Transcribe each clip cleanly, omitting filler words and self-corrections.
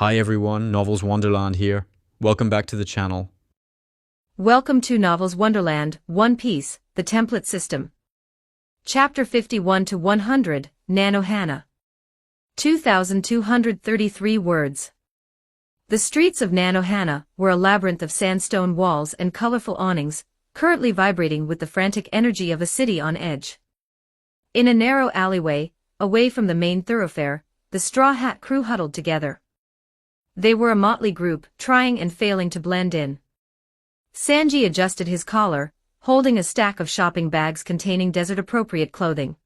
Hi everyone, Novels Wonderland here. Welcome back to the channel. Welcome to Novels Wonderland, One Piece, the Template System. Chapter 51 to 100, Nanohana. 2,233 words. The streets of Nanohana were a labyrinth of sandstone walls and colorful awnings, currently vibrating with the frantic energy of a city on edge. In a narrow alleyway, away from the main thoroughfare, the Straw Hat crew huddled together. They were a motley group, trying and failing to blend in. Sanji adjusted his collar, holding a stack of shopping bags containing desert-appropriate clothing.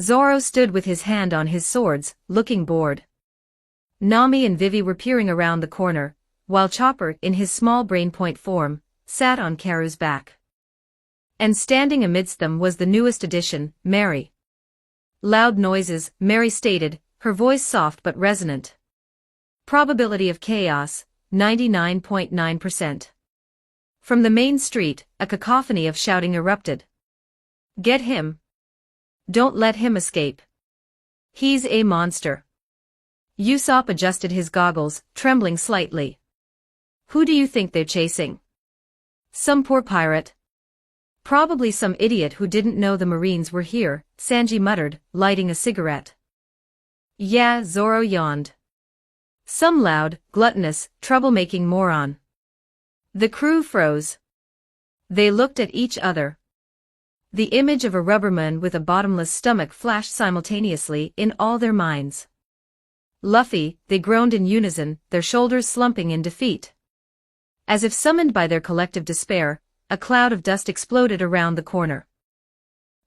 Zoro stood with his hand on his swords, looking bored. Nami and Vivi were peering around the corner, while Chopper, in his small brainpoint form, sat on Karu's back. And standing amidst them was the newest addition, Mary. Loud noises, Mary stated, her voice soft but resonant. Probability of chaos, 99.9%. From the main street, a cacophony of shouting erupted. Get him. Don't let him escape. He's a monster. Usopp adjusted his goggles, trembling slightly. Who do you think they're chasing? Some poor pirate. Probably some idiot who didn't know the Marines were here, Sanji muttered, lighting a cigarette. Yeah, Zoro yawned. Some loud, gluttonous, troublemaking moron. The crew froze. They looked at each other. The image of a rubberman with a bottomless stomach flashed simultaneously in all their minds. Luffy, they groaned in unison, their shoulders slumping in defeat. As if summoned by their collective despair, a cloud of dust exploded around the corner.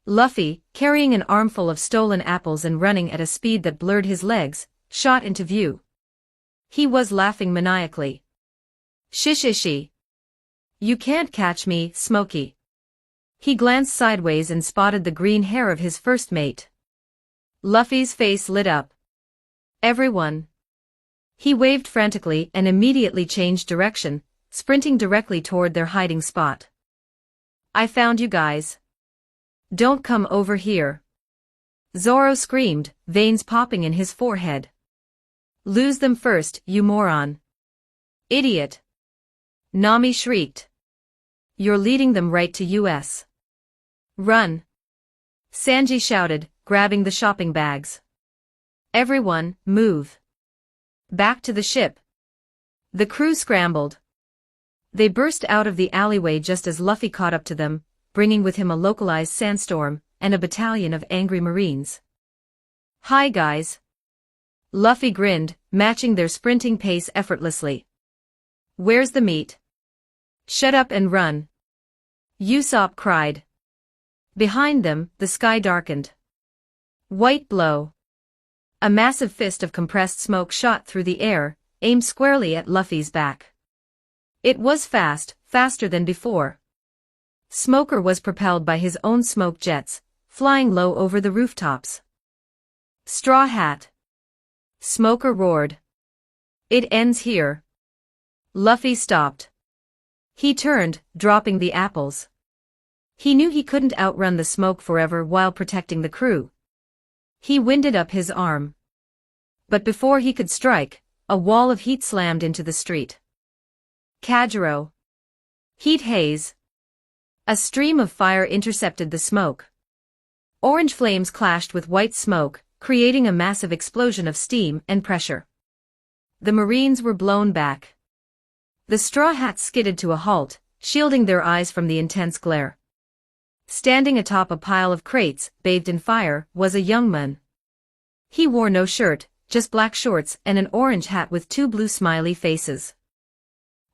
Luffy, carrying an armful of stolen apples and running at a speed that blurred his legs, shot into view. He was laughing maniacally. Shishishi. You can't catch me, Smokey. He glanced sideways and spotted the green hair of his first mate. Luffy's face lit up. Everyone. He waved frantically and immediately changed direction, sprinting directly toward their hiding spot. I found you guys. Don't come over here. Zoro screamed, veins popping in his forehead. Lose them first, you moron. Idiot. Nami shrieked. You're leading them right to US. Run. Sanji shouted, grabbing the shopping bags. Everyone, move. Back to the ship. The crew scrambled. They burst out of the alleyway just as Luffy caught up to them, bringing with him a localized sandstorm and a battalion of angry Marines. Hi guys. Luffy grinned, matching their sprinting pace effortlessly. Where's the meat? Shut up and run. Usopp cried. Behind them, the sky darkened. White blow. A massive fist of compressed smoke shot through the air, aimed squarely at Luffy's back. It was fast, faster than before. Smoker was propelled by his own smoke jets, flying low over the rooftops. Straw Hat. Smoker roared. It ends here. Luffy stopped. He turned, dropping the apples. He knew he couldn't outrun the smoke forever while protecting the crew. He winded up his arm. But before he could strike, a wall of heat slammed into the street. Kajiro. Heat haze. A stream of fire intercepted the smoke. Orange flames clashed with white smoke, creating a massive explosion of steam and pressure. The Marines were blown back. The Straw Hats skidded to a halt, shielding their eyes from the intense glare. Standing atop a pile of crates, bathed in fire, was a young man. He wore no shirt, just black shorts and an orange hat with two blue smiley faces.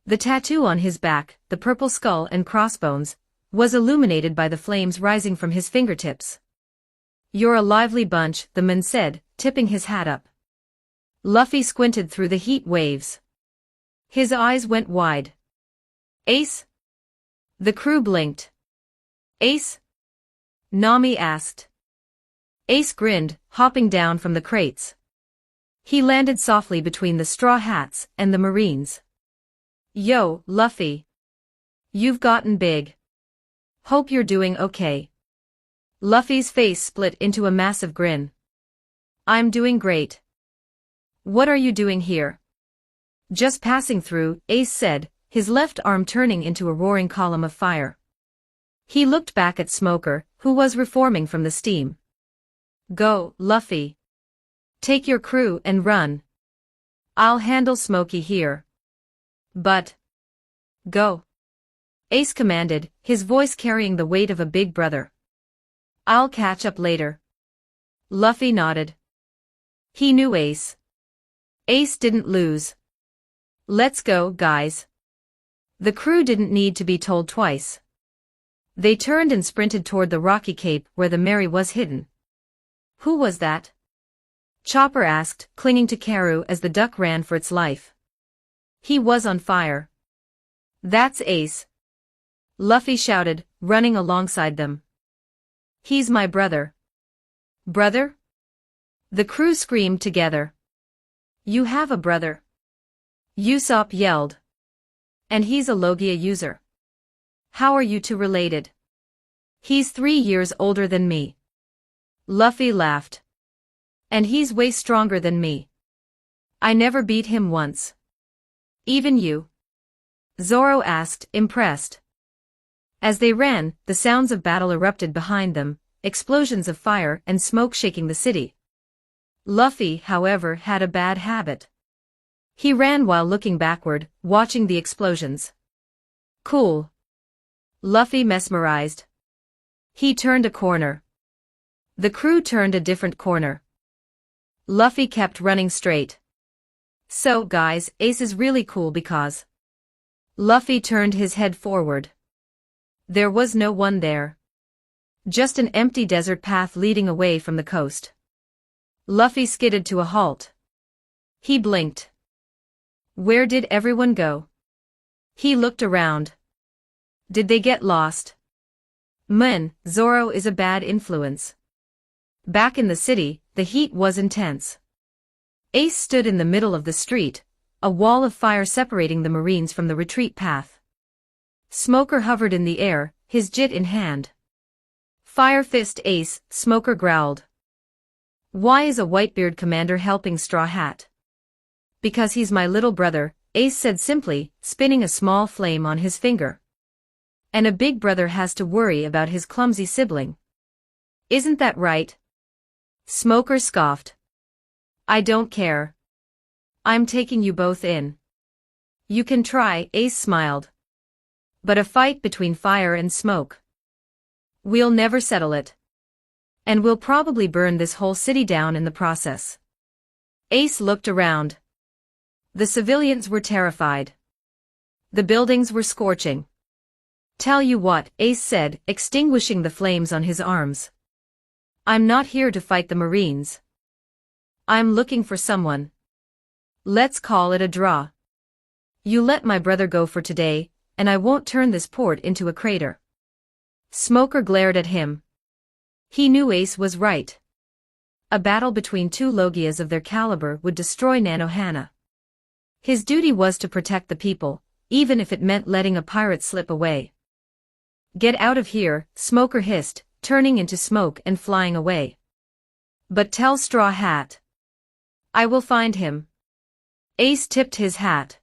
The tattoo on his back, the purple skull and crossbones, was illuminated by the flames rising from his fingertips. You're a lively bunch, the man said, tipping his hat up. Luffy squinted through the heat waves. His eyes went wide. Ace? The crew blinked. Ace? Nami asked. Ace grinned, hopping down from the crates. He landed softly between the Straw Hats and the Marines. Yo, Luffy. You've gotten big. Hope you're doing okay. Luffy's face split into a massive grin. I'm doing great. What are you doing here? Just passing through, Ace said, his left arm turning into a roaring column of fire. He looked back at Smoker, who was reforming from the steam. Go, Luffy. Take your crew and run. I'll handle Smokey here. But. Go. Ace commanded, his voice carrying the weight of a big brother. I'll catch up later. Luffy nodded. He knew Ace. Ace didn't lose. Let's go, guys. The crew didn't need to be told twice. They turned and sprinted toward the rocky cape where the Mary was hidden. Who was that? Chopper asked, clinging to Karoo as the duck ran for its life. He was on fire. That's Ace. Luffy shouted, running alongside them. He's my brother. Brother? The crew screamed together. You have a brother. Usopp yelled. And he's a Logia user. How are you two related? He's 3 years older than me. Luffy laughed. And he's way stronger than me. I never beat him once. Even you? Zoro asked, impressed. As they ran, the sounds of battle erupted behind them, explosions of fire and smoke shaking the city. Luffy, however, had a bad habit. He ran while looking backward, watching the explosions. Cool. Luffy mesmerized. He turned a corner. The crew turned a different corner. Luffy kept running straight. So, guys, Ace is really cool because... Luffy turned his head forward. There was no one there. Just an empty desert path leading away from the coast. Luffy skidded to a halt. He blinked. Where did everyone go? He looked around. Did they get lost? Zoro is a bad influence. Back in the city, the heat was intense. Ace stood in the middle of the street, a wall of fire separating the Marines from the retreat path. Smoker hovered in the air, his jit in hand. Fire Fist Ace, Smoker growled. Why is a Whitebeard commander helping Straw Hat? Because he's my little brother, Ace said simply, spinning a small flame on his finger. And a big brother has to worry about his clumsy sibling. Isn't that right? Smoker scoffed. I don't care. I'm taking you both in. You can try, Ace smiled. But a fight between fire and smoke. We'll never settle it. And we'll probably burn this whole city down in the process. Ace looked around. The civilians were terrified. The buildings were scorching. Tell you what, Ace said, extinguishing the flames on his arms. I'm not here to fight the Marines. I'm looking for someone. Let's call it a draw. You let my brother go for today, and I won't turn this port into a crater. Smoker glared at him. He knew Ace was right. A battle between two Logias of their caliber would destroy Nanohana. His duty was to protect the people, even if it meant letting a pirate slip away. Get out of here, Smoker hissed, turning into smoke and flying away. But tell Straw Hat. I will find him. Ace tipped his hat.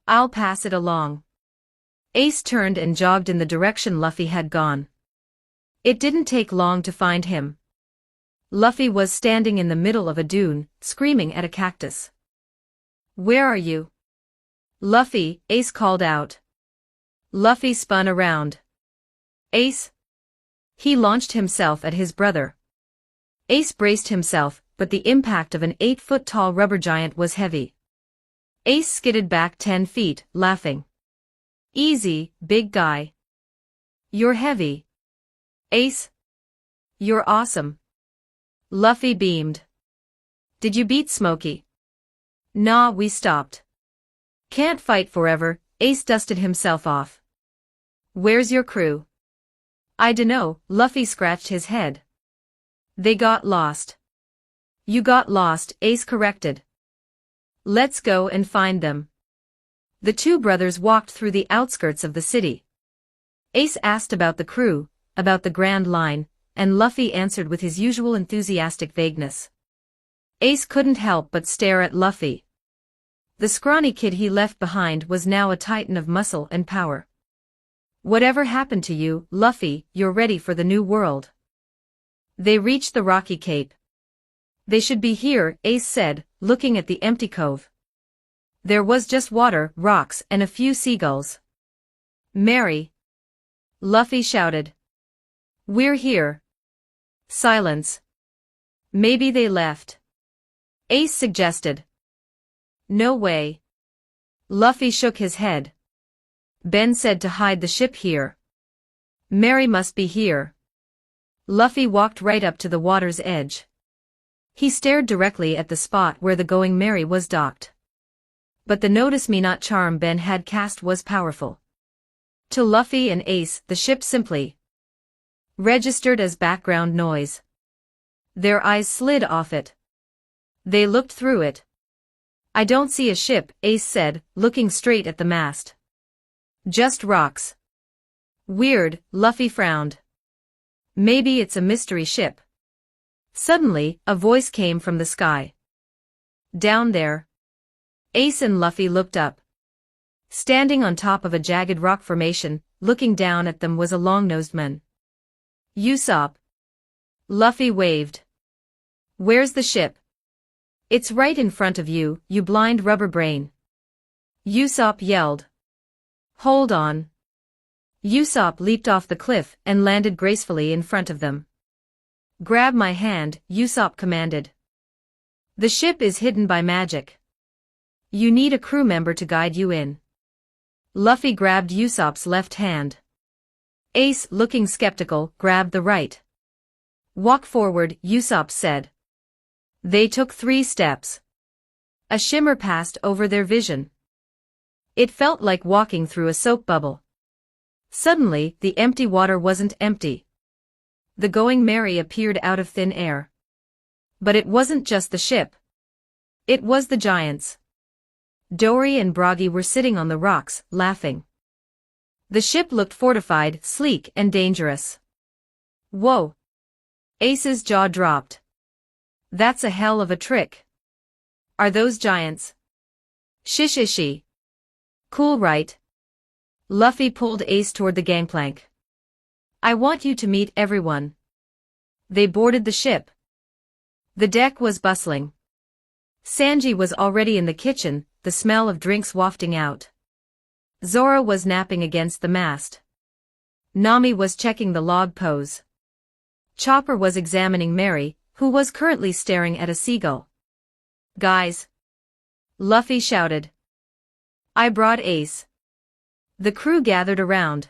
I'll pass it along. Ace turned and jogged in the direction Luffy had gone. It didn't take long to find him. Luffy was standing in the middle of a dune, screaming at a cactus. Where are you? Luffy, Ace called out. Luffy spun around. Ace? He launched himself at his brother. Ace braced himself, but the impact of an 8-foot-tall rubber giant was heavy. Ace skidded back 10 feet, laughing. Easy, big guy. You're heavy. Ace? You're awesome. Luffy beamed. Did you beat Smokey? Nah, we stopped. Can't fight forever, Ace dusted himself off. Where's your crew? I dunno, Luffy scratched his head. They got lost. You got lost, Ace corrected. Let's go and find them. The two brothers walked through the outskirts of the city. Ace asked about the crew, about the Grand Line, and Luffy answered with his usual enthusiastic vagueness. Ace couldn't help but stare at Luffy. The scrawny kid he left behind was now a titan of muscle and power. Whatever happened to you, Luffy, you're ready for the new world. They reached the rocky cape. They should be here, Ace said, looking at the empty cove. There was just water, rocks, and a few seagulls. Mary! Luffy shouted. We're here. Silence. Maybe they left. Ace suggested. No way. Luffy shook his head. Ben said to hide the ship here. Mary must be here. Luffy walked right up to the water's edge. He stared directly at the spot where the Going Merry was docked. But the notice me not charm Ben had cast was powerful. To Luffy and Ace, the ship simply registered as background noise. Their eyes slid off it. They looked through it. I don't see a ship, Ace said, looking straight at the mast. Just rocks. Weird, Luffy frowned. Maybe it's a mystery ship. Suddenly, a voice came from the sky. Down there. Ace and Luffy looked up. Standing on top of a jagged rock formation, looking down at them was a long-nosed man. Usopp. Luffy waved. Where's the ship? It's right in front of you, you blind rubber brain. Usopp yelled. Hold on. Usopp leaped off the cliff and landed gracefully in front of them. Grab my hand, Usopp commanded. The ship is hidden by magic. You need a crew member to guide you in. Luffy grabbed Usopp's left hand. Ace, looking skeptical, grabbed the right. Walk forward, Usopp said. They took 3 steps. A shimmer passed over their vision. It felt like walking through a soap bubble. Suddenly, the empty water wasn't empty. The Going Merry appeared out of thin air. But it wasn't just the ship. It was the giants. Dory and Broggy were sitting on the rocks, laughing. The ship looked fortified, sleek, and dangerous. Whoa! Ace's jaw dropped. That's a hell of a trick. Are those giants? Shishishi. Cool, right? Luffy pulled Ace toward the gangplank. I want you to meet everyone. They boarded the ship. The deck was bustling. Sanji was already in the kitchen, the smell of drinks wafting out. Zoro was napping against the mast. Nami was checking the log pose. Chopper was examining Mary, who was currently staring at a seagull. Guys! Luffy shouted. I brought Ace. The crew gathered around.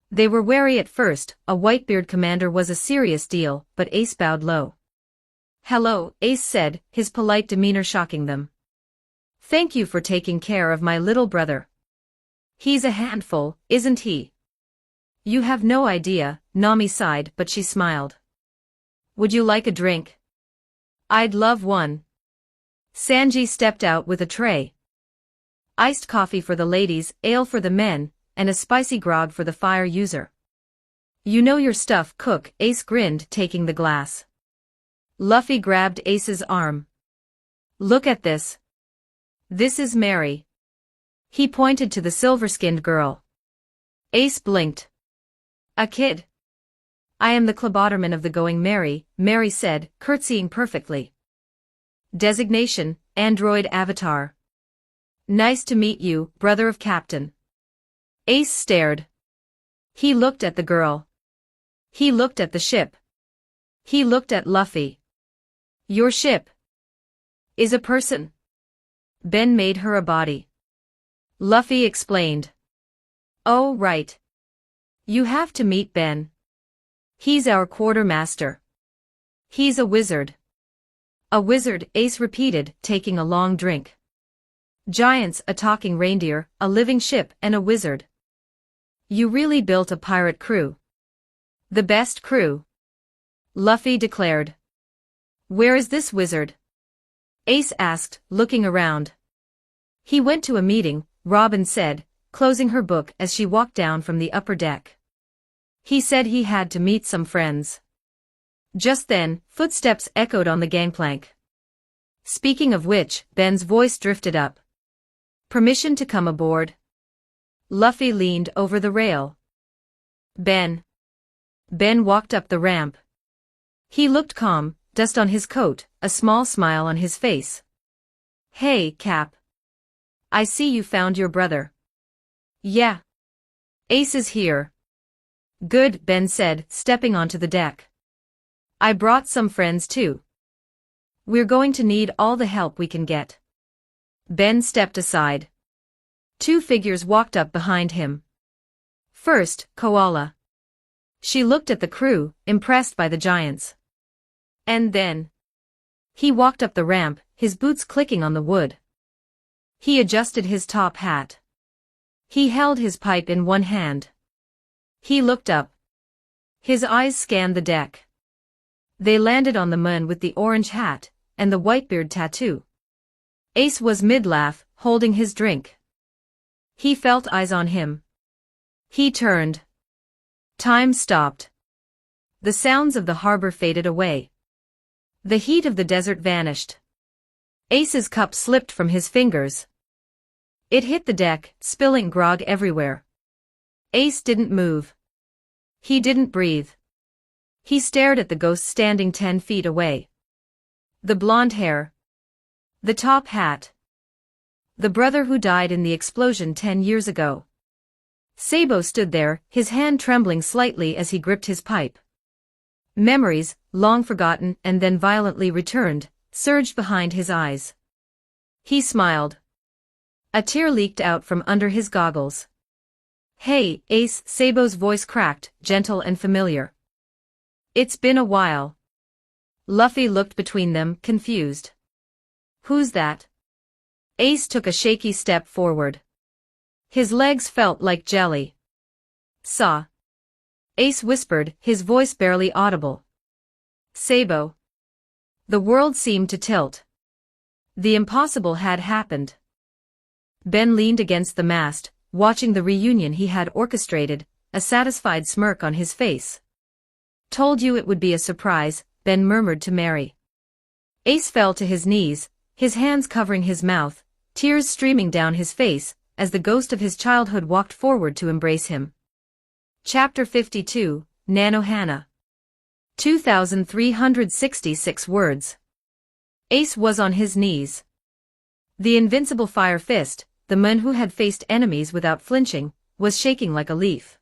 They were wary at first, a Whitebeard commander was a serious deal, but Ace bowed low. Hello, Ace said, his polite demeanor shocking them. Thank you for taking care of my little brother. He's a handful, isn't he? You have no idea, Nami sighed, but she smiled. Would you like a drink? I'd love one. Sanji stepped out with a tray. Iced coffee for the ladies, ale for the men, and a spicy grog for the fire user. You know your stuff, Cook, Ace grinned, taking the glass. Luffy grabbed Ace's arm. Look at this. This is Mary. He pointed to the silver-skinned girl. Ace blinked. A kid. I am the Cloboterman of the Going Merry, Mary said, curtsying perfectly. Designation, Android Avatar. Nice to meet you, brother of Captain. Ace stared. He looked at the girl. He looked at the ship. He looked at Luffy. Your ship is a person. Ben made her a body. Luffy explained. Oh, right. You have to meet Ben. He's our quartermaster. He's a wizard. A wizard, Ace repeated, taking a long drink. Giants, a talking reindeer, a living ship, and a wizard. You really built a pirate crew. The best crew. Luffy declared. Where is this wizard? Ace asked, looking around. He went to a meeting, Robin said, closing her book as she walked down from the upper deck. He said he had to meet some friends. Just then, footsteps echoed on the gangplank. Speaking of which, Ben's voice drifted up. Permission to come aboard. Luffy leaned over the rail. Ben. Ben walked up the ramp. He looked calm, dust on his coat, a small smile on his face. Hey, Cap. I see you found your brother. Yeah. Ace is here. Good, Ben said, stepping onto the deck. I brought some friends too. We're going to need all the help we can get. Ben stepped aside. Two figures walked up behind him. First, Koala. She looked at the crew, impressed by the giants. And then he walked up the ramp, his boots clicking on the wood. He adjusted his top hat. He held his pipe in one hand. He looked up. His eyes scanned the deck. They landed on the man with the orange hat and the whitebeard tattoo. Ace was mid-laugh, holding his drink. He felt eyes on him. He turned. Time stopped. The sounds of the harbor faded away. The heat of the desert vanished. Ace's cup slipped from his fingers. It hit the deck, spilling grog everywhere. Ace didn't move. He didn't breathe. He stared at the ghost standing 10 feet away. The blonde hair. The top hat. The brother who died in the explosion 10 years ago. Sabo stood there, his hand trembling slightly as he gripped his pipe. Memories, long forgotten and then violently returned, surged behind his eyes. He smiled. A tear leaked out from under his goggles. Hey, Ace, Sabo's voice cracked, gentle and familiar. It's been a while. Luffy looked between them, confused. Who's that? Ace took a shaky step forward. His legs felt like jelly. Saw. Ace whispered, his voice barely audible. Sabo. The world seemed to tilt. The impossible had happened. Ben leaned against the mast, watching the reunion he had orchestrated, a satisfied smirk on his face. Told you it would be a surprise, Ben murmured to Mary. Ace fell to his knees, his hands covering his mouth, tears streaming down his face, as the ghost of his childhood walked forward to embrace him. Chapter 52, Nanohana. 2,366 words. Ace was on his knees. The invincible fire fist, the man who had faced enemies without flinching, was shaking like a leaf.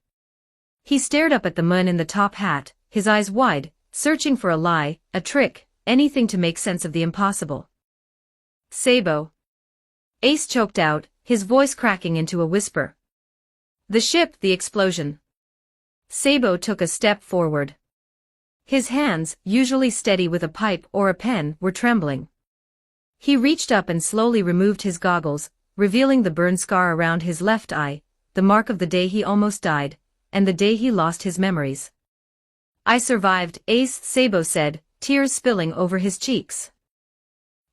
He stared up at the man in the top hat, his eyes wide, searching for a lie, a trick, anything to make sense of the impossible. Sabo. Ace choked out, his voice cracking into a whisper. The ship, the explosion. Sabo took a step forward. His hands, usually steady with a pipe or a pen, were trembling. He reached up and slowly removed his goggles, revealing the burn scar around his left eye, the mark of the day he almost died, and the day he lost his memories. I survived, Ace, Sabo said, tears spilling over his cheeks.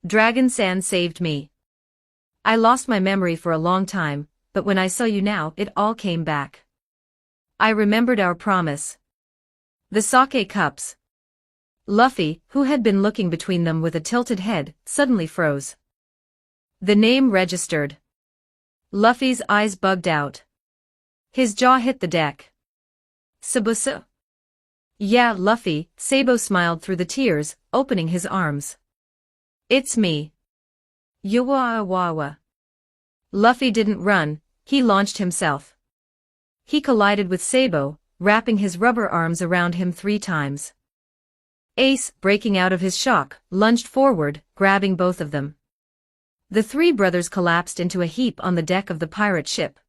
Dragon Sand saved me. I lost my memory for a long time, but when I saw you now, it all came back. I remembered our promise. The sake cups. Luffy, who had been looking between them with a tilted head, suddenly froze. The name registered. Luffy's eyes bugged out. His jaw hit the deck. Sabusa? Yeah, Luffy, Sabo smiled through the tears, opening his arms. It's me. Yuwa. Luffy didn't run, he launched himself. He collided with Sabo, wrapping his rubber arms around him 3 times. Ace, breaking out of his shock, lunged forward, grabbing both of them. The 3 brothers collapsed into a heap on the deck of the pirate ship.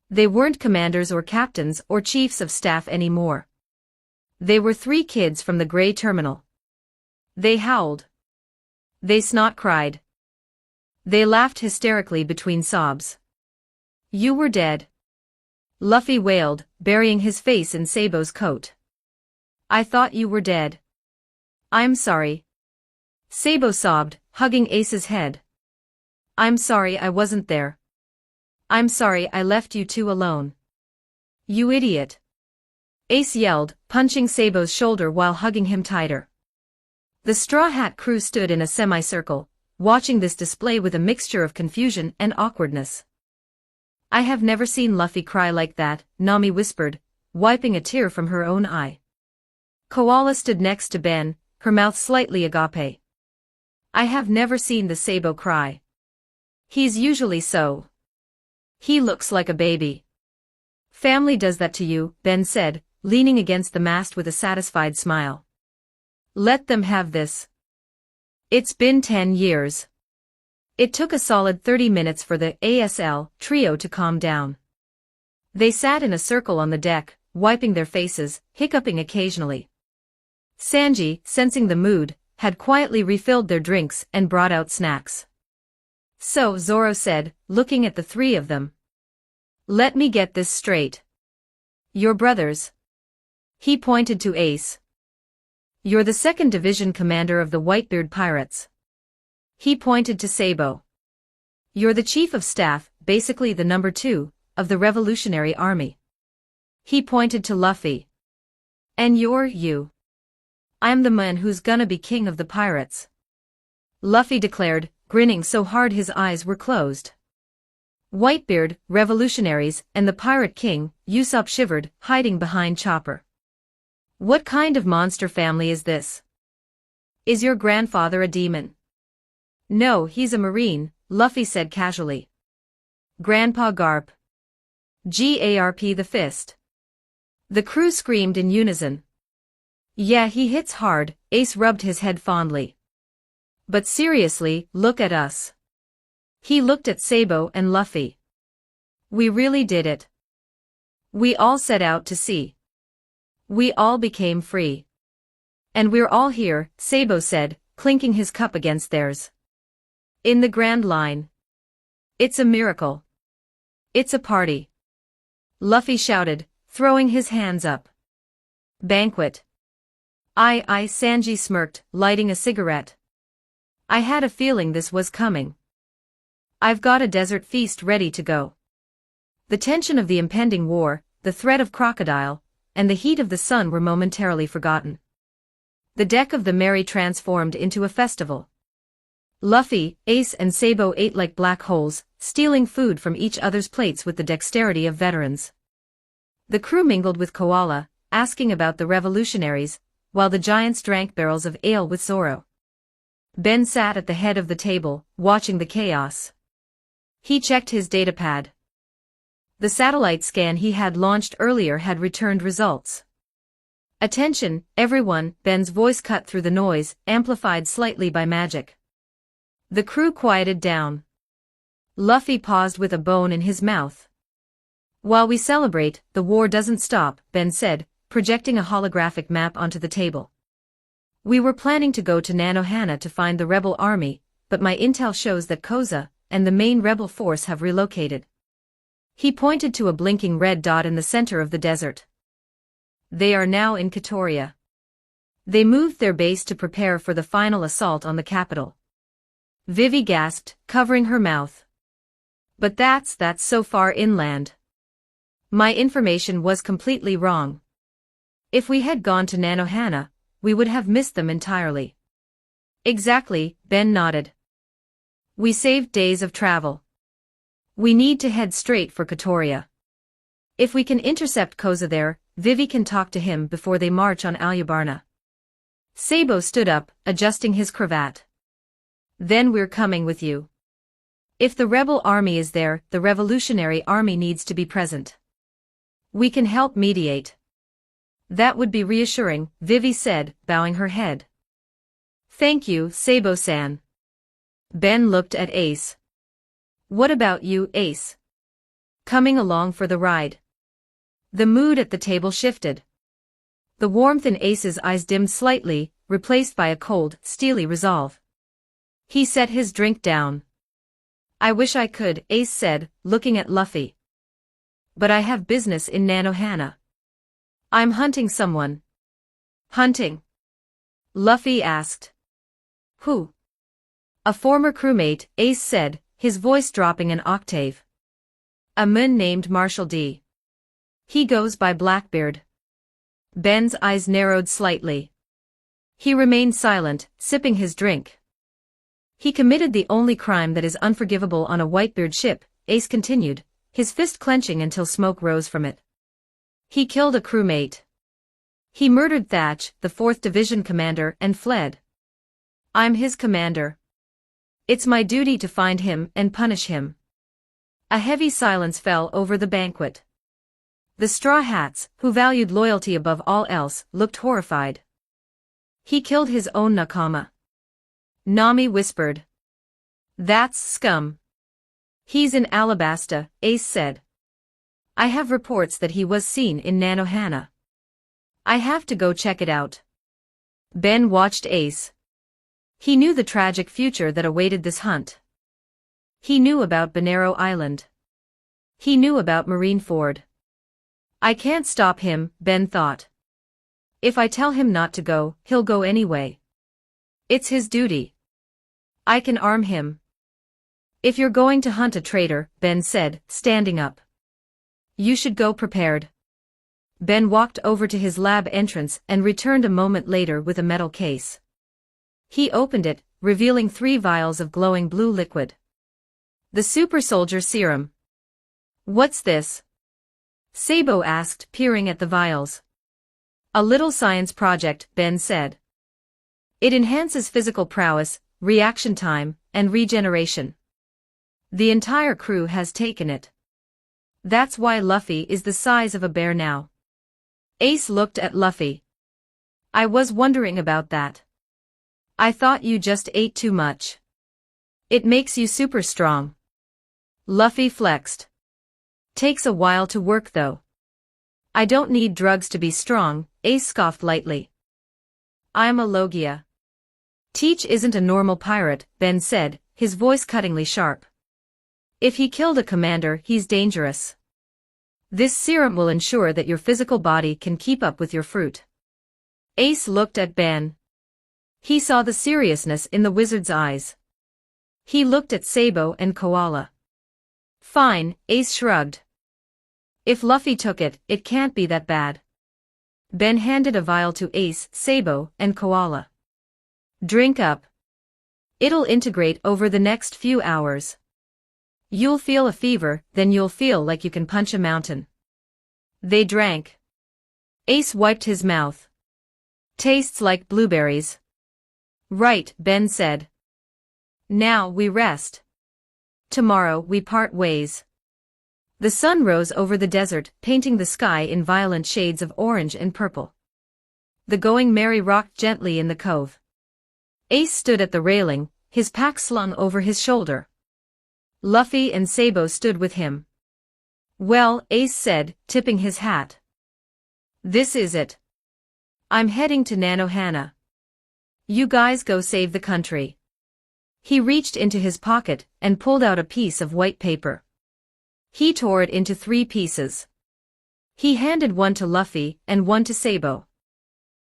They weren't commanders or captains or chiefs of staff anymore. They were 3 kids from the gray terminal. They howled. They snot-cried. They laughed hysterically between sobs. You were dead. Luffy wailed, burying his face in Sabo's coat. I thought you were dead. I'm sorry. Sabo sobbed, hugging Ace's head. I'm sorry I wasn't there. I'm sorry I left you 2 alone. You idiot. Ace yelled, punching Sabo's shoulder while hugging him tighter. The Straw Hat crew stood in a semicircle, watching this display with a mixture of confusion and awkwardness. I have never seen Luffy cry like that, Nami whispered, wiping a tear from her own eye. Koala stood next to Ben, her mouth slightly agape. I have never seen the Sabo cry. He's usually so. He looks like a baby. Family does that to you, Ben said, leaning against the mast with a satisfied smile. Let them have this. It's been 10 years. It took a solid 30 minutes for the ASL trio to calm down. They sat in a circle on the deck, wiping their faces, hiccuping occasionally. Sanji, sensing the mood, had quietly refilled their drinks and brought out snacks. So Zoro said, looking at the three of them. Let me get this straight. You're brothers. He pointed to Ace. You're the 2nd Division commander of the Whitebeard Pirates. He pointed to Sabo. You're the chief of staff, basically the number 2, of the Revolutionary Army. He pointed to Luffy. And you're you. I'm the man who's gonna be king of the pirates. Luffy declared, grinning so hard his eyes were closed. Whitebeard, revolutionaries, and the Pirate King, Usopp shivered, hiding behind Chopper. What kind of monster family is this? Is your grandfather a demon? No, he's a marine, Luffy said casually. Grandpa Garp. Garp the Fist. The crew screamed in unison. Yeah, he hits hard, Ace rubbed his head fondly. But seriously, look at us. He looked at Sabo and Luffy. We really did it. We all set out to sea. We all became free. And we're all here, Sabo said, clinking his cup against theirs. In the Grand Line. It's a miracle. It's a party. Luffy shouted, throwing his hands up. Banquet. Aye, Sanji smirked, lighting a cigarette. I had a feeling this was coming. I've got a desert feast ready to go. The tension of the impending war, the threat of Crocodile, and the heat of the sun were momentarily forgotten. The deck of the Merry transformed into a festival. Luffy, Ace and Sabo ate like black holes, stealing food from each other's plates with the dexterity of veterans. The crew mingled with Koala, asking about the revolutionaries, while the giants drank barrels of ale with Zoro. Ben sat at the head of the table, watching the chaos. He checked his datapad. The satellite scan he had launched earlier had returned results. Attention, everyone, Ben's voice cut through the noise, amplified slightly by magic. The crew quieted down. Luffy paused with a bone in his mouth. While we celebrate, the war doesn't stop, Ben said, projecting a holographic map onto the table. We were planning to go to Nanohana to find the rebel army, but my intel shows that Koza and the main rebel force have relocated. He pointed to a blinking red dot in the center of the desert. They are now in Katoria. They moved their base to prepare for the final assault on the capital. Vivi gasped, covering her mouth. But that's so far inland. My information was completely wrong. If we had gone to Nanohana, we would have missed them entirely. Exactly, Ben nodded. We saved days of travel. We need to head straight for Katoria. If we can intercept Koza there, Vivi can talk to him before they march on Alyabarna. Sabo stood up, adjusting his cravat. Then we're coming with you. If the rebel army is there, the revolutionary army needs to be present. We can help mediate. That would be reassuring, Vivi said, bowing her head. Thank you, Sabo-san. Ben looked at Ace. What about you, Ace? Coming along for the ride? The mood at the table shifted. The warmth in Ace's eyes dimmed slightly, replaced by a cold, steely resolve. He set his drink down. I wish I could, Ace said, looking at Luffy. But I have business in Nanohana. I'm hunting someone. Hunting? Luffy asked. Who? A former crewmate, Ace said, his voice dropping an octave. A man named Marshall D. He goes by Blackbeard. Ben's eyes narrowed slightly. He remained silent, sipping his drink. He committed the only crime that is unforgivable on a Whitebeard ship, Ace continued, his fist clenching until smoke rose from it. He killed a crewmate. He murdered Thatch, the 4th Division commander, and fled. I'm his commander. It's my duty to find him and punish him. A heavy silence fell over the banquet. The Straw Hats, who valued loyalty above all else, looked horrified. He killed his own nakama. Nami whispered. That's scum. He's in Alabasta, Ace said. I have reports that he was seen in Nanohana. I have to go check it out. Ben watched Ace. He knew the tragic future that awaited this hunt. He knew about Bonero Island. He knew about Marineford. I can't stop him, Ben thought. If I tell him not to go, he'll go anyway. It's his duty. I can arm him. If you're going to hunt a traitor, Ben said, standing up, you should go prepared. Ben walked over to his lab entrance and returned a moment later with a metal case. He opened it, revealing 3 vials of glowing blue liquid. The super soldier serum. What's this? Sabo asked, peering at the vials. A little science project, Ben said. It enhances physical prowess, reaction time, and regeneration. The entire crew has taken it. That's why Luffy is the size of a bear now. Ace looked at Luffy. I was wondering about that. I thought you just ate too much. It makes you super strong. Luffy flexed. Takes a while to work though. I don't need drugs to be strong, Ace scoffed lightly. I'm a Logia. Teach isn't a normal pirate, Ben said, his voice cuttingly sharp. If he killed a commander, he's dangerous. This serum will ensure that your physical body can keep up with your fruit. Ace looked at Ben. He saw the seriousness in the wizard's eyes. He looked at Sabo and Koala. Fine, Ace shrugged. If Luffy took it, it can't be that bad. Ben handed a vial to Ace, Sabo, and Koala. Drink up. It'll integrate over the next few hours. You'll feel a fever, then you'll feel like you can punch a mountain. They drank. Ace wiped his mouth. Tastes like blueberries. Right, Ben said. Now we rest. Tomorrow we part ways. The sun rose over the desert, painting the sky in violent shades of orange and purple. The Going Merry rocked gently in the cove. Ace stood at the railing, his pack slung over his shoulder. Luffy and Sabo stood with him. Well, Ace said, tipping his hat. This is it. I'm heading to Nanohana. You guys go save the country. He reached into his pocket and pulled out a piece of white paper. He tore it into 3 pieces. He handed one to Luffy and one to Sabo.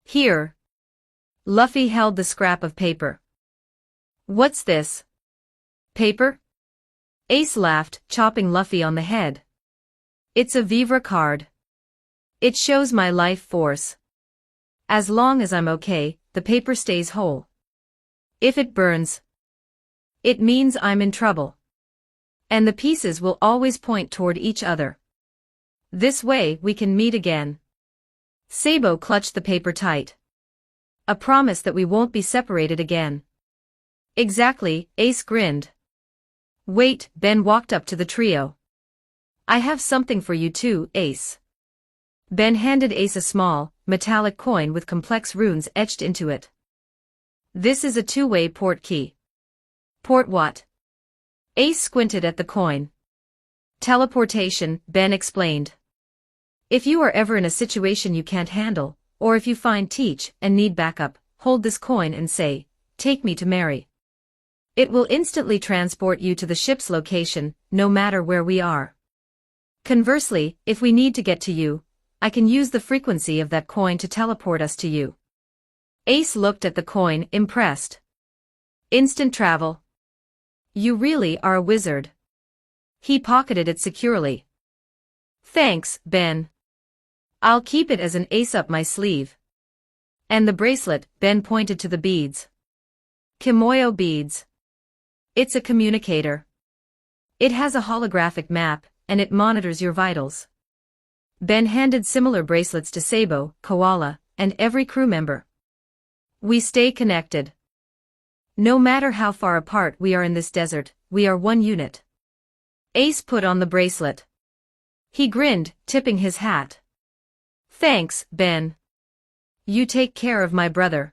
Here. Luffy held the scrap of paper. What's this? Paper? Ace laughed, chopping Luffy on the head. It's a Vivre card. It shows my life force. As long as I'm okay, the paper stays whole. If it burns, it means I'm in trouble. And the pieces will always point toward each other. This way we can meet again. Sabo clutched the paper tight. A promise that we won't be separated again. Exactly, Ace grinned. Wait, Ben walked up to the trio. I have something for you too, Ace. Ben handed Ace a small, metallic coin with complex runes etched into it. This is a 2-way port key. Port what? Ace squinted at the coin. Teleportation, Ben explained. If you are ever in a situation you can't handle, or if you find Teach and need backup, hold this coin and say, "Take me to Mary." It will instantly transport you to the ship's location, no matter where we are. Conversely, if we need to get to you, I can use the frequency of that coin to teleport us to you. Ace looked at the coin, impressed. Instant travel. You really are a wizard. He pocketed it securely. Thanks, Ben. I'll keep it as an ace up my sleeve. And the bracelet, Ben pointed to the beads. Kimoyo beads. It's a communicator. It has a holographic map, and it monitors your vitals. Ben handed similar bracelets to Sabo, Koala, and every crew member. We stay connected. No matter how far apart we are in this desert, we are one unit. Ace put on the bracelet. He grinned, tipping his hat. Thanks, Ben. You take care of my brother.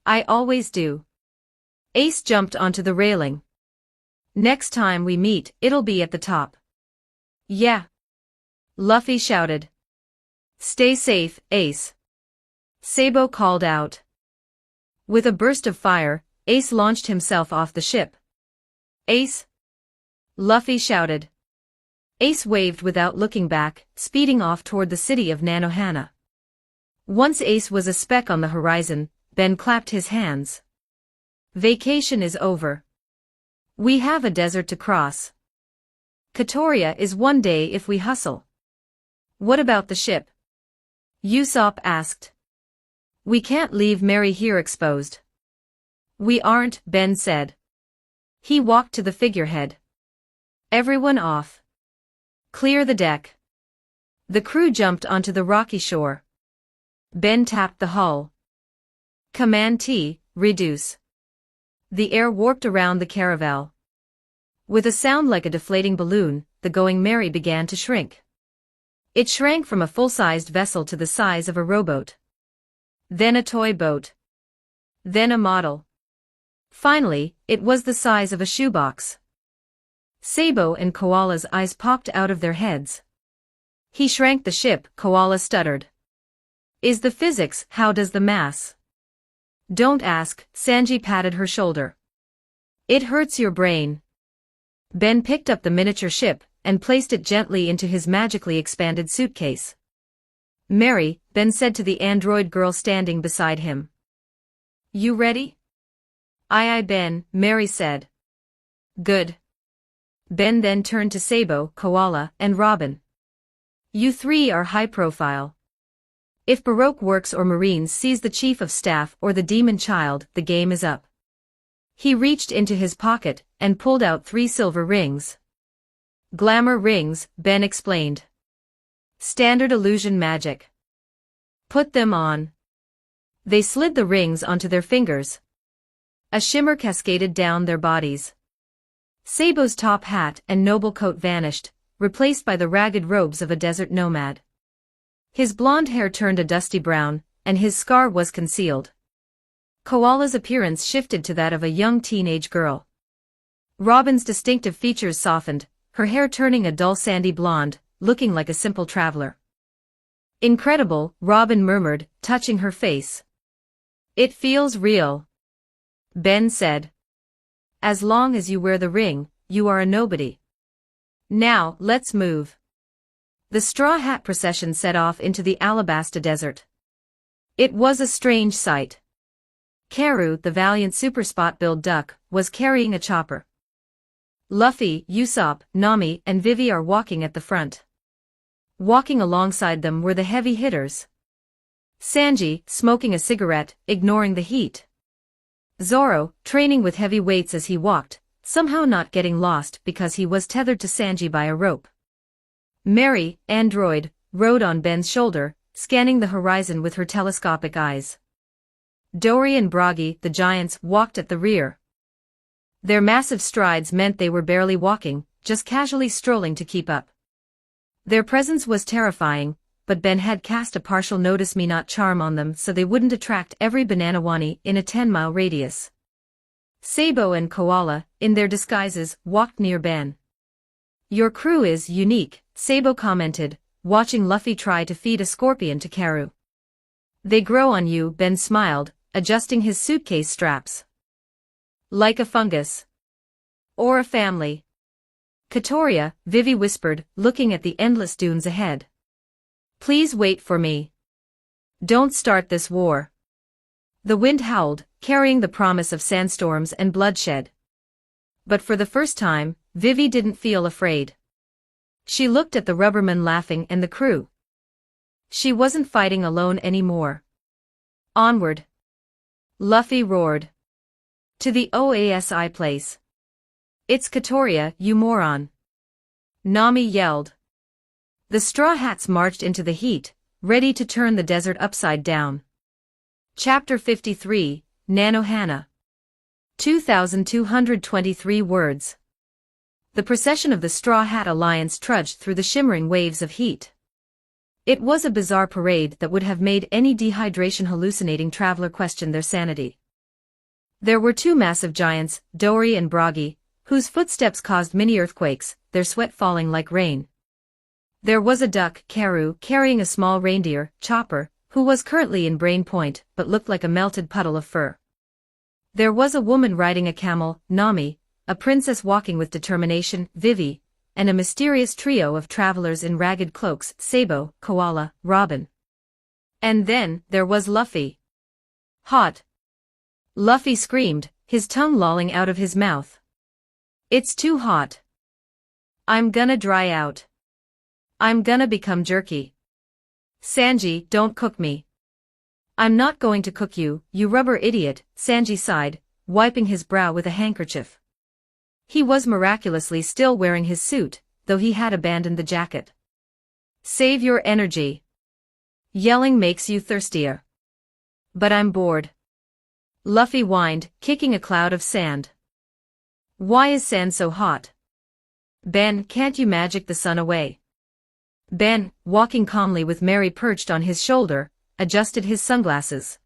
I always do. Ace jumped onto the railing. Next time we meet, it'll be at the top. Yeah. Luffy shouted. Stay safe, Ace. Sabo called out. With a burst of fire, Ace launched himself off the ship. Ace? Luffy shouted. Ace waved without looking back, speeding off toward the city of Nanohana. Once Ace was a speck on the horizon, Ben clapped his hands. Vacation is over. We have a desert to cross. Katoria is one day if we hustle. What about the ship? Usopp asked. We can't leave Mary here exposed. We aren't, Ben said. He walked to the figurehead. Everyone off. Clear the deck. The crew jumped onto the rocky shore. Ben tapped the hull. Command T, reduce. The air warped around the caravel. With a sound like a deflating balloon, the Going Merry began to shrink. It shrank from a full-sized vessel to the size of a rowboat. Then a toy boat. Then a model. Finally, it was the size of a shoebox. Sabo and Koala's eyes popped out of their heads. He shrank the ship, Koala stuttered. Is the physics, how does the mass? Don't ask, Sanji patted her shoulder. It hurts your brain. Ben picked up the miniature ship, and placed it gently into his magically expanded suitcase. Mary, Ben said to the android girl standing beside him. You ready? Aye, Ben, Mary said. Good. Ben then turned to Sabo, Koala, and Robin. You three are high profile. If Baroque Works or Marines sees the Chief of Staff or the Demon Child, the game is up. He reached into his pocket, and pulled out 3 silver rings. Glamour rings, Ben explained. Standard illusion magic. Put them on. They slid the rings onto their fingers. A shimmer cascaded down their bodies. Sabo's top hat and noble coat vanished, replaced by the ragged robes of a desert nomad. His blonde hair turned a dusty brown, and his scar was concealed. Koala's appearance shifted to that of a young teenage girl. Robin's distinctive features softened, her hair turning a dull sandy blonde, looking like a simple traveler. Incredible, Robin murmured, touching her face. It feels real. Ben said. As long as you wear the ring, you are a nobody. Now, let's move. The Straw Hat procession set off into the Alabasta Desert. It was a strange sight. Karu, the valiant super-spot-billed duck, was carrying a chopper. Luffy, Usopp, Nami, and Vivi are walking at the front. Walking alongside them were the heavy hitters. Sanji, smoking a cigarette, ignoring the heat. Zoro, training with heavy weights as he walked, somehow not getting lost because he was tethered to Sanji by a rope. Mary, android, rode on Ben's shoulder, scanning the horizon with her telescopic eyes. Dory and Bragi, the giants, walked at the rear. Their massive strides meant they were barely walking, just casually strolling to keep up. Their presence was terrifying, but Ben had cast a partial notice-me-not charm on them so they wouldn't attract every Bananawani in a 10-mile radius. Sabo and Koala, in their disguises, walked near Ben. Your crew is unique, Sabo commented, watching Luffy try to feed a scorpion to Karu. They grow on you, Ben smiled, adjusting his suitcase straps. Like a fungus. Or a family. Katoria, Vivi whispered, looking at the endless dunes ahead. Please wait for me. Don't start this war. The wind howled, carrying the promise of sandstorms and bloodshed. But for the first time, Vivi didn't feel afraid. She looked at the rubbermen laughing and the crew. She wasn't fighting alone anymore. Onward. Luffy roared. To the OASI place. It's Katoria, you moron. Nami yelled. The Straw Hats marched into the heat, ready to turn the desert upside down. Chapter 53, Nanohana. 2,223 words. The procession of the Straw Hat Alliance trudged through the shimmering waves of heat. It was a bizarre parade that would have made any dehydration-hallucinating traveler question their sanity. There were two massive giants, Dory and Bragi, whose footsteps caused mini-earthquakes, their sweat falling like rain. There was a duck, Karu, carrying a small reindeer, Chopper, who was currently in Brain Point but looked like a melted puddle of fur. There was a woman riding a camel, Nami, a princess walking with determination, Vivi, and a mysterious trio of travelers in ragged cloaks, Sabo, Koala, Robin. And then, there was Luffy. Hot. Luffy screamed, his tongue lolling out of his mouth. It's too hot. I'm gonna dry out. I'm gonna become jerky. Sanji, don't cook me. I'm not going to cook you, you rubber idiot, Sanji sighed, wiping his brow with a handkerchief. He was miraculously still wearing his suit, though he had abandoned the jacket. Save your energy. Yelling makes you thirstier. But I'm bored. Luffy whined, kicking a cloud of sand. Why is sand so hot? Ben, can't you magic the sun away? Ben, walking calmly with Mary perched on his shoulder, adjusted his sunglasses.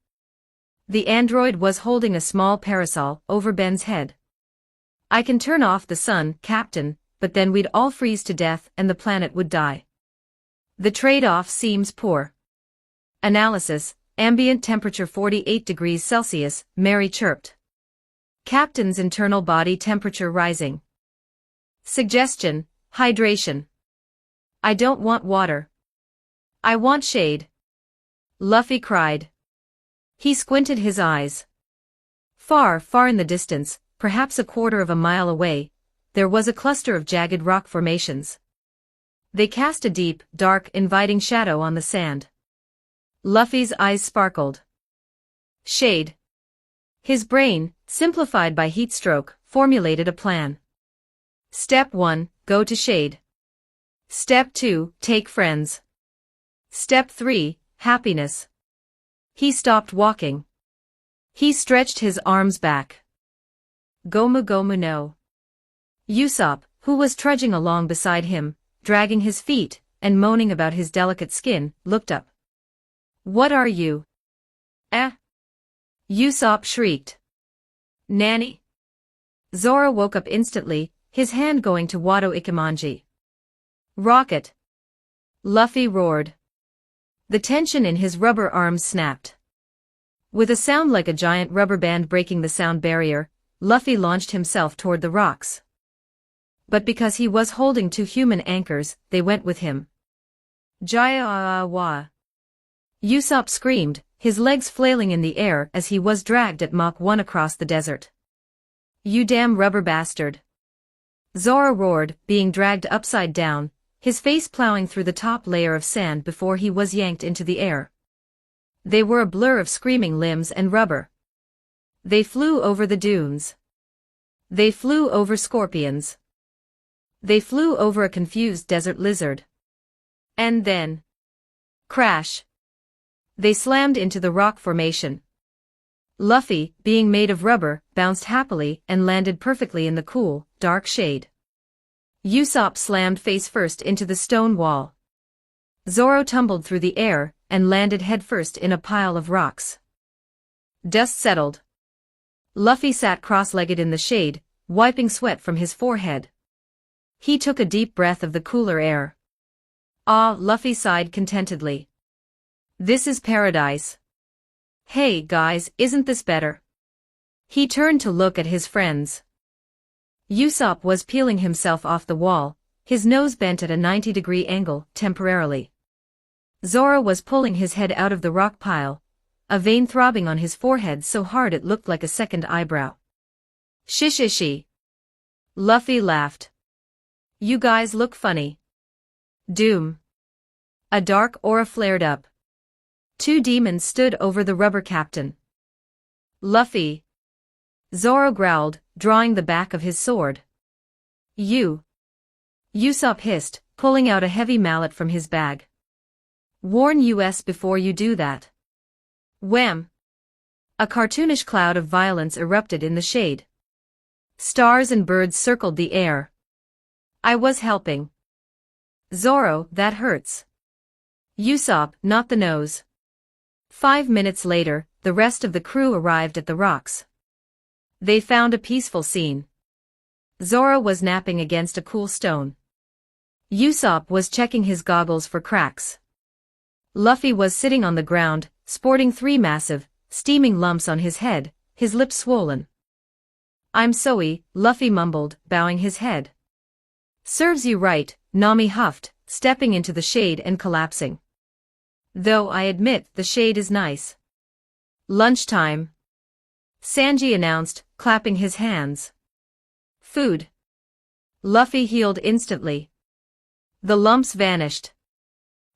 The android was holding a small parasol over Ben's head. I can turn off the sun, Captain, but then we'd all freeze to death and the planet would die. The trade-off seems poor. Analysis, ambient temperature 48 degrees Celsius, Mary chirped. Captain's internal body temperature rising. Suggestion, hydration. I don't want water. I want shade. Luffy cried. He squinted his eyes. Far, far in the distance, perhaps a quarter of a mile away, there was a cluster of jagged rock formations. They cast a deep, dark, inviting shadow on the sand. Luffy's eyes sparkled. Shade. His brain, simplified by heat stroke, formulated a plan. Step 1, go to shade. Step 2, take friends. Step 3, happiness. He stopped walking. He stretched his arms back. Gomu Gomu no. Usopp, who was trudging along beside him, dragging his feet, and moaning about his delicate skin, looked up. What are you? Eh? Usopp shrieked. Nanny? Zoro woke up instantly, his hand going to Wado Ikimonji. Rocket! Luffy roared. The tension in his rubber arms snapped. With a sound like a giant rubber band breaking the sound barrier, Luffy launched himself toward the rocks. But because he was holding two human anchors, they went with him. Jaya-wa. Usopp screamed, his legs flailing in the air as he was dragged at Mach 1 across the desert. You damn rubber bastard. Zoro roared, being dragged upside down, his face plowing through the top layer of sand before he was yanked into the air. They were a blur of screaming limbs and rubber. They flew over the dunes. They flew over scorpions. They flew over a confused desert lizard. And then... crash! They slammed into the rock formation. Luffy, being made of rubber, bounced happily and landed perfectly in the cool, dark shade. Usopp slammed face first into the stone wall. Zoro tumbled through the air and landed headfirst in a pile of rocks. Dust settled. Luffy sat cross-legged in the shade, wiping sweat from his forehead. He took a deep breath of the cooler air. Ah, Luffy sighed contentedly. This is paradise. Hey, guys, isn't this better? He turned to look at his friends. Usopp was peeling himself off the wall, his nose bent at a 90-degree angle, temporarily. Zoro was pulling his head out of the rock pile, a vein throbbing on his forehead so hard it looked like a second eyebrow. Shishishi. Luffy laughed. You guys look funny. Doom. A dark aura flared up. Two demons stood over the rubber captain. Luffy. Zoro growled, drawing the back of his sword. You. Usopp hissed, pulling out a heavy mallet from his bag. Warn us before you do that. Wham! A cartoonish cloud of violence erupted in the shade. Stars and birds circled the air. I was helping. Zoro, that hurts. Usopp, not the nose. 5 minutes later, the rest of the crew arrived at the rocks. They found a peaceful scene. Zoro was napping against a cool stone. Usopp was checking his goggles for cracks. Luffy was sitting on the ground, sporting 3 massive, steaming lumps on his head, his lips swollen. I'm sorry, Luffy mumbled, bowing his head. Serves you right, Nami huffed, stepping into the shade and collapsing. Though I admit the shade is nice. Lunchtime. Sanji announced, clapping his hands. Food. Luffy healed instantly. The lumps vanished.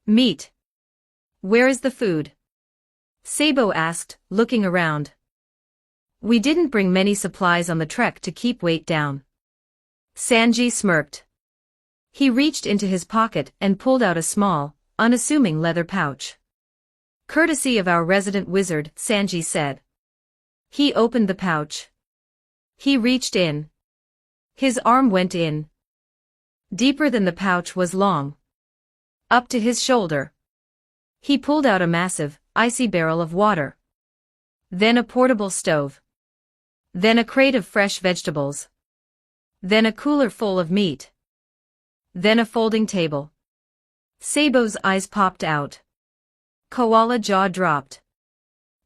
Meat. Where is the food? Sabo asked, looking around. We didn't bring many supplies on the trek to keep weight down. Sanji smirked. He reached into his pocket and pulled out a small, unassuming leather pouch. Courtesy of our resident wizard, Sanji said. He opened the pouch. He reached in. His arm went in. Deeper than the pouch was long. Up to his shoulder. He pulled out a massive, icy barrel of water. Then a portable stove. Then a crate of fresh vegetables. Then a cooler full of meat. Then a folding table. Sabo's eyes popped out. Koala jaw dropped.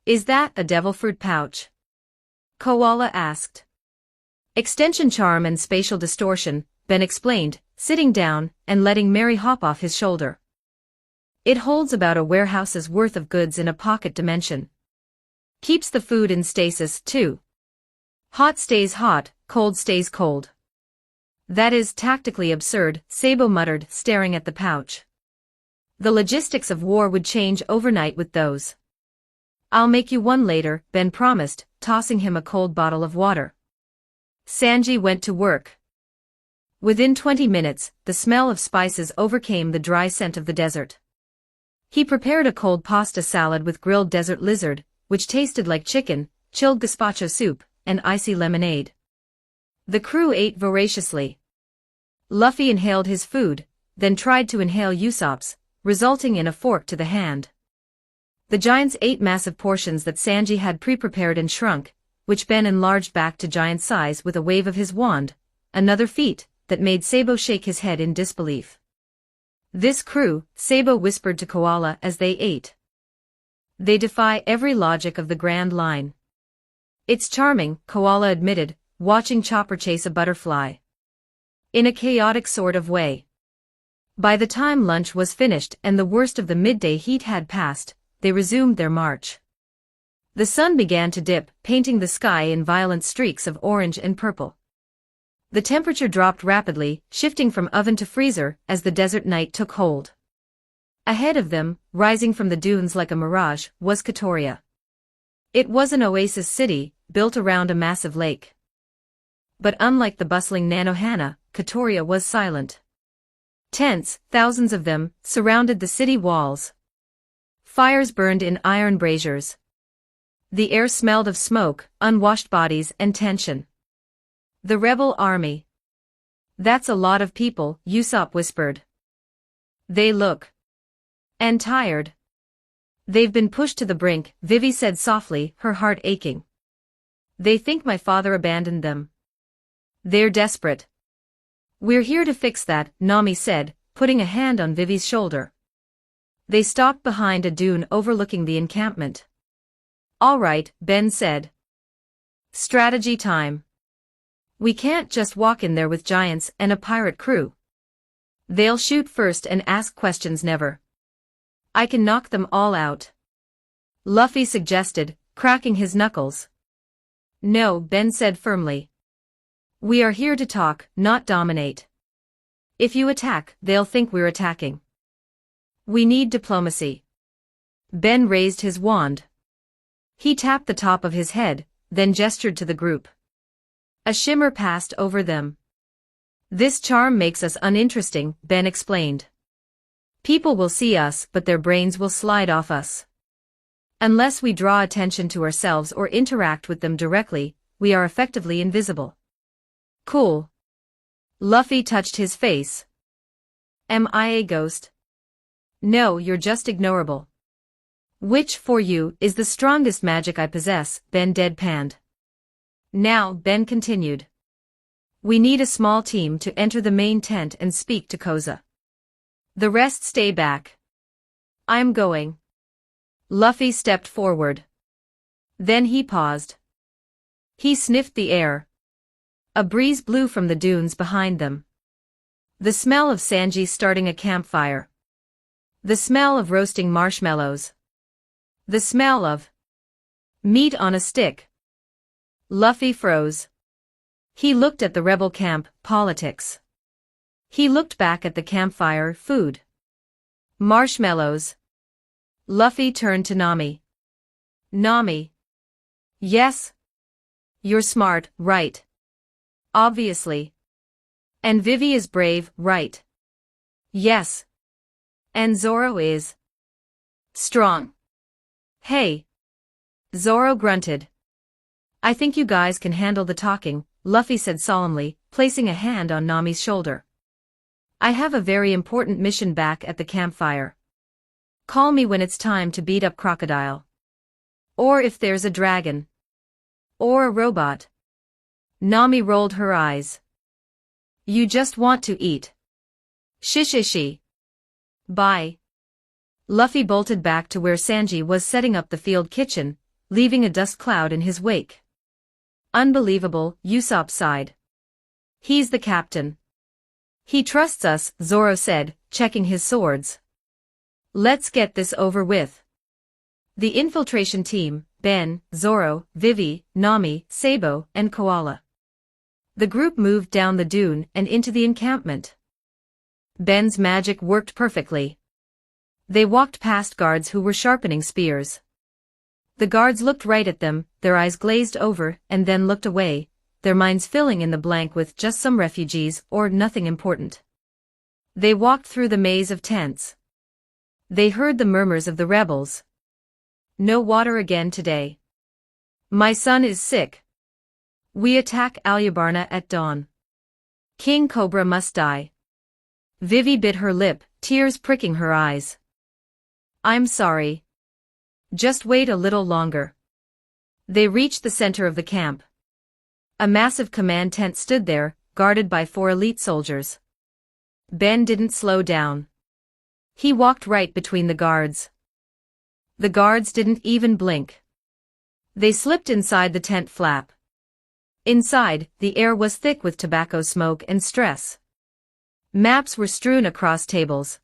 Is that a devil fruit pouch? Koala asked. Extension charm and spatial distortion, Ben explained, sitting down and letting Mary hop off his shoulder. It holds about a warehouse's worth of goods in a pocket dimension. Keeps the food in stasis, too. Hot stays hot, cold stays cold. That is tactically absurd, Sabo muttered, staring at the pouch. The logistics of war would change overnight with those. I'll make you one later, Ben promised, tossing him a cold bottle of water. Sanji went to work. Within 20 minutes, the smell of spices overcame the dry scent of the desert. He prepared a cold pasta salad with grilled desert lizard, which tasted like chicken, chilled gazpacho soup, and icy lemonade. The crew ate voraciously. Luffy inhaled his food, then tried to inhale Usopp's, resulting in a fork to the hand. The giants ate massive portions that Sanji had pre-prepared and shrunk, which Ben enlarged back to giant size with a wave of his wand, another feat that made Sabo shake his head in disbelief. This crew, Sabo whispered to Koala as they ate. They defy every logic of the Grand Line. It's charming, Koala admitted, watching Chopper chase a butterfly. In a chaotic sort of way. By the time lunch was finished and the worst of the midday heat had passed, they resumed their march. The sun began to dip, painting the sky in violent streaks of orange and purple. The temperature dropped rapidly, shifting from oven to freezer as the desert night took hold. Ahead of them, rising from the dunes like a mirage, was Katoria. It was an oasis city, built around a massive lake. But unlike the bustling Nanohana, Katoria was silent. Tents, thousands of them, surrounded the city walls. Fires burned in iron braziers. The air smelled of smoke, unwashed bodies and tension. The rebel army. That's a lot of people, Usopp whispered. They look. And tired. They've been pushed to the brink, Vivi said softly, her heart aching. They think my father abandoned them. They're desperate. We're here to fix that, Nami said, putting a hand on Vivi's shoulder. They stopped behind a dune overlooking the encampment. All right, Ben said. Strategy time. We can't just walk in there with giants and a pirate crew. They'll shoot first and ask questions never. I can knock them all out. Luffy suggested, cracking his knuckles. No, Ben said firmly. We are here to talk, not dominate. If you attack, they'll think we're attacking. We need diplomacy. Ben raised his wand. He tapped the top of his head, then gestured to the group. A shimmer passed over them. This charm makes us uninteresting, Ben explained. People will see us but their brains will slide off us. Unless we draw attention to ourselves or interact with them directly, we are effectively invisible. Cool. Luffy touched his face. Am I a ghost? No, you're just ignorable. Which, for you, is the strongest magic I possess, Ben deadpanned. Now, Ben continued. We need a small team to enter the main tent and speak to Koza. The rest stay back. I'm going. Luffy stepped forward. Then he paused. He sniffed the air. A breeze blew from the dunes behind them. The smell of Sanji starting a campfire. The smell of roasting marshmallows. The smell of meat on a stick. Luffy froze. He looked at the rebel camp, politics. He looked back at the campfire, food. Marshmallows. Luffy turned to Nami. Nami. Yes? You're smart, right? Obviously. And Vivi is brave, right? Yes. And Zoro is strong. Hey. Zoro grunted. I think you guys can handle the talking, Luffy said solemnly, placing a hand on Nami's shoulder. I have a very important mission back at the campfire. Call me when it's time to beat up Crocodile. Or if there's a dragon. Or a robot. Nami rolled her eyes. You just want to eat. Shishishi. Bye. Luffy bolted back to where Sanji was setting up the field kitchen, leaving a dust cloud in his wake. Unbelievable, Usopp sighed. He's the captain. He trusts us, Zoro said, checking his swords. Let's get this over with. The infiltration team, Ben, Zoro, Vivi, Nami, Sabo, and Koala. The group moved down the dune and into the encampment. Ben's magic worked perfectly. They walked past guards who were sharpening spears. The guards looked right at them, their eyes glazed over, and then looked away, their minds filling in the blank with just some refugees or nothing important. They walked through the maze of tents. They heard the murmurs of the rebels. No water again today. My son is sick. We attack Alyabarna at dawn. King Cobra must die. Vivi bit her lip, tears pricking her eyes. I'm sorry. Just wait a little longer. They reached the center of the camp. A massive command tent stood there, guarded by 4 elite soldiers. Ben didn't slow down. He walked right between the guards. The guards didn't even blink. They slipped inside the tent flap. Inside, the air was thick with tobacco smoke and stress. Maps were strewn across tables.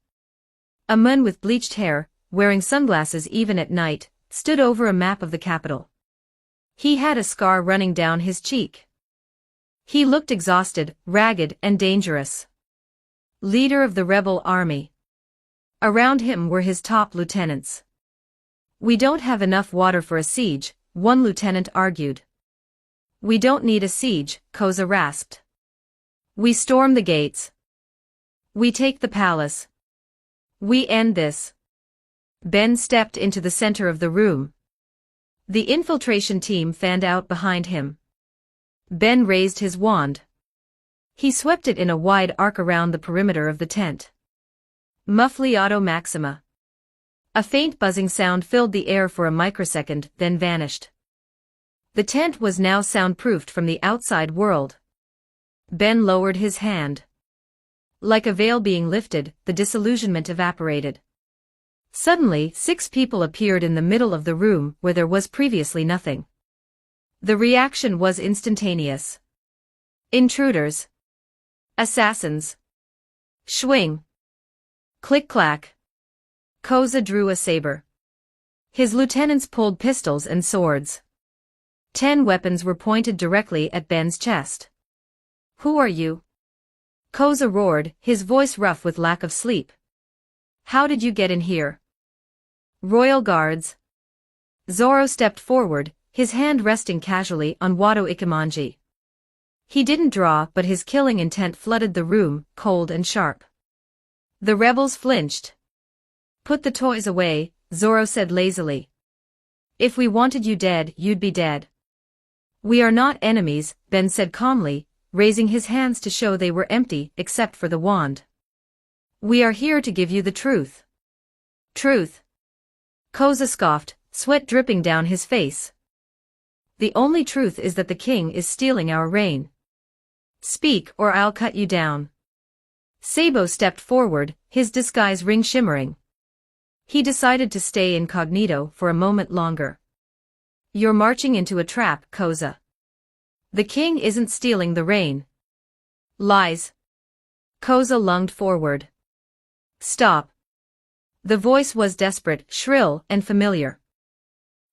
A man with bleached hair, wearing sunglasses even at night, stood over a map of the capital. He had a scar running down his cheek. He looked exhausted, ragged, and dangerous. Leader of the rebel army. Around him were his top lieutenants. We don't have enough water for a siege, one lieutenant argued. We don't need a siege, Koza rasped. We storm the gates. We take the palace. We end this. Ben stepped into the center of the room. The infiltration team fanned out behind him. Ben raised his wand. He swept it in a wide arc around the perimeter of the tent. Muffliato Maxima. A faint buzzing sound filled the air for a microsecond, then vanished. The tent was now soundproofed from the outside world. Ben lowered his hand. Like a veil being lifted, the disillusionment evaporated. Suddenly, 6 people appeared in the middle of the room where there was previously nothing. The reaction was instantaneous. Intruders. Assassins. Schwing. Click-clack. Koza drew a saber. His lieutenants pulled pistols and swords. 10 weapons were pointed directly at Ben's chest. Who are you? Koza roared, his voice rough with lack of sleep. How did you get in here? Royal Guards. Zoro stepped forward, his hand resting casually on Wado Ikimonji. He didn't draw, but his killing intent flooded the room, cold and sharp. The rebels flinched. "Put the toys away," Zoro said lazily. "If we wanted you dead, you'd be dead." "We are not enemies," Ben said calmly, raising his hands to show they were empty except for the wand. "We are here to give you the truth." "Truth?" Koza scoffed, sweat dripping down his face. "The only truth is that the king is stealing our reign. Speak or I'll cut you down." Sabo stepped forward, his disguise ring shimmering. He decided to stay incognito for a moment longer. "You're marching into a trap, Koza. The king isn't stealing the reign." "Lies." Koza lunged forward. "Stop." The voice was desperate, shrill, and familiar.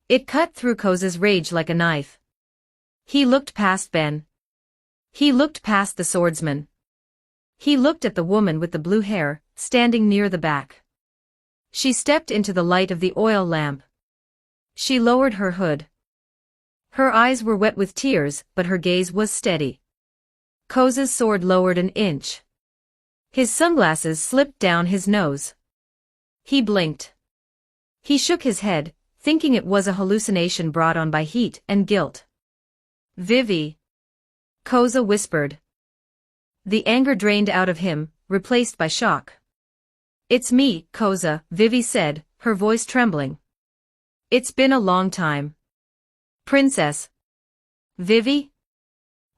It cut through Koza's rage like a knife. He looked past Ben. He looked past the swordsman. He looked at the woman with the blue hair, standing near the back. She stepped into the light of the oil lamp. She lowered her hood. Her eyes were wet with tears, but her gaze was steady. Koza's sword lowered an inch. His sunglasses slipped down his nose. He blinked. He shook his head, thinking it was a hallucination brought on by heat and guilt. "Vivi," Koza whispered. The anger drained out of him, replaced by shock. "It's me, Koza," Vivi said, her voice trembling. "It's been a long time." "Princess." "Vivi?"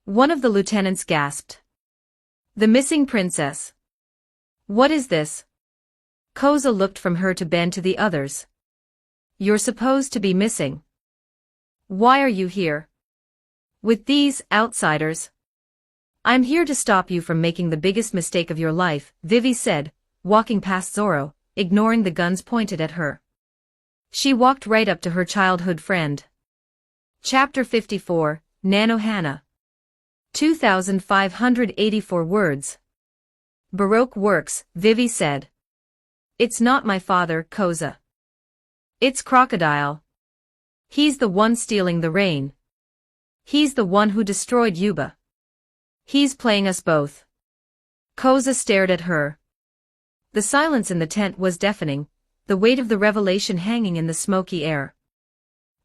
One of the lieutenants gasped. "The missing princess." "What is this?" Koza looked from her to Ben to the others. "You're supposed to be missing. Why are you here? With these outsiders?" "I'm here to stop you from making the biggest mistake of your life," Vivi said, walking past Zoro, ignoring the guns pointed at her. She walked right up to her childhood friend. Chapter 54, Nanohana. 2,584 words. "Baroque works," Vivi said. "It's not my father, Koza. It's Crocodile. He's the one stealing the reign. He's the one who destroyed Yuba. He's playing us both." Koza stared at her. The silence in the tent was deafening, the weight of the revelation hanging in the smoky air.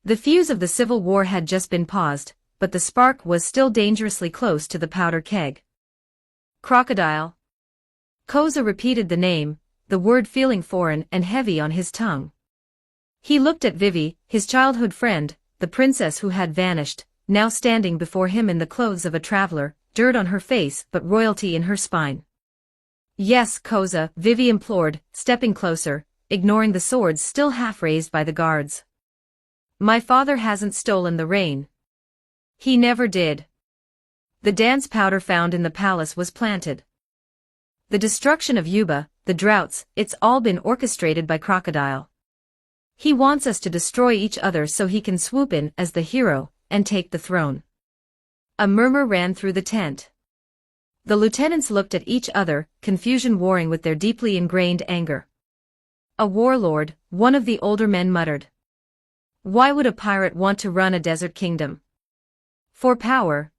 The fuse of the civil war had just been paused, but the spark was still dangerously close to the powder keg. "Crocodile." Koza repeated the name, the word feeling foreign and heavy on his tongue. He looked at Vivi, his childhood friend, the princess who had vanished, now standing before him in the clothes of a traveler, dirt on her face but royalty in her spine. "Yes, Koza," Vivi implored, stepping closer, ignoring the swords still half raised by the guards. "My father hasn't stolen the reign. He never did. The dance powder found in the palace was planted. The destruction of Yuba, the droughts, it's all been orchestrated by Crocodile. He wants us to destroy each other so he can swoop in as the hero and take the throne." A murmur ran through the tent. The lieutenants looked at each other, confusion warring with their deeply ingrained anger. "A warlord," one of the older men muttered. "Why would a pirate want to run a desert kingdom?" "For power."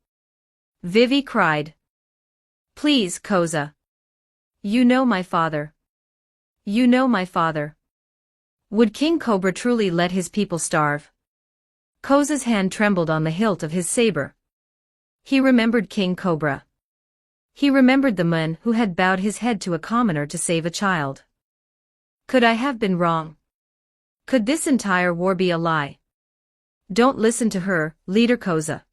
Vivi cried. "Please, Koza. You know my father. You know my father. Would King Cobra truly let his people starve?" Koza's hand trembled on the hilt of his saber. He remembered King Cobra. He remembered the man who had bowed his head to a commoner to save a child. Could I have been wrong? Could this entire war be a lie? "Don't listen to her, Leader Koza."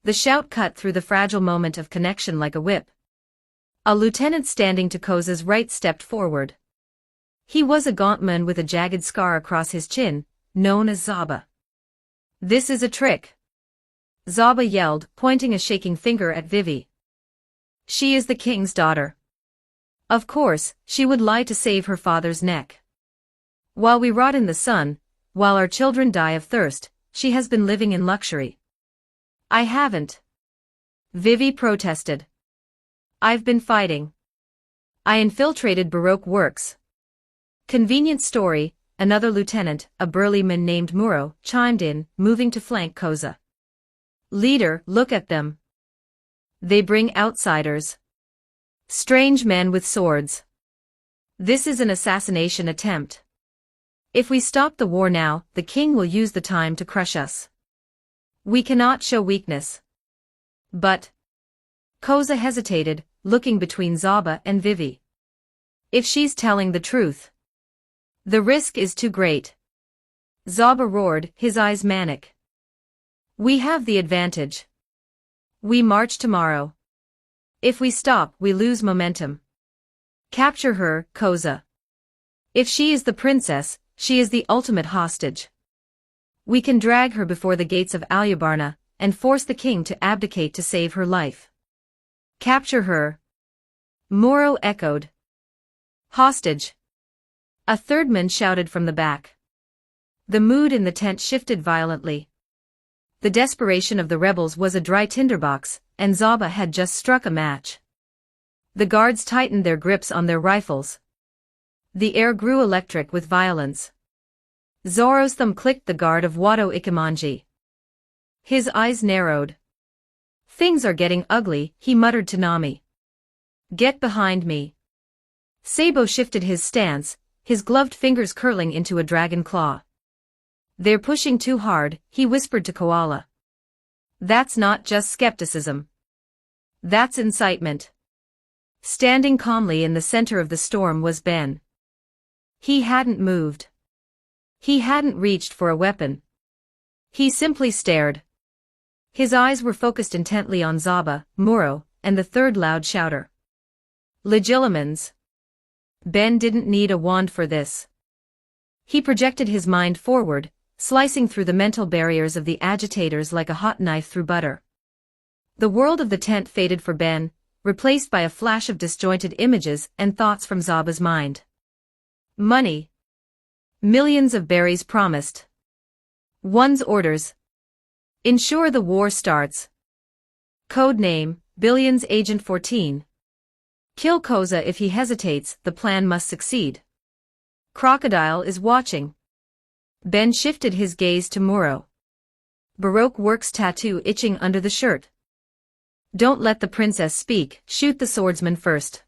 The shout cut through the fragile moment of connection like a whip. A lieutenant standing to Koza's right stepped forward. He was a gaunt man with a jagged scar across his chin, known as Zaba. "This is a trick," Zaba yelled, pointing a shaking finger at Vivi. "She is the king's daughter. Of course, she would lie to save her father's neck. While we rot in the sun, while our children die of thirst, she has been living in luxury." "I haven't," Vivi protested. "I've been fighting. I infiltrated Baroque works." "Convenient story," another lieutenant, a burly man named Muro, chimed in, moving to flank Koza. "Leader, look at them. They bring outsiders. Strange men with swords. This is an assassination attempt. If we stop the war now, the king will use the time to crush us. We cannot show weakness. But Koza hesitated, looking between Zaba and Vivi. If she's telling the truth, the risk is too great. Zaba roared, his eyes manic. We have the advantage. We march tomorrow. If we stop, we lose momentum. Capture her, Koza. If she is the princess, she is the ultimate hostage. We can drag her before the gates of Alyabarna, and force the king to abdicate to save her life. Capture her. Moro echoed. Hostage. A third man shouted from the back. The mood in the tent shifted violently. The desperation of the rebels was a dry tinderbox, and Zaba had just struck a match. The guards tightened their grips on their rifles. The air grew electric with violence. Zoro's thumb clicked the guard of Wado Ikemanji. His eyes narrowed. Things are getting ugly, he muttered to Nami. Get behind me. Sabo shifted his stance, his gloved fingers curling into a dragon claw. They're pushing too hard, he whispered to Koala. That's not just skepticism. That's incitement. Standing calmly in the center of the storm was Ben. He hadn't moved. He hadn't reached for a weapon. He simply stared. His eyes were focused intently on Zaba, Moro, and the third loud shouter. Legilimens. Ben didn't need a wand for this. He projected his mind forward, slicing through the mental barriers of the agitators like a hot knife through butter. The world of the tent faded for Ben, replaced by a flash of disjointed images and thoughts from Zaba's mind. Money. Millions of berries promised. One's orders. Ensure the war starts. Code name, Billions Agent 14. Kill Koza if he hesitates, the plan must succeed. Crocodile is watching. Ben shifted his gaze to Moro. Baroque works tattoo itching under the shirt. Don't let the princess speak, shoot the swordsman first.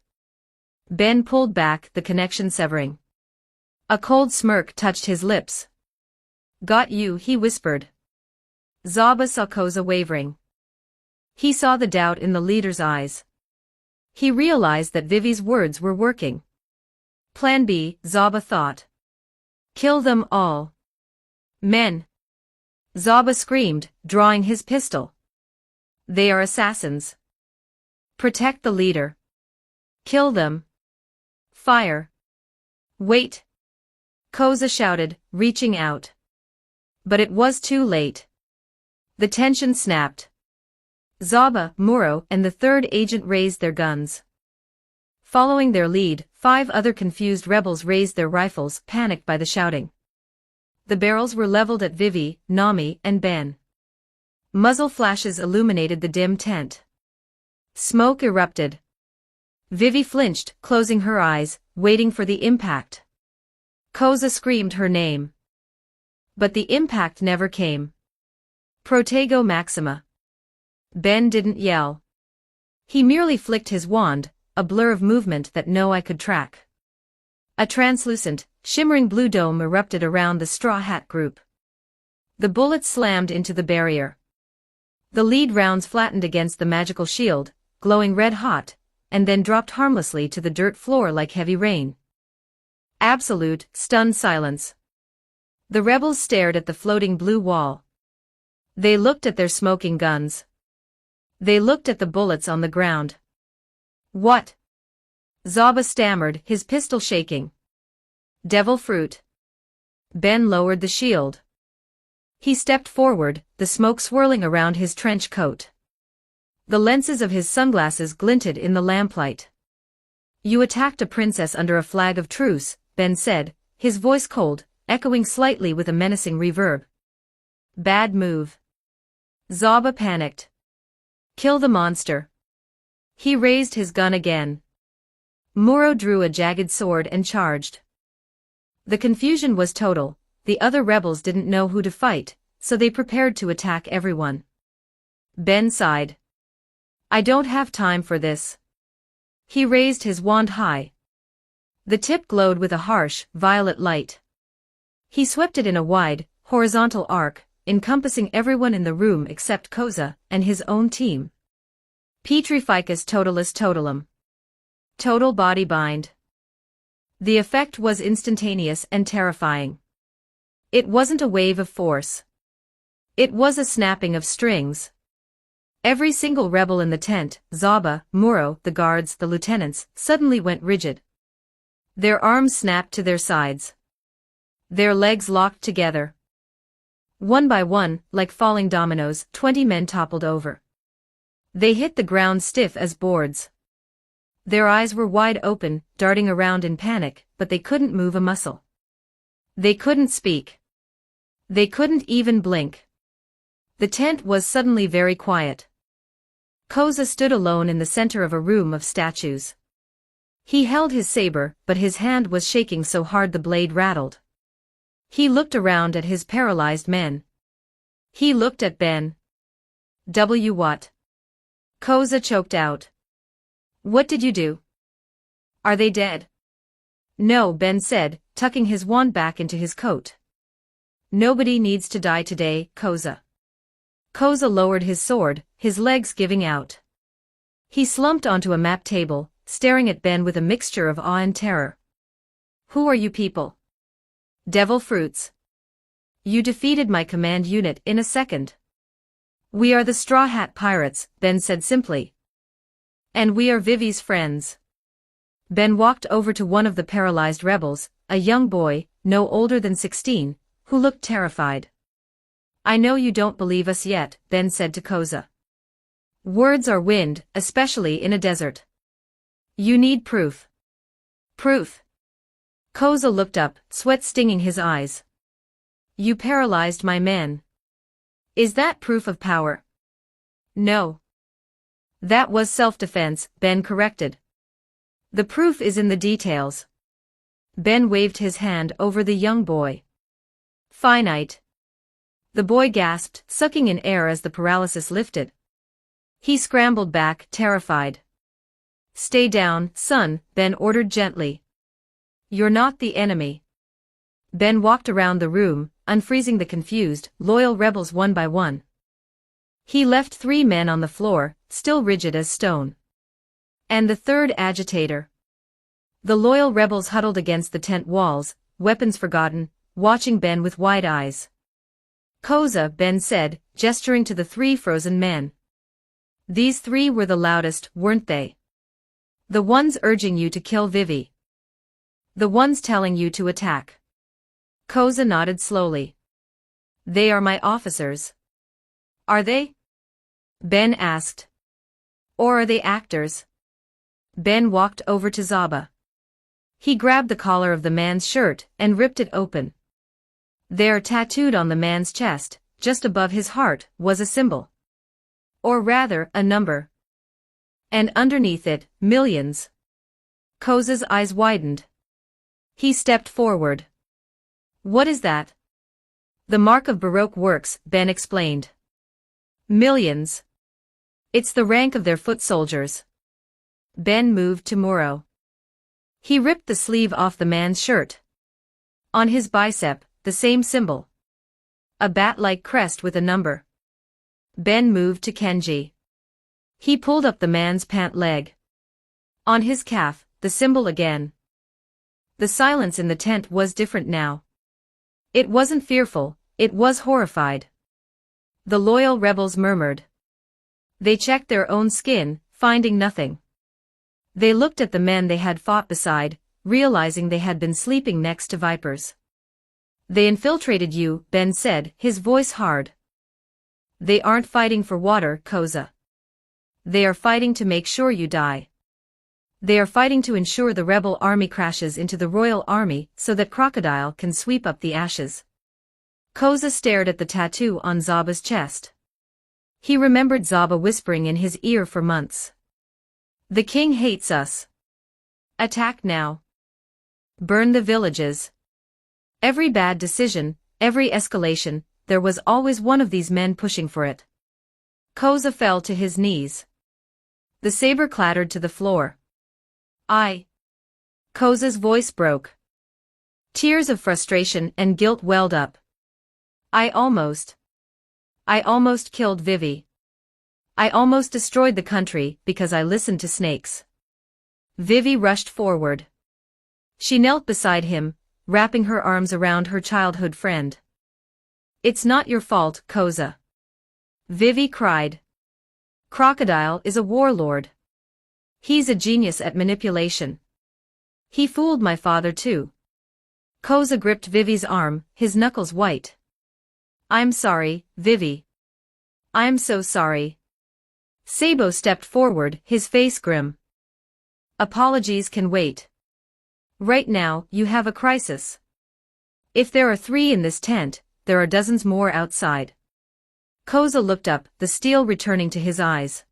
Ben pulled back, the connection severing. A cold smirk touched his lips. Got you, he whispered. Zaba saw Koza wavering. He saw the doubt in the leader's eyes. He realized that Vivi's words were working. Plan B, Zaba thought. Kill them all. Men. Zaba screamed, drawing his pistol. They are assassins. Protect the leader. Kill them. Fire. Wait. Koza shouted, reaching out. But it was too late. The tension snapped. Zaba, Moro, and the third agent raised their guns. Following their lead, 5 other confused rebels raised their rifles, panicked by the shouting. The barrels were leveled at Vivi, Nami, and Ben. Muzzle flashes illuminated the dim tent. Smoke erupted. Vivi flinched, closing her eyes, waiting for the impact. Koza screamed her name. But the impact never came. Protego Maxima. Ben didn't yell. He merely flicked his wand, a blur of movement that no eye could track. A translucent, shimmering blue dome erupted around the Straw Hat group. The bullets slammed into the barrier. The lead rounds flattened against the magical shield, glowing red-hot, and then dropped harmlessly to the dirt floor like heavy rain. Absolute, stunned silence. The rebels stared at the floating blue wall. They looked at their smoking guns. They looked at the bullets on the ground. What? Zaba stammered, his pistol shaking. Devil fruit. Ben lowered the shield. He stepped forward, the smoke swirling around his trench coat. The lenses of his sunglasses glinted in the lamplight. You attacked a princess under a flag of truce, Ben said, his voice cold, echoing slightly with a menacing reverb. Bad move. Zaba panicked. Kill the monster. He raised his gun again. Moro drew a jagged sword and charged. The confusion was total. The other rebels didn't know who to fight, so they prepared to attack everyone. Ben sighed. I don't have time for this. He raised his wand high. The tip glowed with a harsh, violet light. He swept it in a wide, horizontal arc, encompassing everyone in the room except Koza and his own team. Petrificus totalis totalum. Total body bind. The effect was instantaneous and terrifying. It wasn't a wave of force. It was a snapping of strings. Every single rebel in the tent, Zaba, Muro, the guards, the lieutenants, suddenly went rigid. Their arms snapped to their sides. Their legs locked together. One by one, like falling dominoes, 20 men toppled over. They hit the ground stiff as boards. Their eyes were wide open, darting around in panic, but they couldn't move a muscle. They couldn't speak. They couldn't even blink. The tent was suddenly very quiet. Koza stood alone in the center of a room of statues. He held his saber, but his hand was shaking so hard the blade rattled. He looked around at his paralyzed men. He looked at Ben. What? Koza choked out. What did you do? Are they dead? No, Ben said, tucking his wand back into his coat. Nobody needs to die today, Koza. Koza lowered his sword, his legs giving out. He slumped onto a map table, staring at Ben with a mixture of awe and terror. Who are you people? Devil fruits. You defeated my command unit in a second. We are the Straw Hat Pirates, Ben said simply. And we are Vivi's friends. Ben walked over to one of the paralyzed rebels, a young boy, no older than 16, who looked terrified. I know you don't believe us yet, Ben said to Koza. Words are wind, especially in a desert. You need proof. Proof. Koza looked up, sweat stinging his eyes. You paralyzed my men. Is that proof of power? No. That was self-defense, Ben corrected. The proof is in the details. Ben waved his hand over the young boy. Finite. The boy gasped, sucking in air as the paralysis lifted. He scrambled back, terrified. Stay down, son, Ben ordered gently. You're not the enemy. Ben walked around the room, unfreezing the confused, loyal rebels one by one. He left 3 men on the floor, still rigid as stone. And the third agitator. The loyal rebels huddled against the tent walls, weapons forgotten, watching Ben with wide eyes. Koza, Ben said, gesturing to the 3 frozen men. These 3 were the loudest, weren't they? The ones urging you to kill Vivi. The ones telling you to attack. Koza nodded slowly. They are my officers. Are they? Ben asked. Or are they actors? Ben walked over to Zaba. He grabbed the collar of the man's shirt and ripped it open. There, tattooed on the man's chest, just above his heart, was a symbol. Or rather, a number. And underneath it, millions. Koza's eyes widened. He stepped forward. What is that? The mark of Baroque works, Ben explained. Millions. It's the rank of their foot soldiers. Ben moved to Muro. He ripped the sleeve off the man's shirt. On his bicep, the same symbol. A bat-like crest with a number. Ben moved to Kenji. He pulled up the man's pant leg. On his calf, the symbol again. The silence in the tent was different now. It wasn't fearful, it was horrified. The loyal rebels murmured. They checked their own skin, finding nothing. They looked at the men they had fought beside, realizing they had been sleeping next to vipers. They infiltrated you, Ben said, his voice hard. They aren't fighting for water, Koza. They are fighting to make sure you die. They are fighting to ensure the rebel army crashes into the royal army so that Crocodile can sweep up the ashes. Koza stared at the tattoo on Zaba's chest. He remembered Zaba whispering in his ear for months. The king hates us. Attack now. Burn the villages. Every bad decision, every escalation, there was always one of these men pushing for it. Koza fell to his knees. The saber clattered to the floor. Koza's voice broke. Tears of frustration and guilt welled up. I almost killed Vivi. I almost destroyed the country because I listened to snakes. Vivi rushed forward. She knelt beside him, wrapping her arms around her childhood friend. It's not your fault, Koza. Vivi cried. Crocodile is a warlord. He's a genius at manipulation. He fooled my father too. Koza gripped Vivi's arm, his knuckles white. I'm sorry, Vivi. I'm so sorry. Sabo stepped forward, his face grim. Apologies can wait. Right now, you have a crisis. If there are 3 in this tent, there are dozens more outside. Koza looked up, the steel returning to his eyes.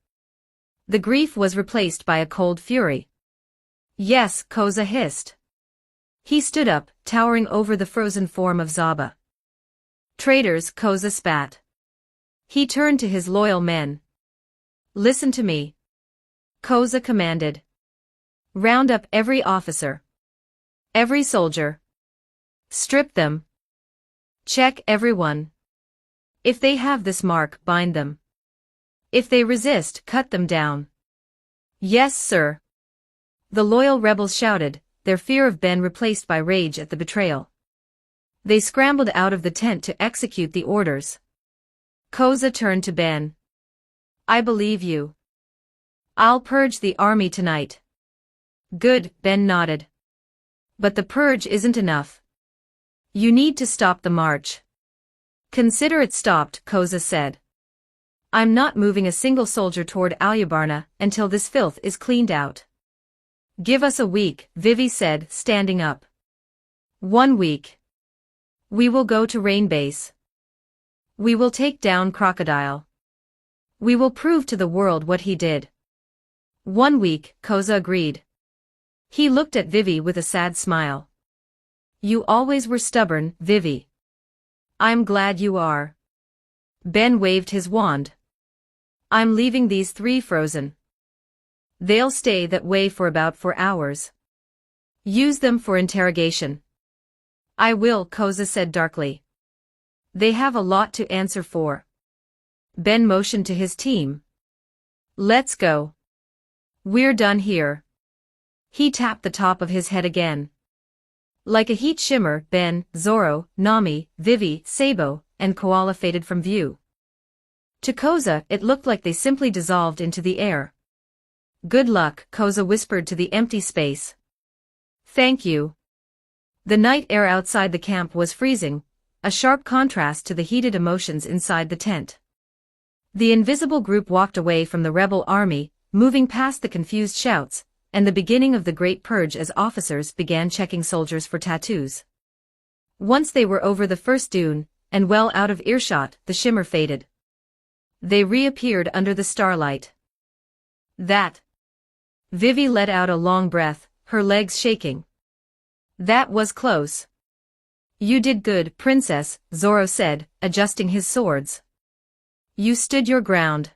The grief was replaced by a cold fury. Yes, Koza hissed. He stood up, towering over the frozen form of Zaba. Traitors, Koza spat. He turned to his loyal men. Listen to me. Koza commanded. Round up every officer. Every soldier. Strip them. Check everyone. If they have this mark, bind them. If they resist, cut them down. Yes, sir. The loyal rebels shouted, their fear of Ben replaced by rage at the betrayal. They scrambled out of the tent to execute the orders. Koza turned to Ben. I believe you. I'll purge the army tonight. Good, Ben nodded. But the purge isn't enough. You need to stop the march. Consider it stopped, Koza said. I'm not moving a single soldier toward Alyabarna until this filth is cleaned out. Give us a week, Vivi said, standing up. 1 week. We will go to Rain Base. We will take down Crocodile. We will prove to the world what he did. 1 week, Koza agreed. He looked at Vivi with a sad smile. You always were stubborn, Vivi. I'm glad you are. Ben waved his wand. I'm leaving these 3 frozen. They'll stay that way for about 4 hours. Use them for interrogation. I will, Koza said darkly. They have a lot to answer for. Ben motioned to his team. Let's go. We're done here. He tapped the top of his head again. Like a heat shimmer, Ben, Zoro, Nami, Vivi, Sabo, and Koala faded from view. To Koza, it looked like they simply dissolved into the air. Good luck, Koza whispered to the empty space. Thank you. The night air outside the camp was freezing, a sharp contrast to the heated emotions inside the tent. The invisible group walked away from the rebel army, moving past the confused shouts, and the beginning of the Great Purge as officers began checking soldiers for tattoos. Once they were over the first dune, and well out of earshot, the shimmer faded. They reappeared under the starlight. Vivi let out a long breath, her legs shaking. That was close. You did good, princess, Zoro said, adjusting his swords. You stood your ground.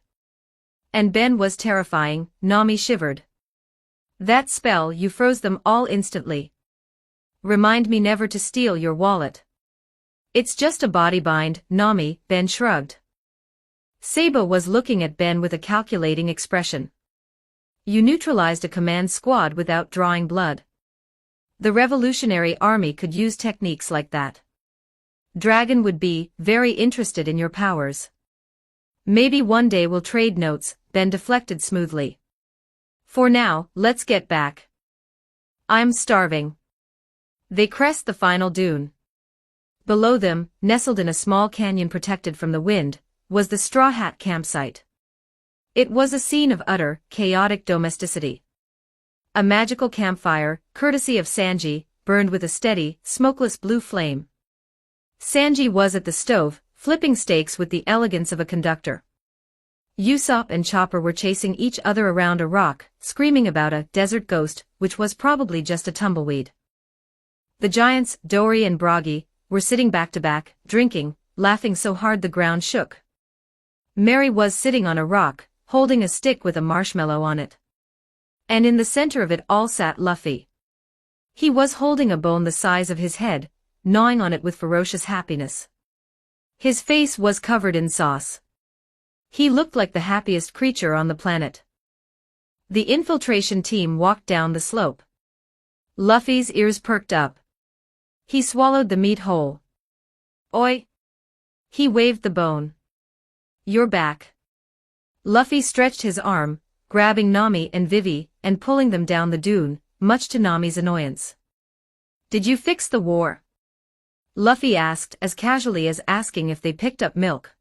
And Ben was terrifying, Nami shivered. That spell, you froze them all instantly. Remind me never to steal your wallet. It's just a body bind, Nami, Ben shrugged. Sabo was looking at Ben with a calculating expression. You neutralized a command squad without drawing blood. The Revolutionary Army could use techniques like that. Dragon would be very interested in your powers. Maybe one day we'll trade notes, Ben deflected smoothly. For now, let's get back. I'm starving. They crest the final dune. Below them, nestled in a small canyon protected from the wind, was the Straw Hat campsite. It was a scene of utter, chaotic domesticity. A magical campfire, courtesy of Sanji, burned with a steady, smokeless blue flame. Sanji was at the stove, flipping steaks with the elegance of a conductor. Usopp and Chopper were chasing each other around a rock, screaming about a desert ghost, which was probably just a tumbleweed. The giants, Dory and Bragi, were sitting back to back, drinking, laughing so hard the ground shook. Mary was sitting on a rock, holding a stick with a marshmallow on it. And in the center of it all sat Luffy. He was holding a bone the size of his head, gnawing on it with ferocious happiness. His face was covered in sauce. He looked like the happiest creature on the planet. The infiltration team walked down the slope. Luffy's ears perked up. He swallowed the meat whole. Oi! He waved the bone. You're back. Luffy stretched his arm, grabbing Nami and Vivi, and pulling them down the dune, much to Nami's annoyance. Did you fix the war? Luffy asked as casually as asking if they picked up milk.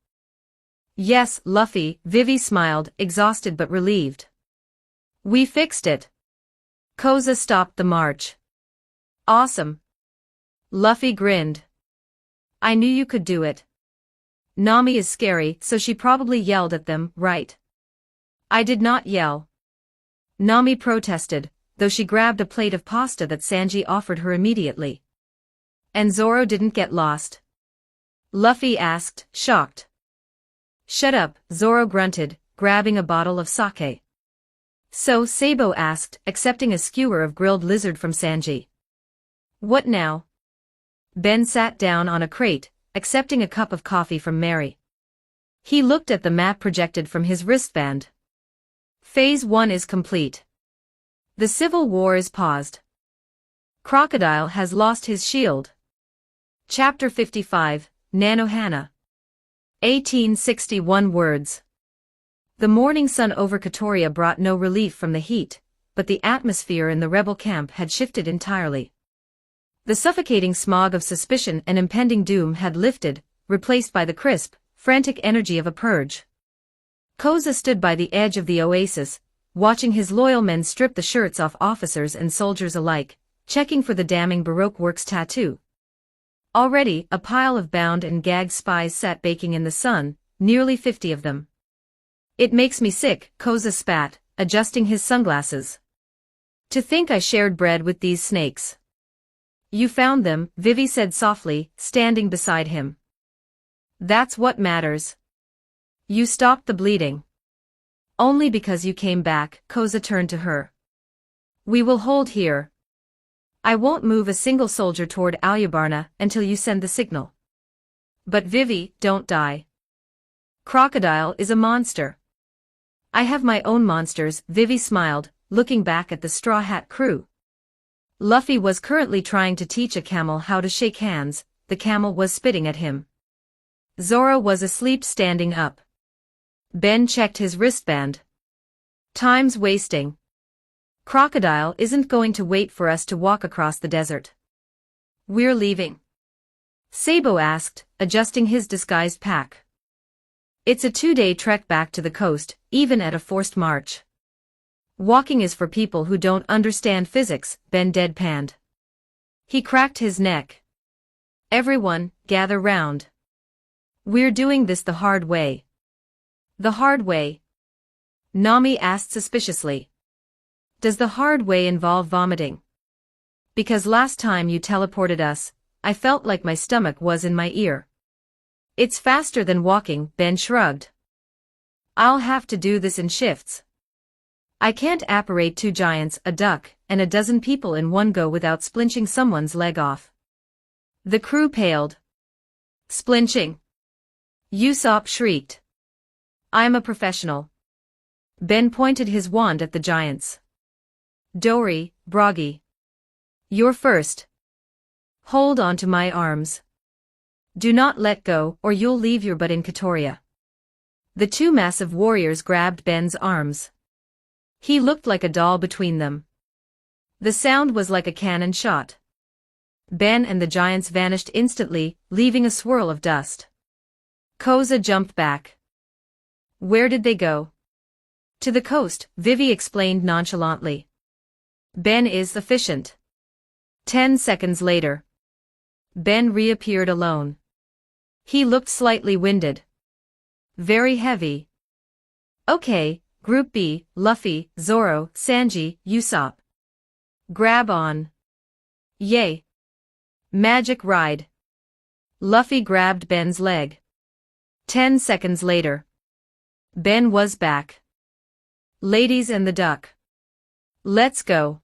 Yes, Luffy, Vivi smiled, exhausted but relieved. We fixed it. Koza stopped the march. Awesome. Luffy grinned. I knew you could do it. Nami is scary, so she probably yelled at them, right? I did not yell. Nami protested, though she grabbed a plate of pasta that Sanji offered her immediately. And Zoro didn't get lost? Luffy asked, shocked. Shut up, Zoro grunted, grabbing a bottle of sake. So Sabo asked, accepting a skewer of grilled lizard from Sanji. What now? Ben sat down on a crate, accepting a cup of coffee from Mary. He looked at the map projected from his wristband. Phase 1 is complete. The civil war is paused. Crocodile has lost his shield. Chapter 55, Nanohana. 1861 words. The morning sun over Katoria brought no relief from the heat, but the atmosphere in the rebel camp had shifted entirely. The suffocating smog of suspicion and impending doom had lifted, replaced by the crisp, frantic energy of a purge. Koza stood by the edge of the oasis, watching his loyal men strip the shirts off officers and soldiers alike, checking for the damning Baroque works tattoo. Already, a pile of bound and gagged spies sat baking in the sun, nearly 50 of them. It makes me sick, Koza spat, adjusting his sunglasses. To think I shared bread with these snakes. You found them, Vivi said softly, standing beside him. That's what matters. You stopped the bleeding. Only because you came back, Koza turned to her. We will hold here. I won't move a single soldier toward Alyabarna until you send the signal. But Vivi, don't die. Crocodile is a monster. I have my own monsters, Vivi smiled, looking back at the Straw Hat crew. Luffy was currently trying to teach a camel how to shake hands, the camel was spitting at him. Zoro was asleep standing up. Ben checked his wristband. Time's wasting. Crocodile isn't going to wait for us to walk across the desert. We're leaving. Sabo asked, adjusting his disguised pack. It's a 2-day trek back to the coast, even at a forced march. Walking is for people who don't understand physics, Ben deadpanned. He cracked his neck. Everyone, gather round. We're doing this the hard way. The hard way? Nami asked suspiciously. Does the hard way involve vomiting? Because last time you teleported us, I felt like my stomach was in my ear. It's faster than walking, Ben shrugged. I'll have to do this in shifts. I can't apparate 2 giants, a duck, and a dozen people in one go without splinching someone's leg off. The crew paled. Splinching? Usopp shrieked. I'm a professional. Ben pointed his wand at the giants. Dory, Broggy. You're first. Hold on to my arms. Do not let go, or you'll leave your butt in Katoria. The 2 massive warriors grabbed Ben's arms. He looked like a doll between them. The sound was like a cannon shot. Ben and the giants vanished instantly, leaving a swirl of dust. Koza jumped back. Where did they go? To the coast, Vivi explained nonchalantly. Ben is efficient. 10 seconds later. Ben reappeared alone. He looked slightly winded. Very heavy. Okay, Group B, Luffy, Zoro, Sanji, Usopp. Grab on. Yay. Magic ride. Luffy grabbed Ben's leg. 10 seconds later. Ben was back. Ladies and the duck. Let's go.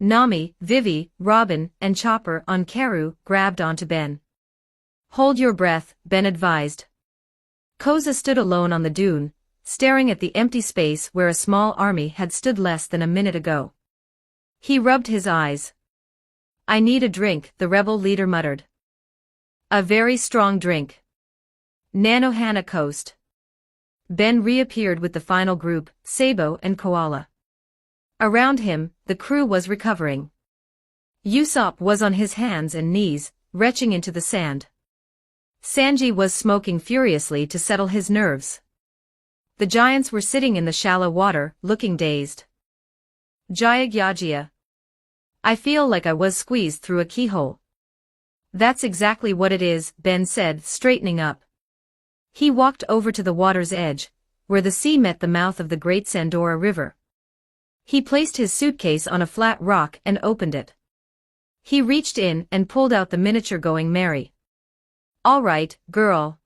Nami, Vivi, Robin, and Chopper on Karu grabbed onto Ben. Hold your breath, Ben advised. Koza stood alone on the dune, staring at the empty space where a small army had stood less than a minute ago. He rubbed his eyes. I need a drink, the rebel leader muttered. A very strong drink. Nanohana coast. Ben reappeared with the final group, Sabo and Koala. Around him, the crew was recovering. Usopp was on his hands and knees, retching into the sand. Sanji was smoking furiously to settle his nerves. The giants were sitting in the shallow water, looking dazed. Jayagyagia. I feel like I was squeezed through a keyhole. That's exactly what it is, Ben said, straightening up. He walked over to the water's edge, where the sea met the mouth of the Great Sandora River. He placed his suitcase on a flat rock and opened it. He reached in and pulled out the miniature Going Merry. All right, girl.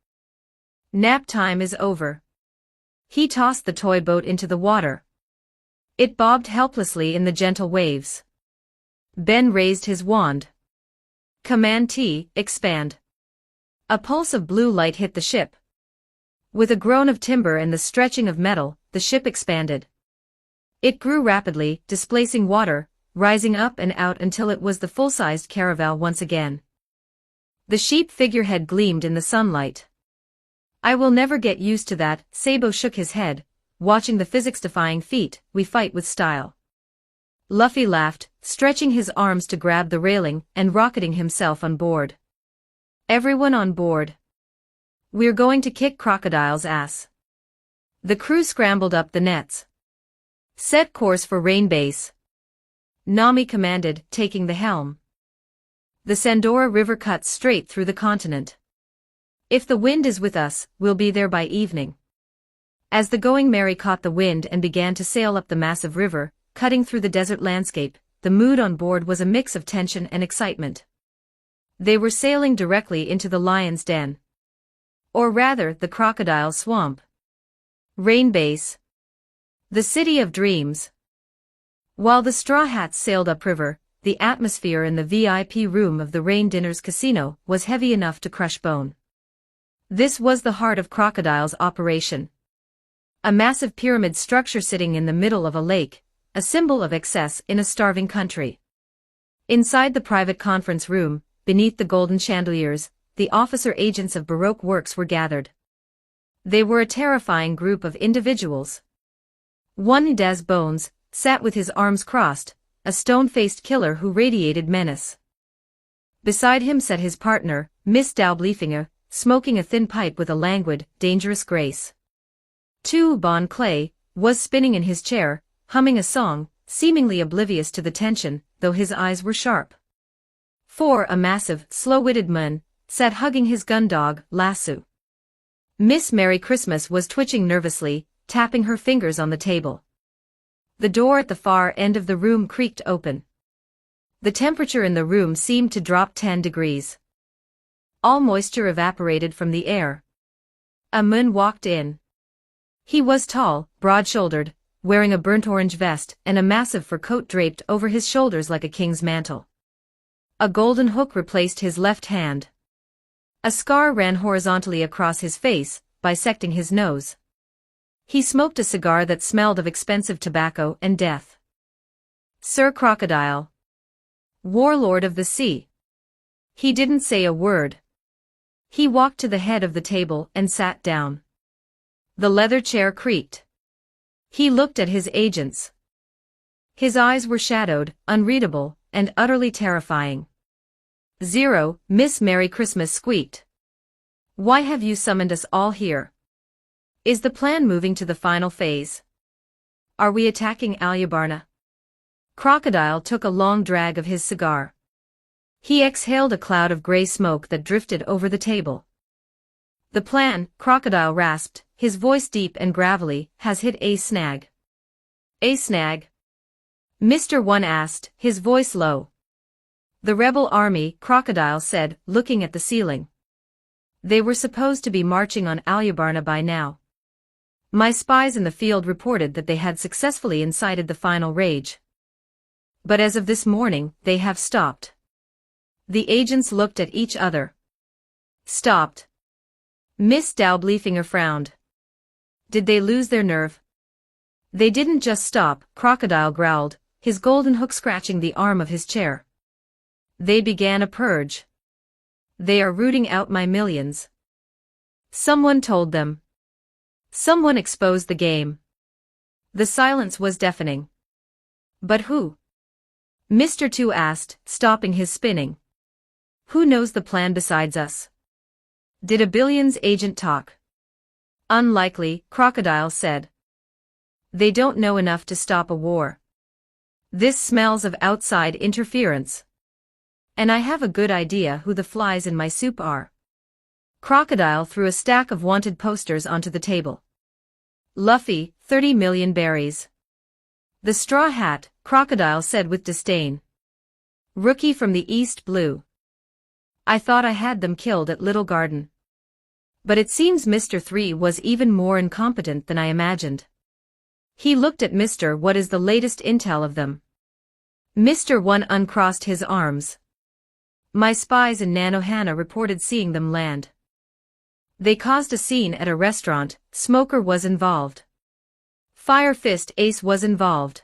Nap time is over. He tossed the toy boat into the water. It bobbed helplessly in the gentle waves. Ben raised his wand. Command T, expand. A pulse of blue light hit the ship. With a groan of timber and the stretching of metal, the ship expanded. It grew rapidly, displacing water, rising up and out until it was the full-sized caravel once again. The sheep figurehead gleamed in the sunlight. I will never get used to that, Sabo shook his head, watching the physics-defying feat, we fight with style. Luffy laughed, stretching his arms to grab the railing and rocketing himself on board. Everyone on board. We're going to kick Crocodile's ass. The crew scrambled up the nets. Set course for Rain Base. Nami commanded, taking the helm. The Sandora River cuts straight through the continent. If the wind is with us, we'll be there by evening. As the Going Merry caught the wind and began to sail up the massive river, cutting through the desert landscape, the mood on board was a mix of tension and excitement. They were sailing directly into the lion's den. Or rather, the crocodile swamp. Rain Base. The city of dreams. While the Straw Hats sailed upriver, the atmosphere in the VIP room of the Rain Dinners Casino was heavy enough to crush bone. This was the heart of Crocodile's operation. A massive pyramid structure sitting in the middle of a lake, a symbol of excess in a starving country. Inside the private conference room, beneath the golden chandeliers, the officer agents of Baroque Works were gathered. They were a terrifying group of individuals. One Des Bones sat with his arms crossed, a stone-faced killer who radiated menace. Beside him sat his partner, Miss Daublefinger, smoking a thin pipe with a languid, dangerous grace. Bon Clay was spinning in his chair, humming a song, seemingly oblivious to the tension, though his eyes were sharp. 4. A massive, slow-witted man sat hugging his gun dog, Lasso. Miss Merry Christmas was twitching nervously, tapping her fingers on the table. The door at the far end of the room creaked open. The temperature in the room seemed to drop 10 degrees. All moisture evaporated from the air. A man walked in. He was tall, broad-shouldered, wearing a burnt orange vest and a massive fur coat draped over his shoulders like a king's mantle. A golden hook replaced his left hand. A scar ran horizontally across his face, bisecting his nose. He smoked a cigar that smelled of expensive tobacco and death. Sir Crocodile. Warlord of the Sea. He didn't say a word. He walked to the head of the table and sat down. The leather chair creaked. He looked at his agents. His eyes were shadowed, unreadable, and utterly terrifying. 0, Miss Merry Christmas squeaked. Why have you summoned us all here? Is the plan moving to the final phase? Are we attacking Alyabarna? Crocodile took a long drag of his cigar. He exhaled a cloud of gray smoke that drifted over the table. The plan, Crocodile rasped, his voice deep and gravelly, has hit a snag. A snag? Mr. One asked, his voice low. The rebel army, Crocodile said, looking at the ceiling. They were supposed to be marching on Alyabarna by now. My spies in the field reported that they had successfully incited the final rage. But as of this morning, they have stopped. The agents looked at each other. Stopped. Miss Daublefinger frowned. Did they lose their nerve? They didn't just stop, Crocodile growled, his golden hook scratching the arm of his chair. They began a purge. They are rooting out my millions. Someone told them. Someone exposed the game. The silence was deafening. But who? Mr. Two asked, stopping his spinning. Who knows the plan besides us? Did a Billions agent talk? Unlikely, Crocodile said. They don't know enough to stop a war. This smells of outside interference. And I have a good idea who the flies in my soup are. Crocodile threw a stack of wanted posters onto the table. Luffy, 30 million berries. The Straw Hat, Crocodile said with disdain. Rookie from the East Blue. I thought I had them killed at Little Garden. But it seems Mr. 3 was even more incompetent than I imagined. He looked at Mr. What is the latest intel of them? Mr. 1 uncrossed his arms. My spies in Nanohana reported seeing them land. They caused a scene at a restaurant, Smoker was involved. Fire Fist Ace was involved.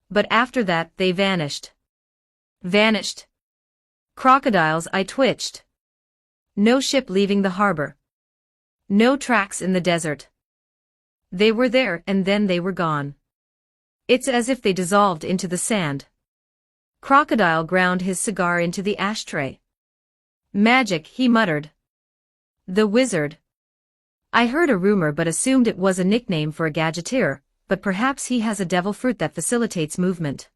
But after that they vanished. Vanished. Crocodile's eye twitched. No ship leaving the harbor. No tracks in the desert. They were there and then they were gone. It's as if they dissolved into the sand. Crocodile ground his cigar into the ashtray. Magic, he muttered. The wizard. I heard a rumor but assumed it was a nickname for a gadgeteer, but perhaps he has a devil fruit that facilitates movement.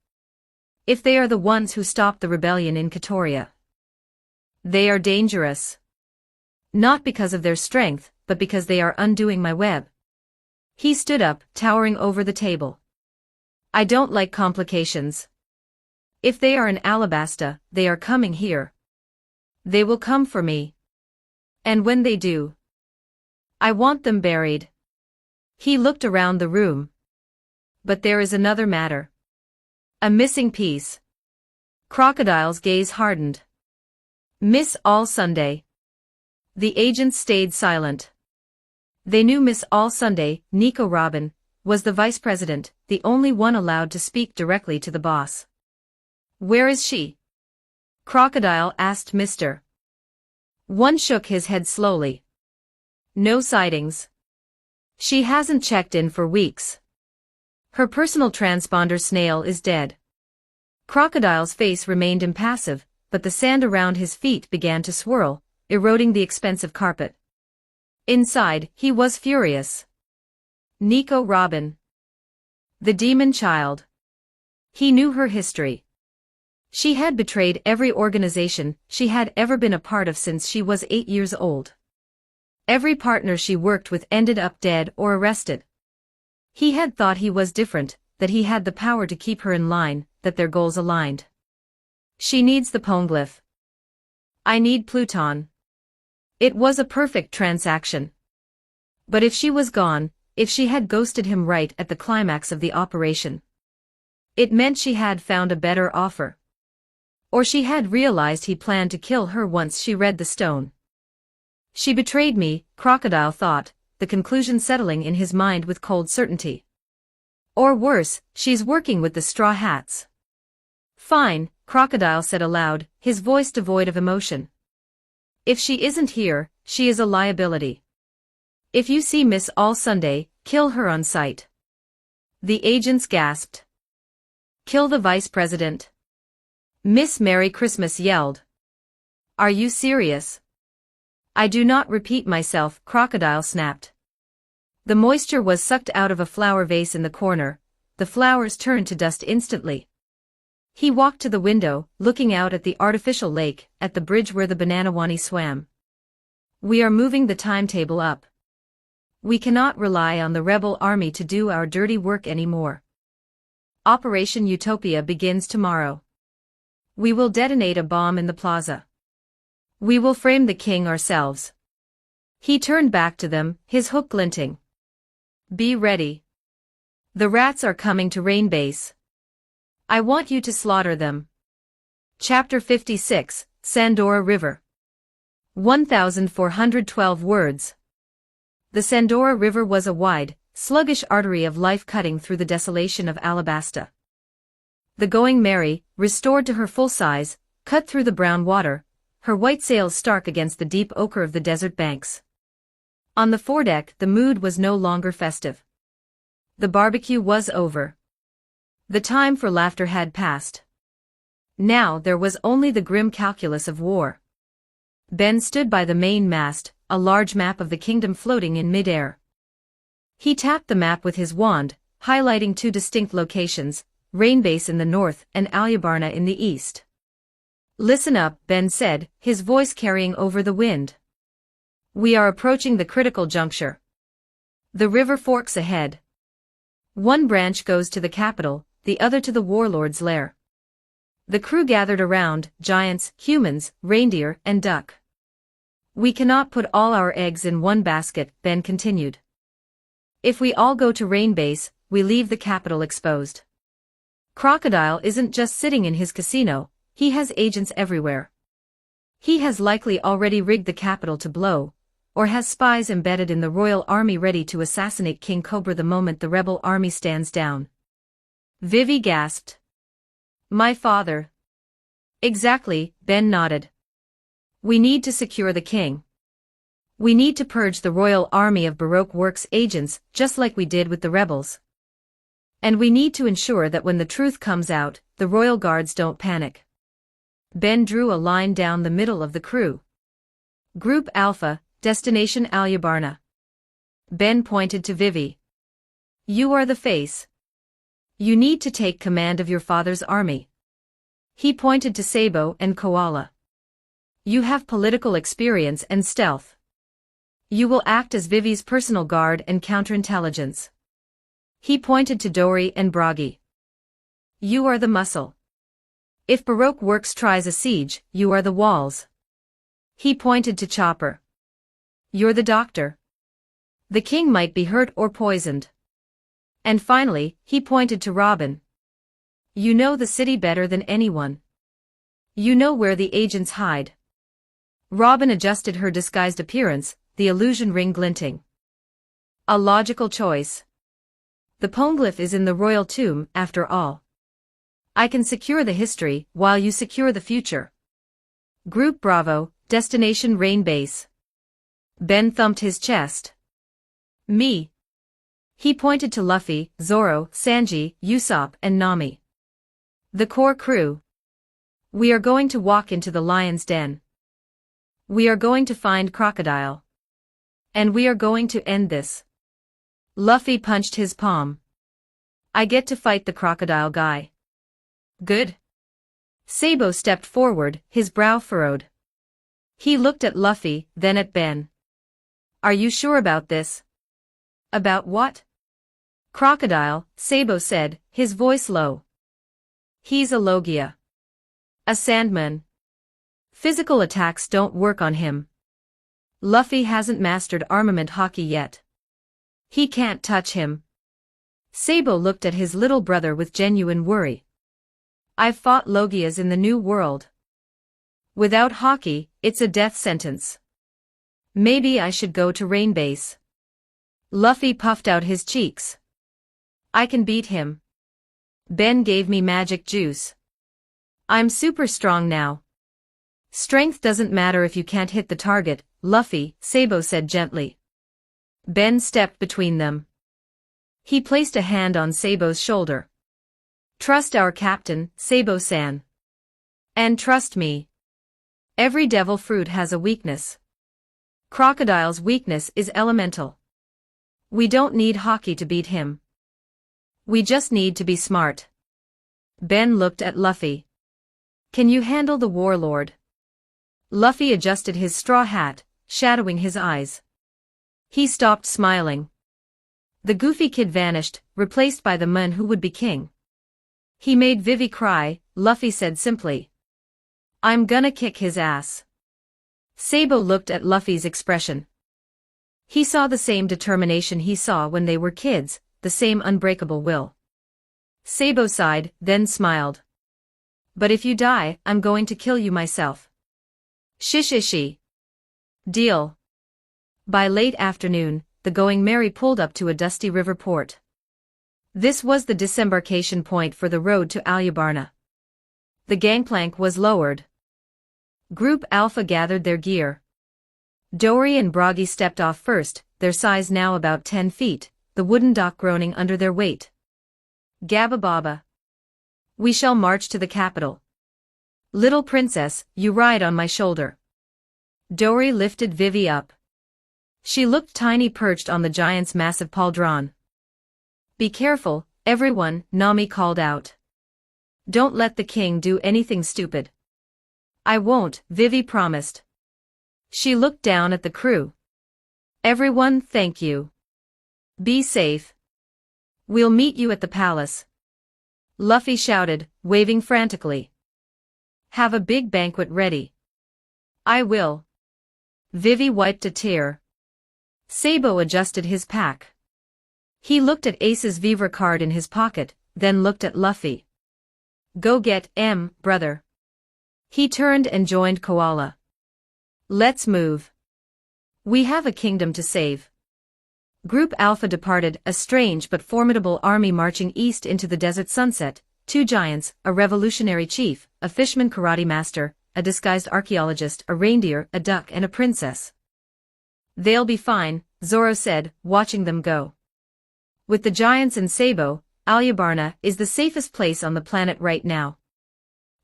If they are the ones who stopped the rebellion in Katoria. They are dangerous. Not because of their strength, but because they are undoing my web. He stood up, towering over the table. I don't like complications. If they are in Alabasta, they are coming here. They will come for me. And when they do, I want them buried. He looked around the room. But there is another matter. A missing piece. Crocodile's gaze hardened. Miss All Sunday. The agents stayed silent. They knew Miss All Sunday, Nico Robin, was the vice president, the only one allowed to speak directly to the boss. Where is she? Crocodile asked Mr. One shook his head slowly. No sightings. She hasn't checked in for weeks. Her personal transponder snail is dead. Crocodile's face remained impassive, but the sand around his feet began to swirl, eroding the expensive carpet. Inside, he was furious. Nico Robin. The demon child. He knew her history. She had betrayed every organization she had ever been a part of since she was 8 years old. Every partner she worked with ended up dead or arrested. He had thought he was different, that he had the power to keep her in line, that their goals aligned. She needs the Poneglyph. I need Pluton. It was a perfect transaction. But if she was gone, if she had ghosted him right at the climax of the operation, it meant she had found a better offer. Or she had realized he planned to kill her once she read the stone. She betrayed me, Crocodile thought, the conclusion settling in his mind with cold certainty. Or worse, she's working with the Straw Hats. Fine, Crocodile said aloud, his voice devoid of emotion. If she isn't here, she is a liability. If you see Miss All Sunday, kill her on sight. The agents gasped. Kill the vice president. Miss Merry Christmas yelled. Are you serious? I do not repeat myself, Crocodile snapped. The moisture was sucked out of a flower vase in the corner, the flowers turned to dust instantly. He walked to the window, looking out at the artificial lake, at the bridge where the Bananawani swam. We are moving the timetable up. We cannot rely on the rebel army to do our dirty work anymore. Operation Utopia begins tomorrow. We will detonate a bomb in the plaza. We will frame the king ourselves. He turned back to them, his hook glinting. Be ready. The rats are coming to Rain Base. I want you to slaughter them. Chapter 56, Sandora River. 1412 words. The Sandora River was a wide, sluggish artery of life cutting through the desolation of Alabasta. The Going Mary, restored to her full size, cut through the brown water, her white sails stark against the deep ochre of the desert banks. On the foredeck the mood was no longer festive. The barbecue was over. The time for laughter had passed. Now there was only the grim calculus of war. Ben stood by the main mast, a large map of the kingdom floating in mid-air. He tapped the map with his wand, highlighting two distinct locations, Rain Base in the north and Alyabarna in the east. Listen up, Ben said, his voice carrying over the wind. We are approaching the critical juncture. The river forks ahead. One branch goes to the capital, the other to the warlord's lair. The crew gathered around, giants, humans, reindeer, and duck. We cannot put all our eggs in one basket, Ben continued. If we all go to Rain Base, we leave the capital exposed. Crocodile isn't just sitting in his casino, he has agents everywhere. He has likely already rigged the capital to blow, or has spies embedded in the royal army ready to assassinate King Cobra the moment the rebel army stands down. Vivi gasped. My father. Exactly, Ben nodded. We need to secure the king. We need to purge the royal army of Baroque Works agents, just like we did with the rebels. And we need to ensure that when the truth comes out, the royal guards don't panic. Ben drew a line down the middle of the crew. Group Alpha, Destination Alyabarna. Ben pointed to Vivi. You are the face. You need to take command of your father's army. He pointed to Sabo and Koala. You have political experience and stealth. You will act as Vivi's personal guard and counterintelligence. He pointed to Dory and Bragi. You are the muscle. If Baroque Works tries a siege, you are the walls. He pointed to Chopper. You're the doctor. The king might be hurt or poisoned. And finally, he pointed to Robin. You know the city better than anyone. You know where the agents hide. Robin adjusted her disguised appearance, the illusion ring glinting. A logical choice. The poneglyph is in the royal tomb, after all. I can secure the history, while you secure the future. Group Bravo, Destination Rain Base. Ben thumped his chest. Me. He pointed to Luffy, Zoro, Sanji, Usopp, and Nami. The core crew. We are going to walk into the lion's den. We are going to find Crocodile. And we are going to end this. Luffy punched his palm. I get to fight the crocodile guy. Good. Sabo stepped forward, his brow furrowed. He looked at Luffy, then at Ben. Are you sure about this? About what? Crocodile, Sabo said, his voice low. He's a Logia. A Sandman. Physical attacks don't work on him. Luffy hasn't mastered armament hockey yet. He can't touch him. Sabo looked at his little brother with genuine worry. I've fought Logias in the New World. Without hockey, it's a death sentence. Maybe I should go to Rain Base. Luffy puffed out his cheeks. I can beat him. Ben gave me magic juice. I'm super strong now. Strength doesn't matter if you can't hit the target, Luffy, Sabo said gently. Ben stepped between them. He placed a hand on Sabo's shoulder. Trust our captain, Sabo-san. And trust me. Every devil fruit has a weakness. Crocodile's weakness is elemental. We don't need hockey to beat him. We just need to be smart. Ben looked at Luffy. Can you handle the warlord? Luffy adjusted his straw hat, shadowing his eyes. He stopped smiling. The goofy kid vanished, replaced by the man who would be king. He made Vivi cry, Luffy said simply. I'm gonna kick his ass. Sabo looked at Luffy's expression. He saw the same determination he saw when they were kids, the same unbreakable will. Sabo sighed, then smiled. But if you die, I'm going to kill you myself. Shish. Deal. By late afternoon, the Going Merry pulled up to a dusty river port. This was the disembarkation point for the road to Alyabarna. The gangplank was lowered. Group Alpha gathered their gear. Dory and Bragi stepped off first, their size now about 10 feet, the wooden dock groaning under their weight. Gabba Baba. We shall march to the capital. Little princess, you ride on my shoulder. Dory lifted Vivi up. She looked tiny perched on the giant's massive pauldron. Be careful, everyone, Nami called out. Don't let the king do anything stupid. I won't, Vivi promised. She looked down at the crew. Everyone, thank you. Be safe. We'll meet you at the palace. Luffy shouted, waving frantically. Have a big banquet ready. I will. Vivi wiped a tear. Sabo adjusted his pack. He looked at Ace's Vivre card in his pocket, then looked at Luffy. Go get brother. He turned and joined Koala. Let's move. We have a kingdom to save. Group Alpha departed, a strange but formidable army marching east into the desert sunset, 2 giants, a revolutionary chief, a fishman karate master, a disguised archaeologist, a reindeer, a duck and a princess. They'll be fine, Zoro said, watching them go. With the giants and Sabo, Alyabarna is the safest place on the planet right now.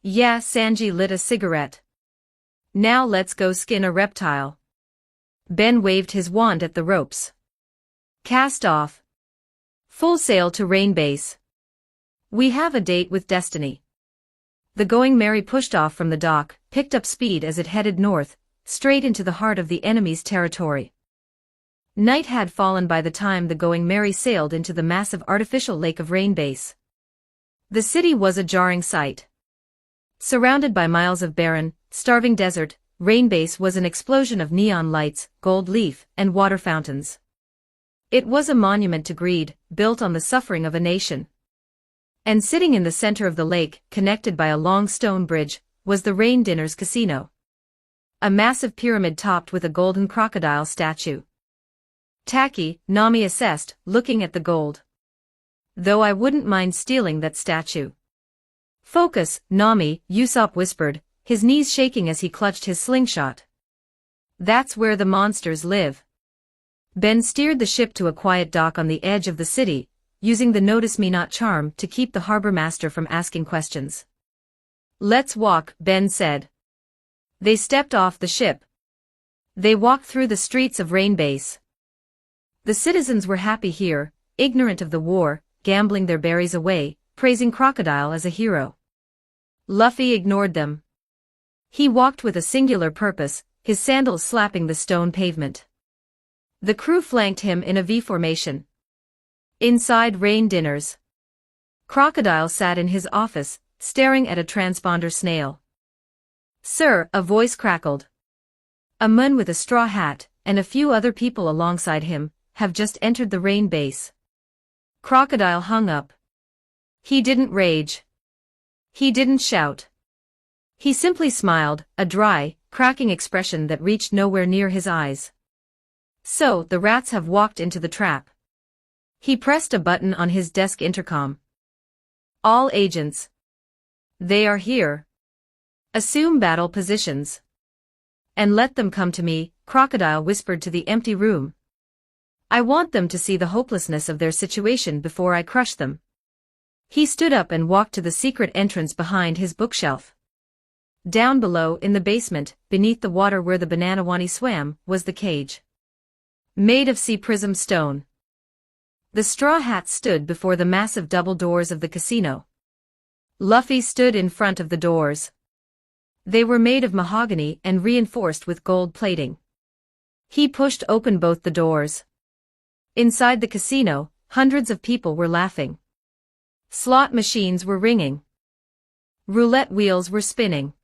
Yeah, Sanji lit a cigarette. Now let's go skin a reptile. Ben waved his wand at the ropes. Cast off. Full sail to Rain Base. We have a date with destiny. The Going Merry pushed off from the dock, picked up speed as it headed north, straight into the heart of the enemy's territory. Night had fallen by the time the Going Merry sailed into the massive artificial lake of Rain Base. The city was a jarring sight. Surrounded by miles of barren, starving desert, Rain Base was an explosion of neon lights, gold leaf, and water fountains. It was a monument to greed, built on the suffering of a nation. And sitting in the center of the lake, connected by a long stone bridge, was the Rain Dinners Casino. A massive pyramid topped with a golden crocodile statue. Tacky, Nami assessed, looking at the gold. Though I wouldn't mind stealing that statue. Focus, Nami, Usopp whispered, his knees shaking as he clutched his slingshot. That's where the monsters live. Ben steered the ship to a quiet dock on the edge of the city, using the Notice Me Not charm to keep the harbor master from asking questions. Let's walk, Ben said. They stepped off the ship. They walked through the streets of Rain Base. The citizens were happy here, ignorant of the war, gambling their berries away, praising Crocodile as a hero. Luffy ignored them. He walked with a singular purpose, his sandals slapping the stone pavement. The crew flanked him in a V formation. Inside Rain Dinners. Crocodile sat in his office, staring at a transponder snail. Sir, a voice crackled. A man with a straw hat, and a few other people alongside him, have just entered the Rain Base. Crocodile hung up. He didn't rage. He didn't shout. He simply smiled, a dry, cracking expression that reached nowhere near his eyes. So, the rats have walked into the trap. He pressed a button on his desk intercom. All agents. They are here. Assume battle positions. And let them come to me, Crocodile whispered to the empty room. I want them to see the hopelessness of their situation before I crush them. He stood up and walked to the secret entrance behind his bookshelf. Down below in the basement, beneath the water where the Bananawani swam, was the cage. Made of sea prism stone. The straw hat stood before the massive double doors of the casino. Luffy stood in front of the doors. They were made of mahogany and reinforced with gold plating. He pushed open both the doors. Inside the casino, hundreds of people were laughing. Slot machines were ringing. Roulette wheels were spinning.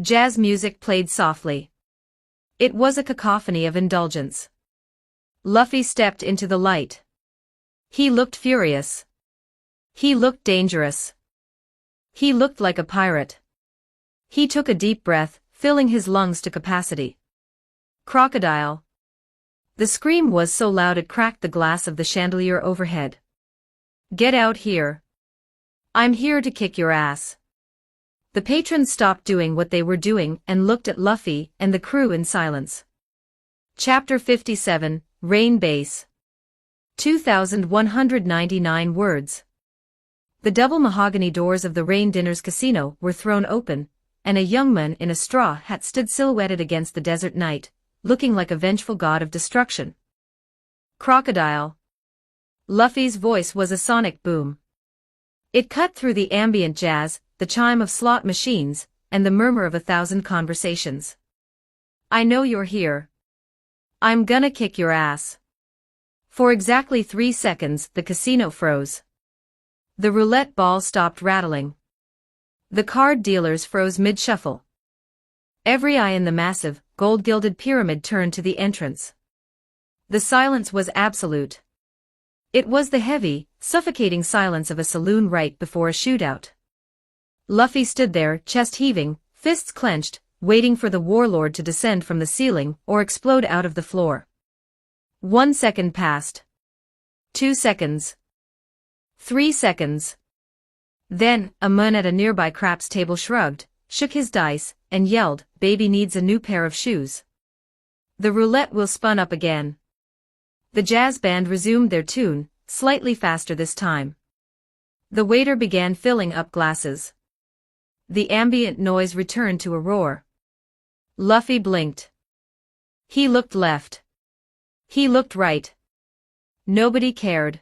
Jazz music played softly. It was a cacophony of indulgence. Luffy stepped into the light. He looked furious. He looked dangerous. He looked like a pirate. He took a deep breath, filling his lungs to capacity. Crocodile. The scream was so loud it cracked the glass of the chandelier overhead. Get out here. I'm here to kick your ass. The patrons stopped doing what they were doing and looked at Luffy and the crew in silence. Chapter 57, Rain Base. 2,199 words. The double mahogany doors of the Rain Dinners casino were thrown open, and a young man in a straw hat stood silhouetted against the desert night, looking like a vengeful god of destruction. Crocodile. Luffy's voice was a sonic boom. It cut through the ambient jazz, the chime of slot machines, and the murmur of 1,000 conversations. I know you're here. I'm gonna kick your ass. For exactly 3 seconds, the casino froze. The roulette ball stopped rattling. The card dealers froze mid-shuffle. Every eye in the massive, gold-gilded pyramid turned to the entrance. The silence was absolute. It was the heavy, suffocating silence of a saloon right before a shootout. Luffy stood there, chest heaving, fists clenched, waiting for the warlord to descend from the ceiling or explode out of the floor. 1 second passed. 2 seconds. 3 seconds. Then, a man at a nearby craps table shrugged, shook his dice, and yelled, "Baby needs a new pair of shoes." The roulette wheel spun up again. The jazz band resumed their tune, slightly faster this time. The waiter began filling up glasses. The ambient noise returned to a roar. Luffy blinked. He looked left. He looked right. Nobody cared.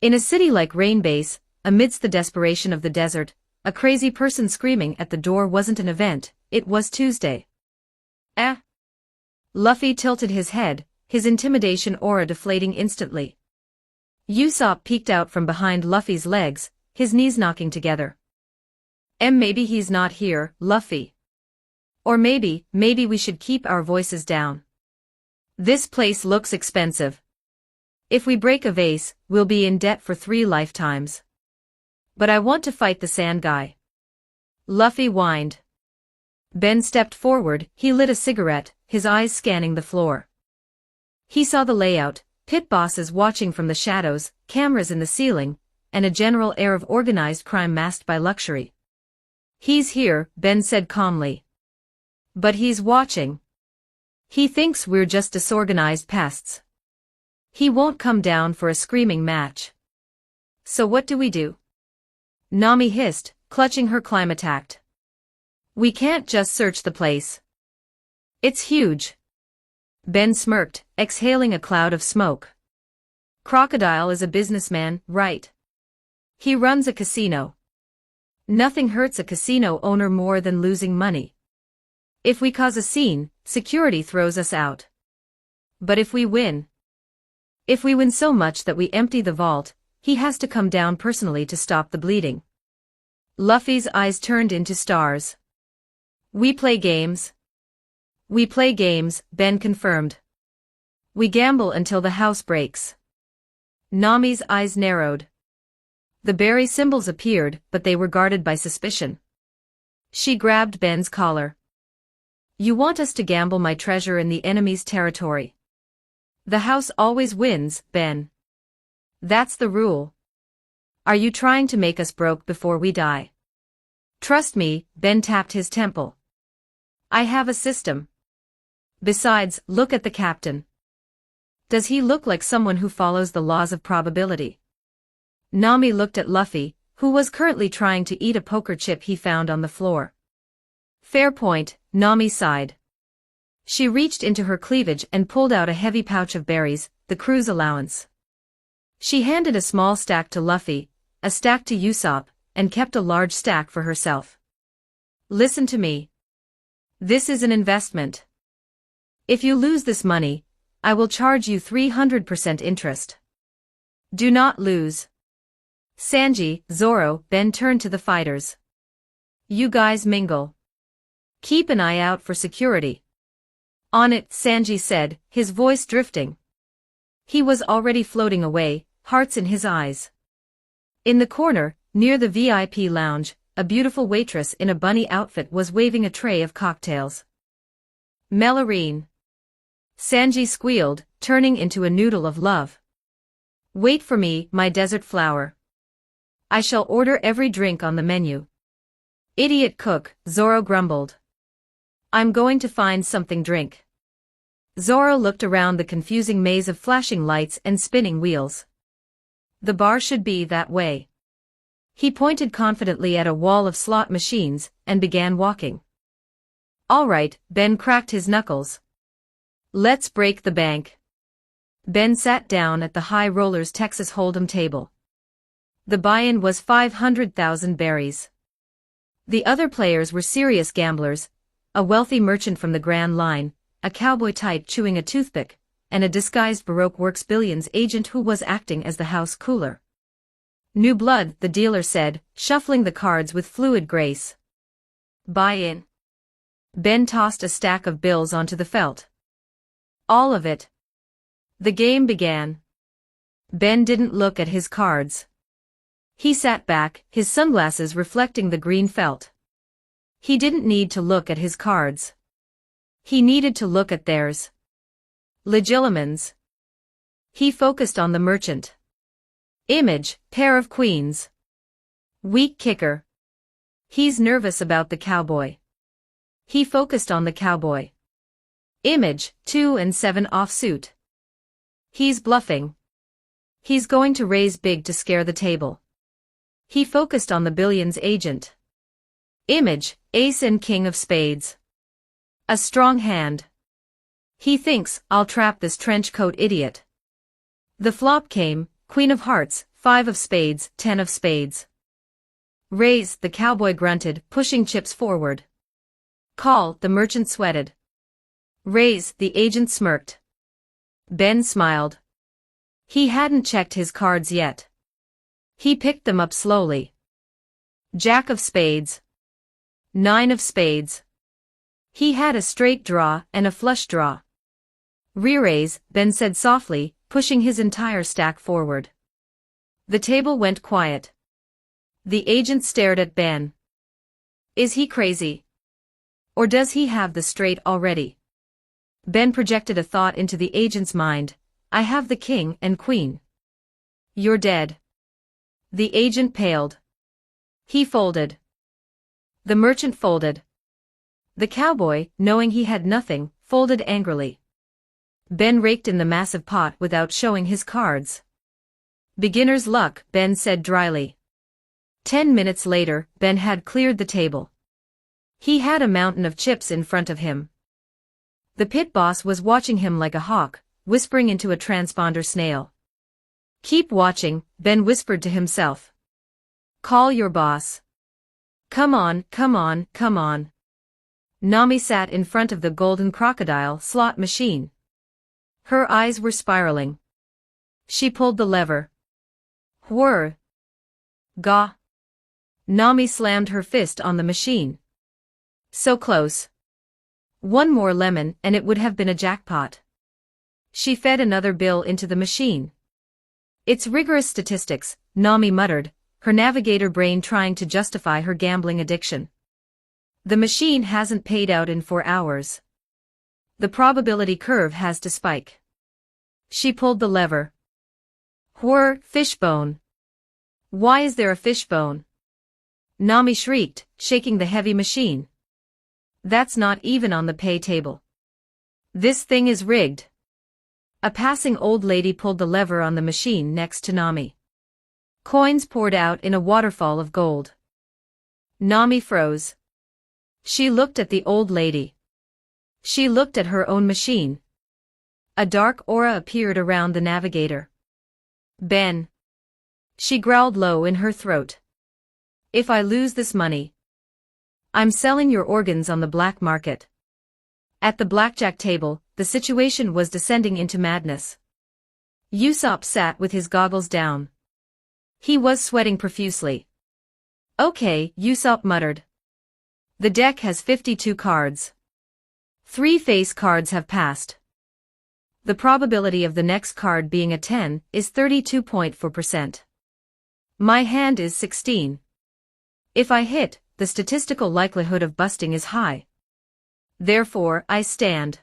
In a city like Rain Base, amidst the desperation of the desert, a crazy person screaming at the door wasn't an event, it was Tuesday. Luffy tilted his head, his intimidation aura deflating instantly. Usopp peeked out from behind Luffy's legs, his knees knocking together. Maybe he's not here, Luffy. Or maybe we should keep our voices down. This place looks expensive. If we break a vase, we'll be in debt for 3 lifetimes. But I want to fight the sand guy. Luffy whined. Ben stepped forward, he lit a cigarette, his eyes scanning the floor. He saw the layout, pit bosses watching from the shadows, cameras in the ceiling, and a general air of organized crime masked by luxury. He's here, Ben said calmly. But he's watching. He thinks we're just disorganized pests. He won't come down for a screaming match. So what do? Nami hissed, clutching her climatact. We can't just search the place. It's huge. Ben smirked, exhaling a cloud of smoke. Crocodile is a businessman, right? He runs a casino. Nothing hurts a casino owner more than losing money. If we cause a scene, security throws us out. But if we win so much that we empty the vault, he has to come down personally to stop the bleeding. Luffy's eyes turned into stars. We play games. We play games, Ben confirmed. We gamble until the house breaks. Nami's eyes narrowed. The berry symbols appeared, but they were guarded by suspicion. She grabbed Ben's collar. You want us to gamble my treasure in the enemy's territory? The house always wins, Ben. That's the rule. Are you trying to make us broke before we die? Trust me, Ben tapped his temple. I have a system. Besides, look at the captain. Does he look like someone who follows the laws of probability? Nami looked at Luffy, who was currently trying to eat a poker chip he found on the floor. Fair point, Nami sighed. She reached into her cleavage and pulled out a heavy pouch of berries, the crew's allowance. She handed a small stack to Luffy, a stack to Usopp, and kept a large stack for herself. Listen to me. This is an investment. If you lose this money, I will charge you 300% interest. Do not lose. Sanji, Zoro, Ben turned to the fighters. You guys mingle. Keep an eye out for security. On it, Sanji said, his voice drifting. He was already floating away, hearts in his eyes. In the corner, near the VIP lounge, a beautiful waitress in a bunny outfit was waving a tray of cocktails. Melorine. Sanji squealed, turning into a noodle of love. Wait for me, my desert flower. I shall order every drink on the menu. Idiot cook, Zoro grumbled. I'm going to find something drink. Zoro looked around the confusing maze of flashing lights and spinning wheels. The bar should be that way. He pointed confidently at a wall of slot machines and began walking. All right, Ben cracked his knuckles. Let's break the bank. Ben sat down at the High Rollers Texas Hold'em table. The buy-in was 500,000 berries. The other players were serious gamblers, a wealthy merchant from the Grand Line, a cowboy type chewing a toothpick, and a disguised Baroque Works Billions agent who was acting as the house cooler. New blood, the dealer said, shuffling the cards with fluid grace. Buy in. Ben tossed a stack of bills onto the felt. All of it. The game began. Ben didn't look at his cards. He sat back, his sunglasses reflecting the green felt. He didn't need to look at his cards. He needed to look at theirs. Legilimens. He focused on the merchant. Image, pair of queens. Weak kicker. He's nervous about the cowboy. He focused on the cowboy. Image, 2 and 7 offsuit. He's bluffing. He's going to raise big to scare the table. He focused on the billions agent. Image, ace and king of spades. A strong hand. He thinks, I'll trap this trench coat idiot. The flop came, queen of hearts, 5 of spades, 10 of spades. Raise, the cowboy grunted, pushing chips forward. Call, the merchant sweated. Raise, the agent smirked. Ben smiled. He hadn't checked his cards yet. He picked them up slowly. Jack of spades. 9 of spades. He had a straight draw and a flush draw. Re-raise, Ben said softly, pushing his entire stack forward. The table went quiet. The agent stared at Ben. Is he crazy? Or does he have the straight already? Ben projected a thought into the agent's mind. I have the king and queen. You're dead. The agent paled. He folded. The merchant folded. The cowboy, knowing he had nothing, folded angrily. Ben raked in the massive pot without showing his cards. Beginner's luck, Ben said dryly. 10 minutes later, Ben had cleared the table. He had a mountain of chips in front of him. The pit boss was watching him like a hawk, whispering into a transponder snail. Keep watching, Ben whispered to himself. Call your boss. Come on, come on, come on. Nami sat in front of the golden crocodile slot machine. Her eyes were spiraling. She pulled the lever. Whir. Gah. Nami slammed her fist on the machine. So close. One more lemon and it would have been a jackpot. She fed another bill into the machine. It's rigorous statistics, Nami muttered, her navigator brain trying to justify her gambling addiction. The machine hasn't paid out in 4 hours. The probability curve has to spike. She pulled the lever. Whir, fishbone. Why is there a fishbone? Nami shrieked, shaking the heavy machine. That's not even on the pay table. This thing is rigged. A passing old lady pulled the lever on the machine next to Nami. Coins poured out in a waterfall of gold. Nami froze. She looked at the old lady. She looked at her own machine. A dark aura appeared around the navigator. Ben. She growled low in her throat. If I lose this money, I'm selling your organs on the black market. At the blackjack table, the situation was descending into madness. Usopp sat with his goggles down. He was sweating profusely. Okay, Usopp muttered. The deck has 52 cards. 3 face cards have passed. The probability of the next card being a 10 is 32.4%. My hand is 16. If I hit, the statistical likelihood of busting is high. Therefore, I stand.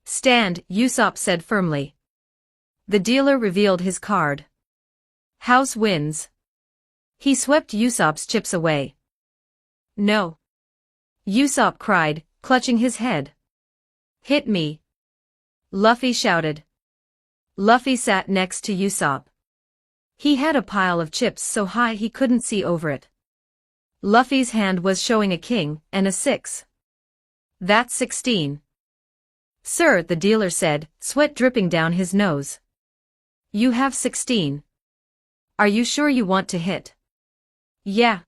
Stand, Usopp said firmly. The dealer revealed his card. House wins. He swept Usopp's chips away. No. Usopp cried, clutching his head. Hit me. Luffy shouted. Luffy sat next to Usopp. He had a pile of chips so high he couldn't see over it. Luffy's hand was showing a king and a 6. That's 16. Sir, the dealer said, sweat dripping down his nose. You have 16. Are you sure you want to hit? Yeah.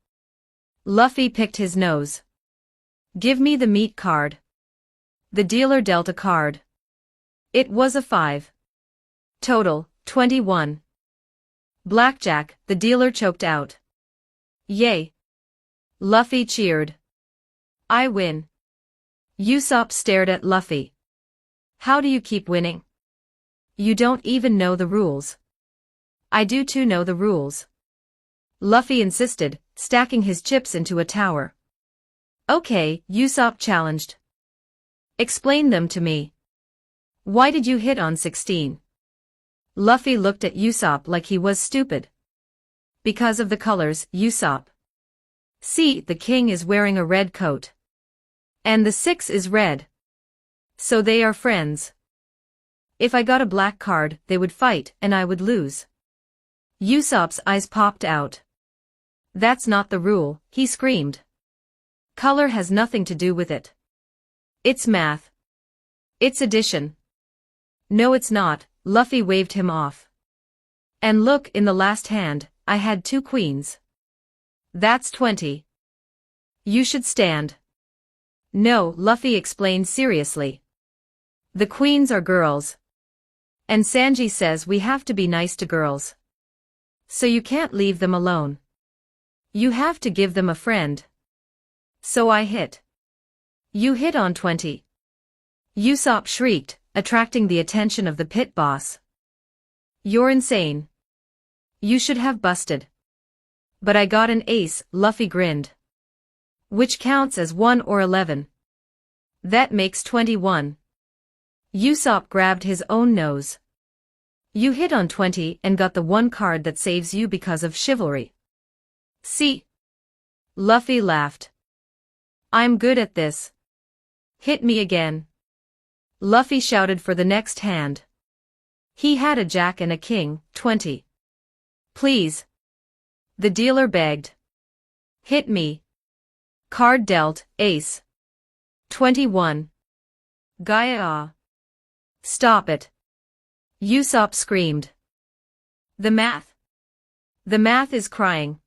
Luffy picked his nose. Give me the meat card. The dealer dealt a card. It was a 5. Total, 21. Blackjack, the dealer choked out. Yay. Luffy cheered. I win. Usopp stared at Luffy. How do you keep winning? You don't even know the rules. I do too know the rules. Luffy insisted, stacking his chips into a tower. Okay, Usopp challenged. Explain them to me. Why did you hit on 16? Luffy looked at Usopp like he was stupid. Because of the colors, Usopp. See, the king is wearing a red coat. And the 6 is red. So they are friends. If I got a black card, they would fight and I would lose. Usopp's eyes popped out. That's not the rule, he screamed. Color has nothing to do with it. It's math. It's addition. No, it's not, Luffy waved him off. And look, in the last hand, I had 2 queens. That's 20. You should stand. No, Luffy explained seriously. The queens are girls. And Sanji says we have to be nice to girls. So you can't leave them alone. You have to give them a friend. So I hit. You hit on 20. Usopp shrieked, attracting the attention of the pit boss. You're insane. You should have busted. But I got an ace, Luffy grinned. Which counts as 1 or 11. That makes 21. Usopp grabbed his own nose. You hit on 20 and got the 1 card that saves you because of chivalry. See? Luffy laughed. I'm good at this. Hit me again. Luffy shouted for the next hand. He had a jack and a king, 20. Please. The dealer begged. Hit me. Card dealt, ace. 21. Gaia. Stop it. Usopp screamed. The math. The math is crying.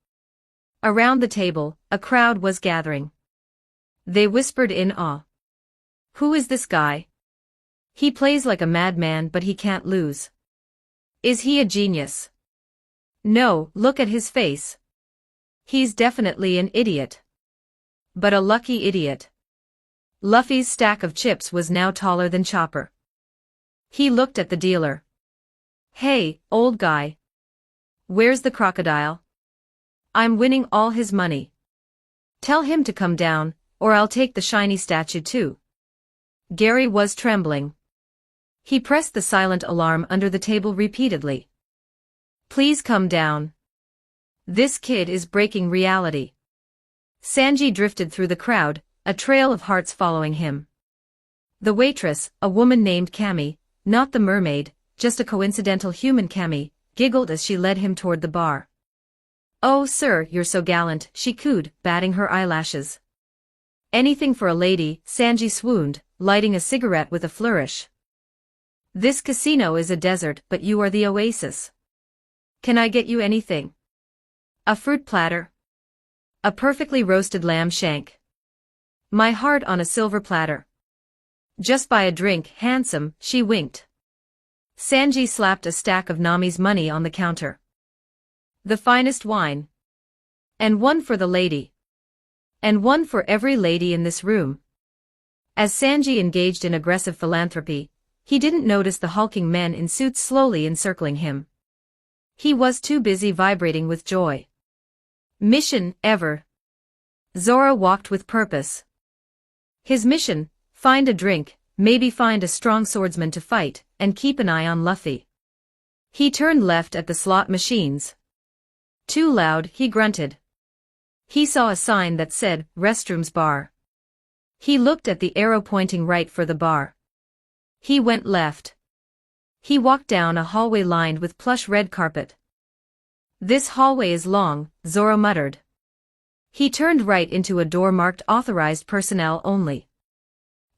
Around the table, a crowd was gathering. They whispered in awe. Who is this guy? He plays like a madman but he can't lose. Is he a genius? No, look at his face. He's definitely an idiot. But a lucky idiot. Luffy's stack of chips was now taller than Chopper. He looked at the dealer. Hey, old guy. Where's the crocodile? I'm winning all his money. Tell him to come down, or I'll take the shiny statue too. Gary was trembling. He pressed the silent alarm under the table repeatedly. Please come down. This kid is breaking reality. Sanji drifted through the crowd, a trail of hearts following him. The waitress, a woman named Cammy, not the mermaid, just a coincidental human Cammy, giggled as she led him toward the bar. Oh sir, you're so gallant, she cooed, batting her eyelashes. Anything for a lady, Sanji swooned, lighting a cigarette with a flourish. This casino is a desert but you are the oasis. Can I get you anything? A fruit platter? A perfectly roasted lamb shank. My heart on a silver platter. Just buy a drink, handsome, she winked. Sanji slapped a stack of Nami's money on the counter. The finest wine. And one for the lady. And one for every lady in this room. As Sanji engaged in aggressive philanthropy, He didn't notice the hulking men in suits slowly encircling him. He was too busy vibrating with joy. Mission, ever. Zoro walked with purpose. His mission, find a drink, maybe find a strong swordsman to fight, and keep an eye on Luffy. He turned left at the slot machines. Too loud, he grunted. He saw a sign that said, Restrooms Bar. He looked at the arrow pointing right for the bar. He went left. He walked down a hallway lined with plush red carpet. This hallway is long, Zoro muttered. He turned right into a door marked Authorized Personnel Only.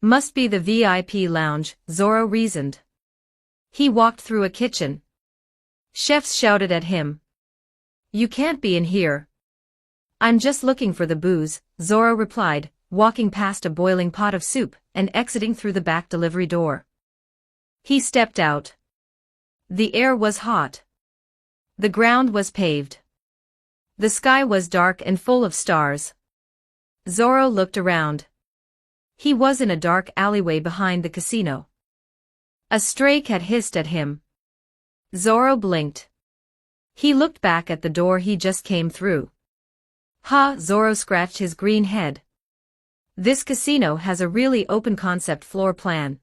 Must be the VIP lounge, Zoro reasoned. He walked through a kitchen. Chefs shouted at him. You can't be in here. I'm just looking for the booze, Zoro replied, walking past a boiling pot of soup and exiting through the back delivery door. He stepped out. The air was hot. The ground was paved. The sky was dark and full of stars. Zoro looked around. He was in a dark alleyway behind the casino. A stray cat hissed at him. Zoro blinked. He looked back at the door he just came through. Ha! Zoro scratched his green head. This casino has a really open concept floor plan.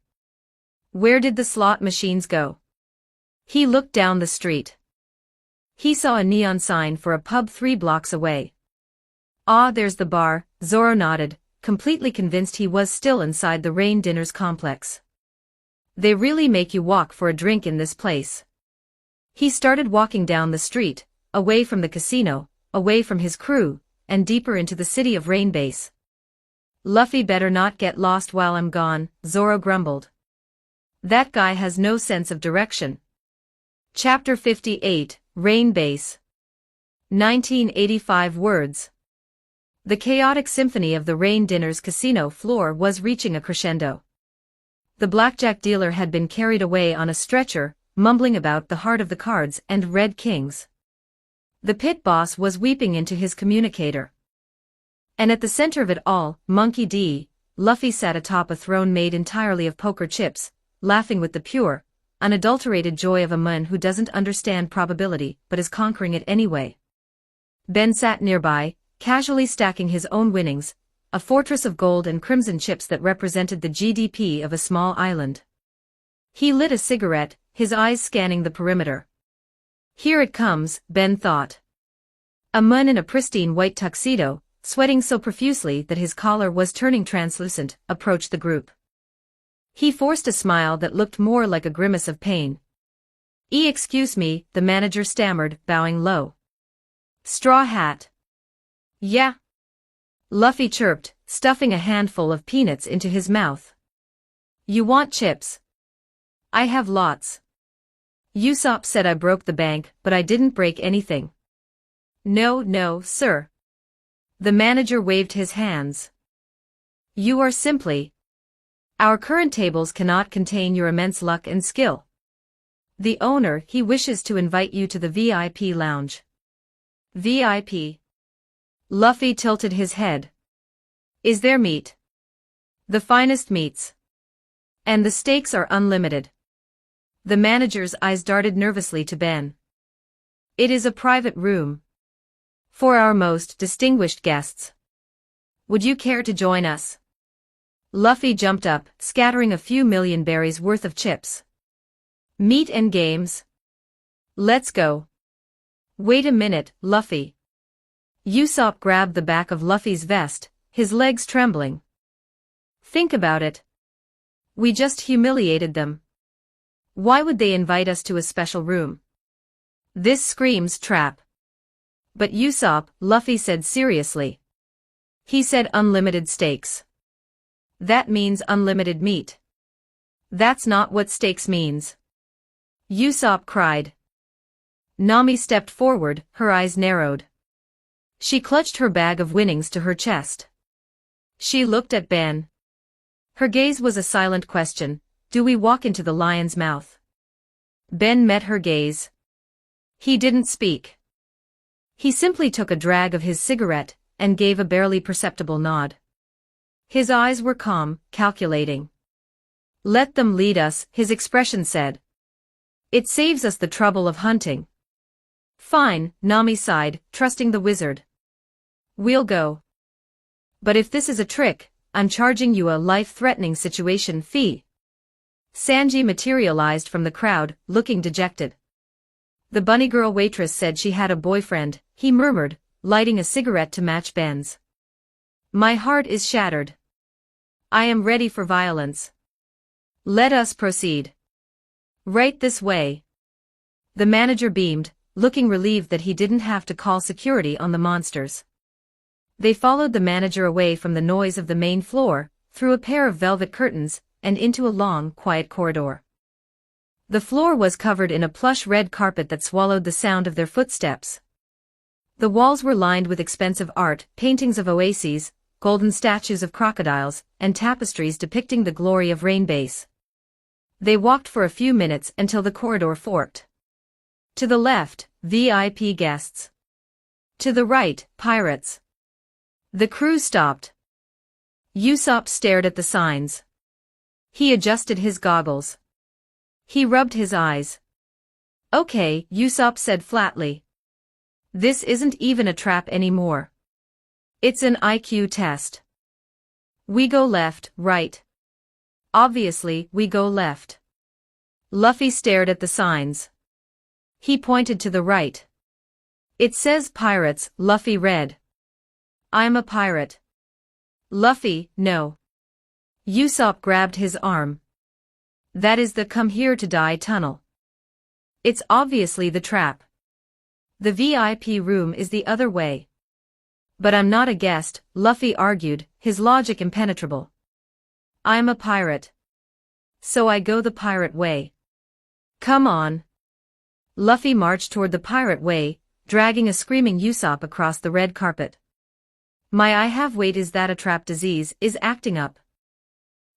Where did the slot machines go? He looked down the street. He saw a neon sign for a pub 3 blocks away. Ah, there's the bar, Zoro nodded, completely convinced he was still inside the Rain Dinners complex. They really make you walk for a drink in this place. He started walking down the street, away from the casino, away from his crew, and deeper into the city of Rain Base. Luffy better not get lost while I'm gone, Zoro grumbled. That guy has no sense of direction. Chapter 58, Rain Base. 1985 words. The chaotic symphony of the Rain Dinners casino floor was reaching a crescendo. The blackjack dealer had been carried away on a stretcher, mumbling about the heart of the cards and red kings. The pit boss was weeping into his communicator. And at the center of it all, Monkey D., Luffy sat atop a throne made entirely of poker chips, laughing with the pure, unadulterated joy of a man who doesn't understand probability but is conquering it anyway. Ben sat nearby, casually stacking his own winnings, a fortress of gold and crimson chips that represented the GDP of a small island. He lit a cigarette, his eyes scanning the perimeter. Here it comes, Ben thought. A man in a pristine white tuxedo, sweating so profusely that his collar was turning translucent, approached the group. He forced a smile that looked more like a grimace of pain. Excuse me, the manager stammered, bowing low. Straw hat. Yeah. Luffy chirped, stuffing a handful of peanuts into his mouth. You want chips? I have lots. Usopp said I broke the bank, but I didn't break anything. No, sir. The manager waved his hands. You are simply. Our current tables cannot contain your immense luck and skill. The owner, he wishes to invite you to the VIP lounge. VIP. Luffy tilted his head. Is there meat? The finest meats. And the steaks are unlimited. The manager's eyes darted nervously to Ben. It is a private room. For our most distinguished guests. Would you care to join us? Luffy jumped up, scattering a few million berries worth of chips. Meat and games? Let's go. Wait a minute, Luffy. Usopp grabbed the back of Luffy's vest, his legs trembling. Think about it. We just humiliated them. Why would they invite us to a special room? This screams trap. But Usopp, Luffy said seriously. He said unlimited steaks. That means unlimited meat. That's not what steaks means. Usopp cried. Nami stepped forward, her eyes narrowed. She clutched her bag of winnings to her chest. She looked at Ben. Her gaze was a silent question, do we walk into the lion's mouth? Ben met her gaze. He didn't speak. He simply took a drag of his cigarette, and gave a barely perceptible nod. His eyes were calm, calculating. Let them lead us, his expression said. It saves us the trouble of hunting. Fine, Nami sighed, trusting the wizard. We'll go. But if this is a trick, I'm charging you a life-threatening situation fee. Sanji materialized from the crowd, looking dejected. The bunny girl waitress said she had a boyfriend, he murmured, lighting a cigarette to match Ben's. My heart is shattered. I am ready for violence. Let us proceed. Right this way. The manager beamed, looking relieved that he didn't have to call security on the monsters. They followed the manager away from the noise of the main floor, through a pair of velvet curtains, and into a long, quiet corridor. The floor was covered in a plush red carpet that swallowed the sound of their footsteps. The walls were lined with expensive art, paintings of oases, golden statues of crocodiles, and tapestries depicting the glory of Rainbase. They walked for a few minutes until the corridor forked. To the left, VIP guests. To the right, pirates. The crew stopped. Usopp stared at the signs. He adjusted his goggles. He rubbed his eyes. Okay, Usopp said flatly. This isn't even a trap anymore. It's an IQ test. We go left, right. Obviously, we go left. Luffy stared at the signs. He pointed to the right. It says pirates, Luffy read. I'm a pirate. Luffy, no. Usopp grabbed his arm. That is the come here to die tunnel. It's obviously the trap. The VIP room is the other way. But I'm not a guest, Luffy argued, his logic impenetrable. I'm a pirate. So I go the pirate way. Come on. Luffy marched toward the pirate way, dragging a screaming Usopp across the red carpet. My I have wait is that a trap disease is acting up.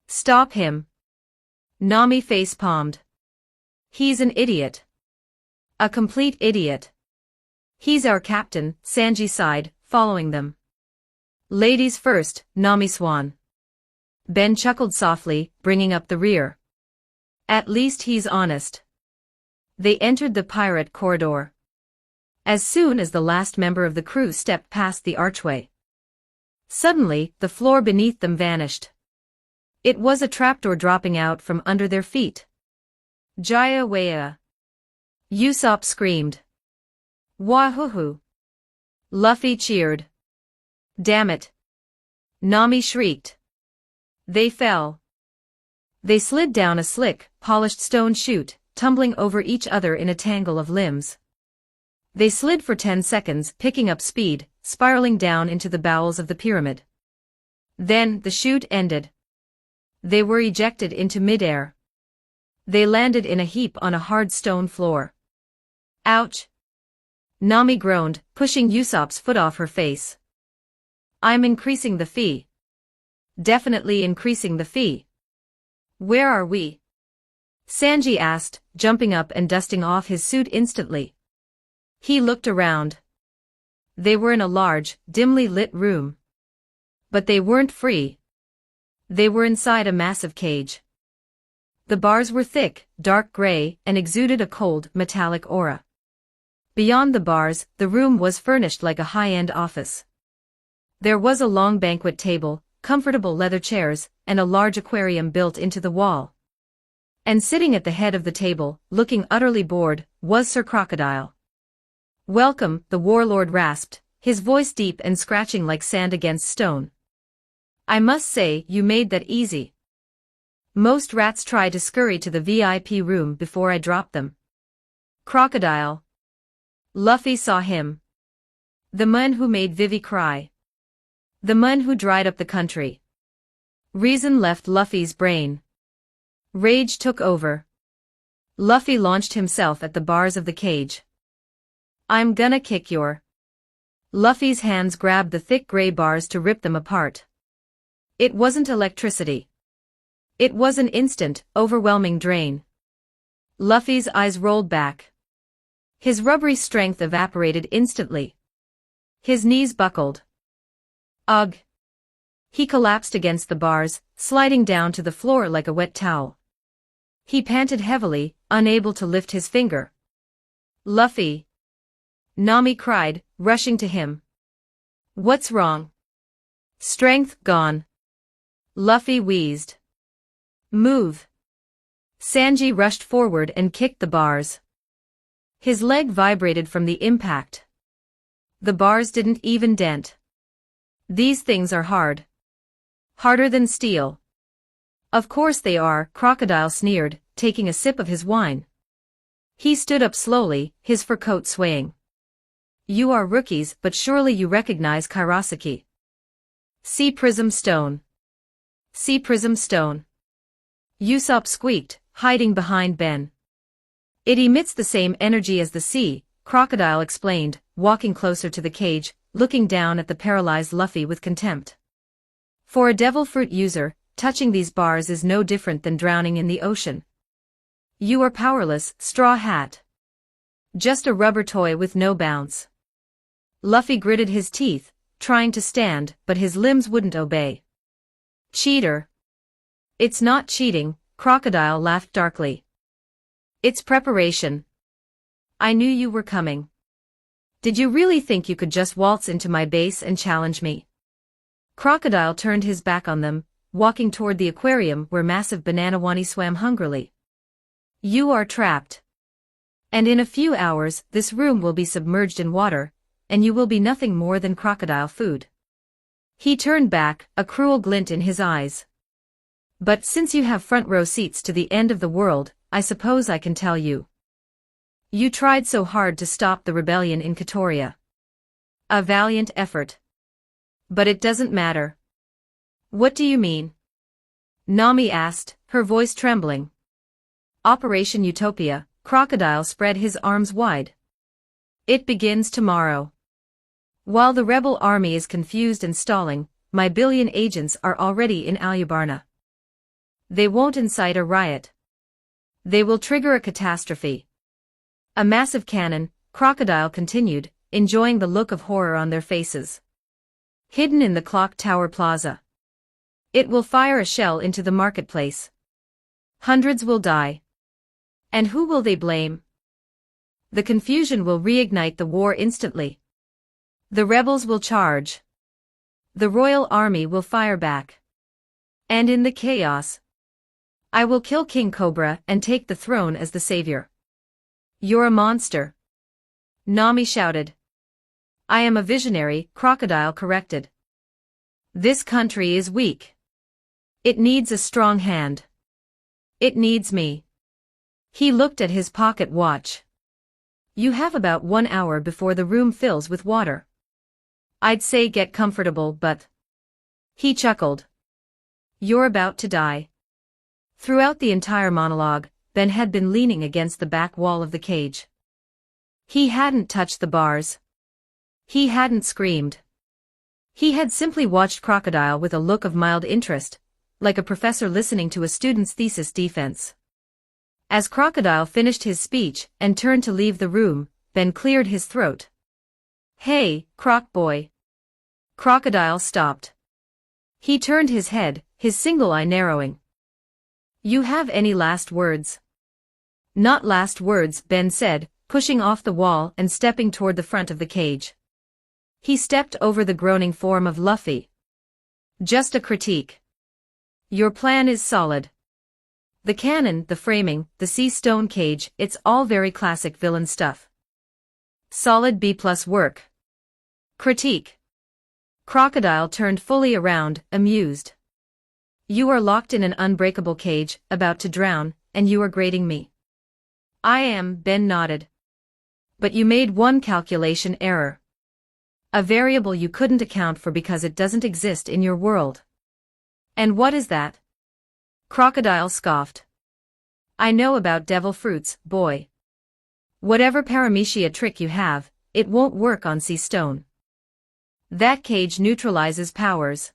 Stop him. Nami face-palmed. He's an idiot. A complete idiot. He's our captain, Sanji sighed, following them. Ladies first, Nami Swan. Ben chuckled softly, bringing up the rear. At least he's honest. They entered the pirate corridor. As soon as the last member of the crew stepped past the archway, suddenly, the floor beneath them vanished. It was a trapdoor dropping out from under their feet. Jaya Wea. Usopp screamed. Wahoo! Luffy cheered. Damn it. Nami shrieked. They fell. They slid down a slick, polished stone chute, tumbling over each other in a tangle of limbs. They slid for 10 seconds, picking up speed, spiraling down into the bowels of the pyramid. Then, the chute ended. They were ejected into midair. They landed in a heap on a hard stone floor. Ouch! Nami groaned, pushing Usopp's foot off her face. I'm increasing the fee. Definitely increasing the fee. Where are we? Sanji asked, jumping up and dusting off his suit instantly. He looked around. They were in a large, dimly lit room. But they weren't free. They were inside a massive cage. The bars were thick, dark gray, and exuded a cold, metallic aura. Beyond the bars, the room was furnished like a high-end office. There was a long banquet table, comfortable leather chairs, and a large aquarium built into the wall. And sitting at the head of the table, looking utterly bored, was Sir Crocodile. Welcome, the warlord rasped, his voice deep and scratching like sand against stone. I must say, you made that easy. Most rats try to scurry to the VIP room before I drop them. Crocodile. Luffy saw him. The man who made Vivi cry. The man who dried up the country. Reason left Luffy's brain. Rage took over. Luffy launched himself at the bars of the cage. I'm gonna kick your... Luffy's hands grabbed the thick gray bars to rip them apart. It wasn't electricity. It was an instant, overwhelming drain. Luffy's eyes rolled back. His rubbery strength evaporated instantly. His knees buckled. Ugh. He collapsed against the bars, sliding down to the floor like a wet towel. He panted heavily, unable to lift his finger. Luffy! Nami cried, rushing to him. What's wrong? Strength gone. Luffy wheezed. Move. Sanji rushed forward and kicked the bars. His leg vibrated from the impact. The bars didn't even dent. These things are hard. Harder than steel. Of course they are, Crocodile sneered, taking a sip of his wine. He stood up slowly, his fur coat swaying. You are rookies, but surely you recognize Kairoseki. Sea Prism Stone. Sea Prism Stone. Usopp squeaked, hiding behind Ben. It emits the same energy as the sea, Crocodile explained, walking closer to the cage, looking down at the paralyzed Luffy with contempt. For a devil fruit user, touching these bars is no different than drowning in the ocean. You are powerless, Straw Hat. Just a rubber toy with no bounce. Luffy gritted his teeth, trying to stand, but his limbs wouldn't obey. Cheater. It's not cheating, Crocodile laughed darkly. It's preparation. I knew you were coming. Did you really think you could just waltz into my base and challenge me? Crocodile turned his back on them, walking toward the aquarium where massive Bananawani swam hungrily. You are trapped. And in a few hours, this room will be submerged in water, and you will be nothing more than crocodile food. He turned back, a cruel glint in his eyes. But since you have front row seats to the end of the world, I suppose I can tell you. You tried so hard to stop the rebellion in Katoria. A valiant effort. But it doesn't matter. What do you mean? Nami asked, her voice trembling. Operation Utopia, Crocodile spread his arms wide. It begins tomorrow. While the rebel army is confused and stalling, my billion agents are already in Alubarna. They won't incite a riot. They will trigger a catastrophe. A massive cannon, Crocodile continued, enjoying the look of horror on their faces. Hidden in the clock tower plaza. It will fire a shell into the marketplace. Hundreds will die. And who will they blame? The confusion will reignite the war instantly. The rebels will charge. The royal army will fire back. And in the chaos, I will kill King Cobra and take the throne as the savior. You're a monster. Nami shouted. I am a visionary, Crocodile corrected. This country is weak. It needs a strong hand. It needs me. He looked at his pocket watch. You have about 1 hour before the room fills with water. I'd say get comfortable, but... He chuckled. You're about to die. Throughout the entire monologue, Ben had been leaning against the back wall of the cage. He hadn't touched the bars. He hadn't screamed. He had simply watched Crocodile with a look of mild interest, like a professor listening to a student's thesis defense. As Crocodile finished his speech and turned to leave the room, Ben cleared his throat. Hey, Croc boy. Crocodile stopped. He turned his head, his single eye narrowing. You have any last words? Not last words, Ben said, pushing off the wall and stepping toward the front of the cage. He stepped over the groaning form of Luffy. Just a critique. Your plan is solid. The cannon, the framing, the sea stone cage, it's all very classic villain stuff. Solid B+ work. Critique. Crocodile turned fully around, amused. You are locked in an unbreakable cage, about to drown, and you are grading me. I am, Ben nodded. But you made one calculation error. A variable you couldn't account for because it doesn't exist in your world. And what is that? Crocodile scoffed. I know about devil fruits, boy. Whatever paramecia trick you have, it won't work on sea stone. That cage neutralizes powers.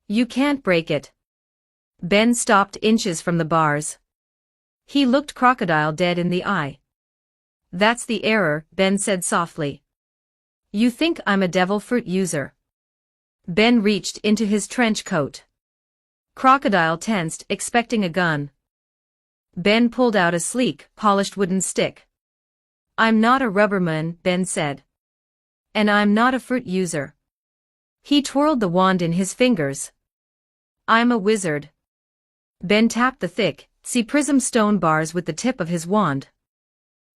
You can't break it. Ben stopped inches from the bars. He looked Crocodile dead in the eye. That's the error, Ben said softly. You think I'm a devil fruit user. Ben reached into his trench coat. Crocodile tensed, expecting a gun. Ben pulled out a sleek, polished wooden stick. "I'm not a rubberman," Ben said. "And I'm not a fruit user." He twirled the wand in his fingers. "I'm a wizard." Ben tapped the thick, sea-prism stone bars with the tip of his wand.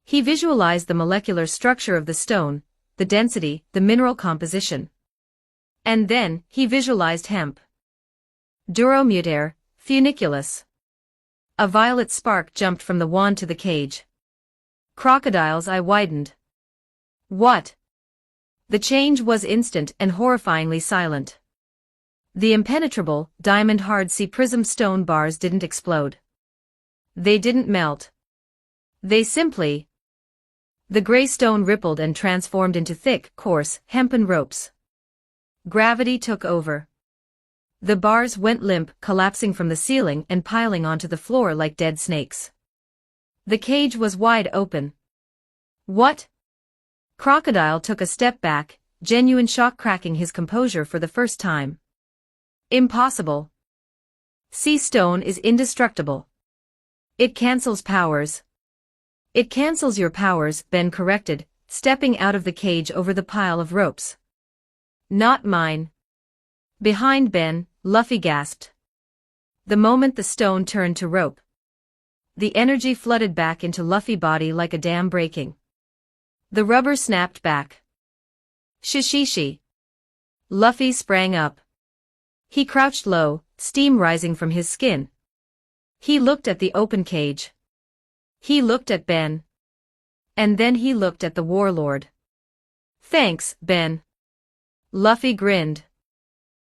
He visualized the molecular structure of the stone, the density, the mineral composition. And then, he visualized hemp. Duromutaire, funiculus. A violet spark jumped from the wand to the cage. Crocodile's eye widened. "What?" The change was instant and horrifyingly silent. The impenetrable, diamond-hard sea-prism stone bars didn't explode. They didn't melt. They simply... The gray stone rippled and transformed into thick, coarse, hempen ropes. Gravity took over. The bars went limp, collapsing from the ceiling and piling onto the floor like dead snakes. The cage was wide open. "What?" Crocodile took a step back, genuine shock cracking his composure for the first time. "Impossible. Sea stone is indestructible. It cancels powers." "It cancels your powers," Ben corrected, stepping out of the cage over the pile of ropes. "Not mine." Behind Ben, Luffy gasped. The moment the stone turned to rope, the energy flooded back into Luffy's body like a dam breaking. The rubber snapped back. Shishishi. Luffy sprang up. He crouched low, steam rising from his skin. He looked at the open cage. He looked at Ben. And then he looked at the warlord. "Thanks, Ben." Luffy grinned.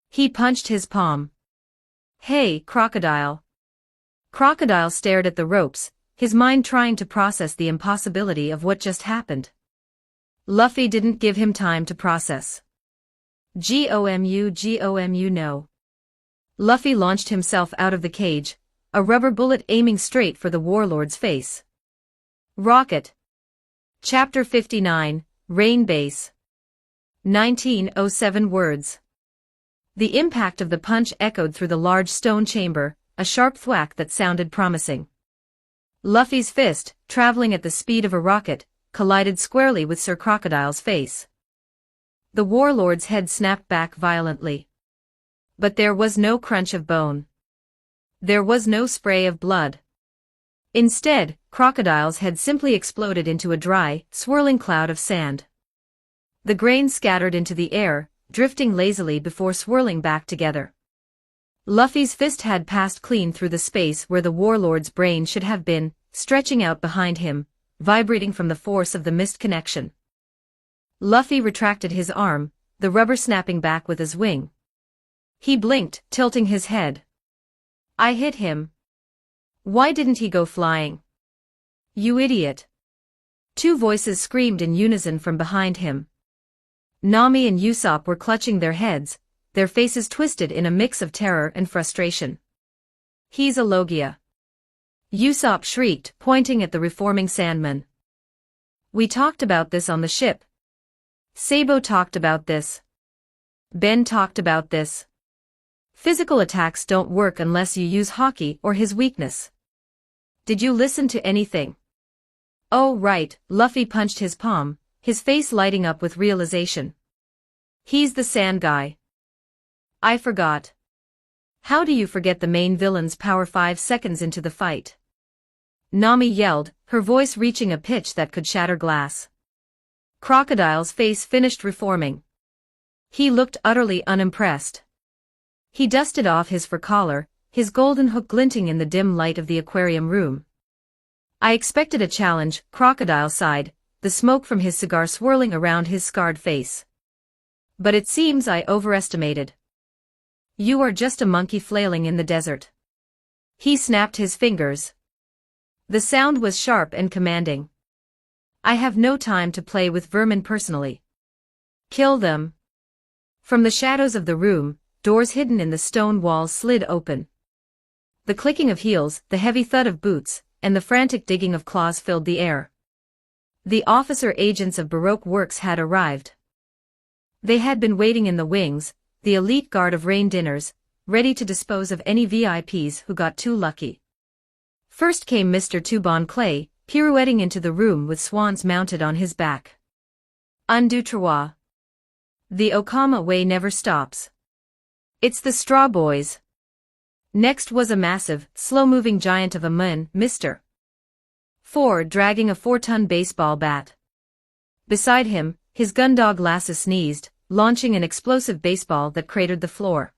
He punched his palm. "Hey, Crocodile." Crocodile stared at the ropes, his mind trying to process the impossibility of what just happened. Luffy didn't give him time to process. Gomu no. Luffy launched himself out of the cage, a rubber bullet aiming straight for the warlord's face. Rocket. Chapter 59, Rain Base. 1907 words. The impact of the punch echoed through the large stone chamber, a sharp thwack that sounded promising. Luffy's fist, traveling at the speed of a rocket, collided squarely with Sir Crocodile's face. The warlord's head snapped back violently. But there was no crunch of bone. There was no spray of blood. Instead, Crocodile's head simply exploded into a dry, swirling cloud of sand. The grain scattered into the air, drifting lazily before swirling back together. Luffy's fist had passed clean through the space where the warlord's brain should have been, stretching out behind him, vibrating from the force of the missed connection. Luffy retracted his arm, the rubber snapping back with his wing. He blinked, tilting his head. "I hit him. Why didn't he go flying?" "You idiot." Two voices screamed in unison from behind him. Nami and Usopp were clutching their heads, their faces twisted in a mix of terror and frustration. "He's a Logia." Usopp shrieked, pointing at the reforming Sandman. "We talked about this on the ship. Sabo talked about this. Ben talked about this. Physical attacks don't work unless you use Haki or his weakness. Did you listen to anything?" "Oh right," Luffy punched his palm, his face lighting up with realization. "He's the sand guy. I forgot." "How do you forget the main villain's power 5 seconds into the fight?" Nami yelled, her voice reaching a pitch that could shatter glass. Crocodile's face finished reforming. He looked utterly unimpressed. He dusted off his fur collar, his golden hook glinting in the dim light of the aquarium room. "I expected a challenge," Crocodile sighed, the smoke from his cigar swirling around his scarred face. "But it seems I overestimated. You are just a monkey flailing in the desert." He snapped his fingers. The sound was sharp and commanding. "I have no time to play with vermin personally. Kill them." From the shadows of the room, doors hidden in the stone walls slid open. The clicking of heels, the heavy thud of boots, and the frantic digging of claws filled the air. The officer agents of Baroque Works had arrived. They had been waiting in the wings, the elite guard of rain dinners, ready to dispose of any VIPs who got too lucky. First came Mr. Tubon Clay, pirouetting into the room with swans mounted on his back. Un deux trois. The Okama way never stops. It's the Straw Boys. Next was a massive, slow-moving giant of a man, Mr. Ford, dragging a 4-ton baseball bat. Beside him, his gundog Lasse sneezed, launching an explosive baseball that cratered the floor.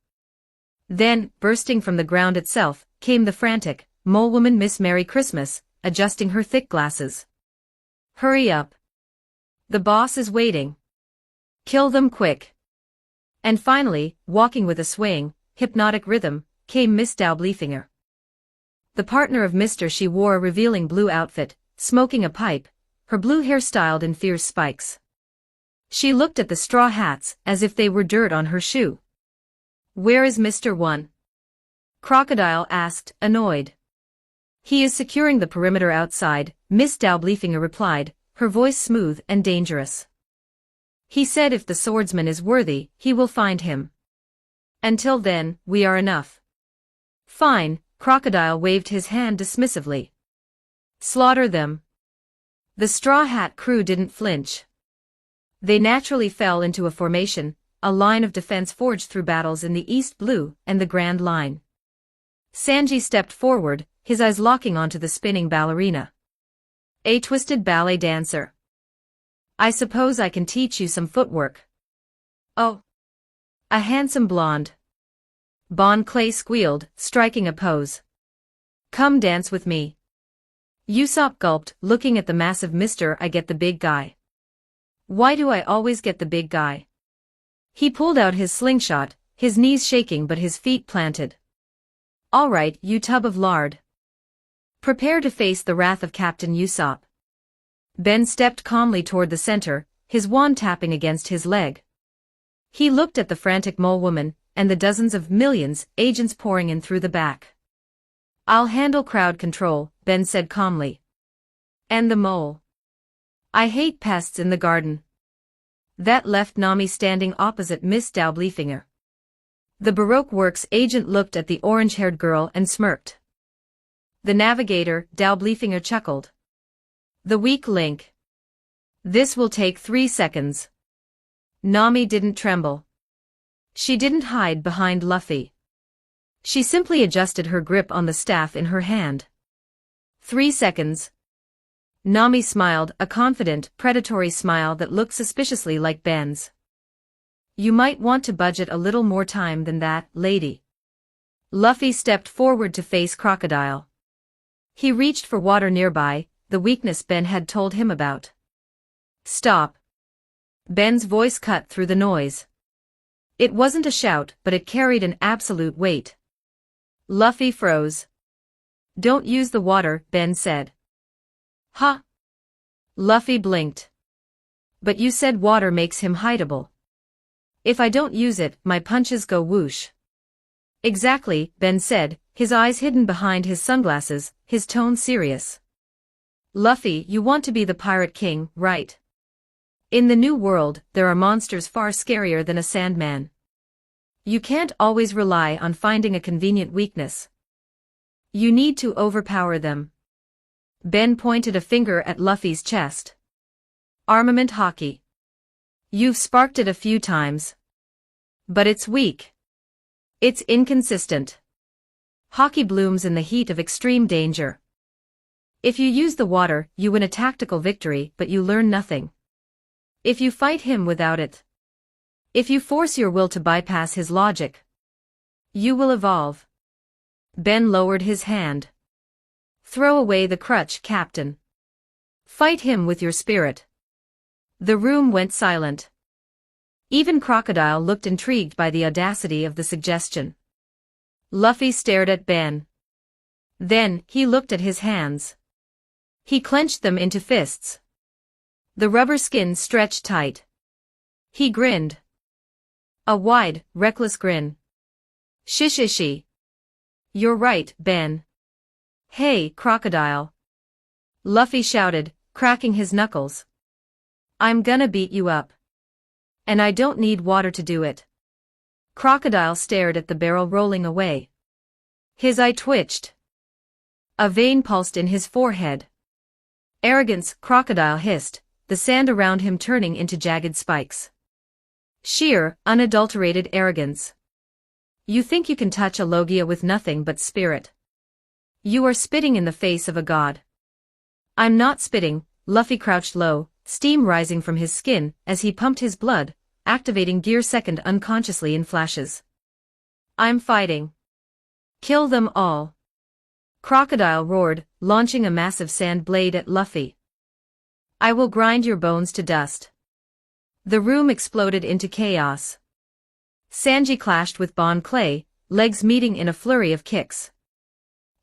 Then, bursting from the ground itself, came the frantic, mole woman Miss Merry Christmas, adjusting her thick glasses. Hurry up. The boss is waiting. Kill them quick. And finally, walking with a swaying, hypnotic rhythm, came Miss Daubliefinger. The partner of Mr. She wore a revealing blue outfit, smoking a pipe, her blue hair styled in fierce spikes. She looked at the straw hats as if they were dirt on her shoe. Where is Mr. One? Crocodile asked, annoyed. He is securing the perimeter outside, Miss Daubliefinger replied, her voice smooth and dangerous. He said if the swordsman is worthy, he will find him. Until then, we are enough. Fine, Crocodile waved his hand dismissively. Slaughter them. The Straw Hat crew didn't flinch. They naturally fell into a formation, a line of defense forged through battles in the East Blue and the Grand Line. Sanji stepped forward, his eyes locking onto the spinning ballerina. A twisted ballet dancer. I suppose I can teach you some footwork. Oh. A handsome blonde. Bon Clay squealed, striking a pose. Come dance with me. Usopp gulped, looking at the massive Mr. I get the big guy. Why do I always get the big guy? He pulled out his slingshot, his knees shaking but his feet planted. All right, you tub of lard. Prepare to face the wrath of Captain Usopp. Ben stepped calmly toward the center, his wand tapping against his leg. He looked at the frantic mole woman, and the dozens of millions, agents pouring in through the back. I'll handle crowd control, Ben said calmly. And the mole. I hate pests in the garden. That left Nami standing opposite Miss Daubliefinger. The Baroque Works agent looked at the orange-haired girl and smirked. The navigator, Daubliefinger chuckled. The weak link. This will take 3 seconds. Nami didn't tremble. She didn't hide behind Luffy. She simply adjusted her grip on the staff in her hand. 3 seconds. Nami smiled, a confident, predatory smile that looked suspiciously like Ben's. You might want to budget a little more time than that, lady. Luffy stepped forward to face Crocodile. He reached for water nearby, the weakness Ben had told him about. Stop. Ben's voice cut through the noise. It wasn't a shout, but it carried an absolute weight. Luffy froze. Don't use the water, Ben said. Huh? Luffy blinked. But you said water makes him hideable. If I don't use it, my punches go whoosh. Exactly, Ben said, his eyes hidden behind his sunglasses, his tone serious. Luffy, you want to be the Pirate King, right? In the New World, there are monsters far scarier than a Sandman. You can't always rely on finding a convenient weakness. You need to overpower them. Ben pointed a finger at Luffy's chest. Armament hockey. You've sparked it a few times. But it's weak. It's inconsistent. Hockey blooms in the heat of extreme danger. If you use the water, you win a tactical victory, but you learn nothing. If you fight him without it. If you force your will to bypass his logic. You will evolve. Ben lowered his hand. Throw away the crutch, Captain. Fight him with your spirit. The room went silent. Even Crocodile looked intrigued by the audacity of the suggestion. Luffy stared at Ben. Then, he looked at his hands. He clenched them into fists. The rubber skin stretched tight. He grinned. A wide, reckless grin. Shishishi. You're right, Ben. Hey, Crocodile. Luffy shouted, cracking his knuckles. I'm gonna beat you up. And I don't need water to do it. Crocodile stared at the barrel rolling away. His eye twitched. A vein pulsed in his forehead. Arrogance, Crocodile hissed, the sand around him turning into jagged spikes. Sheer, unadulterated arrogance. You think you can touch a Logia with nothing but spirit. You are spitting in the face of a god. I'm not spitting. Luffy crouched low, steam rising from his skin as he pumped his blood, activating Gear Second unconsciously in flashes. I'm fighting. Kill them all. Crocodile roared, launching a massive sand blade at Luffy. I will grind your bones to dust. The room exploded into chaos. Sanji clashed with Bon Clay, legs meeting in a flurry of kicks.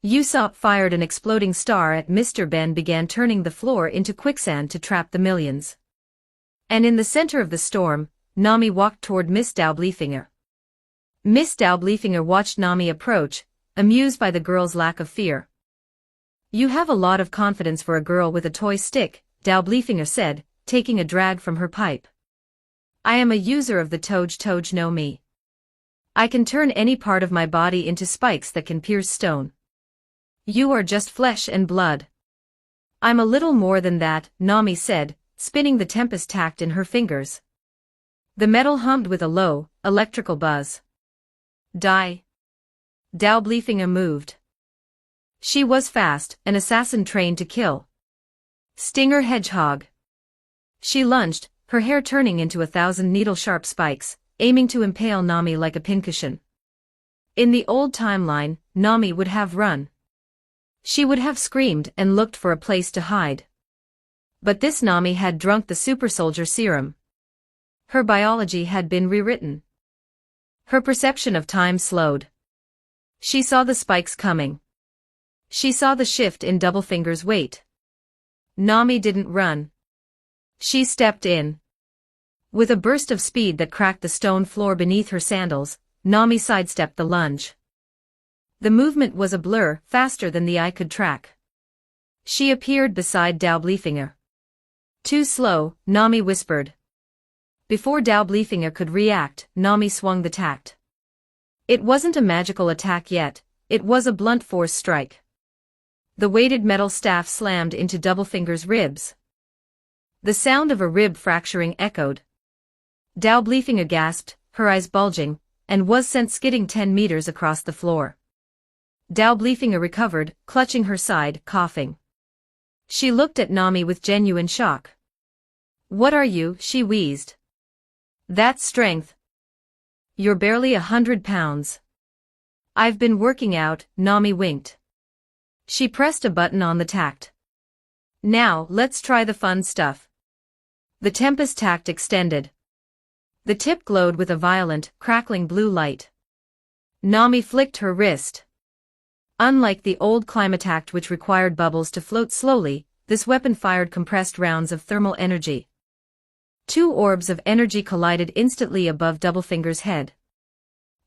Usopp fired an exploding star at Mr. Ben began turning the floor into quicksand to trap the millions. And in the center of the storm, Nami walked toward Miss Daublefinger. Miss Daublefinger watched Nami approach, amused by the girl's lack of fear. You have a lot of confidence for a girl with a toy stick, Daublefinger said, taking a drag from her pipe. I am a user of the Toj no Mi. I can turn any part of my body into spikes that can pierce stone. You are just flesh and blood. I'm a little more than that, Nami said, spinning the tempest tact in her fingers. The metal hummed with a low, electrical buzz. Die. Daublefinger moved. She was fast, an assassin trained to kill. Stinger Hedgehog. She lunged, her hair turning into 1,000 needle-sharp spikes, aiming to impale Nami like a pincushion. In the old timeline, Nami would have run. She would have screamed and looked for a place to hide. But this Nami had drunk the super soldier serum. Her biology had been rewritten. Her perception of time slowed. She saw the spikes coming. She saw the shift in Doublefinger's weight. Nami didn't run. She stepped in. With a burst of speed that cracked the stone floor beneath her sandals, Nami sidestepped the lunge. The movement was a blur, faster than the eye could track. She appeared beside Daublefinger. Too slow, Nami whispered. Before Daublefinger could react, Nami swung the tact. It wasn't a magical attack yet, it was a blunt force strike. The weighted metal staff slammed into Doublefinger's ribs. The sound of a rib fracturing echoed. Daublefinger gasped, her eyes bulging, and was sent skidding 10 meters across the floor. Daublefinger recovered, clutching her side, coughing. She looked at Nami with genuine shock. What are you? She wheezed. That's strength. You're barely 100 pounds. I've been working out, Nami winked. She pressed a button on the tact. Now, let's try the fun stuff. The Tempest tact extended. The tip glowed with a violent, crackling blue light. Nami flicked her wrist. Unlike the old Climatact which required bubbles to float slowly, this weapon fired compressed rounds of thermal energy. 2 orbs of energy collided instantly above Doublefinger's head.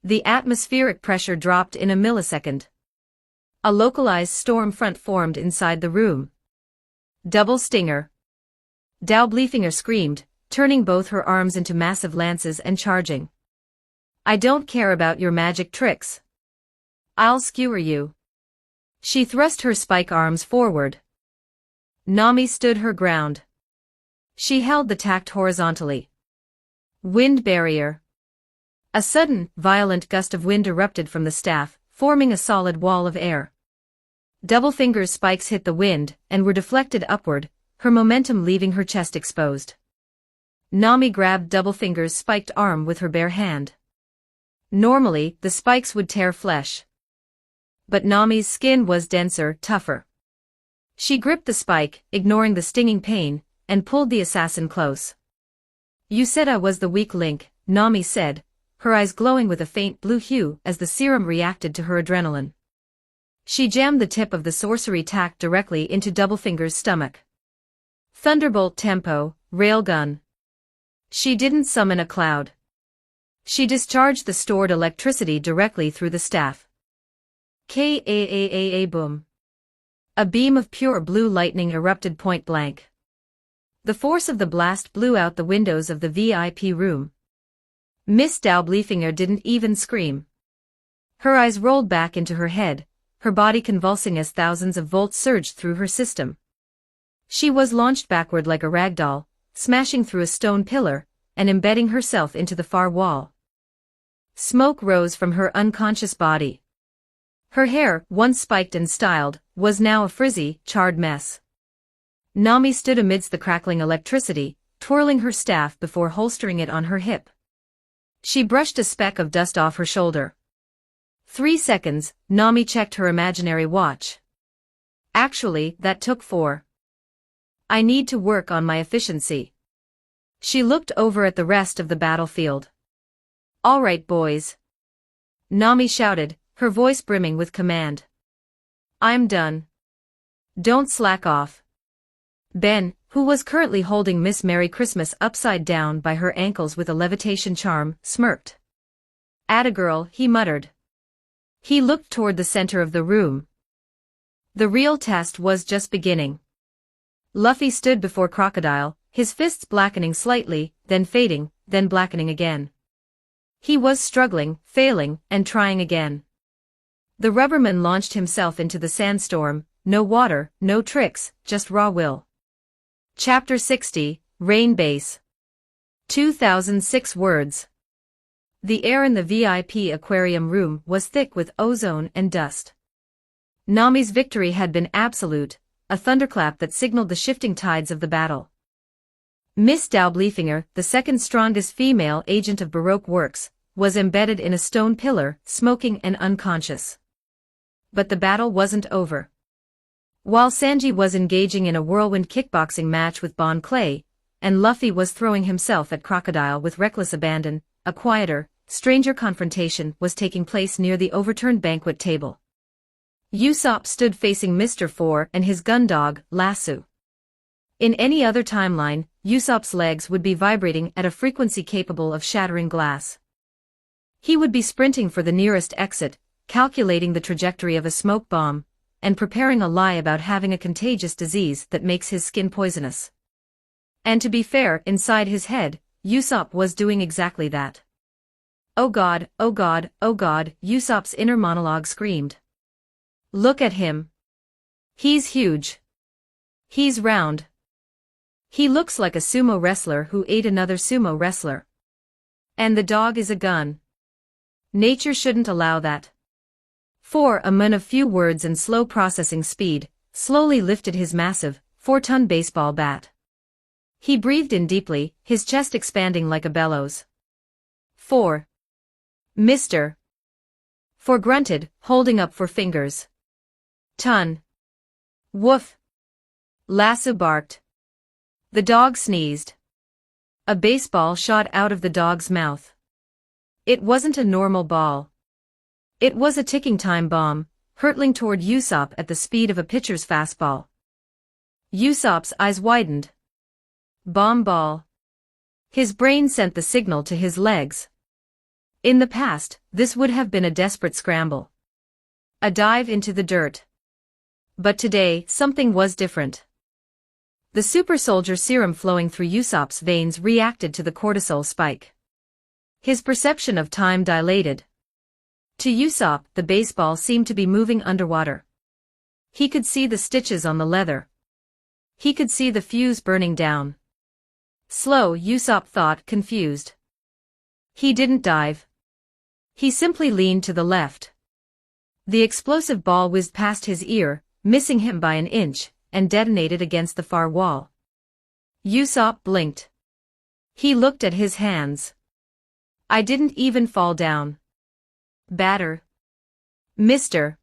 The atmospheric pressure dropped in a millisecond. A localized storm front formed inside the room. Double stinger. Daublefinger screamed, turning both her arms into massive lances and charging. I don't care about your magic tricks. I'll skewer you. She thrust her spike arms forward. Nami stood her ground. She held the tact horizontally. Wind barrier. A sudden, violent gust of wind erupted from the staff, forming a solid wall of air. Doublefinger's spikes hit the wind, and were deflected upward, her momentum leaving her chest exposed. Nami grabbed Doublefinger's spiked arm with her bare hand. Normally, the spikes would tear flesh. But Nami's skin was denser, tougher. She gripped the spike, ignoring the stinging pain, and pulled the assassin close. You said I was the weak link, Nami said, her eyes glowing with a faint blue hue as the serum reacted to her adrenaline. She jammed the tip of the sorcery tact directly into Doublefinger's stomach. Thunderbolt tempo, railgun. She didn't summon a cloud. She discharged the stored electricity directly through the staff. K-A-A-A-A boom. A beam of pure blue lightning erupted point blank. The force of the blast blew out the windows of the VIP room. Miss Daublefinger didn't even scream. Her eyes rolled back into her head, her body convulsing as thousands of volts surged through her system. She was launched backward like a rag doll, smashing through a stone pillar, and embedding herself into the far wall. Smoke rose from her unconscious body. Her hair, once spiked and styled, was now a frizzy, charred mess. Nami stood amidst the crackling electricity, twirling her staff before holstering it on her hip. She brushed a speck of dust off her shoulder. 3 seconds, Nami checked her imaginary watch. Actually, that took 4. I need to work on my efficiency. She looked over at the rest of the battlefield. All right, boys. Nami shouted, her voice brimming with command. I'm done. Don't slack off. Ben, who was currently holding Miss Merry Christmas upside down by her ankles with a levitation charm, smirked. Atta girl, he muttered. He looked toward the center of the room. The real test was just beginning. Luffy stood before Crocodile, his fists blackening slightly, then fading, then blackening again. He was struggling, failing, and trying again. The rubberman launched himself into the sandstorm, no water, no tricks, just raw will. Chapter 60, Rain Base. 2006 words. The air in the VIP aquarium room was thick with ozone and dust. Nami's victory had been absolute, a thunderclap that signaled the shifting tides of the battle. Miss Daublefinger, the second strongest female agent of Baroque works, was embedded in a stone pillar, smoking and unconscious. But the battle wasn't over. While Sanji was engaging in a whirlwind kickboxing match with Bon Clay, and Luffy was throwing himself at Crocodile with reckless abandon, a quieter, stranger confrontation was taking place near the overturned banquet table. Usopp stood facing Mr. Four and his gun dog, Lasso. In any other timeline, Usopp's legs would be vibrating at a frequency capable of shattering glass. He would be sprinting for the nearest exit, calculating the trajectory of a smoke bomb, and preparing a lie about having a contagious disease that makes his skin poisonous. And to be fair, inside his head, Usopp was doing exactly that. Oh God, oh God, oh God, Usopp's inner monologue screamed. Look at him. He's huge. He's round. He looks like a sumo wrestler who ate another sumo wrestler. And the dog is a gun. Nature shouldn't allow that. For a man of few words and slow processing speed, slowly lifted his massive, 4-ton baseball bat. He breathed in deeply, his chest expanding like a bellows. 4. Mr. Four grunted, holding up 4 fingers. Ton. Woof. Lasso barked. The dog sneezed. A baseball shot out of the dog's mouth. It wasn't a normal ball. It was a ticking time bomb, hurtling toward Usopp at the speed of a pitcher's fastball. Usopp's eyes widened. Bomb ball. His brain sent the signal to his legs. In the past, this would have been a desperate scramble. A dive into the dirt. But today, something was different. The super soldier serum flowing through Usopp's veins reacted to the cortisol spike. His perception of time dilated. To Usopp, the baseball seemed to be moving underwater. He could see the stitches on the leather. He could see the fuse burning down. Slow, Usopp thought, confused. He didn't dive. He simply leaned to the left. The explosive ball whizzed past his ear, missing him by an inch, and detonated against the far wall. Usopp blinked. He looked at his hands. I didn't even fall down. Batter. Mr.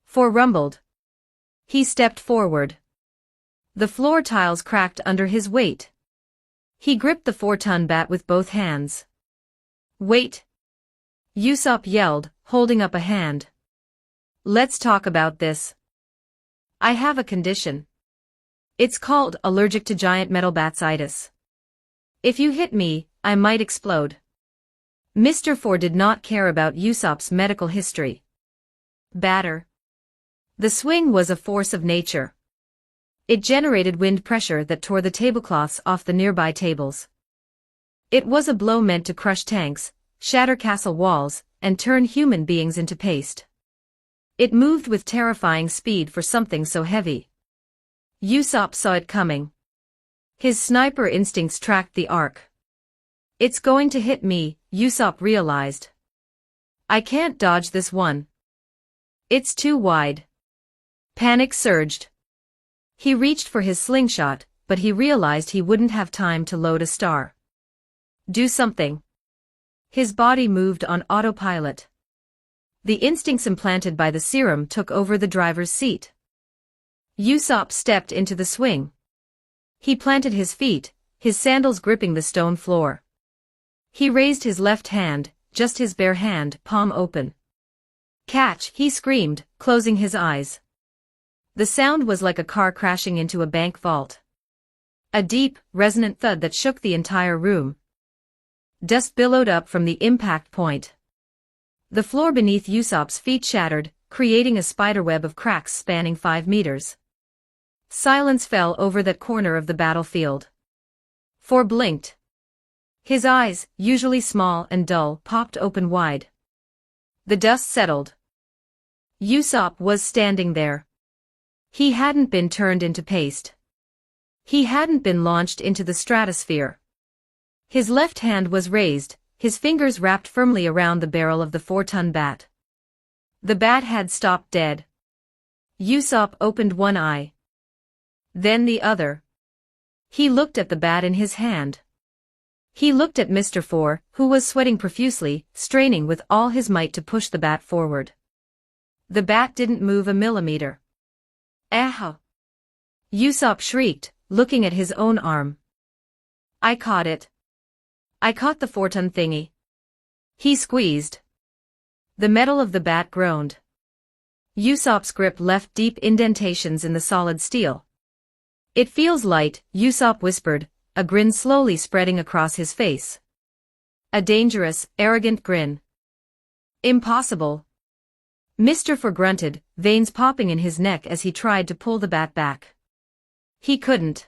Four rumbled. He stepped forward. The floor tiles cracked under his weight. He gripped the 4-ton bat with both hands. Wait. Usopp yelled, holding up a hand. Let's talk about this. I have a condition. It's called allergic to giant metal batsitis. If you hit me, I might explode. Mr. Four did not care about Usopp's medical history. Batter. The swing was a force of nature. It generated wind pressure that tore the tablecloths off the nearby tables. It was a blow meant to crush tanks, shatter castle walls, and turn human beings into paste. It moved with terrifying speed for something so heavy. Usopp saw it coming. His sniper instincts tracked the arc. It's going to hit me, Usopp realized. I can't dodge this one. It's too wide. Panic surged. He reached for his slingshot, but he realized he wouldn't have time to load a star. Do something. His body moved on autopilot. The instincts implanted by the serum took over the driver's seat. Usopp stepped into the swing. He planted his feet, his sandals gripping the stone floor. He raised his left hand, just his bare hand, palm open. Catch, he screamed, closing his eyes. The sound was like a car crashing into a bank vault. A deep, resonant thud that shook the entire room. Dust billowed up from the impact point. The floor beneath Usopp's feet shattered, creating a spiderweb of cracks spanning 5 meters. Silence fell over that corner of the battlefield. Four blinked. His eyes, usually small and dull, popped open wide. The dust settled. Usopp was standing there. He hadn't been turned into paste. He hadn't been launched into the stratosphere. His left hand was raised, his fingers wrapped firmly around the barrel of the 4-ton bat. The bat had stopped dead. Usopp opened one eye. Then the other. He looked at the bat in his hand. He looked at Mr. Four, who was sweating profusely, straining with all his might to push the bat forward. The bat didn't move a millimeter. "Ah!" Usopp shrieked, looking at his own arm. "I caught it. I caught the 4-ton thingy." He squeezed. The metal of the bat groaned. Usopp's grip left deep indentations in the solid steel. "It feels light," Usopp whispered, a grin slowly spreading across his face. A dangerous, arrogant grin. "Impossible." Mr. Four grunted, veins popping in his neck as he tried to pull the bat back. He couldn't.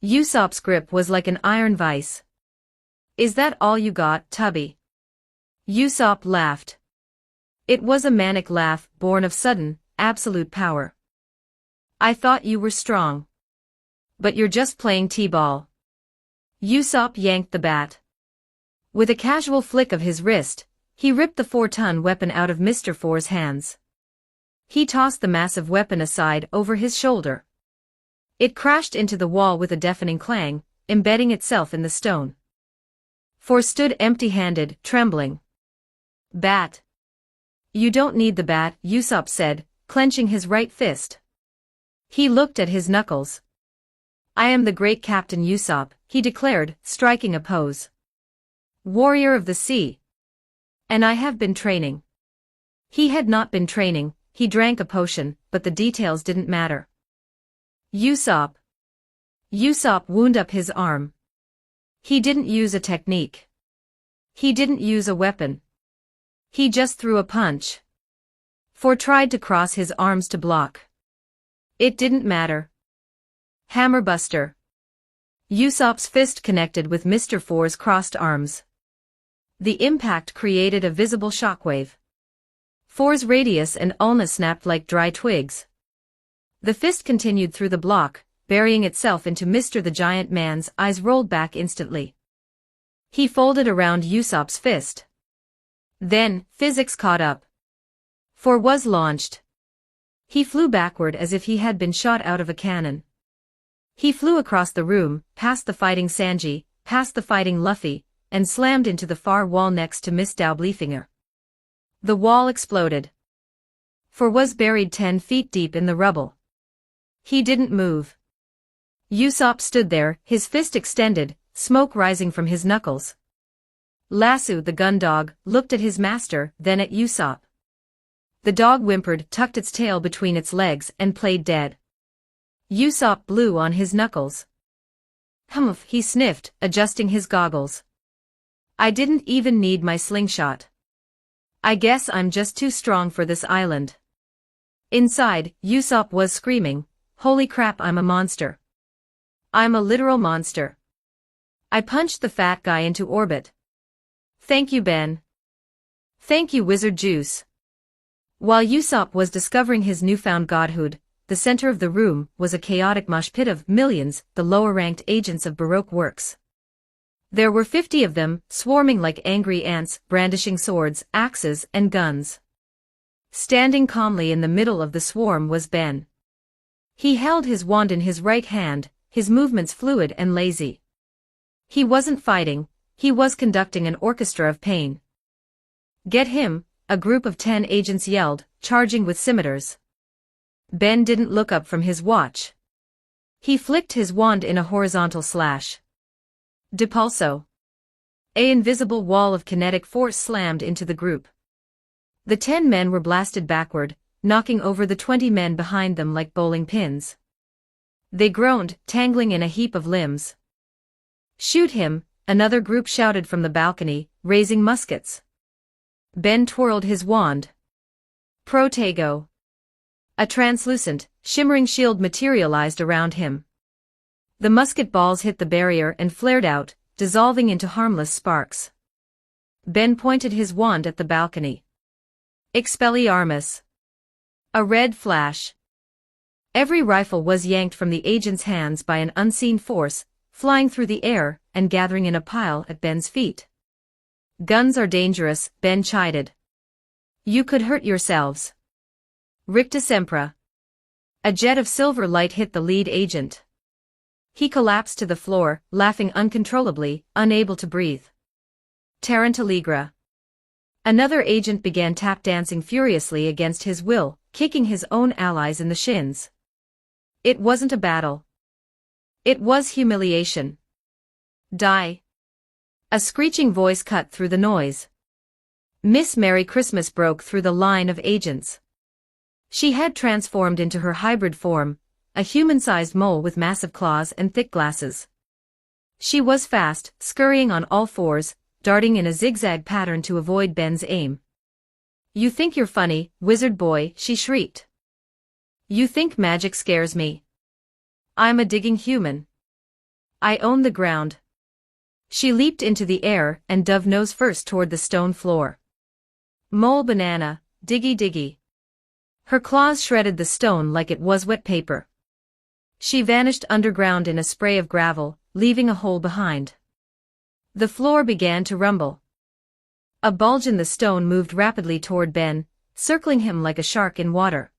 Usopp's grip was like an iron vice. "Is that all you got, Tubby?" Usopp laughed. It was a manic laugh, born of sudden, absolute power. "I thought you were strong. But you're just playing t-ball." Usopp yanked the bat. With a casual flick of his wrist, he ripped the 4-ton weapon out of Mr. Four's hands. He tossed the massive weapon aside over his shoulder. It crashed into the wall with a deafening clang, embedding itself in the stone. Four stood empty-handed, trembling. "Bat. You don't need the bat," Usopp said, clenching his right fist. He looked at his knuckles. "I am the great Captain Usopp," he declared, striking a pose. "Warrior of the sea. And I have been training." He had not been training, he drank a potion, but the details didn't matter. Usopp. Usopp wound up his arm. He didn't use a technique. He didn't use a weapon. He just threw a punch. Four tried to cross his arms to block. It didn't matter. Hammerbuster. Usopp's fist connected with Mr. Four's crossed arms. The impact created a visible shockwave. Four's radius and ulna snapped like dry twigs. The fist continued through the block, burying itself into Mr. the Giant Man's eyes rolled back instantly. He folded around Usopp's fist. Then, physics caught up. Four was launched. He flew backward as if he had been shot out of a cannon. He flew across the room, past the fighting Sanji, past the fighting Luffy, and slammed into the far wall next to Miss Daublefinger. The wall exploded. Four was buried 10 feet deep in the rubble. He didn't move. Usopp stood there, his fist extended, smoke rising from his knuckles. Lasso the gun dog looked at his master, then at Usopp. The dog whimpered, tucked its tail between its legs, and played dead. Usopp blew on his knuckles. Humph, he sniffed, adjusting his goggles. "I didn't even need my slingshot. I guess I'm just too strong for this island." Inside, Usopp was screaming, "Holy crap, I'm a monster. I'm a literal monster. I punched the fat guy into orbit. Thank you, Ben. Thank you, Wizard Juice. While Usopp was discovering his newfound godhood, the center of the room was a chaotic mosh pit of millions, the lower-ranked agents of Baroque works. There were 50 of them, swarming like angry ants, brandishing swords, axes, and guns. Standing calmly in the middle of the swarm was Ben. He held his wand in his right hand, his movements fluid and lazy. He wasn't fighting, he was conducting an orchestra of pain. Get him, a group of 10 agents yelled, charging with scimitars. Ben didn't look up from his watch. He flicked his wand in a horizontal slash. Depulso. An invisible wall of kinetic force slammed into the group. The 10 men were blasted backward, knocking over the 20 men behind them like bowling pins. They groaned, tangling in a heap of limbs. Shoot him, another group shouted from the balcony, raising muskets. Ben twirled his wand. Protego. A translucent, shimmering shield materialized around him. The musket balls hit the barrier and flared out, dissolving into harmless sparks. Ben pointed his wand at the balcony. Expelliarmus. A red flash. Every rifle was yanked from the agent's hands by an unseen force, flying through the air and gathering in a pile at Ben's feet. Guns are dangerous, Ben chided. You could hurt yourselves. Ricta Sempra. A jet of silver light hit the lead agent. He collapsed to the floor, laughing uncontrollably, unable to breathe. Tarantaligra. Another agent began tap dancing furiously against his will, kicking his own allies in the shins. It wasn't a battle. It was humiliation. Die. A screeching voice cut through the noise. Miss Merry Christmas broke through the line of agents. She had transformed into her hybrid form, a human-sized mole with massive claws and thick glasses. She was fast, scurrying on all fours, darting in a zigzag pattern to avoid Ben's aim. You think you're funny, wizard boy, she shrieked. You think magic scares me? I'm a digging human. I own the ground. She leaped into the air and dove nose first toward the stone floor. Mole banana, diggy diggy. Her claws shredded the stone like it was wet paper. She vanished underground in a spray of gravel, leaving a hole behind. The floor began to rumble. A bulge in the stone moved rapidly toward Ben, circling him like a shark in water.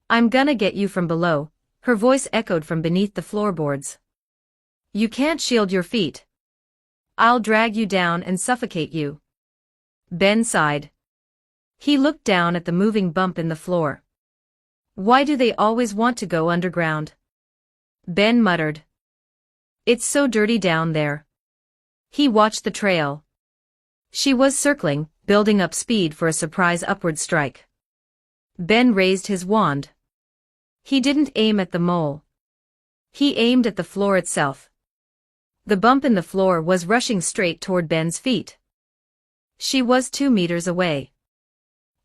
I'm gonna get you from below, her voice echoed from beneath the floorboards. You can't shield your feet. I'll drag you down and suffocate you. Ben sighed. He looked down at the moving bump in the floor. Why do they always want to go underground? Ben muttered. It's so dirty down there. He watched the trail. She was circling, building up speed for a surprise upward strike. Ben raised his wand. He didn't aim at the mole. He aimed at the floor itself. The bump in the floor was rushing straight toward Ben's feet. She was 2 meters away.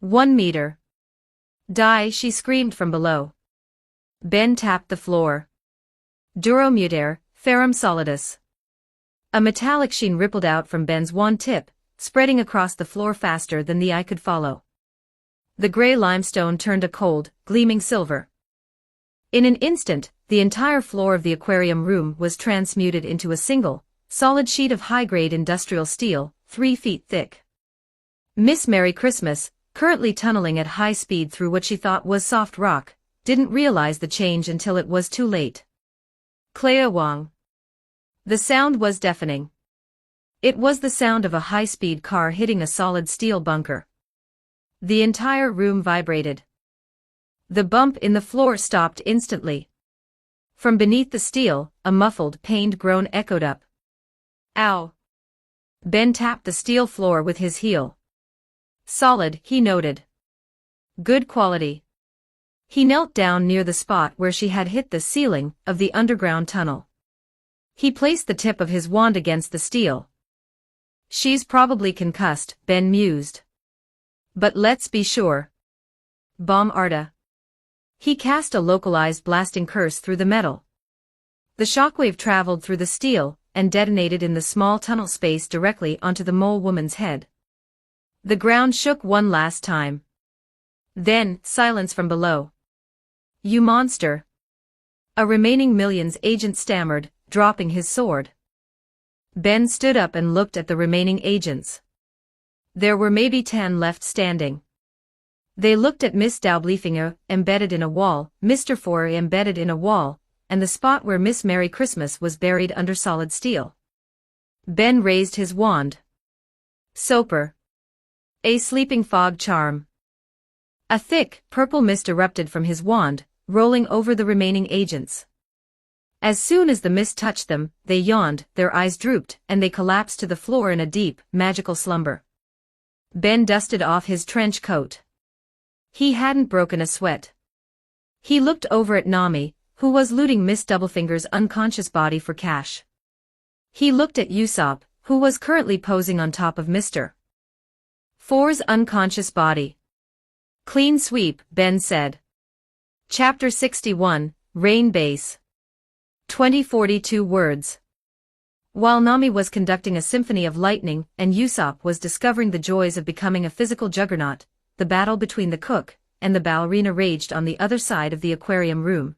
1 meter. Die, she screamed from below. Ben tapped the floor. Duromutaire, ferrum solidus. A metallic sheen rippled out from Ben's wand tip, spreading across the floor faster than the eye could follow. The gray limestone turned a cold, gleaming silver. In an instant, the entire floor of the aquarium room was transmuted into a single, solid sheet of high-grade industrial steel, 3 feet thick. Miss Merry Christmas, currently tunneling at high speed through what she thought was soft rock, didn't realize the change until it was too late. Clea Wong. The sound was deafening. It was the sound of a high-speed car hitting a solid steel bunker. The entire room vibrated. The bump in the floor stopped instantly. From beneath the steel, a muffled, pained groan echoed up. Ow! Ben tapped the steel floor with his heel. Solid, he noted. Good quality. He knelt down near the spot where she had hit the ceiling of the underground tunnel. He placed the tip of his wand against the steel. She's probably concussed, Ben mused. But let's be sure. Bomb Arta. He cast a localized blasting curse through the metal. The shockwave traveled through the steel, and detonated in the small tunnel space directly onto the mole woman's head. The ground shook one last time. Then, silence from below. "You monster!" A remaining Millions agent stammered, dropping his sword. Ben stood up and looked at the remaining agents. There were maybe 10 left standing. They looked at Miss Daublefinger embedded in a wall, Mr. Foray embedded in a wall, and the spot where Miss Merry Christmas was buried under solid steel. Ben raised his wand. "Soper. A sleeping fog charm." A thick, purple mist erupted from his wand, rolling over the remaining agents. As soon as the mist touched them, they yawned, their eyes drooped, and they collapsed to the floor in a deep, magical slumber. Ben dusted off his trench coat. He hadn't broken a sweat. He looked over at Nami, who was looting Miss Doublefinger's unconscious body for cash. He looked at Usopp, who was currently posing on top of Mr. Four's unconscious body. "Clean sweep," Ben said. Chapter 61, Rain Base. 2042 words. While Nami was conducting a symphony of lightning and Usopp was discovering the joys of becoming a physical juggernaut, the battle between the cook and the ballerina raged on the other side of the aquarium room.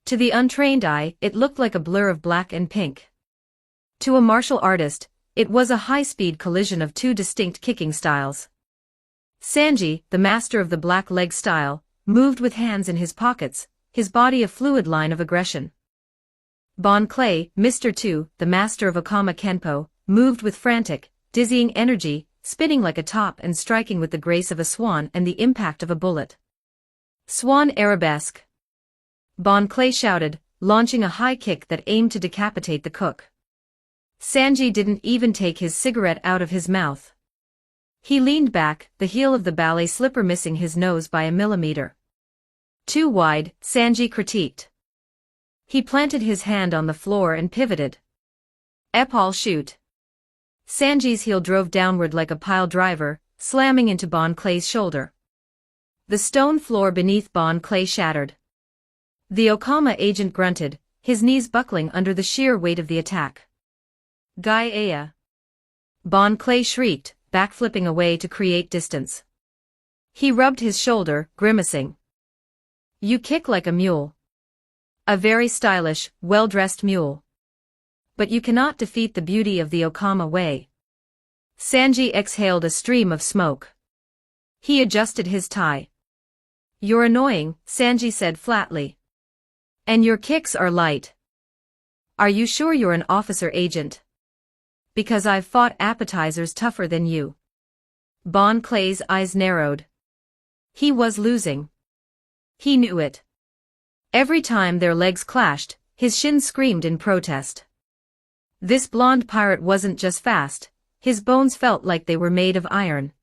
To the untrained eye, it looked like a blur of black and pink. To a martial artist, it was a high-speed collision of two distinct kicking styles. Sanji, the master of the black leg style, moved with hands in his pockets, his body a fluid line of aggression. Bon Clay, Mr. 2, the master of Okama Kenpo, moved with frantic, dizzying energy, spinning like a top and striking with the grace of a swan and the impact of a bullet. "Swan arabesque!" Bon Clay shouted, launching a high kick that aimed to decapitate the cook. Sanji didn't even take his cigarette out of his mouth. He leaned back, the heel of the ballet slipper missing his nose by a millimeter. "Too wide," Sanji critiqued. He planted his hand on the floor and pivoted. "Epal shoot." Sanji's heel drove downward like a pile driver, slamming into Bon Clay's shoulder. The stone floor beneath Bon Clay shattered. The Okama agent grunted, his knees buckling under the sheer weight of the attack. "Gaia!" Bon Clay shrieked, backflipping away to create distance. He rubbed his shoulder, grimacing. "You kick like a mule. A very stylish, well-dressed mule. But you cannot defeat the beauty of the Okama way." Sanji exhaled a stream of smoke. He adjusted his tie. "You're annoying," Sanji said flatly. "And your kicks are light. Are you sure you're an officer agent? Because I've fought appetizers tougher than you." Bon Clay's eyes narrowed. He was losing. He knew it. Every time their legs clashed, his shins screamed in protest. This blonde pirate wasn't just fast, his bones felt like they were made of iron.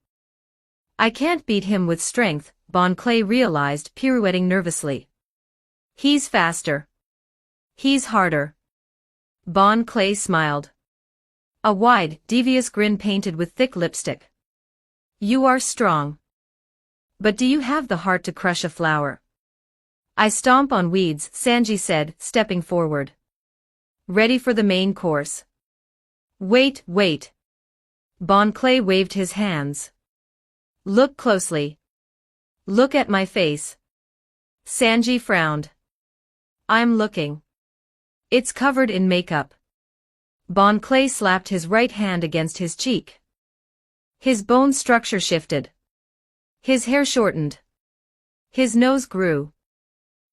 "I can't beat him with strength," Bon Clay realized, pirouetting nervously. "He's faster. He's harder." Bon Clay smiled. A wide, devious grin painted with thick lipstick. "You are strong. But do you have the heart to crush a flower?" "I stomp on weeds," Sanji said, stepping forward. "Ready for the main course." Wait. Bon Clay waved his hands. "Look closely. Look at my face." Sanji frowned. "I'm looking. It's covered in makeup." Bon Clay slapped his right hand against his cheek. His bone structure shifted. His hair shortened. His nose grew.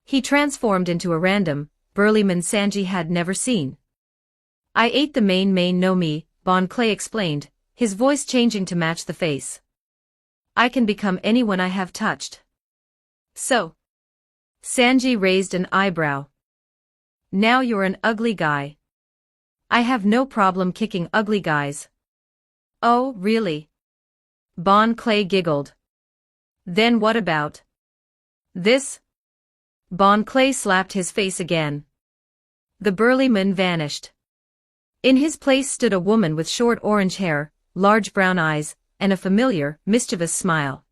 He transformed into a random, burly man Sanji had never seen. "I ate the main no me," Bon Clay explained, his voice changing to match the face. "I can become anyone I have touched." "So?" Sanji raised an eyebrow. "Now you're an ugly guy." "I have no problem kicking ugly guys." "Oh, really?" Bon Clay giggled. "Then what about this?" Bon Clay slapped his face again. The burly man vanished. In his place stood a woman with short orange hair, large brown eyes, and a familiar, mischievous smile.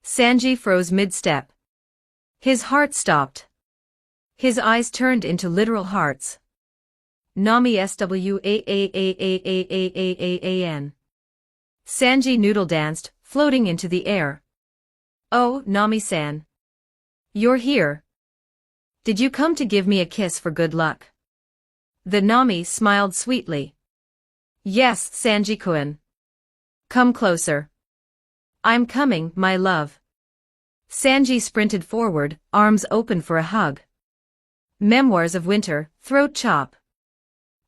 Sanji froze mid-step. His heart stopped. His eyes turned into literal hearts. Nami SWAAAAAAAAAAN. Sanji noodle danced, floating into the air. Oh, Nami-san. You're here. Did you come to give me a kiss for good luck? The Nami smiled sweetly. Yes, Sanji-kun. Come closer. I'm coming, my love. Sanji sprinted forward, arms open for a hug. Memoirs of Winter, throat chop.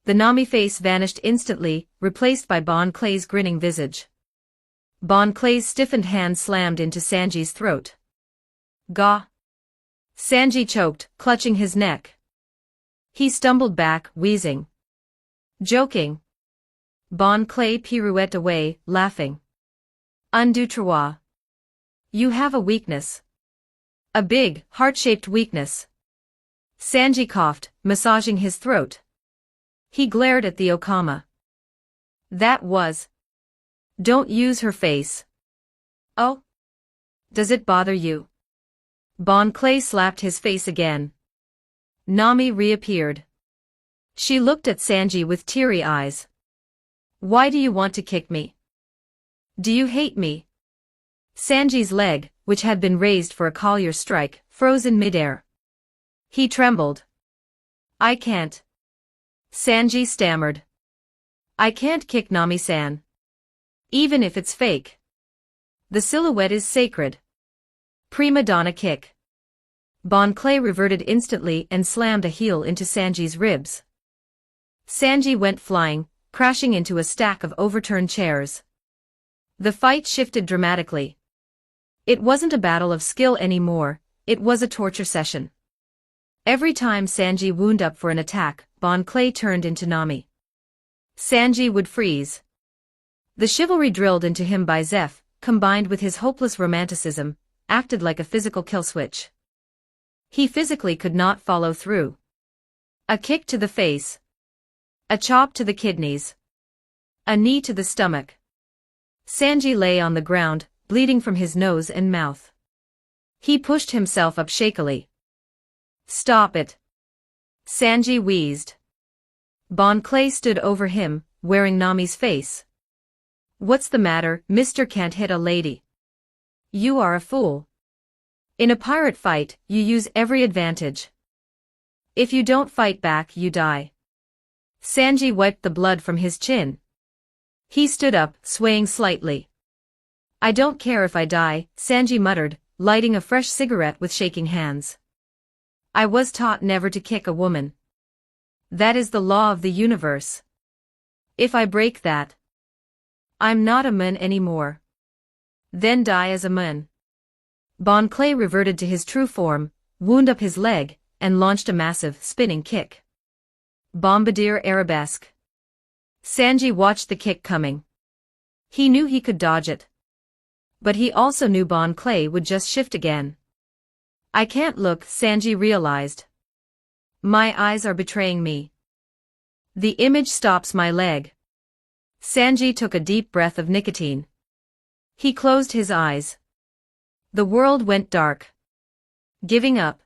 The Nami face vanished instantly, replaced by Bon Clay's grinning visage. Bon Clay's stiffened hand slammed into Sanji's throat. Gah! Sanji choked, clutching his neck. He stumbled back, wheezing. Joking. Bon Clay pirouetted away, laughing. Undue trois. You have a weakness. A big, heart-shaped weakness. Sanji coughed, massaging his throat. He glared at the Okama. That was. Don't use her face. Oh? Does it bother you? Bon Clay slapped his face again. Nami reappeared. She looked at Sanji with teary eyes. Why do you want to kick me? Do you hate me? Sanji's leg, which had been raised for a collier strike, froze in midair. He trembled. I can't. Sanji stammered. I can't kick Nami-san. Even if it's fake. The silhouette is sacred. Prima donna kick. Bon Clay reverted instantly and slammed a heel into Sanji's ribs. Sanji went flying, crashing into a stack of overturned chairs. The fight shifted dramatically. It wasn't a battle of skill anymore, it was a torture session. Every time Sanji wound up for an attack, Bon Clay turned into Nami. Sanji would freeze. The chivalry drilled into him by Zeph, combined with his hopeless romanticism, acted like a physical kill switch. He physically could not follow through. A kick to the face. A chop to the kidneys. A knee to the stomach. Sanji lay on the ground, bleeding from his nose and mouth. He pushed himself up shakily. Stop it. Sanji wheezed. Bon Clay stood over him, wearing Nami's face. What's the matter, Mr. Can't hit a lady? You are a fool. In a pirate fight, you use every advantage. If you don't fight back, you die. Sanji wiped the blood from his chin. He stood up, swaying slightly. I don't care if I die, Sanji muttered, lighting a fresh cigarette with shaking hands. I was taught never to kick a woman. That is the law of the universe. If I break that, I'm not a man anymore. Then die as a man. Bon Clay reverted to his true form, wound up his leg, and launched a massive, spinning kick. Bombardier arabesque. Sanji watched the kick coming. He knew he could dodge it. But he also knew Bon Clay would just shift again. I can't look, Sanji realized. My eyes are betraying me. The image stops my leg. Sanji took a deep breath of nicotine. He closed his eyes. The world went dark. Giving up.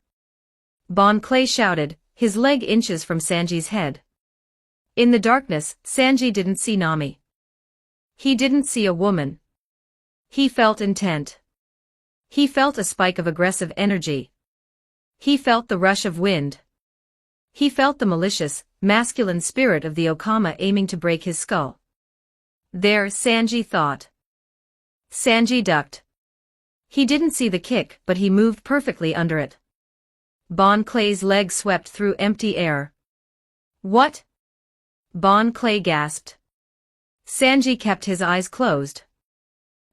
Bon Clay shouted, his leg inches from Sanji's head. In the darkness, Sanji didn't see Nami. He didn't see a woman. He felt intent. He felt a spike of aggressive energy. He felt the rush of wind. He felt the malicious, masculine spirit of the Okama aiming to break his skull. There, Sanji thought. Sanji ducked. He didn't see the kick, but he moved perfectly under it. Bon Clay's leg swept through empty air. What? Bon Clay gasped. Sanji kept his eyes closed.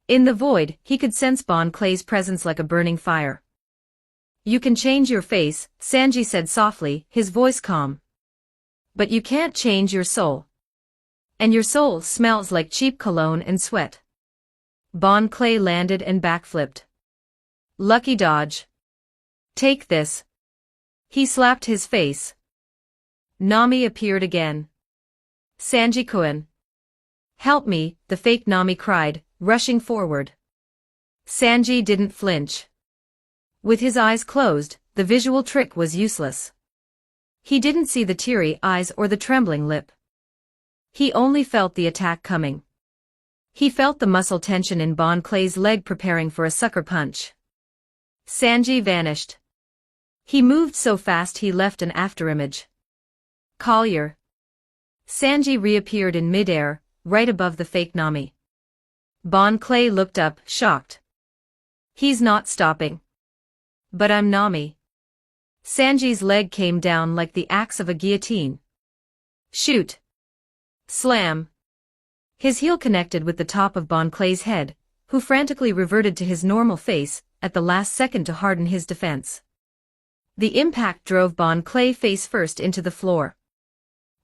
In the void, he could sense Bon Clay's presence like a burning fire. You can change your face, Sanji said softly, his voice calm. But you can't change your soul. And your soul smells like cheap cologne and sweat. Bon Clay landed and backflipped. Lucky dodge. Take this. He slapped his face. Nami appeared again. Sanji-kun. Help me, the fake Nami cried, rushing forward. Sanji didn't flinch. With his eyes closed, the visual trick was useless. He didn't see the teary eyes or the trembling lip. He only felt the attack coming. He felt the muscle tension in Bon Clay's leg preparing for a sucker punch. Sanji vanished. He moved so fast he left an afterimage. Collier. Sanji reappeared in midair, right above the fake Nami. Bon Clay looked up, shocked. He's not stopping. But I'm Nami. Sanji's leg came down like the axe of a guillotine. Shoot. Slam. His heel connected with the top of Bon Clay's head, who frantically reverted to his normal face at the last second to harden his defense. The impact drove Bon Clay face first into the floor.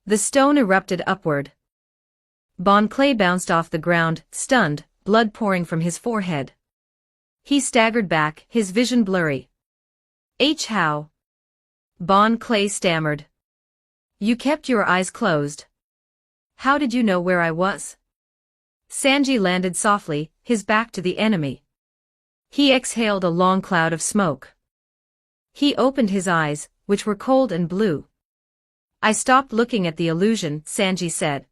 The stone erupted upward. Bon Clay bounced off the ground, stunned, blood pouring from his forehead. He staggered back, his vision blurry. How? Bon Clay stammered. You kept your eyes closed. How did you know where I was? Sanji landed softly, his back to the enemy. He exhaled a long cloud of smoke. He opened his eyes, which were cold and blue. I stopped looking at the illusion, Sanji said.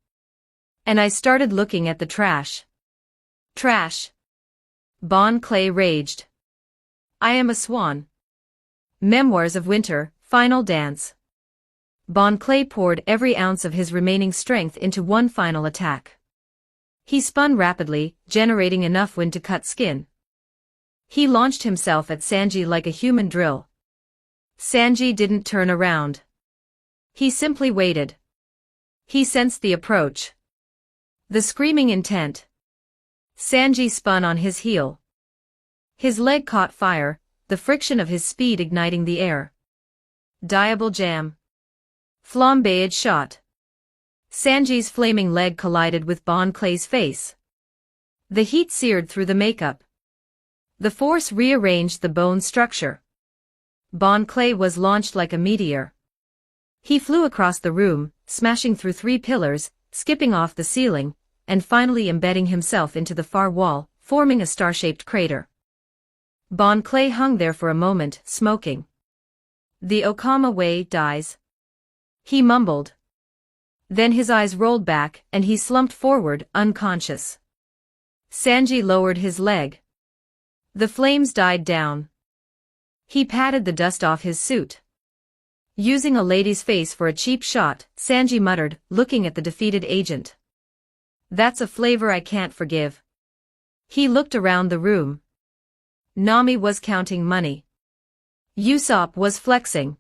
And I started looking at the trash. Trash. Bon Clay raged. I am a swan. Memoirs of Winter, Final Dance. Bon Clay poured every ounce of his remaining strength into one final attack. He spun rapidly, generating enough wind to cut skin. He launched himself at Sanji like a human drill. Sanji didn't turn around. He simply waited. He sensed the approach. The screaming intent. Sanji spun on his heel. His leg caught fire, the friction of his speed igniting the air. Diable jam. Flambeade shot. Sanji's flaming leg collided with Bon Clay's face. The heat seared through the makeup. The force rearranged the bone structure. Bon Clay was launched like a meteor. He flew across the room, smashing through 3 pillars, skipping off the ceiling, and finally embedding himself into the far wall, forming a star-shaped crater. Bon Clay hung there for a moment, smoking. The Okama way dies. He mumbled. Then his eyes rolled back, and he slumped forward, unconscious. Sanji lowered his leg. The flames died down. He patted the dust off his suit. Using a lady's face for a cheap shot, Sanji muttered, looking at the defeated agent. That's a flavor I can't forgive. He looked around the room. Nami was counting money. Usopp was flexing.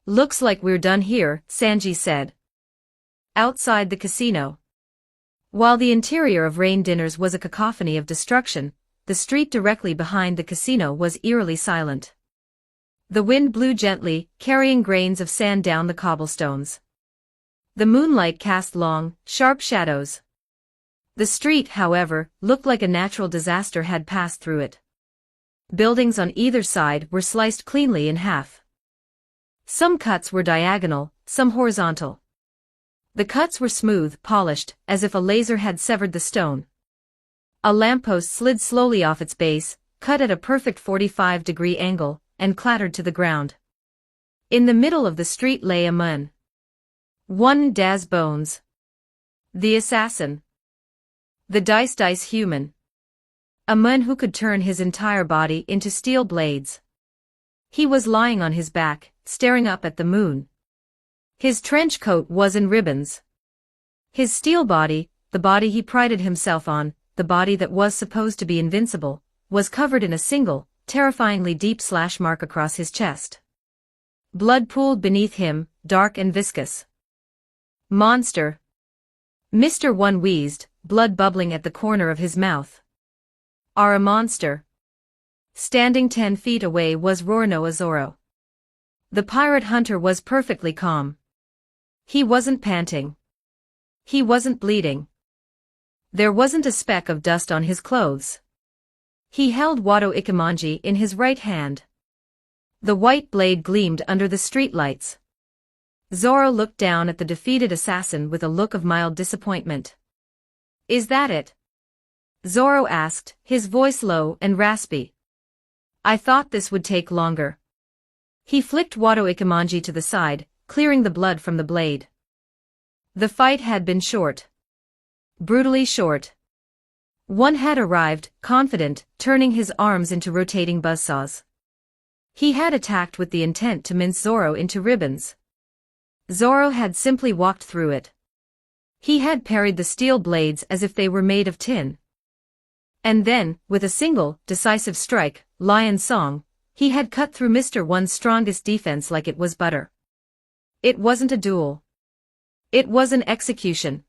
Looks like we're done here, Sanji said. Outside the casino. While the interior of Rain Dinners was a cacophony of destruction, the street directly behind the casino was eerily silent. The wind blew gently, carrying grains of sand down the cobblestones. The moonlight cast long, sharp shadows. The street, however, looked like a natural disaster had passed through it. Buildings on either side were sliced cleanly in half. Some cuts were diagonal, some horizontal. The cuts were smooth, polished, as if a laser had severed the stone. A lamppost slid slowly off its base, cut at a perfect 45-degree angle, and clattered to the ground. In the middle of the street lay a man. One Das Bones. The assassin. The dice human. A man who could turn his entire body into steel blades. He was lying on his back, staring up at the moon. His trench coat was in ribbons. His steel body, the body he prided himself on, the body that was supposed to be invincible, was covered in a single, terrifyingly deep slash mark across his chest. Blood pooled beneath him, dark and viscous. Monster. Mr. One wheezed, blood bubbling at the corner of his mouth. Are a monster. Standing 10 feet away was Roronoa Zoro. The pirate hunter was perfectly calm. He wasn't panting. He wasn't bleeding. There wasn't a speck of dust on his clothes. He held Wado Ikemanji in his right hand. The white blade gleamed under the streetlights. Zoro looked down at the defeated assassin with a look of mild disappointment. Is that it? Zoro asked, his voice low and raspy. I thought this would take longer. He flicked Wado Ikemanji to the side, clearing the blood from the blade. The fight had been short. Brutally short. One had arrived, confident, turning his arms into rotating buzzsaws. He had attacked with the intent to mince Zoro into ribbons. Zoro had simply walked through it. He had parried the steel blades as if they were made of tin. And then, with a single, decisive strike, Lion Song, he had cut through Mr. One's strongest defense like it was butter. It wasn't a duel. It was an execution.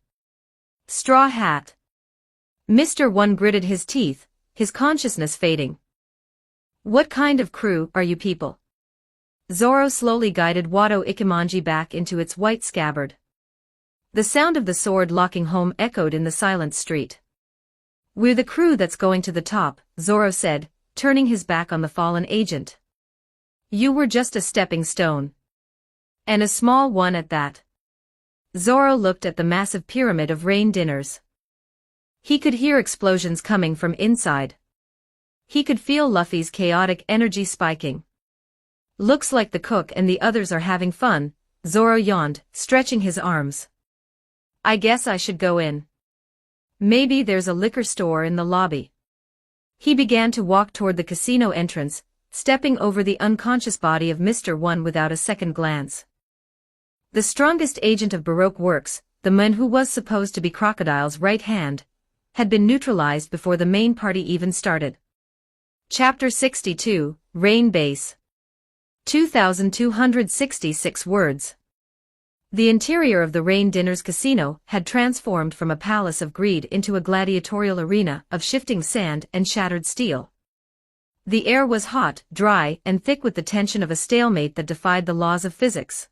Straw Hat. Mr. One gritted his teeth, his consciousness fading. What kind of crew are you people? Zoro slowly guided Wado Ikimonji back into its white scabbard. The sound of the sword locking home echoed in the silent street. We're the crew that's going to the top, Zoro said, turning his back on the fallen agent. You were just a stepping stone. And a small one at that. Zoro looked at the massive pyramid of rain dinners. He could hear explosions coming from inside. He could feel Luffy's chaotic energy spiking. Looks like the cook and the others are having fun, Zoro yawned, stretching his arms. I guess I should go in. Maybe there's a liquor store in the lobby. He began to walk toward the casino entrance, stepping over the unconscious body of Mr. One without a second glance. The strongest agent of Baroque works, the man who was supposed to be Crocodile's right hand, had been neutralized before the main party even started. Chapter 62, Rain Base. 2,266 words. The interior of the Rain Dinners casino had transformed from a palace of greed into a gladiatorial arena of shifting sand and shattered steel. The air was hot, dry, and thick with the tension of a stalemate that defied the laws of physics.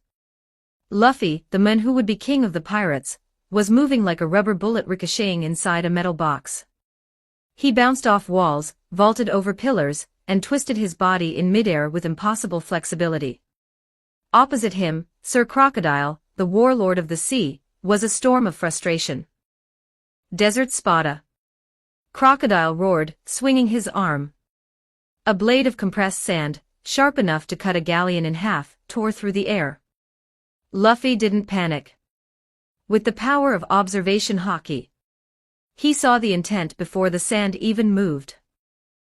Luffy, the man who would be king of the pirates, was moving like a rubber bullet ricocheting inside a metal box. He bounced off walls, vaulted over pillars, and twisted his body in midair with impossible flexibility. Opposite him, Sir Crocodile, the warlord of the sea, was a storm of frustration. Desert Spada. Crocodile roared, swinging his arm. A blade of compressed sand, sharp enough to cut a galleon in half, tore through the air. Luffy didn't panic. With the power of observation haki, he saw the intent before the sand even moved.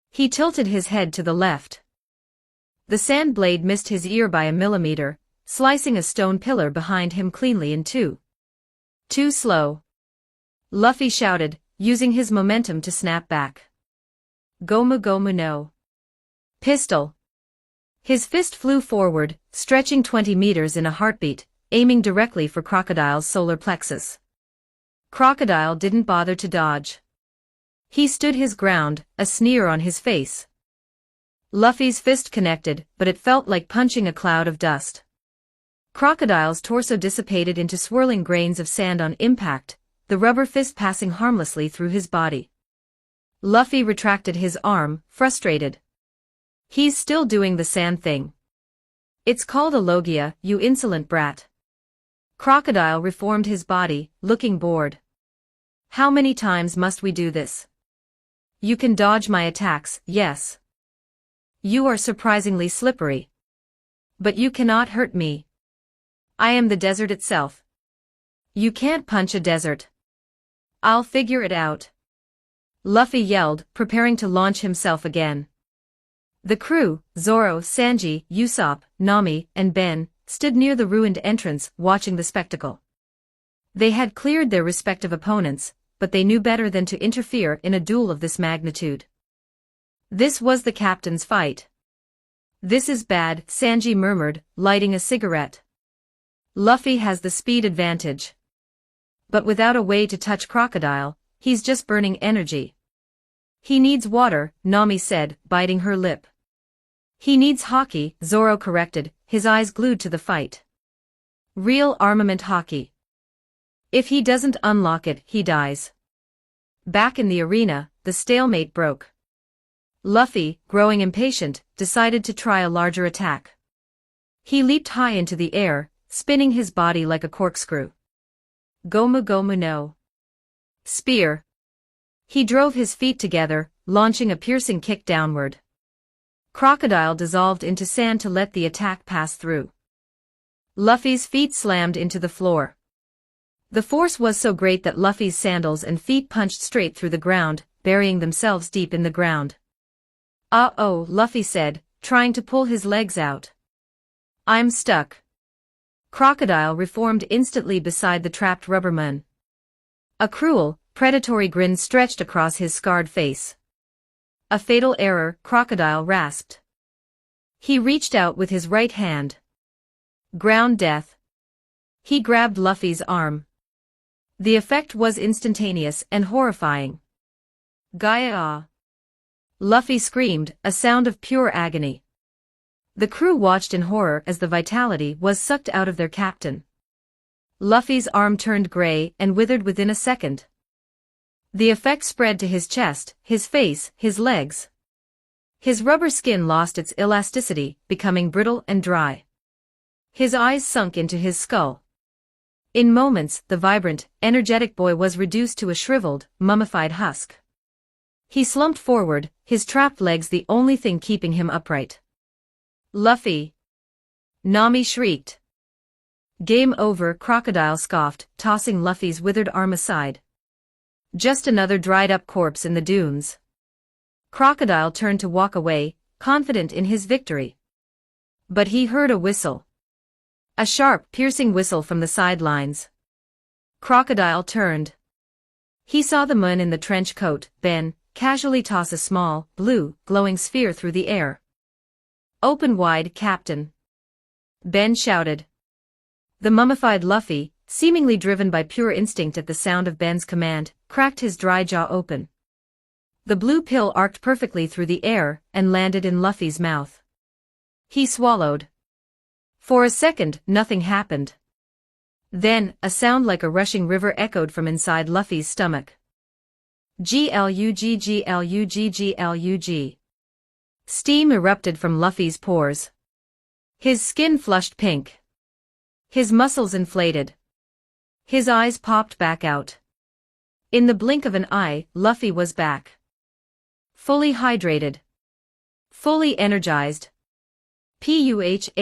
He tilted his head to the left. The sand blade missed his ear by a millimeter, slicing a stone pillar behind him cleanly in two. Too slow. Luffy shouted, using his momentum to snap back. Gomu Gomu no. Pistol. His fist flew forward, stretching 20 meters in a heartbeat, aiming directly for Crocodile's solar plexus. Crocodile didn't bother to dodge. He stood his ground, a sneer on his face. Luffy's fist connected, but it felt like punching a cloud of dust. Crocodile's torso dissipated into swirling grains of sand on impact, the rubber fist passing harmlessly through his body. Luffy retracted his arm, frustrated. He's still doing the sand thing. It's called a logia, you insolent brat. Crocodile reformed his body, looking bored. How many times must we do this? You can dodge my attacks, yes. You are surprisingly slippery. But you cannot hurt me. I am the desert itself. You can't punch a desert. I'll figure it out. Luffy yelled, preparing to launch himself again. The crew, Zoro, Sanji, Usopp, Nami, and Ben, stood near the ruined entrance, watching the spectacle. They had cleared their respective opponents, but they knew better than to interfere in a duel of this magnitude. This was the captain's fight. This is bad, Sanji murmured, lighting a cigarette. Luffy has the speed advantage. But without a way to touch Crocodile, he's just burning energy. He needs water, Nami said, biting her lip. He needs haki, Zoro corrected, his eyes glued to the fight. Real armament haki. If he doesn't unlock it, he dies. Back in the arena, the stalemate broke. Luffy, growing impatient, decided to try a larger attack. He leaped high into the air, spinning his body like a corkscrew. Gomu Gomu no. Spear. He drove his feet together, launching a piercing kick downward. Crocodile dissolved into sand to let the attack pass through. Luffy's feet slammed into the floor. The force was so great that Luffy's sandals and feet punched straight through the ground, burying themselves deep in the ground. "Uh-oh," Luffy said, trying to pull his legs out. "I'm stuck." Crocodile reformed instantly beside the trapped rubberman. A cruel, predatory grin stretched across his scarred face. "A fatal error," Crocodile rasped. He reached out with his right hand. Ground death. He grabbed Luffy's arm. The effect was instantaneous and horrifying. "Gaia!" Luffy screamed, a sound of pure agony. The crew watched in horror as the vitality was sucked out of their captain. Luffy's arm turned gray and withered within a second. The effect spread to his chest, his face, his legs. His rubber skin lost its elasticity, becoming brittle and dry. His eyes sunk into his skull. In moments, the vibrant, energetic boy was reduced to a shriveled, mummified husk. He slumped forward, his trapped legs the only thing keeping him upright. "Luffy!" Nami shrieked. "Game over," Crocodile scoffed, tossing Luffy's withered arm aside. "Just another dried-up corpse in the dunes." Crocodile turned to walk away, confident in his victory. But he heard a whistle. A sharp, piercing whistle from the sidelines. Crocodile turned. He saw the man in the trench coat, Ben, casually toss a small, blue, glowing sphere through the air. "Open wide, Captain!" Ben shouted. The mummified Luffy, seemingly driven by pure instinct at the sound of Ben's command, cracked his dry jaw open. The blue pill arced perfectly through the air and landed in Luffy's mouth. He swallowed. For a second, nothing happened. Then, a sound like a rushing river echoed from inside Luffy's stomach. Glug glug glug. Steam erupted from Luffy's pores. His skin flushed pink. His muscles inflated. His eyes popped back out. In the blink of an eye, Luffy was back. Fully hydrated. Fully energized. Puhaah.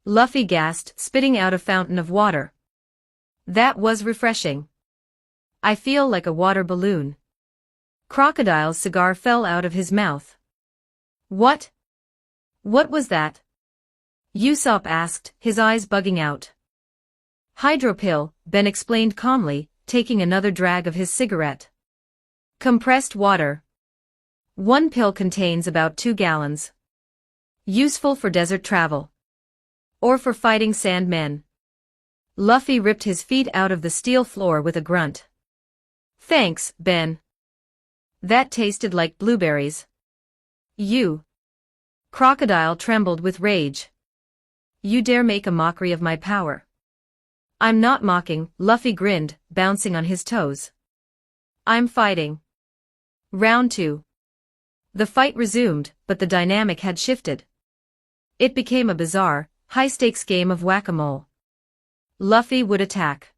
Luffy gasped, spitting out a fountain of water. That was refreshing. I feel like a water balloon. Crocodile's cigar fell out of his mouth. What? What was that? Usopp asked, his eyes bugging out. Hydropill, Ben explained calmly, taking another drag of his cigarette. Compressed water. One pill contains about 2 gallons. Useful for desert travel. Or for fighting sandmen. Luffy ripped his feet out of the steel floor with a grunt. Thanks, Ben. That tasted like blueberries. You. Crocodile trembled with rage. You dare make a mockery of my power. I'm not mocking, Luffy grinned, bouncing on his toes. I'm fighting. Round 2. The fight resumed, but the dynamic had shifted. It became a bizarre, high-stakes game of whack-a-mole. Luffy would attack.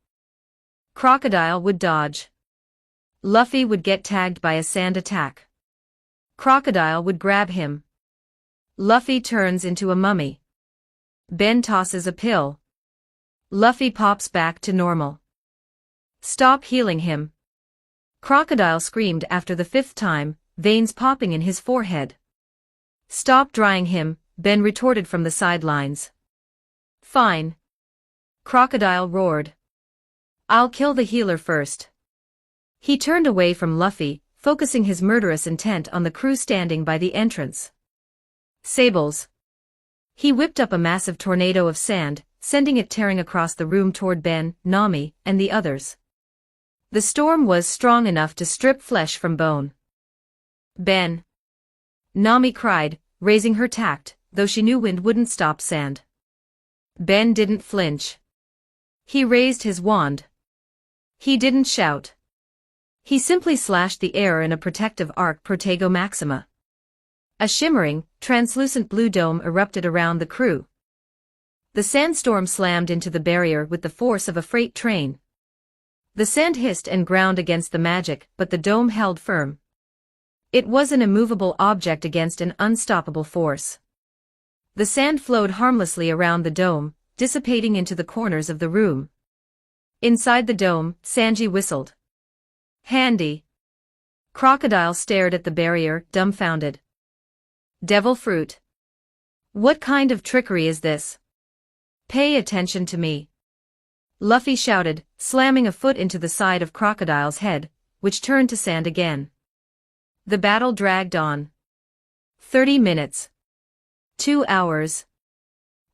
Crocodile would dodge. Luffy would get tagged by a sand attack. Crocodile would grab him. Luffy turns into a mummy. Ben tosses a pill. Luffy pops back to normal. Stop healing him. Crocodile screamed after the 5th time, veins popping in his forehead. Stop drying him, Ben retorted from the sidelines. Fine. Crocodile roared. I'll kill the healer first. He turned away from Luffy, focusing his murderous intent on the crew standing by the entrance. Sables. He whipped up a massive tornado of sand, sending it tearing across the room toward Ben, Nami, and the others. The storm was strong enough to strip flesh from bone. Ben. Nami cried, raising her tact, though she knew wind wouldn't stop sand. Ben didn't flinch. He raised his wand. He didn't shout. He simply slashed the air in a protective arc Protego Maxima. A shimmering, translucent blue dome erupted around the crew. The sandstorm slammed into the barrier with the force of a freight train. The sand hissed and ground against the magic, but the dome held firm. It was an immovable object against an unstoppable force. The sand flowed harmlessly around the dome, dissipating into the corners of the room. Inside the dome, Sanji whistled. Handy. Crocodile stared at the barrier, dumbfounded. Devil fruit. What kind of trickery is this? Pay attention to me. Luffy shouted, slamming a foot into the side of Crocodile's head, which turned to sand again. The battle dragged on. 30 minutes. 2 hours.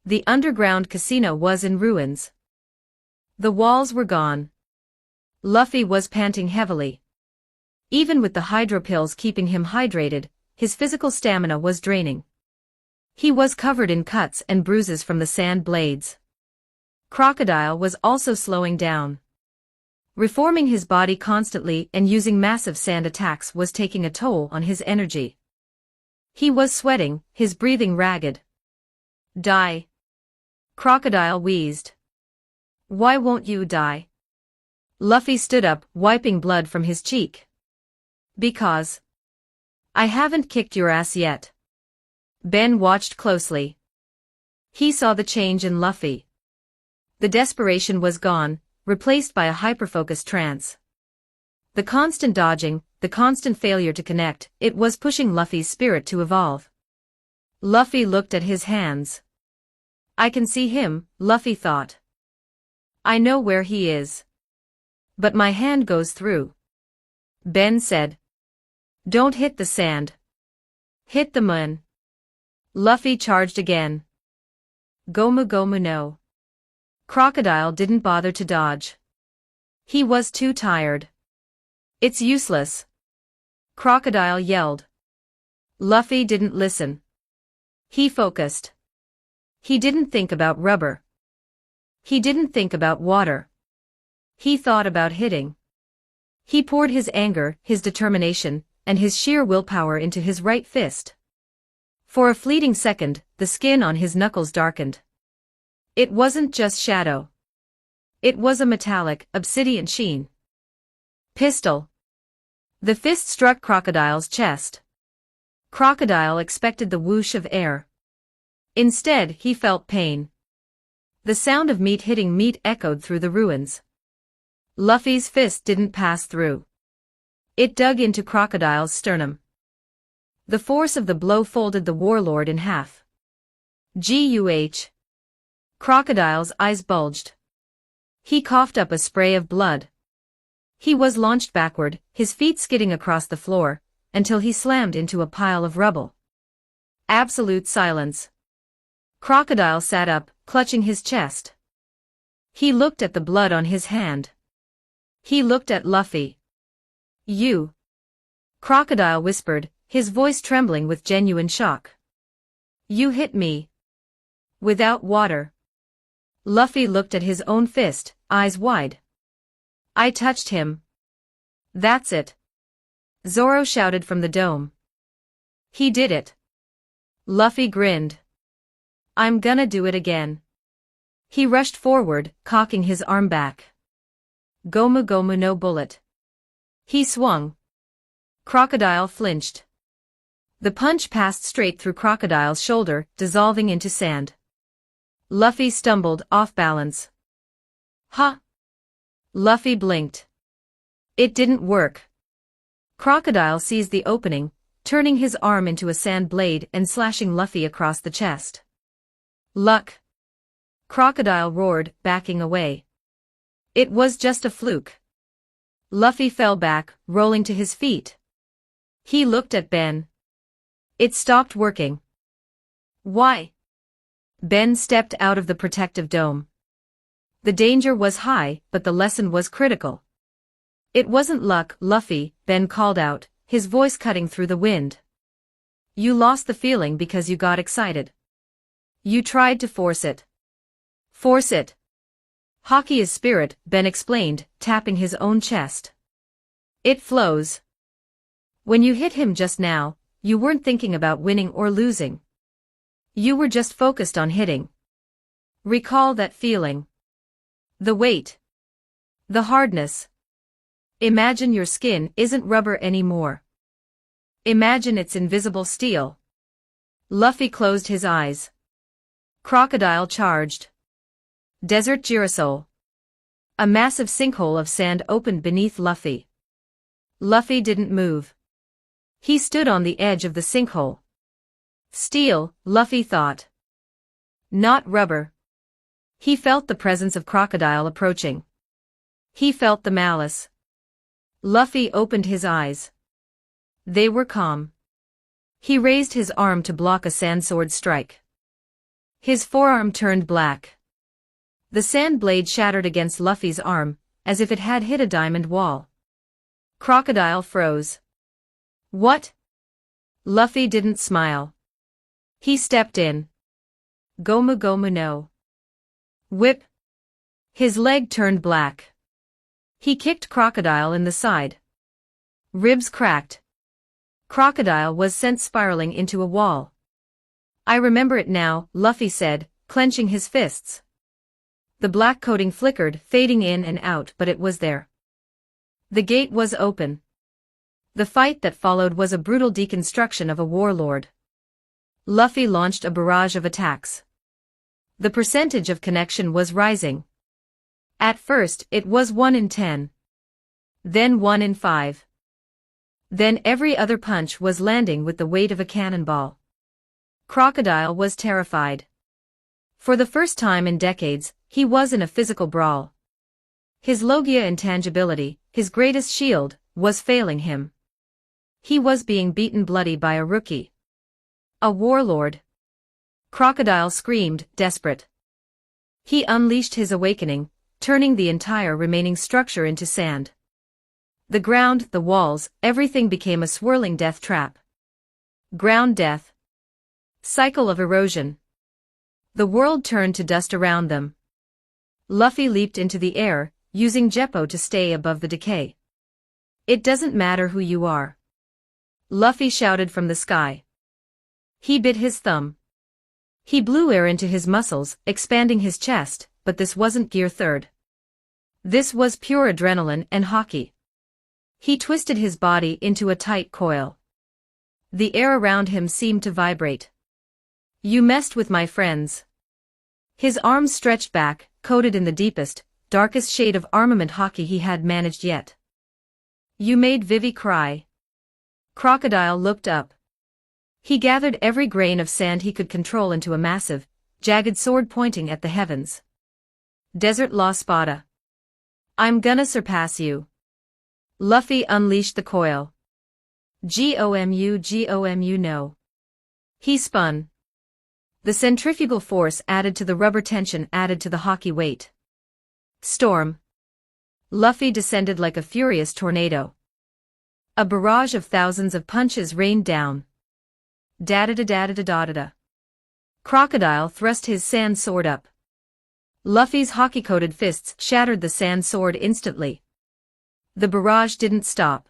The underground casino was in ruins. The walls were gone. Luffy was panting heavily. Even with the hydro pills keeping him hydrated, his physical stamina was draining. He was covered in cuts and bruises from the sand blades. Crocodile was also slowing down. Reforming his body constantly and using massive sand attacks was taking a toll on his energy. He was sweating, his breathing ragged. Die. Crocodile wheezed. Why won't you die? Luffy stood up, wiping blood from his cheek. Because I haven't kicked your ass yet. Ben watched closely. He saw the change in Luffy. The desperation was gone, replaced by a hyperfocused trance. The constant dodging, the constant failure to connect, it was pushing Luffy's spirit to evolve. Luffy looked at his hands. I can see him, Luffy thought. I know where he is. But my hand goes through. Ben said. Don't hit the sand. Hit the moon. Luffy charged again. Gomu Gomu no. Crocodile didn't bother to dodge. He was too tired. It's useless. Crocodile yelled. Luffy didn't listen. He focused. He didn't think about rubber. He didn't think about water. He thought about hitting. He poured his anger, his determination, and his sheer willpower into his right fist. For a fleeting second, the skin on his knuckles darkened. It wasn't just shadow. It was a metallic, obsidian sheen. Pistol. The fist struck Crocodile's chest. Crocodile expected the whoosh of air. Instead, he felt pain. The sound of meat hitting meat echoed through the ruins. Luffy's fist didn't pass through. It dug into Crocodile's sternum. The force of the blow folded the warlord in half. Guh. Crocodile's eyes bulged. He coughed up a spray of blood. He was launched backward, his feet skidding across the floor, until he slammed into a pile of rubble. Absolute silence. Crocodile sat up, clutching his chest. He looked at the blood on his hand. He looked at Luffy. You. Crocodile whispered, his voice trembling with genuine shock. You hit me. Without water. Luffy looked at his own fist, eyes wide. I touched him. That's it. Zoro shouted from the dome. He did it. Luffy grinned. I'm gonna do it again. He rushed forward, cocking his arm back. Gomu Gomu no bullet. He swung. Crocodile flinched. The punch passed straight through Crocodile's shoulder, dissolving into sand. Luffy stumbled, off balance. Ha! Luffy blinked. It didn't work. Crocodile seized the opening, turning his arm into a sand blade and slashing Luffy across the chest. Luck! Crocodile roared, backing away. It was just a fluke. Luffy fell back, rolling to his feet. He looked at Ben. It stopped working. Why? Ben stepped out of the protective dome. The danger was high, but the lesson was critical. It wasn't luck, Luffy, Ben called out, his voice cutting through the wind. You lost the feeling because you got excited. You tried to force it. Force it. Hockey is spirit, Ben explained, tapping his own chest. It flows. When you hit him just now, you weren't thinking about winning or losing. You were just focused on hitting. Recall that feeling. The weight. The hardness. Imagine your skin isn't rubber anymore. Imagine it's invisible steel. Luffy closed his eyes. Crocodile charged. Desert girasol. A massive sinkhole of sand opened beneath Luffy. Luffy didn't move. He stood on the edge of the sinkhole. Steel, Luffy thought. Not rubber. He felt the presence of Crocodile approaching. He felt the malice. Luffy opened his eyes. They were calm. He raised his arm to block a sand sword strike. His forearm turned black. The sand blade shattered against Luffy's arm, as if it had hit a diamond wall. Crocodile froze. What? Luffy didn't smile. He stepped in. Gomu Gomu no. Whip. His leg turned black. He kicked Crocodile in the side. Ribs cracked. Crocodile was sent spiraling into a wall. I remember it now, Luffy said, clenching his fists. The black coating flickered, fading in and out, but it was there. The gate was open. The fight that followed was a brutal deconstruction of a warlord. Luffy launched a barrage of attacks. The percentage of connection was rising. At first, it was 1 in 10. Then 1 in 5. Then every other punch was landing with the weight of a cannonball. Crocodile was terrified. For the first time in decades, he was in a physical brawl. His Logia intangibility, his greatest shield, was failing him. He was being beaten bloody by a rookie. A warlord. Crocodile screamed, desperate. He unleashed his awakening, turning the entire remaining structure into sand. The ground, the walls, everything became a swirling death trap. Ground death. Cycle of erosion. The world turned to dust around them. Luffy leaped into the air, using Jeppo to stay above the decay. It doesn't matter who you are. Luffy shouted from the sky. He bit his thumb. He blew air into his muscles, expanding his chest, but this wasn't Gear 3rd. This was pure adrenaline and hockey. He twisted his body into a tight coil. The air around him seemed to vibrate. You messed with my friends. His arms stretched back, coated in the deepest, darkest shade of armament hockey he had managed yet. You made Vivi cry. Crocodile looked up. He gathered every grain of sand he could control into a massive, jagged sword pointing at the heavens. Desert La Spada. I'm gonna surpass you. Luffy unleashed the coil. Gomu no. He spun. The centrifugal force added to the rubber tension added to the hockey weight. Storm. Luffy descended like a furious tornado. A barrage of thousands of punches rained down. Da-da-da-da-da-da-da-da. Crocodile thrust his sand sword up. Luffy's hockey-coated fists shattered the sand sword instantly. The barrage didn't stop.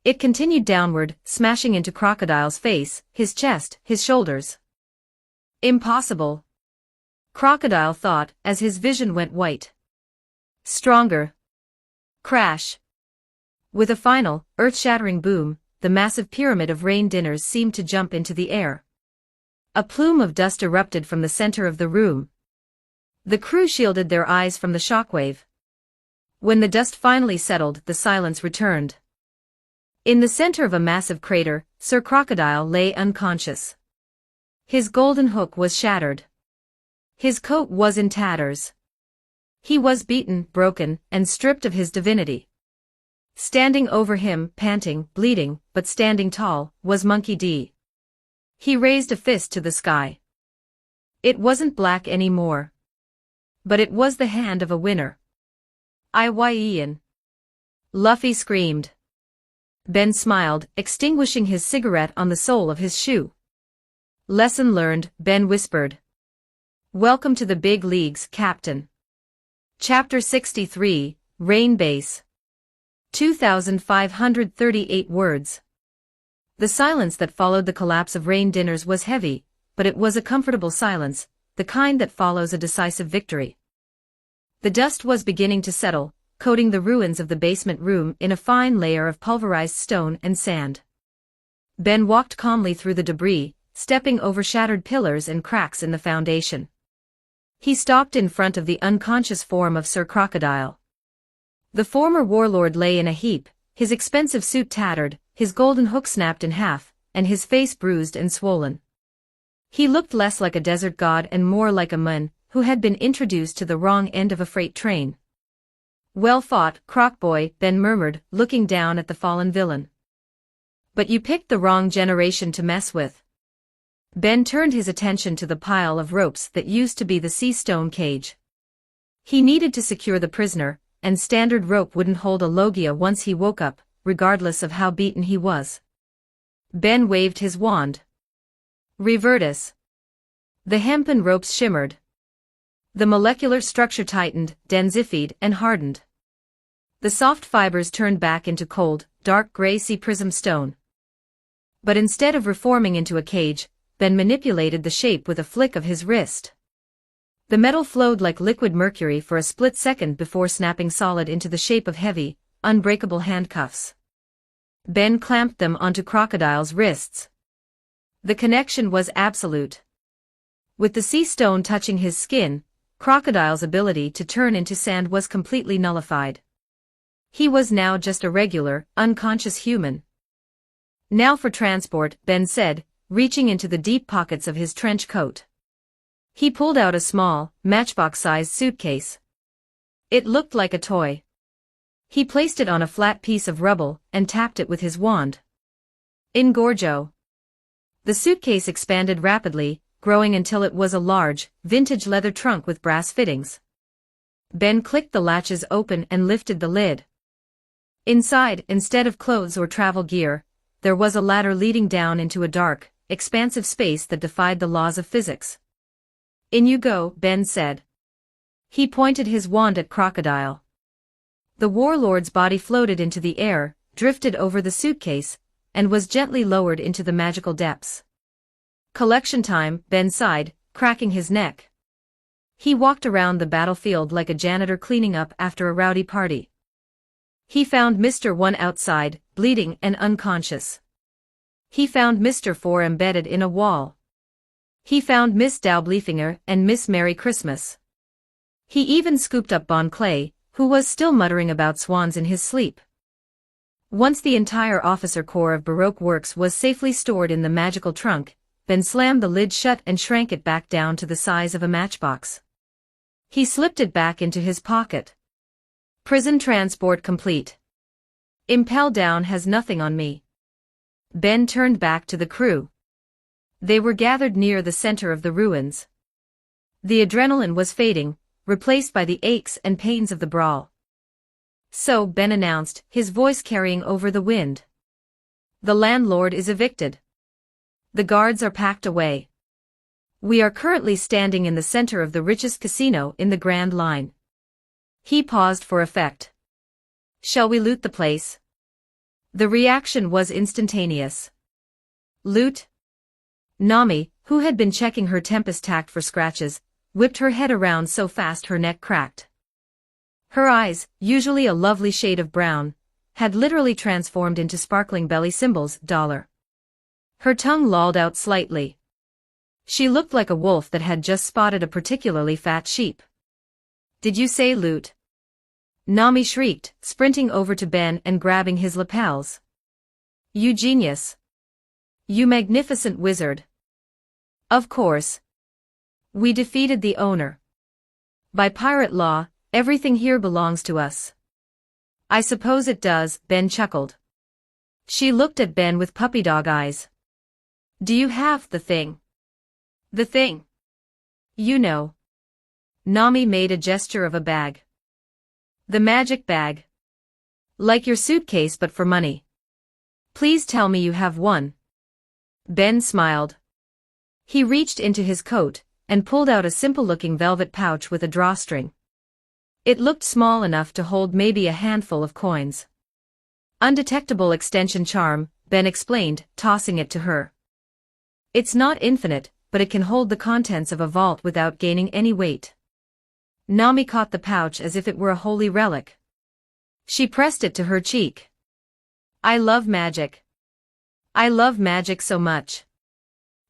It continued downward, smashing into Crocodile's face, his chest, his shoulders. Impossible. Crocodile thought, as his vision went white. Stronger. Crash. With a final, earth-shattering boom, the massive pyramid of rain dinners seemed to jump into the air. A plume of dust erupted from the center of the room. The crew shielded their eyes from the shockwave. When the dust finally settled, the silence returned. In the center of a massive crater, Sir Crocodile lay unconscious. His golden hook was shattered. His coat was in tatters. He was beaten, broken, and stripped of his divinity. Standing over him, panting, bleeding, but standing tall, was Monkey D. He raised a fist to the sky. It wasn't black anymore. But it was the hand of a winner. Ian. Luffy screamed. Ben smiled, extinguishing his cigarette on the sole of his shoe. Lesson learned, Ben whispered. Welcome to the big leagues, Captain. Chapter 63, Rain Base. 2,538 words. The silence that followed the collapse of rain dinners was heavy, but it was a comfortable silence, the kind that follows a decisive victory. The dust was beginning to settle, coating the ruins of the basement room in a fine layer of pulverized stone and sand. Ben walked calmly through the debris, stepping over shattered pillars and cracks in the foundation. He stopped in front of the unconscious form of Sir Crocodile. The former warlord lay in a heap, his expensive suit tattered, his golden hook snapped in half, and his face bruised and swollen. He looked less like a desert god and more like a man who had been introduced to the wrong end of a freight train. "Well fought, Crocboy," Ben murmured, looking down at the fallen villain. "But you picked the wrong generation to mess with." Ben turned his attention to the pile of ropes that used to be the sea stone cage. He needed to secure the prisoner, and standard rope wouldn't hold a Logia once he woke up, regardless of how beaten he was. Ben waved his wand. Revertus. The hempen ropes shimmered. The molecular structure tightened, densified, and hardened. The soft fibers turned back into cold, dark gray sea prism stone. But instead of reforming into a cage, Ben manipulated the shape with a flick of his wrist. The metal flowed like liquid mercury for a split second before snapping solid into the shape of heavy, unbreakable handcuffs. Ben clamped them onto Crocodile's wrists. The connection was absolute. With the sea stone touching his skin, Crocodile's ability to turn into sand was completely nullified. He was now just a regular, unconscious human. "Now for transport," Ben said, reaching into the deep pockets of his trench coat. He pulled out a small, matchbox-sized suitcase. It looked like a toy. He placed it on a flat piece of rubble and tapped it with his wand. Ingorgo. The suitcase expanded rapidly, growing until it was a large, vintage leather trunk with brass fittings. Ben clicked the latches open and lifted the lid. Inside, instead of clothes or travel gear, there was a ladder leading down into a dark, expansive space that defied the laws of physics. "In you go," Ben said. He pointed his wand at Crocodile. The warlord's body floated into the air, drifted over the suitcase, and was gently lowered into the magical depths. "Collection time," Ben sighed, cracking his neck. He walked around the battlefield like a janitor cleaning up after a rowdy party. He found Mr. 1 outside, bleeding and unconscious. He found Mr. 4 embedded in a wall. He found Miss Daublefinger and Miss Merry Christmas. He even scooped up Bon Clay, who was still muttering about swans in his sleep. Once the entire officer corps of Baroque works was safely stored in the magical trunk, Ben slammed the lid shut and shrank it back down to the size of a matchbox. He slipped it back into his pocket. "Prison transport complete. Impel down has nothing on me." Ben turned back to the crew. They were gathered near the center of the ruins. The adrenaline was fading, replaced by the aches and pains of the brawl. "So," Ben announced, his voice carrying over the wind. "The landlord is evicted. The guards are packed away. We are currently standing in the center of the richest casino in the Grand Line." He paused for effect. "Shall we loot the place?" The reaction was instantaneous. "Loot?" Nami, who had been checking her Tempest tact for scratches, whipped her head around so fast her neck cracked. Her eyes, usually a lovely shade of brown, had literally transformed into sparkling belly symbols, $. Her tongue lolled out slightly. She looked like a wolf that had just spotted a particularly fat sheep. "Did you say loot?" Nami shrieked, sprinting over to Ben and grabbing his lapels. "You genius. You magnificent wizard. Of course. We defeated the owner. By pirate law, everything here belongs to us." "I suppose it does," Ben chuckled. She looked at Ben with puppy dog eyes. "Do you have the thing?" "The thing? You know." Nami made a gesture of a bag. "The magic bag. Like your suitcase but for money. Please tell me you have one." Ben smiled. He reached into his coat and pulled out a simple-looking velvet pouch with a drawstring. It looked small enough to hold maybe a handful of coins. "Undetectable extension charm," Ben explained, tossing it to her. "It's not infinite, but it can hold the contents of a vault without gaining any weight." Nami caught the pouch as if it were a holy relic. She pressed it to her cheek. "I love magic. I love magic so much.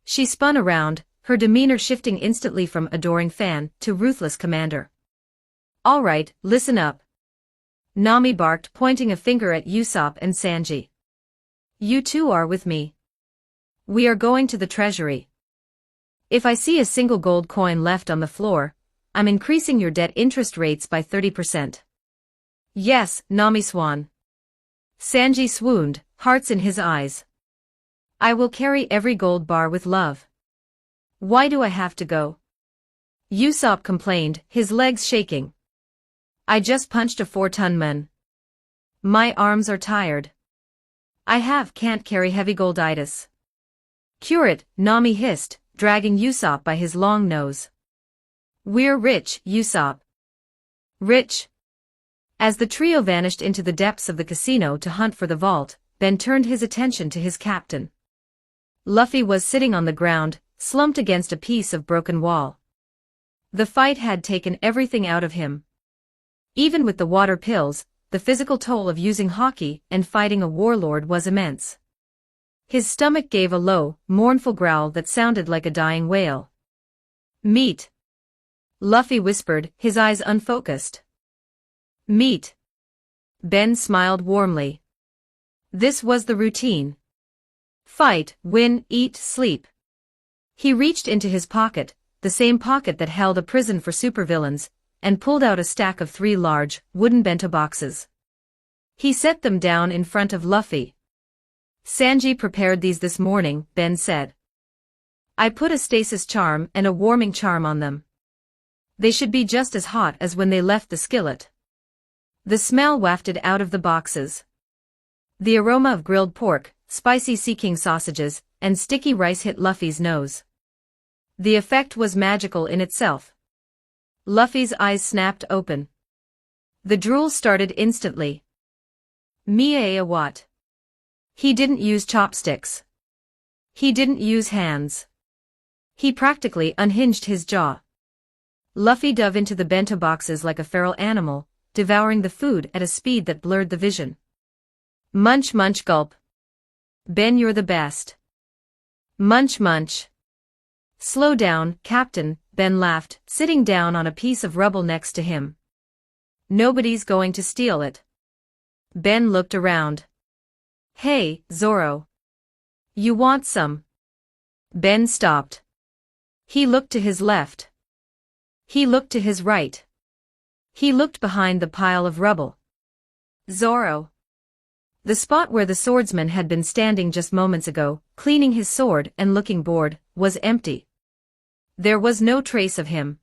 She spun around, her demeanor shifting instantly from adoring fan to ruthless commander. All right, listen up. Nami barked, pointing a finger at Usopp and Sanji. You two are with me. We are going to the treasury. If I see a single gold coin left on the floor, I'm increasing your debt interest rates by 30%. Yes, Nami Swan. Sanji swooned, hearts in his eyes. I will carry every gold bar with love. Why do I have to go? Usopp complained, his legs shaking. I just punched a 4-ton man. My arms are tired. Can't carry heavy golditis. Cure it, Nami hissed, dragging Usopp by his long nose. We're rich, Usopp. Rich? As the trio vanished into the depths of the casino to hunt for the vault, Ben turned his attention to his captain. Luffy was sitting on the ground, slumped against a piece of broken wall. The fight had taken everything out of him. Even with the water pills, the physical toll of using hockey and fighting a warlord was immense. His stomach gave a low, mournful growl that sounded like a dying wail. Meat. Luffy whispered, his eyes unfocused. Meat. Ben smiled warmly. This was the routine. Fight, win, eat, sleep. He reached into his pocket, the same pocket that held a prison for supervillains, and pulled out a stack of 3 large, wooden bento boxes. He set them down in front of Luffy. Sanji prepared these this morning, Ben said. I put a stasis charm and a warming charm on them. They should be just as hot as when they left the skillet. The smell wafted out of the boxes. The aroma of grilled pork, spicy Sea King sausages, and sticky rice hit Luffy's nose. The effect was magical in itself. Luffy's eyes snapped open. The drool started instantly. Mie what? He didn't use chopsticks. He didn't use hands. He practically unhinged his jaw. Luffy dove into the bento boxes like a feral animal, devouring the food at a speed that blurred the vision. Munch munch gulp. Ben, you're the best. Munch munch. Slow down, Captain, Ben laughed, sitting down on a piece of rubble next to him. Nobody's going to steal it. Ben looked around. Hey, Zoro. You want some? Ben stopped. He looked to his left. He looked to his right. He looked behind the pile of rubble. Zoro. The spot where the swordsman had been standing just moments ago, cleaning his sword and looking bored, was empty. There was no trace of him.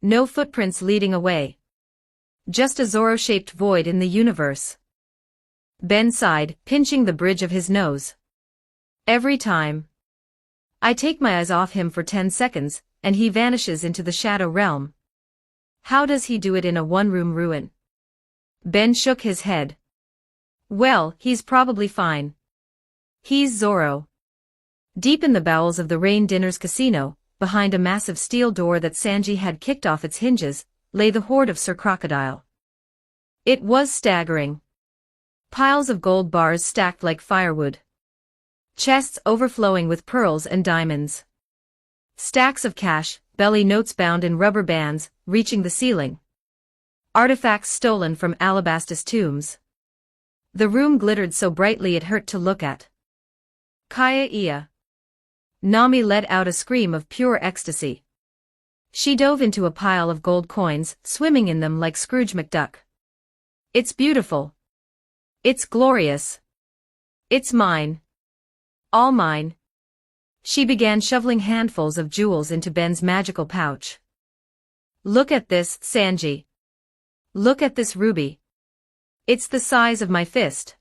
No footprints leading away. Just a Zoro-shaped void in the universe. Ben sighed, pinching the bridge of his nose. Every time I take my eyes off him for 10 seconds, and he vanishes into the shadow realm. How does he do it in a one-room ruin? Ben shook his head. Well, he's probably fine. He's Zoro. Deep in the bowels of the Rain Dinners casino, behind a massive steel door that Sanji had kicked off its hinges, lay the hoard of Sir Crocodile. It was staggering. Piles of gold bars stacked like firewood. Chests overflowing with pearls and diamonds. Stacks of cash, belly notes bound in rubber bands, reaching the ceiling. Artifacts stolen from alabaster tombs. The room glittered so brightly it hurt to look at. Kaya Ia. Nami let out a scream of pure ecstasy. She dove into a pile of gold coins, swimming in them like Scrooge McDuck. It's beautiful. It's glorious. It's mine. All mine. She began shoveling handfuls of jewels into Ben's magical pouch. Look at this, Sanji. Look at this ruby. It's the size of my fist.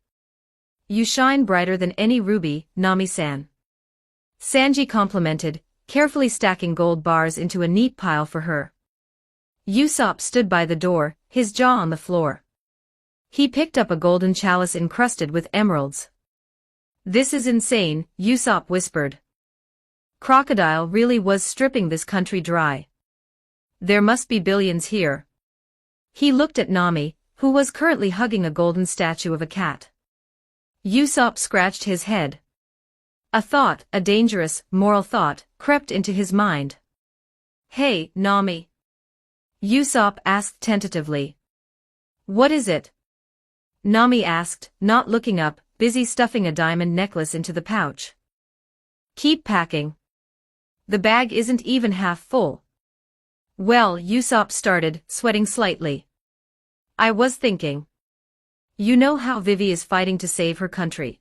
You shine brighter than any ruby, Nami-san. Sanji complimented, carefully stacking gold bars into a neat pile for her. Usopp stood by the door, his jaw on the floor. He picked up a golden chalice encrusted with emeralds. This is insane, Usopp whispered. Crocodile really was stripping this country dry. There must be billions here. He looked at Nami, who was currently hugging a golden statue of a cat. Usopp scratched his head. A dangerous, moral thought, crept into his mind. Hey, Nami. Usopp asked tentatively. What is it? Nami asked, not looking up, busy stuffing a diamond necklace into the pouch. Keep packing. The bag isn't even half full. Well, Usopp started, sweating slightly. I was thinking. You know how Vivi is fighting to save her country.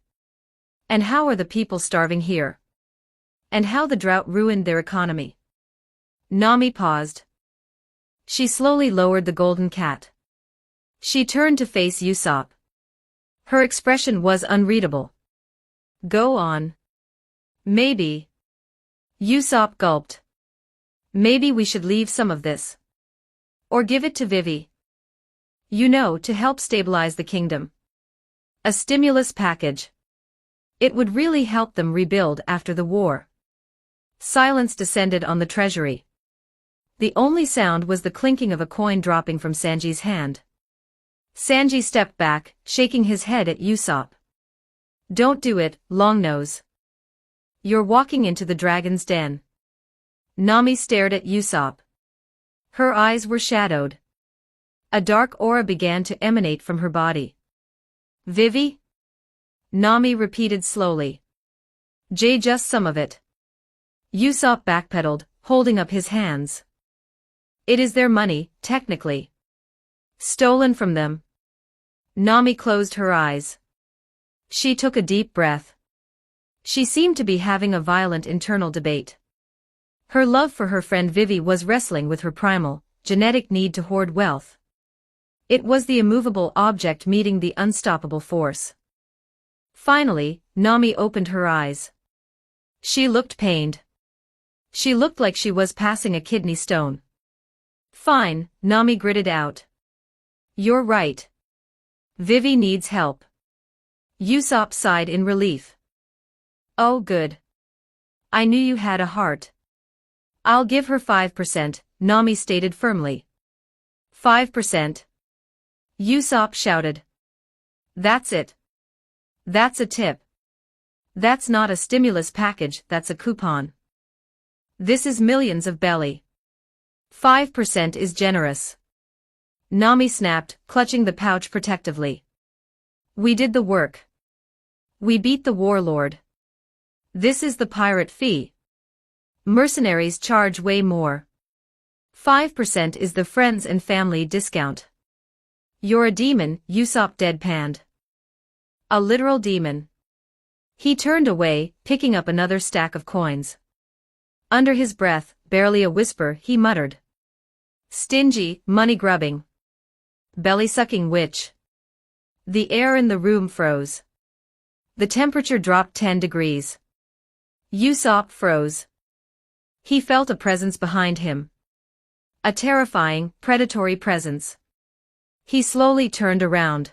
And how are the people starving here? And how the drought ruined their economy. Nami paused. She slowly lowered the golden cat. She turned to face Usopp. Her expression was unreadable. Go on. Maybe. Usopp gulped. Maybe we should leave some of this. Or give it to Vivi. You know, to help stabilize the kingdom. A stimulus package. It would really help them rebuild after the war. Silence descended on the treasury. The only sound was the clinking of a coin dropping from Sanji's hand. Sanji stepped back, shaking his head at Usopp. Don't do it, Longnose. You're walking into the dragon's den. Nami stared at Usopp. Her eyes were shadowed. A dark aura began to emanate from her body. Vivi? Nami repeated slowly. Just some of it. Usopp backpedaled, holding up his hands. It is their money, technically. Stolen from them. Nami closed her eyes. She took a deep breath. She seemed to be having a violent internal debate. Her love for her friend Vivi was wrestling with her primal, genetic need to hoard wealth. It was the immovable object meeting the unstoppable force. Finally, Nami opened her eyes. She looked pained. She looked like she was passing a kidney stone. Fine, Nami gritted out. You're right. Vivi needs help. Usopp sighed in relief. Oh good. I knew you had a heart. I'll give her 5%, Nami stated firmly. 5%. Usopp shouted. That's it. That's a tip. That's not a stimulus package, that's a coupon. This is millions of belly. 5% is generous. Nami snapped, clutching the pouch protectively. We did the work. We beat the warlord. This is the pirate fee. Mercenaries charge way more. 5% is the friends and family discount. You're a demon, Usopp deadpanned. A literal demon. He turned away, picking up another stack of coins. Under his breath, barely a whisper, he muttered. Stingy, money-grubbing. Belly-sucking witch. The air in the room froze. The temperature dropped 10 degrees. Usopp froze. He felt a presence behind him. A terrifying, predatory presence. He slowly turned around.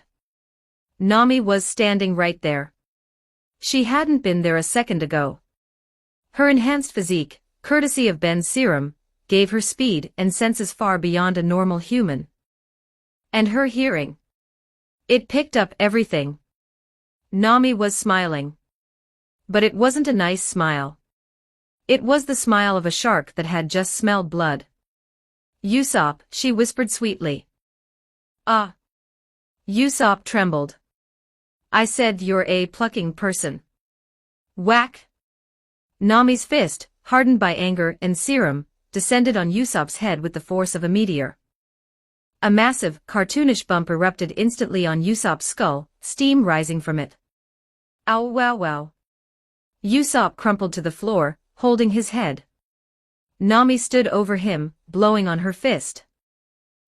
Nami was standing right there. She hadn't been there a second ago. Her enhanced physique, courtesy of Ben's serum, gave her speed and senses far beyond a normal human. And her hearing. It picked up everything. Nami was smiling. But it wasn't a nice smile. It was the smile of a shark that had just smelled blood. Usopp, she whispered sweetly. Ah. Usopp trembled. I said you're a plucking person. Whack. Nami's fist, hardened by anger and serum, descended on Usopp's head with the force of a meteor. A massive, cartoonish bump erupted instantly on Usopp's skull, steam rising from it. Ow wow wow. Usopp crumpled to the floor, holding his head. Nami stood over him, blowing on her fist.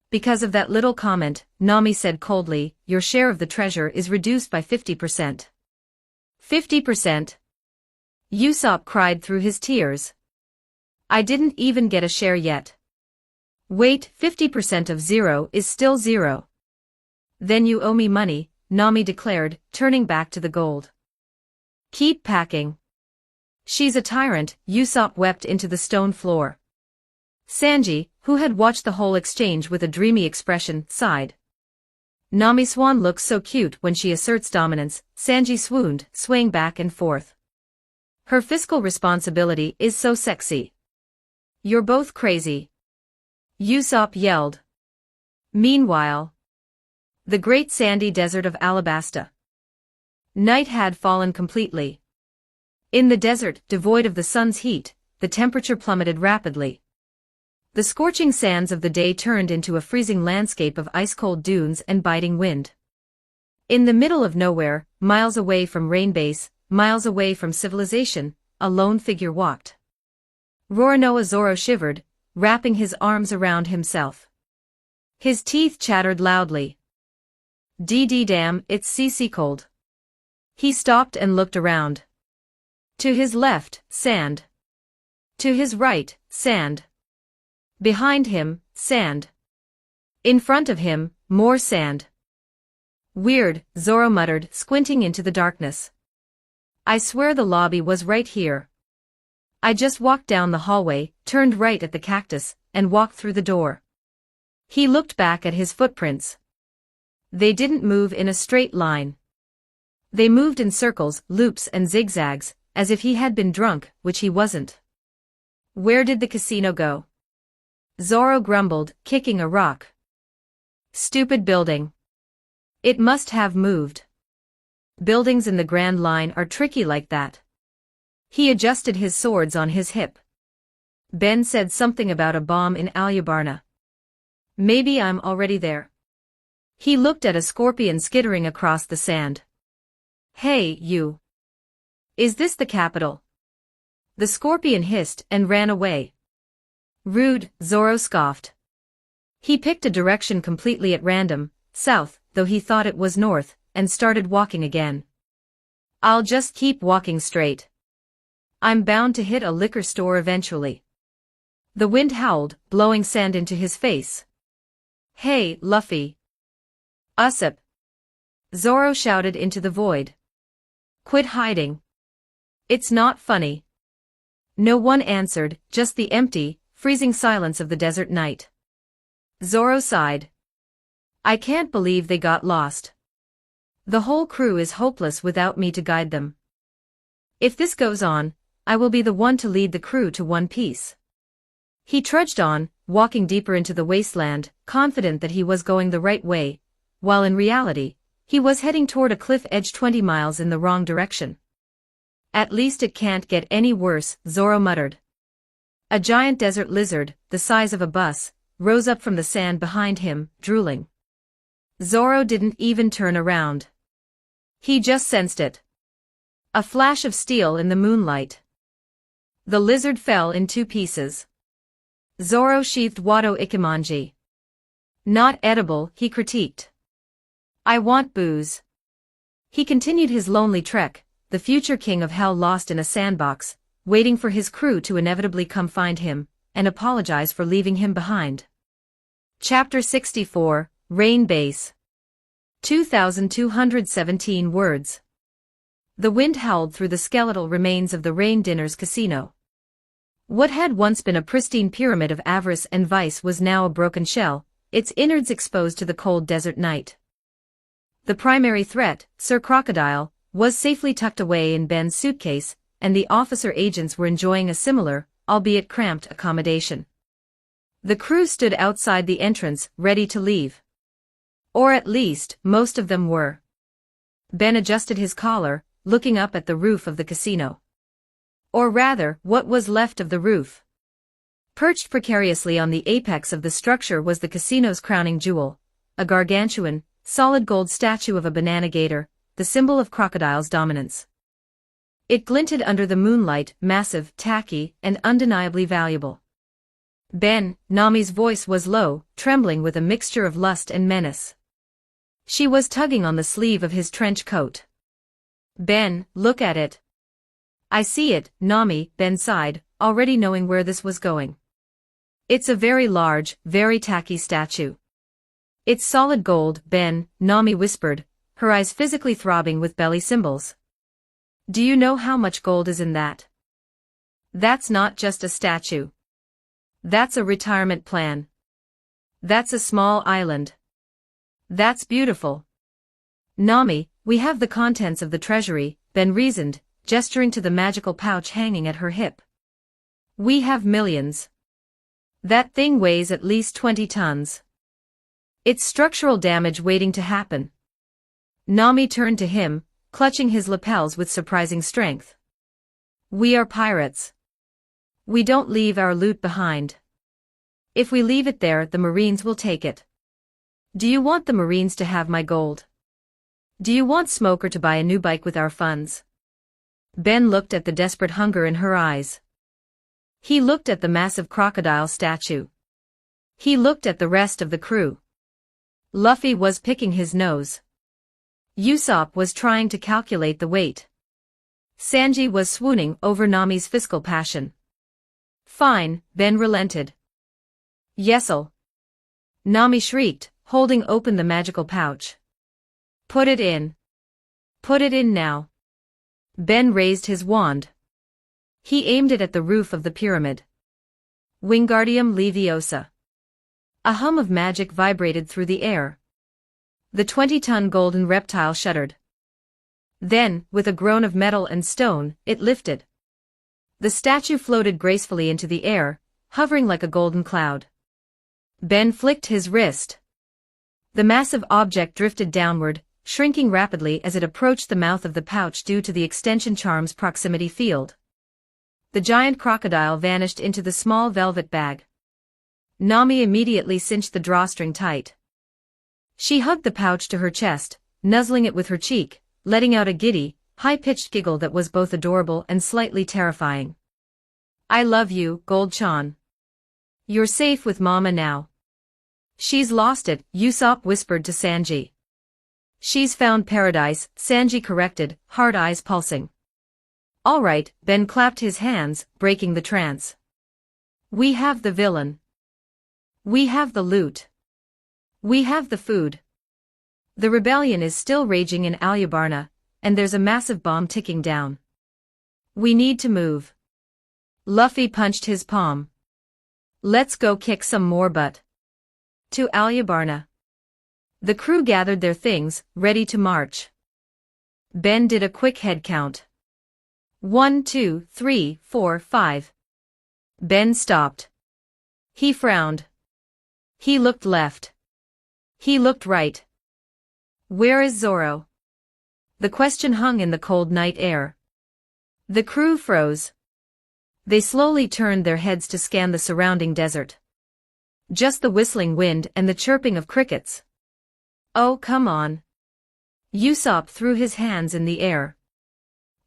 Because of that little comment, Nami said coldly, your share of the treasure is reduced by 50%. 50%? Usopp cried through his tears. I didn't even get a share yet. Wait, 50% of 0 is still 0. Then you owe me money, Nami declared, turning back to the gold. Keep packing. She's a tyrant, Usopp wept into the stone floor. Sanji, who had watched the whole exchange with a dreamy expression, sighed. Nami Swan looks so cute when she asserts dominance, Sanji swooned, swaying back and forth. Her fiscal responsibility is so sexy. You're both crazy. Usopp yelled. Meanwhile, the great sandy desert of Alabasta. Night had fallen completely. In the desert, devoid of the sun's heat, the temperature plummeted rapidly. The scorching sands of the day turned into a freezing landscape of ice-cold dunes and biting wind. In the middle of nowhere, miles away from Rain Base, miles away from civilization, a lone figure walked. Roronoa Zoro shivered, wrapping his arms around himself. His teeth chattered loudly. Damn, it's CC cold. He stopped and looked around. To his left, sand. To his right, sand. Behind him, sand. In front of him, more sand. Weird, Zoro muttered, squinting into the darkness. I swear the lobby was right here. I just walked down the hallway, turned right at the cactus, and walked through the door. He looked back at his footprints. They didn't move in a straight line. They moved in circles, loops and zigzags, as if he had been drunk, which he wasn't. Where did the casino go? Zoro grumbled, kicking a rock. Stupid building. It must have moved. Buildings in the Grand Line are tricky like that. He adjusted his swords on his hip. Ben said something about a bomb in Alyabarna. Maybe I'm already there. He looked at a scorpion skittering across the sand. Hey, you. Is this the capital? The scorpion hissed and ran away. Rude, Zoro scoffed. He picked a direction completely at random, south, though he thought it was north, and started walking again. I'll just keep walking straight. I'm bound to hit a liquor store eventually. The wind howled, blowing sand into his face. Hey, Luffy. Usopp. Zoro shouted into the void. Quit hiding. It's not funny. No one answered, just the empty, freezing silence of the desert night. Zoro sighed. I can't believe they got lost. The whole crew is hopeless without me to guide them. If this goes on, I will be the one to lead the crew to One Piece. He trudged on, walking deeper into the wasteland, confident that he was going the right way, while in reality, he was heading toward a cliff edge 20 miles in the wrong direction. At least it can't get any worse, Zoro muttered. A giant desert lizard, the size of a bus, rose up from the sand behind him, drooling. Zoro didn't even turn around. He just sensed it. A flash of steel in the moonlight. The lizard fell in 2 pieces. Zoro sheathed Wado Ikimonji. Not edible, he critiqued. I want booze. He continued his lonely trek, the future king of hell lost in a sandbox, waiting for his crew to inevitably come find him, and apologize for leaving him behind. Chapter 64, Rain Base. 2,217 words. The wind howled through the skeletal remains of the Rain Dinners casino. What had once been a pristine pyramid of avarice and vice was now a broken shell, its innards exposed to the cold desert night. The primary threat, Sir Crocodile, was safely tucked away in Ben's suitcase, and the officer agents were enjoying a similar, albeit cramped, accommodation. The crew stood outside the entrance, ready to leave. Or at least, most of them were. Ben adjusted his collar, looking up at the roof of the casino. Or rather, what was left of the roof. Perched precariously on the apex of the structure was the casino's crowning jewel, a gargantuan, solid gold statue of a banana gator, the symbol of Crocodile's dominance. It glinted under the moonlight, massive, tacky, and undeniably valuable. Ben, Nami's voice was low, trembling with a mixture of lust and menace. She was tugging on the sleeve of his trench coat. Ben, look at it. I see it, Nami, Ben sighed, already knowing where this was going. It's a very large, very tacky statue. It's solid gold, Ben, Nami whispered, her eyes physically throbbing with belly symbols. Do you know how much gold is in that? That's not just a statue. That's a retirement plan. That's a small island. That's beautiful. Nami, we have the contents of the treasury, Ben reasoned, gesturing to the magical pouch hanging at her hip. We have millions. That thing weighs at least 20 tons. It's structural damage waiting to happen. Nami turned to him, clutching his lapels with surprising strength. We are pirates. We don't leave our loot behind. If we leave it there, the Marines will take it. Do you want the Marines to have my gold? Do you want Smoker to buy a new bike with our funds? Ben looked at the desperate hunger in her eyes. He looked at the massive crocodile statue. He looked at the rest of the crew. Luffy was picking his nose. Usopp was trying to calculate the weight. Sanji was swooning over Nami's physical passion. Fine, Ben relented. Yes'll. Nami shrieked, holding open the magical pouch. Put it in. Put it in now. Ben raised his wand. He aimed it at the roof of the pyramid. Wingardium Leviosa. A hum of magic vibrated through the air. The 20-ton golden reptile shuddered. Then, with a groan of metal and stone, it lifted. The statue floated gracefully into the air, hovering like a golden cloud. Ben flicked his wrist. The massive object drifted downward, shrinking rapidly as it approached the mouth of the pouch due to the extension charm's proximity field. The giant crocodile vanished into the small velvet bag. Nami immediately cinched the drawstring tight. She hugged the pouch to her chest, nuzzling it with her cheek, letting out a giddy, high-pitched giggle that was both adorable and slightly terrifying. I love you, Gold-chan. You're safe with Mama now. She's lost it, Usopp whispered to Sanji. She's found paradise, Sanji corrected, hard eyes pulsing. All right, Ben clapped his hands, breaking the trance. We have the villain. We have the loot. We have the food. The rebellion is still raging in Alyabarna, and there's a massive bomb ticking down. We need to move. Luffy punched his palm. Let's go kick some more butt. To Alyabarna. The crew gathered their things, ready to march. Ben did a quick head count. 1, 2, 3, 4, 5. Ben stopped. He frowned. He looked left. He looked right. Where is Zoro? The question hung in the cold night air. The crew froze. They slowly turned their heads to scan the surrounding desert. Just the whistling wind and the chirping of crickets. Oh, come on. Usopp threw his hands in the air.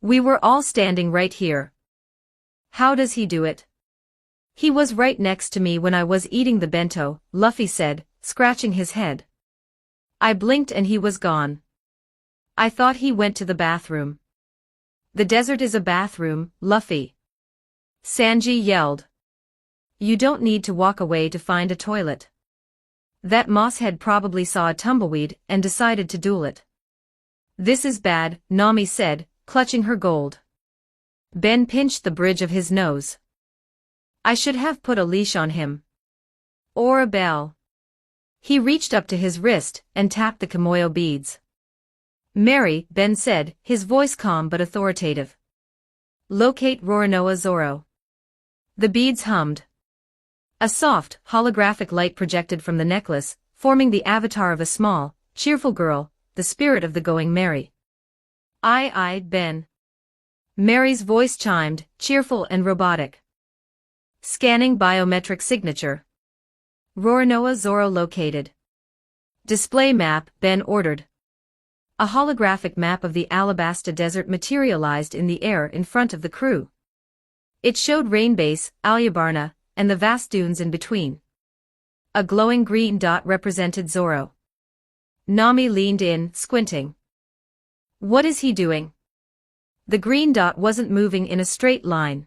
We were all standing right here. How does he do it? He was right next to me when I was eating the bento, Luffy said, scratching his head. I blinked and he was gone. I thought he went to the bathroom. The desert is a bathroom, Luffy. Sanji yelled. You don't need to walk away to find a toilet. That mosshead probably saw a tumbleweed and decided to duel it. This is bad, Nami said, clutching her gold. Ben pinched the bridge of his nose. I should have put a leash on him. Or a bell. He reached up to his wrist and tapped the Kimoyo beads. Mary, Ben said, his voice calm but authoritative. Locate Roronoa Zoro. The beads hummed. A soft, holographic light projected from the necklace, forming the avatar of a small, cheerful girl, the spirit of the going merry. Aye, Ben. Mary's voice chimed, cheerful and robotic. Scanning biometric signature. Roronoa Zoro located. Display map, Ben ordered. A holographic map of the Alabasta Desert materialized in the air in front of the crew. It showed Rainbase, Alyabarna, and the vast dunes in between. A glowing green dot represented Zoro. Nami leaned in, squinting. What is he doing? The green dot wasn't moving in a straight line.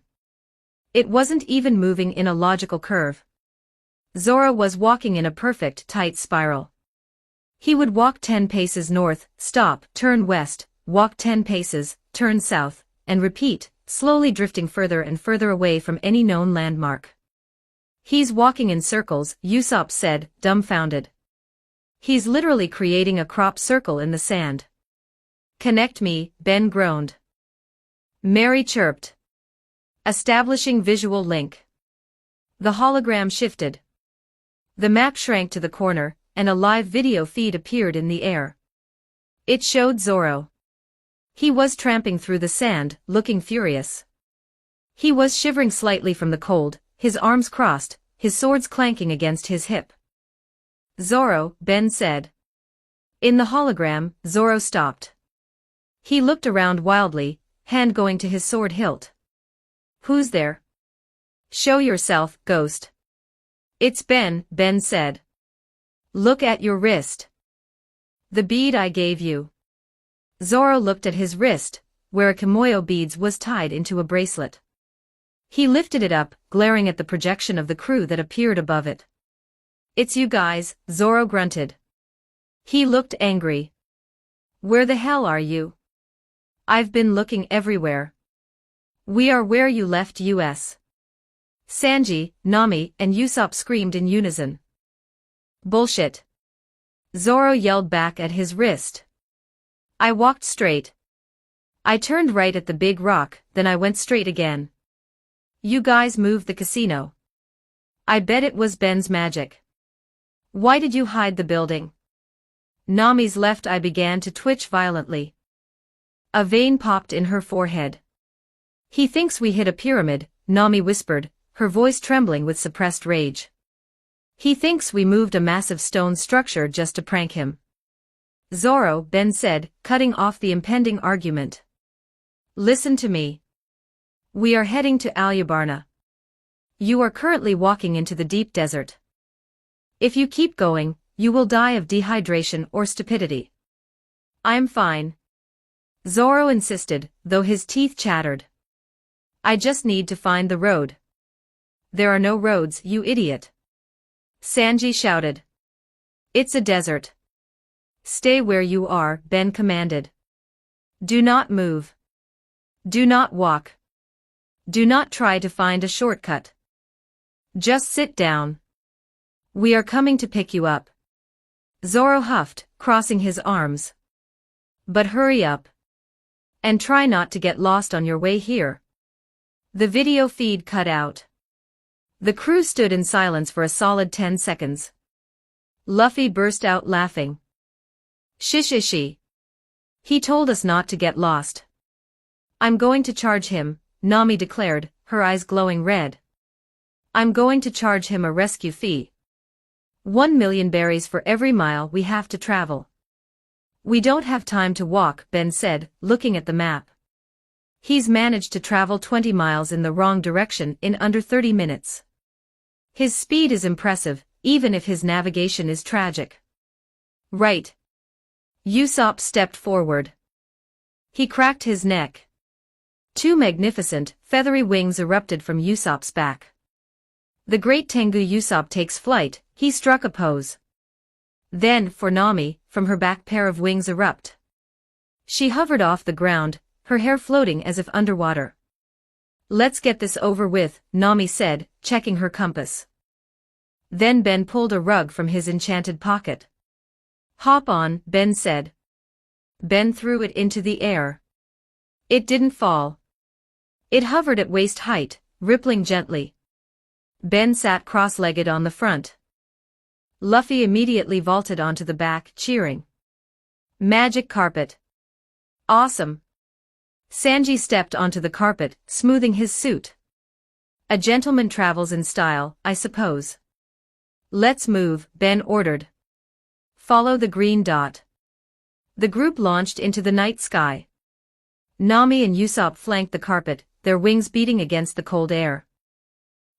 It wasn't even moving in a logical curve. Zoro was walking in a perfect, tight spiral. He would walk 10 paces north, stop, turn west, walk 10 paces, turn south, and repeat, slowly drifting further and further away from any known landmark. He's walking in circles, Usopp said, dumbfounded. He's literally creating a crop circle in the sand. Connect me, Ben groaned. Mary chirped. Establishing visual link. The hologram shifted. The map shrank to the corner, and a live video feed appeared in the air. It showed Zorro. He was tramping through the sand, looking furious. He was shivering slightly from the cold, his arms crossed, his swords clanking against his hip. Zorro, Ben said. In the hologram, Zorro stopped. He looked around wildly, hand going to his sword hilt. Who's there? Show yourself, ghost. It's Ben, Ben said. Look at your wrist. The bead I gave you. Zorro looked at his wrist, where a kimoyo beads was tied into a bracelet. He lifted it up, glaring at the projection of the crew that appeared above it. It's you guys, Zorro grunted. He looked angry. Where the hell are you? I've been looking everywhere. We are where you left us. Sanji, Nami, and Usopp screamed in unison. Bullshit. Zorro yelled back at his wrist. I walked straight. I turned right at the big rock, then I went straight again. You guys moved the casino. I bet it was Ben's magic. Why did you hide the building? Nami's left eye began to twitch violently. A vein popped in her forehead. He thinks we hit a pyramid, Nami whispered, her voice trembling with suppressed rage. He thinks we moved a massive stone structure just to prank him. Zorro, Ben said, cutting off the impending argument. Listen to me. We are heading to Alyabarna. You are currently walking into the deep desert. If you keep going, you will die of dehydration or stupidity. I'm fine. Zorro insisted, though his teeth chattered. I just need to find the road. There are no roads, you idiot. Sanji shouted. It's a desert. Stay where you are, Ben commanded. Do not move. Do not walk. Do not try to find a shortcut. Just sit down. We are coming to pick you up. Zorro huffed, crossing his arms. But hurry up. And try not to get lost on your way here. The video feed cut out. The crew stood in silence for a solid 10 seconds. Luffy burst out laughing. Shishishi. He told us not to get lost. I'm going to charge him, Nami declared, her eyes glowing red. I'm going to charge him a rescue fee. 1,000,000 berries for every mile we have to travel. We don't have time to walk, Ben said, looking at the map. He's managed to travel 20 miles in the wrong direction in under 30 minutes. His speed is impressive, even if his navigation is tragic. Right. Usopp stepped forward. He cracked his neck. Two magnificent, feathery wings erupted from Usopp's back. The great Tengu Usopp takes flight, he struck a pose. Then, for Nami, from her back pair of wings erupt. She hovered off the ground, her hair floating as if underwater. Let's get this over with, Nami said, checking her compass. Then Ben pulled a rug from his enchanted pocket. Hop on, Ben said. Ben threw it into the air. It didn't fall. It hovered at waist height, rippling gently. Ben sat cross-legged on the front. Luffy immediately vaulted onto the back, cheering. Magic carpet. Awesome. Sanji stepped onto the carpet, smoothing his suit. A gentleman travels in style, I suppose. Let's move, Ben ordered. Follow the green dot. The group launched into the night sky. Nami and Usopp flanked the carpet, their wings beating against the cold air.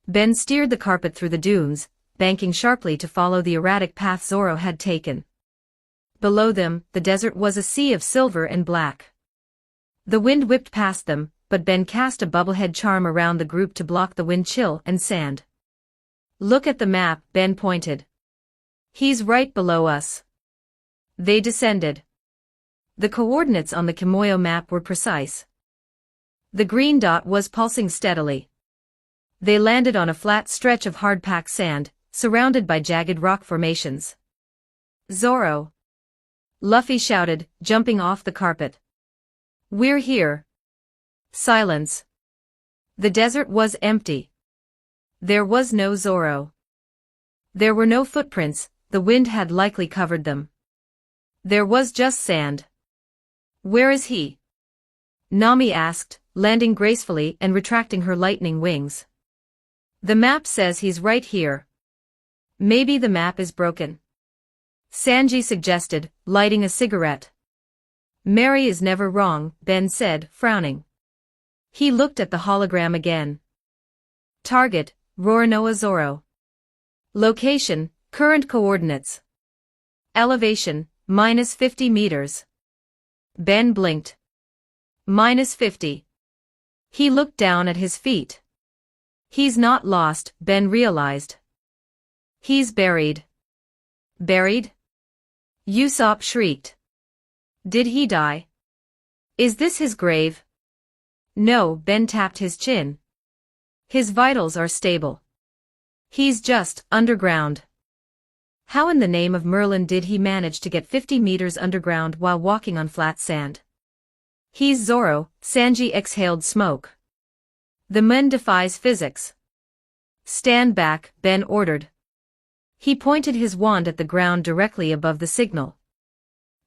Ben steered the carpet through the dunes, banking sharply to follow the erratic path Zorro had taken. Below them, the desert was a sea of silver and black. The wind whipped past them, but Ben cast a bubblehead charm around the group to block the wind chill and sand. Look at the map, Ben pointed. He's right below us. They descended. The coordinates on the Kimoyo map were precise. The green dot was pulsing steadily. They landed on a flat stretch of hard-packed sand, surrounded by jagged rock formations. Zorro! Luffy shouted, jumping off the carpet. We're here. Silence. The desert was empty. There was no Zoro. There were no footprints, the wind had likely covered them. There was just sand. Where is he? Nami asked, landing gracefully and retracting her lightning wings. The map says he's right here. Maybe the map is broken. Sanji suggested, lighting a cigarette. Mary is never wrong, Ben said, frowning. He looked at the hologram again. Target, Roronoa Zoro. Location, current coordinates. Elevation, -50 meters. Ben blinked. -50. He looked down at his feet. He's not lost, Ben realized. He's buried. Buried? Usopp shrieked. Did he die? Is this his grave? No, Ben tapped his chin. His vitals are stable. He's just underground. How in the name of Merlin did he manage to get 50 meters underground while walking on flat sand? He's Zoro, Sanji exhaled smoke. The man defies physics. Stand back, Ben ordered. He pointed his wand at the ground directly above the signal.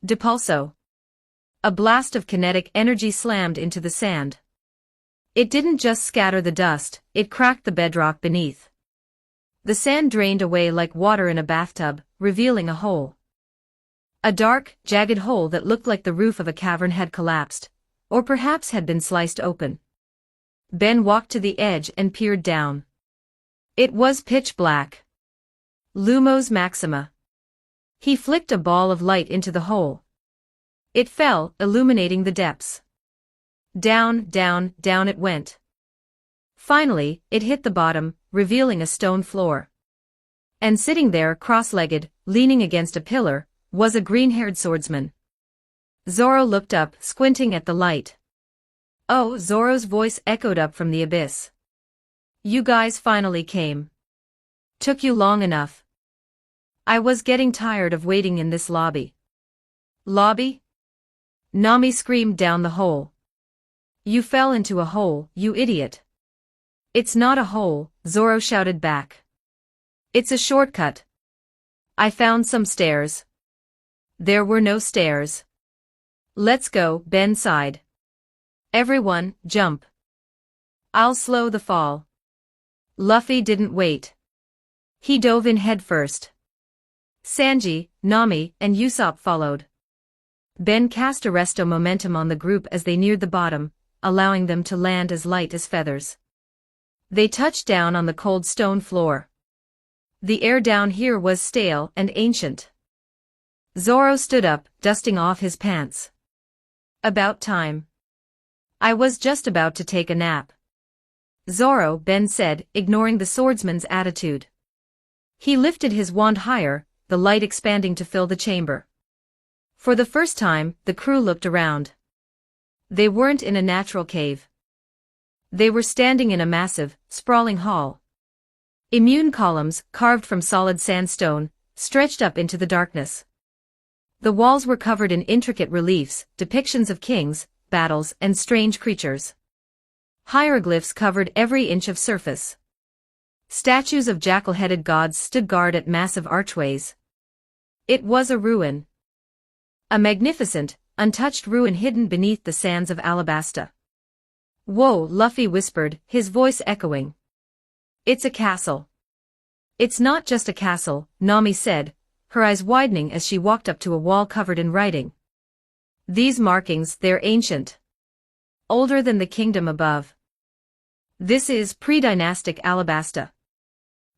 Depulso. A blast of kinetic energy slammed into the sand. It didn't just scatter the dust, it cracked the bedrock beneath. The sand drained away like water in a bathtub, revealing a hole. A dark, jagged hole that looked like the roof of a cavern had collapsed, or perhaps had been sliced open. Ben walked to the edge and peered down. It was pitch black. Lumos Maxima. He flicked a ball of light into the hole. It fell, illuminating the depths. Down, down, down it went. Finally, it hit the bottom, revealing a stone floor. And sitting there cross-legged, leaning against a pillar, was a green-haired swordsman. Zoro looked up, squinting at the light. Oh, Zoro's voice echoed up from the abyss. You guys finally came. Took you long enough. I was getting tired of waiting in this lobby. Lobby? Nami screamed down the hole. You fell into a hole, you idiot. It's not a hole, Zoro shouted back. It's a shortcut. I found some stairs. There were no stairs. Let's go, Ben sighed. Everyone, jump. I'll slow the fall. Luffy didn't wait. He dove in headfirst. Sanji, Nami, and Usopp followed. Ben cast arresto momentum on the group as they neared the bottom, allowing them to land as light as feathers. They touched down on the cold stone floor. The air down here was stale and ancient. Zoro stood up, dusting off his pants. About time. I was just about to take a nap. Zoro, Ben said, ignoring the swordsman's attitude. He lifted his wand higher, the light expanding to fill the chamber. For the first time, the crew looked around. They weren't in a natural cave. They were standing in a massive, sprawling hall. Immune columns, carved from solid sandstone, stretched up into the darkness. The walls were covered in intricate reliefs, depictions of kings, battles, and strange creatures. Hieroglyphs covered every inch of surface. Statues of jackal-headed gods stood guard at massive archways. It was a ruin. A magnificent, untouched ruin hidden beneath the sands of Alabasta. Whoa, Luffy whispered, his voice echoing. It's a castle. It's not just a castle, Nami said, her eyes widening as she walked up to a wall covered in writing. These markings, they're ancient. Older than the kingdom above. This is pre-dynastic Alabasta.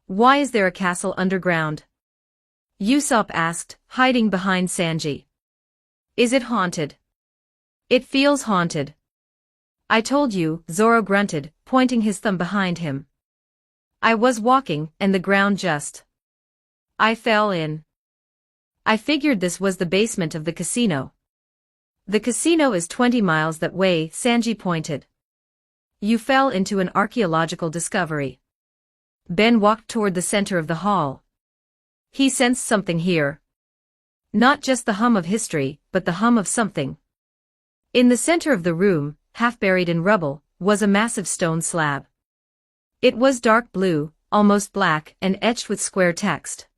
Why is there a castle underground? Usopp asked, hiding behind Sanji. Is it haunted? It feels haunted. I told you, Zoro grunted, pointing his thumb behind him. I was walking, and the ground just. I fell in. I figured this was the basement of the casino. The casino is 20 miles that way, Sanji pointed. You fell into an archaeological discovery. Ben walked toward the center of the hall. He sensed something here. Not just the hum of history, but the hum of something. In the center of the room, half buried in rubble, was a massive stone slab. It was dark blue, almost black, and etched with square text.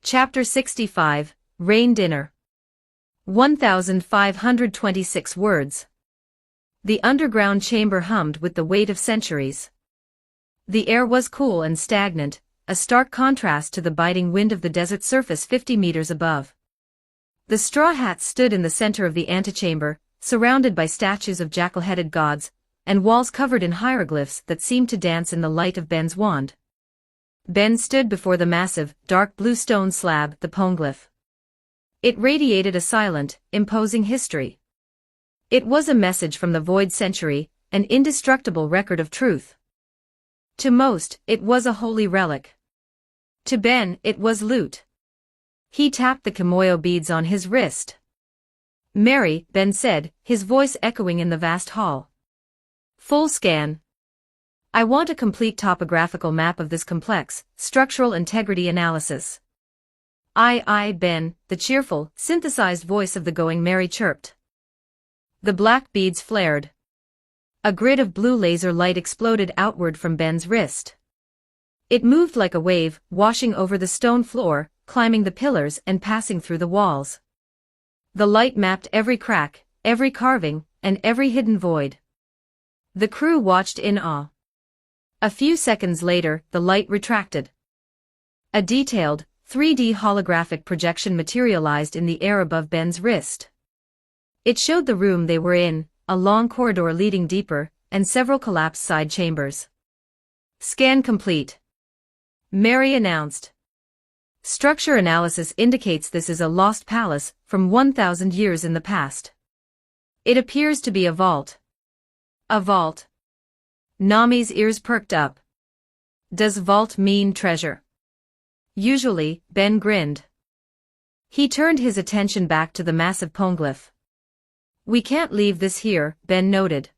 Chapter 65, Rain Dinner. 1,526 words. The underground chamber hummed with the weight of centuries. The air was cool and stagnant, a stark contrast to the biting wind of the desert surface 50 meters above. The straw hats stood in the center of the antechamber, surrounded by statues of jackal-headed gods, and walls covered in hieroglyphs that seemed to dance in the light of Ben's wand. Ben stood before the massive, dark blue stone slab, the poneglyph. It radiated a silent, imposing history. It was a message from the void century, an indestructible record of truth. To most, it was a holy relic. To Ben, it was loot. He tapped the Kimoyo beads on his wrist. "Mary," Ben said, his voice echoing in the vast hall. "Full scan. I want a complete topographical map of this complex, structural integrity analysis." "Aye, Ben," the cheerful, synthesized voice of the going Mary chirped. The black beads flared. A grid of blue laser light exploded outward from Ben's wrist. It moved like a wave, washing over the stone floor, climbing the pillars and passing through the walls. The light mapped every crack, every carving, and every hidden void. The crew watched in awe. A few seconds later, the light retracted. A detailed, 3D holographic projection materialized in the air above Ben's wrist. It showed the room they were in, a long corridor leading deeper, and several collapsed side chambers. "Scan complete," Mary announced. "Structure analysis indicates this is a lost palace from 1,000 years in the past. It appears to be a vault." "A vault?" Nami's ears perked up. "Does vault mean treasure?" "Usually," Ben grinned. He turned his attention back to the massive poneglyph. "We can't leave this here," Ben noted.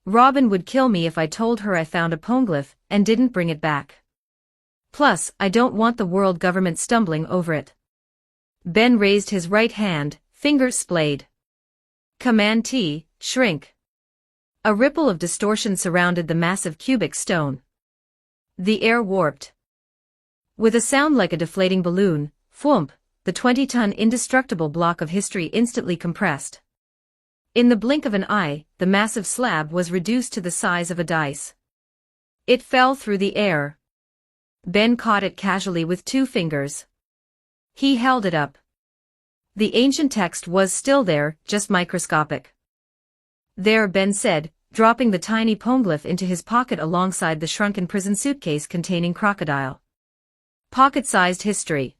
"Robin would kill me if I told her I found a poneglyph and didn't bring it back. Plus, I don't want the world government stumbling over it." Ben raised his right hand, fingers splayed. "Command T, shrink." A ripple of distortion surrounded the massive cubic stone. The air warped. With a sound like a deflating balloon, thwomp, the 20-ton indestructible block of history instantly compressed. In the blink of an eye, the massive slab was reduced to the size of a dice. It fell through the air. Ben caught it casually with 2 fingers. He held it up. The ancient text was still there, just microscopic. "There," Ben said, dropping the tiny poneglyph into his pocket alongside the shrunken prison suitcase containing crocodile. Pocket-sized history.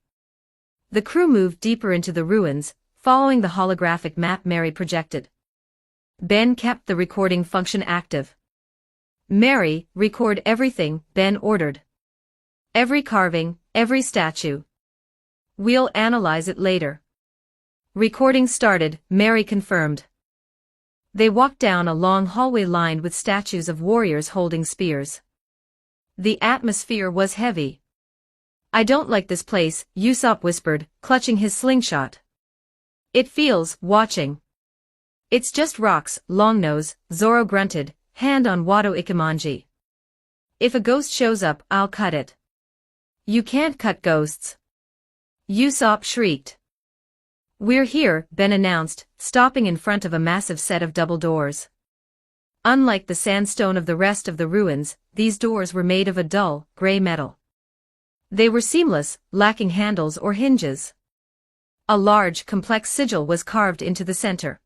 The crew moved deeper into the ruins, following the holographic map Mary projected. Ben kept the recording function active. "Mary, record everything," Ben ordered. "Every carving, every statue. We'll analyze it later." Recording started, Mary confirmed. They walked down a long hallway lined with statues of warriors holding spears. The atmosphere was heavy. "I don't like this place," Usopp whispered, clutching his slingshot. "It feels, watching." "It's just rocks, Longnose," Zoro grunted, hand on Wado Ikimanji. "If a ghost shows up, I'll cut it." "You can't cut ghosts," Usopp shrieked. "We're here," Ben announced, stopping in front of a massive set of double doors. Unlike the sandstone of the rest of the ruins, these doors were made of a dull, gray metal. They were seamless, lacking handles or hinges. A large, complex sigil was carved into the center.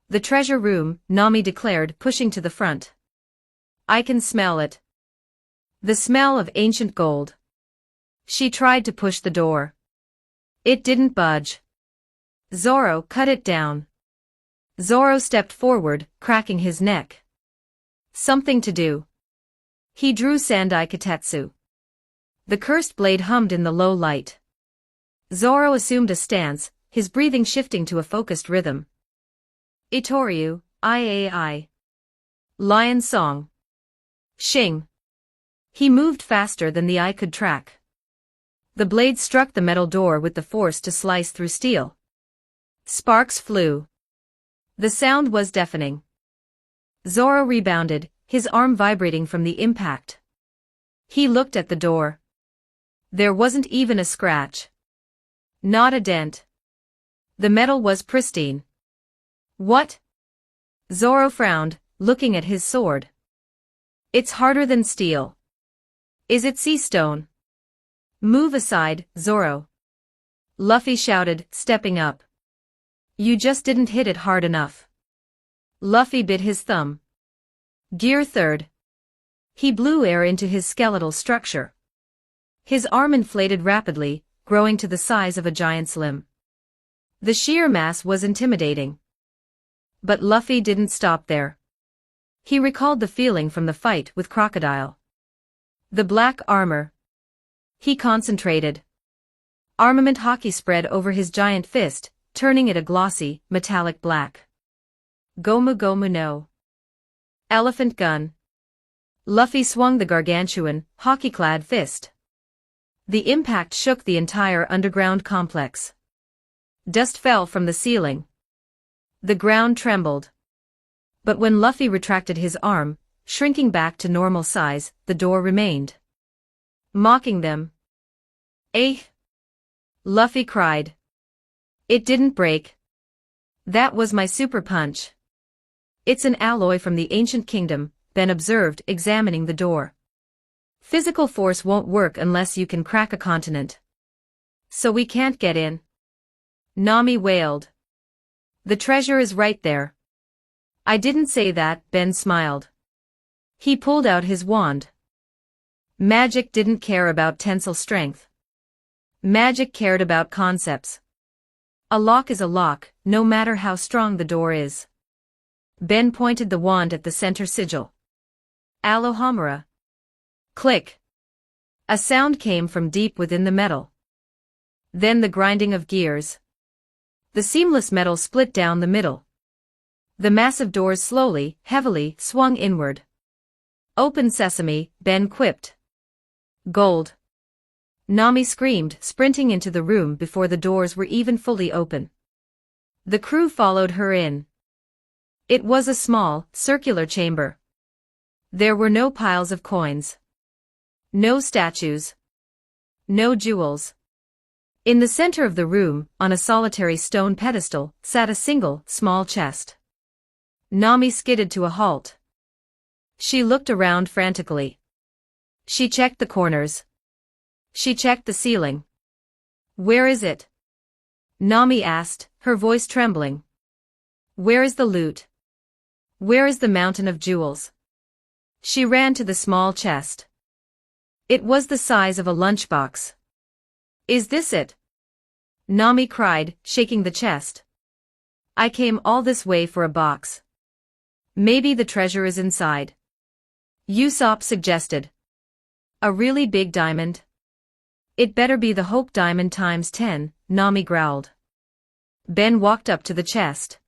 "The treasure room," Nami declared, pushing to the front. "I can smell it. The smell of ancient gold." She tried to push the door. It didn't budge. "Zoro, cut it down." Zoro stepped forward, cracking his neck. "Something to do." He drew Sandai Katetsu. The cursed blade hummed in the low light. Zoro assumed a stance, his breathing shifting to a focused rhythm. "Itoryu, I. Lion Song. Shing." He moved faster than the eye could track. The blade struck the metal door with the force to slice through steel. Sparks flew. The sound was deafening. Zoro rebounded, his arm vibrating from the impact. He looked at the door. There wasn't even a scratch. Not a dent. The metal was pristine. What? Zoro frowned, looking at his sword. It's harder than steel. Is it sea stone? Move aside, Zoro. Luffy shouted, stepping up. You just didn't hit it hard enough. Luffy bit his thumb. Gear third. He blew air into his skeletal structure. His arm inflated rapidly, growing to the size of a giant's limb. The sheer mass was intimidating. But Luffy didn't stop there. He recalled the feeling from the fight with Crocodile. The black armor. He concentrated. Armament hockey spread over his giant fist, turning it a glossy, metallic black. Gomu Gomu no. Elephant gun. Luffy swung the gargantuan, hockey-clad fist. The impact shook the entire underground complex. Dust fell from the ceiling. The ground trembled. But when Luffy retracted his arm, shrinking back to normal size, the door remained. Mocking them. Eh? Luffy cried. It didn't break. That was my super punch. It's an alloy from the ancient kingdom, Ben observed, examining the door. Physical force won't work unless you can crack a continent. So we can't get in. Nami wailed. The treasure is right there. I didn't say that, Ben smiled. He pulled out his wand. Magic didn't care about tensile strength. Magic cared about concepts. A lock is a lock, no matter how strong the door is. Ben pointed the wand at the center sigil. Alohomora. Click. A sound came from deep within the metal. Then the grinding of gears. The seamless metal split down the middle. The massive doors slowly, heavily, swung inward. Open sesame, Ben quipped. Gold. Nami screamed, sprinting into the room before the doors were even fully open. The crew followed her in. It was a small, circular chamber. There were no piles of coins. No statues. No jewels. In the center of the room, on a solitary stone pedestal, sat a single, small chest. Nami skidded to a halt. She looked around frantically. She checked the corners. She checked the ceiling. Where is it? Nami asked, her voice trembling. Where is the loot? Where is the mountain of jewels? She ran to the small chest. It was the size of a lunchbox. Is this it? Nami cried, shaking the chest. I came all this way for a box. Maybe the treasure is inside. Usopp suggested. A really big diamond? It better be the Hope Diamond times 10, Nami growled. Ben walked up to the chest.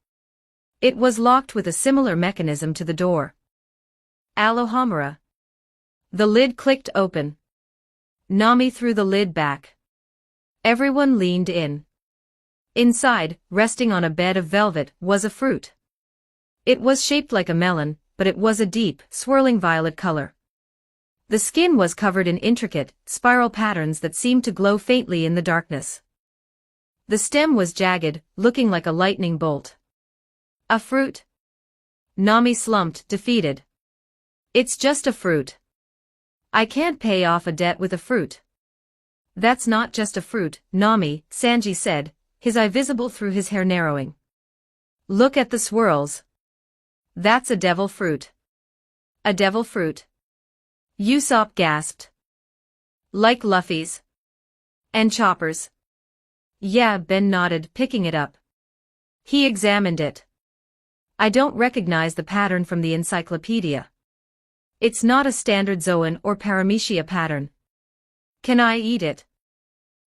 It was locked with a similar mechanism to the door. Alohomora. The lid clicked open. Nami threw the lid back. Everyone leaned in. Inside, resting on a bed of velvet, was a fruit. It was shaped like a melon, but it was a deep, swirling violet color. The skin was covered in intricate, spiral patterns that seemed to glow faintly in the darkness. The stem was jagged, looking like a lightning bolt. A fruit? Nami slumped, defeated. It's just a fruit. I can't pay off a debt with a fruit. That's not just a fruit, Nami, Sanji said, his eye visible through his hair narrowing. Look at the swirls. That's a devil fruit. A devil fruit. Usopp gasped. Like Luffy's. And Chopper's. Yeah, Ben nodded, picking it up. He examined it. I don't recognize the pattern from the encyclopedia. It's not a standard Zoan or Paramecia pattern. Can I eat it?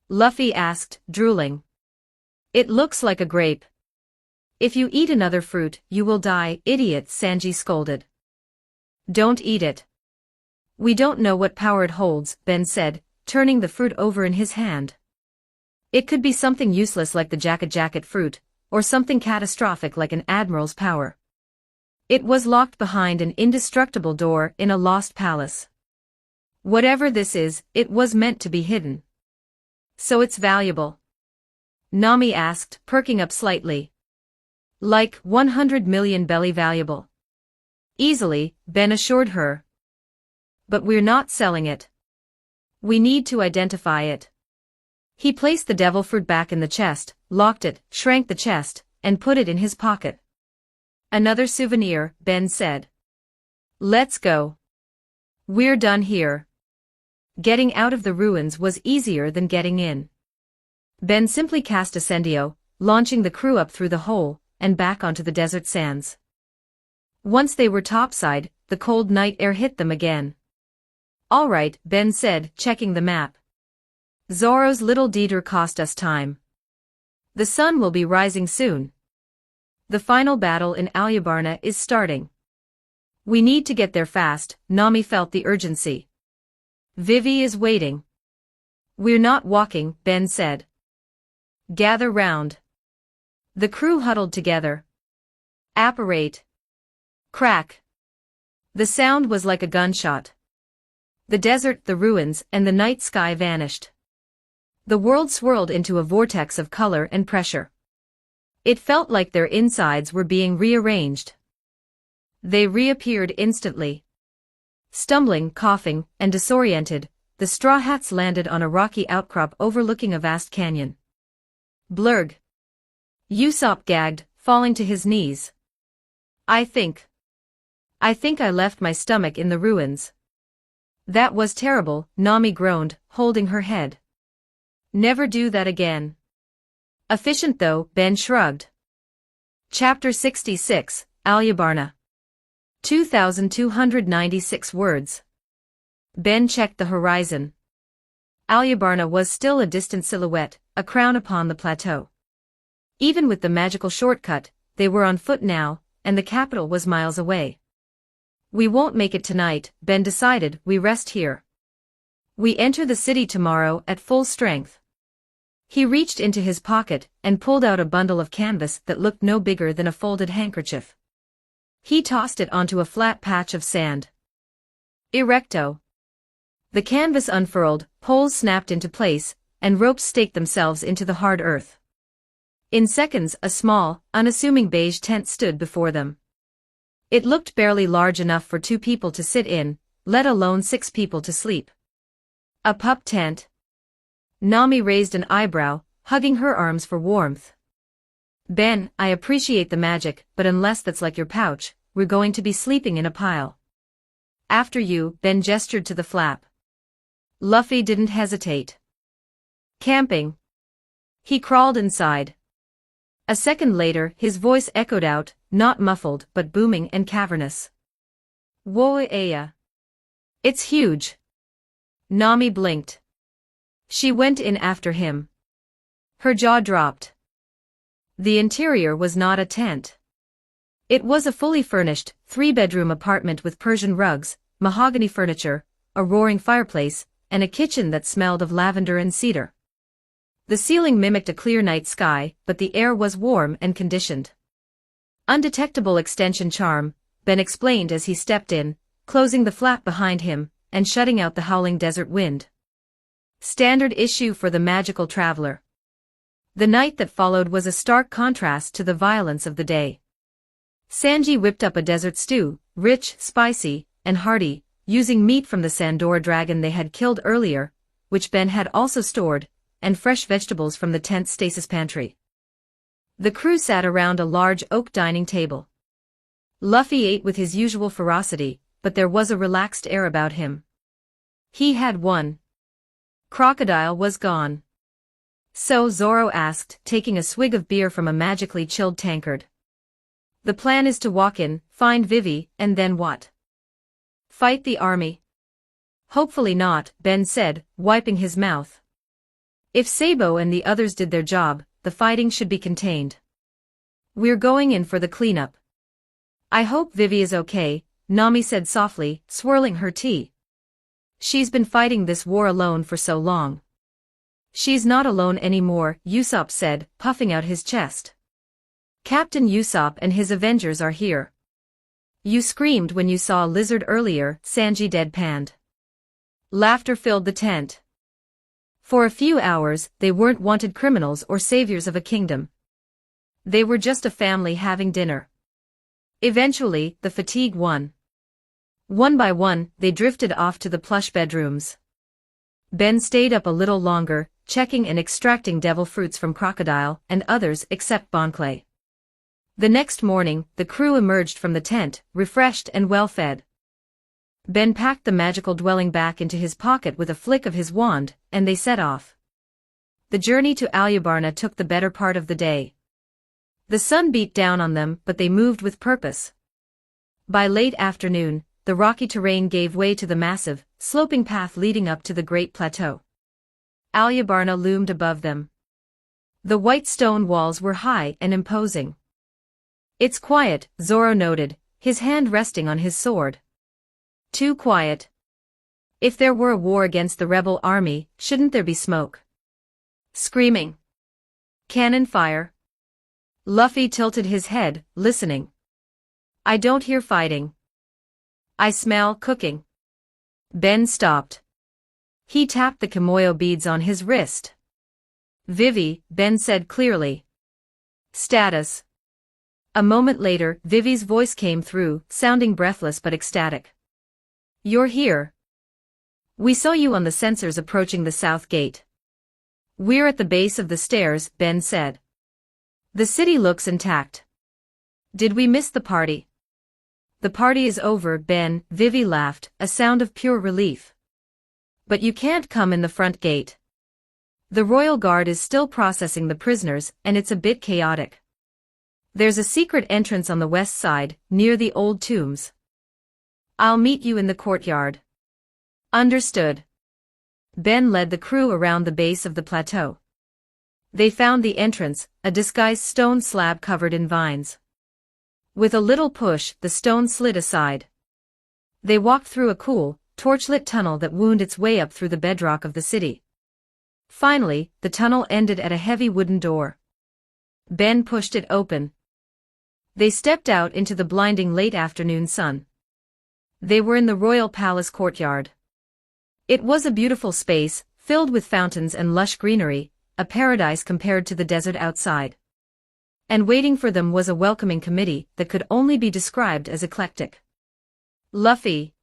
Luffy asked, drooling. It looks like a grape. If you eat another fruit, you will die, idiot, Sanji scolded. Don't eat it. We don't know what power it holds, Ben said, turning the fruit over in his hand. It could be something useless like the jacket fruit, or something catastrophic like an admiral's power. It was locked behind an indestructible door in a lost palace. Whatever this is, it was meant to be hidden. So it's valuable? Nami asked, perking up slightly. Like 100 million belly valuable. Easily, Ben assured her. But we're not selling it. We need to identify it. He placed the devil fruit back in the chest, locked it, shrank the chest, and put it in his pocket. Another souvenir, Ben said. Let's go. We're done here. Getting out of the ruins was easier than getting in. Ben simply cast Ascendio, launching the crew up through the hole, and back onto the desert sands. Once they were topside, the cold night air hit them again. All right, Ben said, checking the map. Zoro's little detour cost us time. The sun will be rising soon. The final battle in Alyabarna is starting. We need to get there fast. Nami felt the urgency. Vivi is waiting. We're not walking, Ben said. Gather round. The crew huddled together. Apparate. Crack. The sound was like a gunshot. The desert, the ruins, and the night sky vanished. The world swirled into a vortex of color and pressure. It felt like their insides were being rearranged. They reappeared instantly. Stumbling, coughing, and disoriented, the Straw Hats landed on a rocky outcrop overlooking a vast canyon. Blurg. Usopp gagged, falling to his knees. I think I left my stomach in the ruins. That was terrible, Nami groaned, holding her head. Never do that again. Efficient though, Ben shrugged. Chapter 66, Alyabarna. 2,296 words. Ben checked the horizon. Alyabarna was still a distant silhouette, a crown upon the plateau. Even with the magical shortcut, they were on foot now, and the capital was miles away. We won't make it tonight, Ben decided. We rest here. We enter the city tomorrow at full strength. He reached into his pocket and pulled out a bundle of canvas that looked no bigger than a folded handkerchief. He tossed it onto a flat patch of sand. Erecto. The canvas unfurled, poles snapped into place, and ropes staked themselves into the hard earth. In seconds, a small, unassuming beige tent stood before them. It looked barely large enough for 2 people to sit in, let alone 6 people to sleep. A pup tent? Nami raised an eyebrow, hugging her arms for warmth. Ben, I appreciate the magic, but unless that's like your pouch, we're going to be sleeping in a pile. After you, Ben gestured to the flap. Luffy didn't hesitate. Camping. He crawled inside. A second later, his voice echoed out, not muffled but booming and cavernous. Woe-aya. It's huge. Nami blinked. She went in after him. Her jaw dropped. The interior was not a tent. It was a fully furnished, 3-bedroom apartment with Persian rugs, mahogany furniture, a roaring fireplace, and a kitchen that smelled of lavender and cedar. The ceiling mimicked a clear night sky, but the air was warm and conditioned. Undetectable extension charm, Ben explained as he stepped in, closing the flap behind him, and shutting out the howling desert wind. Standard issue for the magical traveler. The night that followed was a stark contrast to the violence of the day. Sanji whipped up a desert stew, rich, spicy, and hearty, using meat from the Sandora dragon they had killed earlier, which Ben had also stored, and fresh vegetables from the tent's stasis pantry. The crew sat around a large oak dining table. Luffy ate with his usual ferocity, but there was a relaxed air about him. He had won. Crocodile was gone. So Zoro asked, taking a swig of beer from a magically chilled tankard. The plan is to walk in, find Vivi, and then what? Fight the army? Hopefully not, Ben said, wiping his mouth. If Sabo and the others did their job, the fighting should be contained. We're going in for the cleanup. I hope Vivi is okay, Nami said softly, swirling her tea. She's been fighting this war alone for so long. She's not alone anymore, Usopp said, puffing out his chest. Captain Usopp and his Avengers are here. You screamed when you saw a lizard earlier, Sanji deadpanned. Laughter filled the tent. For a few hours, they weren't wanted criminals or saviors of a kingdom. They were just a family having dinner. Eventually, the fatigue won. One by one, they drifted off to the plush bedrooms. Ben stayed up a little longer, checking and extracting devil fruits from Crocodile and others except Bonclay. The next morning, the crew emerged from the tent, refreshed and well-fed. Ben packed the magical dwelling back into his pocket with a flick of his wand, and they set off. The journey to Alyabarna took the better part of the day. The sun beat down on them, but they moved with purpose. By late afternoon, the rocky terrain gave way to the massive, sloping path leading up to the great plateau. Alyabarna loomed above them. The white stone walls were high and imposing. "It's quiet," Zoro noted, his hand resting on his sword. "Too quiet. If there were a war against the rebel army, shouldn't there be smoke? Screaming? Cannon fire?" Luffy tilted his head, listening. "I don't hear fighting. I smell cooking." Ben stopped. He tapped the kimoyo beads on his wrist. "Vivi," Ben said clearly. "Status." A moment later, Vivi's voice came through, sounding breathless but ecstatic. "You're here. We saw you on the sensors approaching the south gate." "We're at the base of the stairs," Ben said. "The city looks intact. Did we miss the party?" "The party is over, Ben," Vivi laughed, a sound of pure relief. "But you can't come in the front gate. The Royal Guard is still processing the prisoners, and it's a bit chaotic. There's a secret entrance on the west side, near the old tombs. I'll meet you in the courtyard." "Understood." Ben led the crew around the base of the plateau. They found the entrance, a disguised stone slab covered in vines. With a little push, the stone slid aside. They walked through a cool, torchlit tunnel that wound its way up through the bedrock of the city. Finally, the tunnel ended at a heavy wooden door. Ben pushed it open. They stepped out into the blinding late afternoon sun. They were in the royal palace courtyard. It was a beautiful space, filled with fountains and lush greenery, a paradise compared to the desert outside. And waiting for them was a welcoming committee that could only be described as eclectic. Luffy.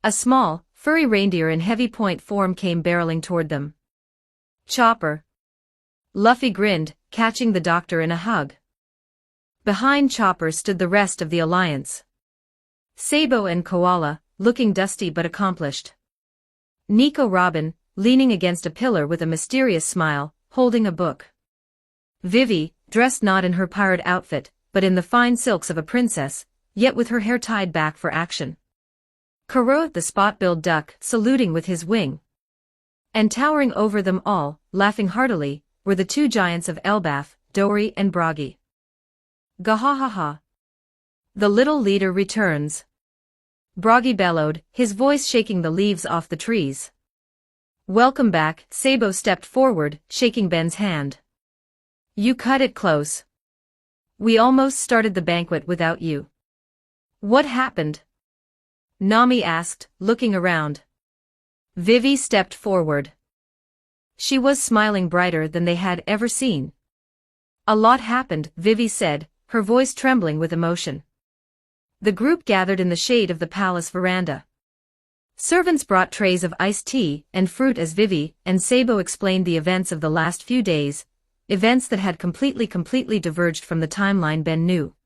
A small, furry reindeer in heavy point form came barreling toward them. Chopper. Luffy grinned, catching the doctor in a hug. Behind Chopper stood the rest of the alliance. Sabo and Koala, looking dusty but accomplished. Nico Robin, leaning against a pillar with a mysterious smile, holding a book. Vivi, dressed not in her pirate outfit, but in the fine silks of a princess, yet with her hair tied back for action. Kuro, the spot-billed duck, saluting with his wing. And towering over them all, laughing heartily, were the two giants of Elbaf, Dory and Bragi. Gahahaha. The little leader returns. Bragi bellowed, his voice shaking the leaves off the trees. Welcome back, Sabo stepped forward, shaking Ben's hand. You cut it close. We almost started the banquet without you. What happened? Nami asked, looking around. Vivi stepped forward. She was smiling brighter than they had ever seen. A lot happened, Vivi said, her voice trembling with emotion. The group gathered in the shade of the palace veranda. Servants brought trays of iced tea and fruit as Vivi and Sabo explained the events of the last few days, events that had completely diverged from the timeline Ben knew.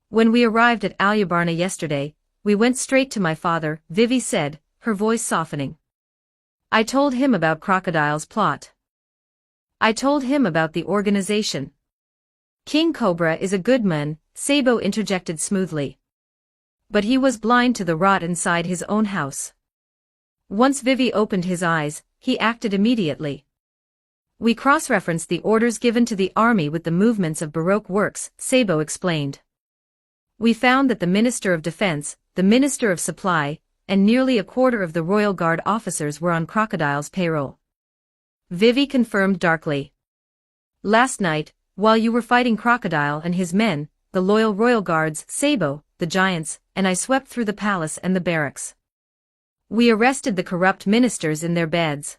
When we arrived at Alyabarna yesterday, we went straight to my father, Vivi said, her voice softening. I told him about Crocodile's plot. I told him about the organization. King Cobra is a good man, Sabo interjected smoothly. But he was blind to the rot inside his own house. Once Vivi opened his eyes, he acted immediately. We cross-referenced the orders given to the army with the movements of Baroque works, Sabo explained. We found that the Minister of Defense, the Minister of Supply, and nearly a quarter of the Royal Guard officers were on Crocodile's payroll. Vivi confirmed darkly. Last night, while you were fighting Crocodile and his men, the loyal Royal Guards, Sabo, the giants, and I swept through the palace and the barracks. We arrested the corrupt ministers in their beds.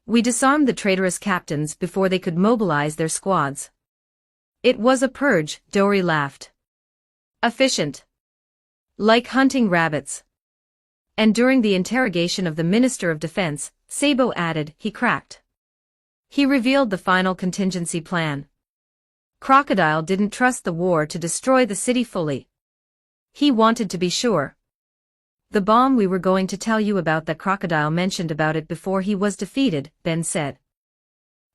We disarmed the traitorous captains before they could mobilize their squads. It was a purge, Dory laughed. Efficient. Like hunting rabbits. And during the interrogation of the Minister of Defense, Sabo added, he cracked. He revealed the final contingency plan. Crocodile didn't trust the war to destroy the city fully. He wanted to be sure. The bomb we were going to tell you about, that Crocodile mentioned about it before he was defeated, Ben said.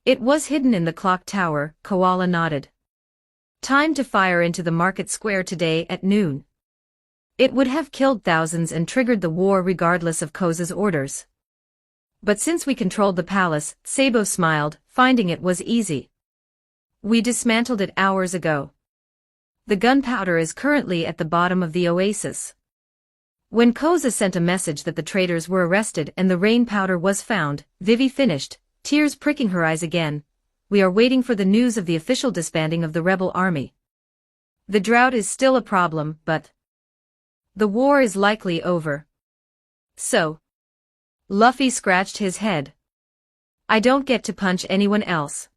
It was hidden in the clock tower, Koala nodded. Time to fire into the market square today at noon. It would have killed thousands and triggered the war regardless of Koza's orders. But since we controlled the palace, Sabo smiled, finding it was easy. We dismantled it hours ago. The gunpowder is currently at the bottom of the oasis. When Koza sent a message that the traitors were arrested and the rain powder was found, Vivi finished, tears pricking her eyes again. We are waiting for the news of the official disbanding of the rebel army. The drought is still a problem, but the war is likely over. So. Luffy scratched his head. I don't get to punch anyone else.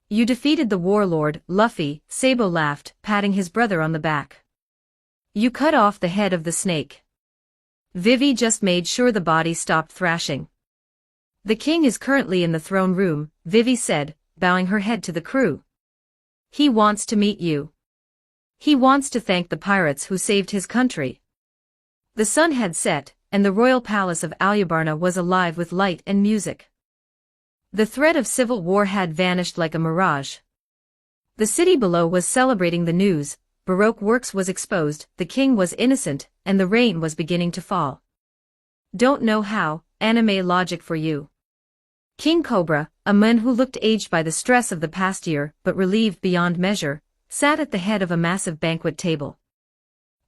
You defeated the warlord, Luffy, Sabo laughed, patting his brother on the back. You cut off the head of the snake. Vivi just made sure the body stopped thrashing. The king is currently in the throne room, Vivi said, bowing her head to the crew. He wants to meet you. He wants to thank the pirates who saved his country. The sun had set, and the royal palace of Alyabarna was alive with light and music. The threat of civil war had vanished like a mirage. The city below was celebrating the news, Baroque works was exposed, the king was innocent, and the rain was beginning to fall. Don't know how, anime logic for you. King Cobra, a man who looked aged by the stress of the past year but relieved beyond measure, sat at the head of a massive banquet table.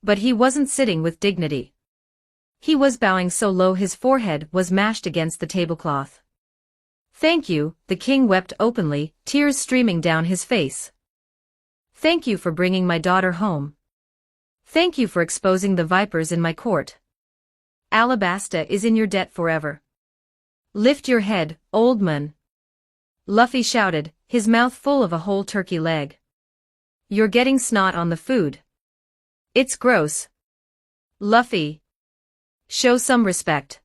But he wasn't sitting with dignity. He was bowing so low his forehead was mashed against the tablecloth. Thank you, the king wept openly, tears streaming down his face. Thank you for bringing my daughter home. Thank you for exposing the vipers in my court. Alabasta is in your debt forever. Lift your head, old man. Luffy shouted, his mouth full of a whole turkey leg. You're getting snot on the food. It's gross. Luffy. Show some respect.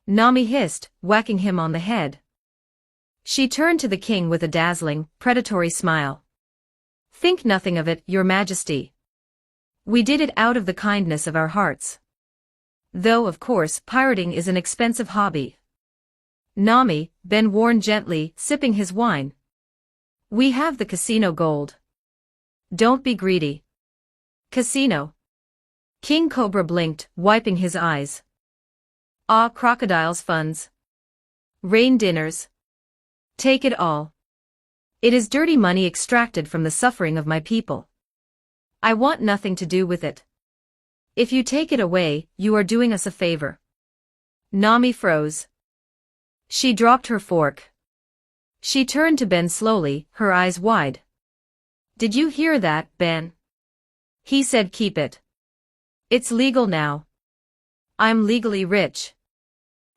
Nami hissed, whacking him on the head. She turned to the king with a dazzling, predatory smile. Think nothing of it, your majesty. We did it out of the kindness of our hearts. Though of course pirating is an expensive hobby. Nami, Ben warned gently, sipping his wine. We have the casino gold. Don't be greedy. Casino. King Cobra blinked, wiping his eyes. Ah, crocodile's funds. Rain dinners. Take it all. It is dirty money extracted from the suffering of my people. I want nothing to do with it. If you take it away, you are doing us a favor. Nami froze. She dropped her fork. She turned to Ben slowly, her eyes wide. Did you hear that, Ben? He said keep it. It's legal now. I'm legally rich.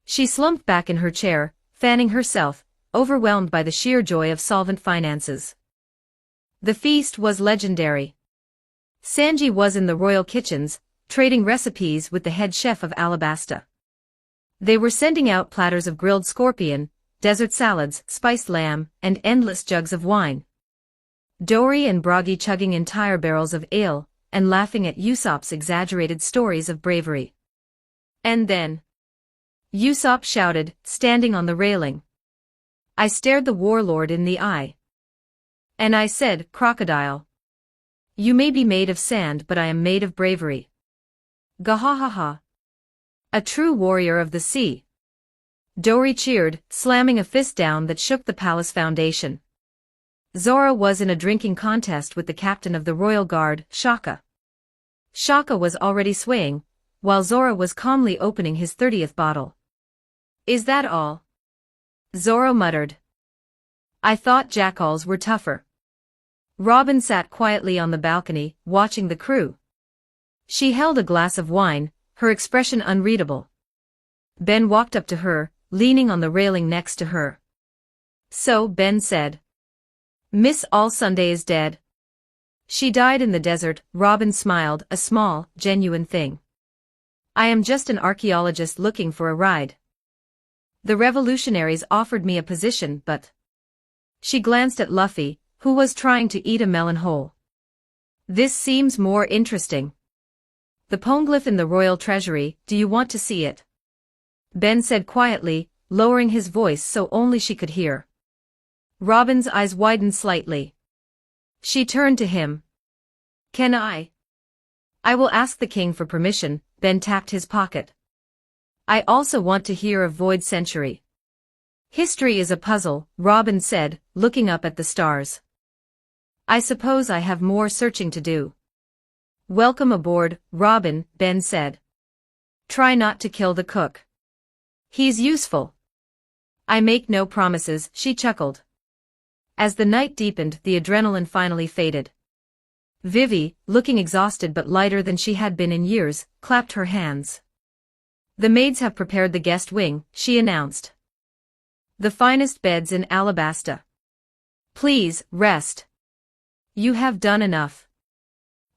She slumped back in her chair, fanning herself, overwhelmed by the sheer joy of solvent finances. The feast was legendary. Sanji was in the royal kitchens, trading recipes with the head chef of Alabasta. They were sending out platters of grilled scorpion, desert salads, spiced lamb, and endless jugs of wine. Dory and Broggy chugging entire barrels of ale, and laughing at Usopp's exaggerated stories of bravery. And then Usopp shouted, standing on the railing. I stared the warlord in the eye. And I said, Crocodile. You may be made of sand, but I am made of bravery. Gahahaha. A true warrior of the sea. Dory cheered, slamming a fist down that shook the palace foundation. Zoro was in a drinking contest with the captain of the royal guard, Shaka. Shaka was already swaying, while Zoro was calmly opening his 30th bottle. Is that all? Zoro muttered. I thought jackals were tougher. Robin sat quietly on the balcony, watching the crew. She held a glass of wine, her expression unreadable. Ben walked up to her, leaning on the railing next to her. "So," Ben said. "Miss All-Sunday is dead." "She died in the desert," Robin smiled, a small, genuine thing. "I am just an archaeologist looking for a ride. The revolutionaries offered me a position, but—" She glanced at Luffy, who was trying to eat a melon whole. "This seems more interesting. The poneglyph in the royal treasury, do you want to see it?" Ben said quietly, lowering his voice so only she could hear. Robin's eyes widened slightly. She turned to him. "Can I?" "I will ask the king for permission," Ben tapped his pocket. "I also want to hear of Void Century." "History is a puzzle," Robin said, looking up at the stars. "I suppose I have more searching to do." "Welcome aboard, Robin," Ben said. "Try not to kill the cook. He's useful." "I make no promises," she chuckled. As the night deepened, the adrenaline finally faded. Vivi, looking exhausted but lighter than she had been in years, clapped her hands. "The maids have prepared the guest wing," she announced. "The finest beds in Alabasta. Please, rest. You have done enough."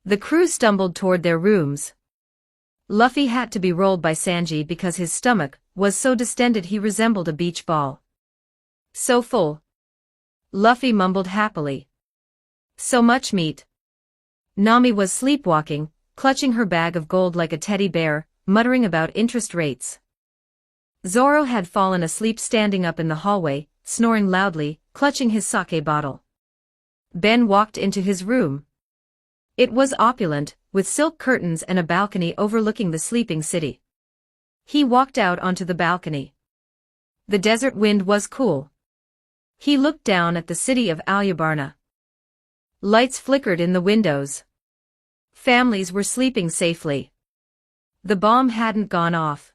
The crew stumbled toward their rooms. Luffy had to be rolled by Sanji because his stomach was so distended he resembled a beach ball. "So full." Luffy mumbled happily. "So much meat." Nami was sleepwalking, clutching her bag of gold like a teddy bear, muttering about interest rates. Zoro had fallen asleep standing up in the hallway, snoring loudly, clutching his sake bottle. Ben walked into his room. It was opulent, with silk curtains and a balcony overlooking the sleeping city. He walked out onto the balcony. The desert wind was cool. He looked down at the city of Alyabarna. Lights flickered in the windows. Families were sleeping safely. The bomb hadn't gone off.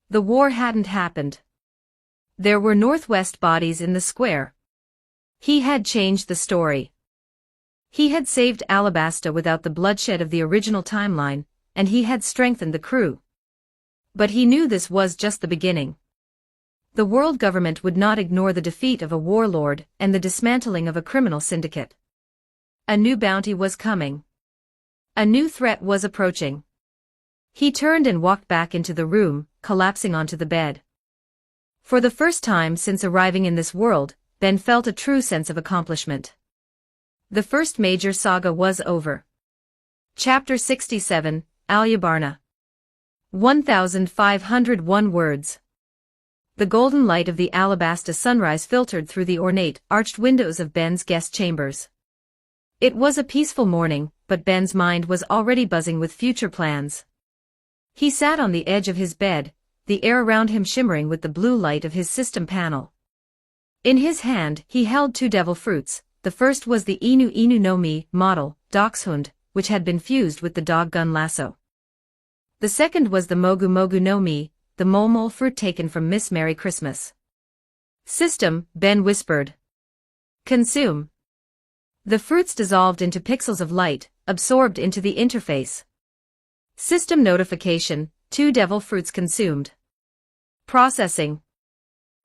The war hadn't happened. There were Northwest bodies in the square. He had changed the story. He had saved Alabasta without the bloodshed of the original timeline, and he had strengthened the crew. But he knew this was just the beginning. The world government would not ignore the defeat of a warlord and the dismantling of a criminal syndicate. A new bounty was coming. A new threat was approaching. He turned and walked back into the room, collapsing onto the bed. For the first time since arriving in this world, Ben felt a true sense of accomplishment. The first major saga was over. Chapter 67, Alyabarna. 1501 words. The golden light of the Alabasta sunrise filtered through the ornate, arched windows of Ben's guest chambers. It was a peaceful morning, but Ben's mind was already buzzing with future plans. He sat on the edge of his bed, the air around him shimmering with the blue light of his system panel. In his hand, he held two devil fruits. The first was the Inu Inu no Mi model, Dachshund, which had been fused with the dog gun lasso. The second was the Mogu Mogu no Mi, the mole mole fruit taken from Miss Merry Christmas. "System," Ben whispered. "Consume." The fruits dissolved into pixels of light, absorbed into the interface. System notification, 2 devil fruits consumed. Processing.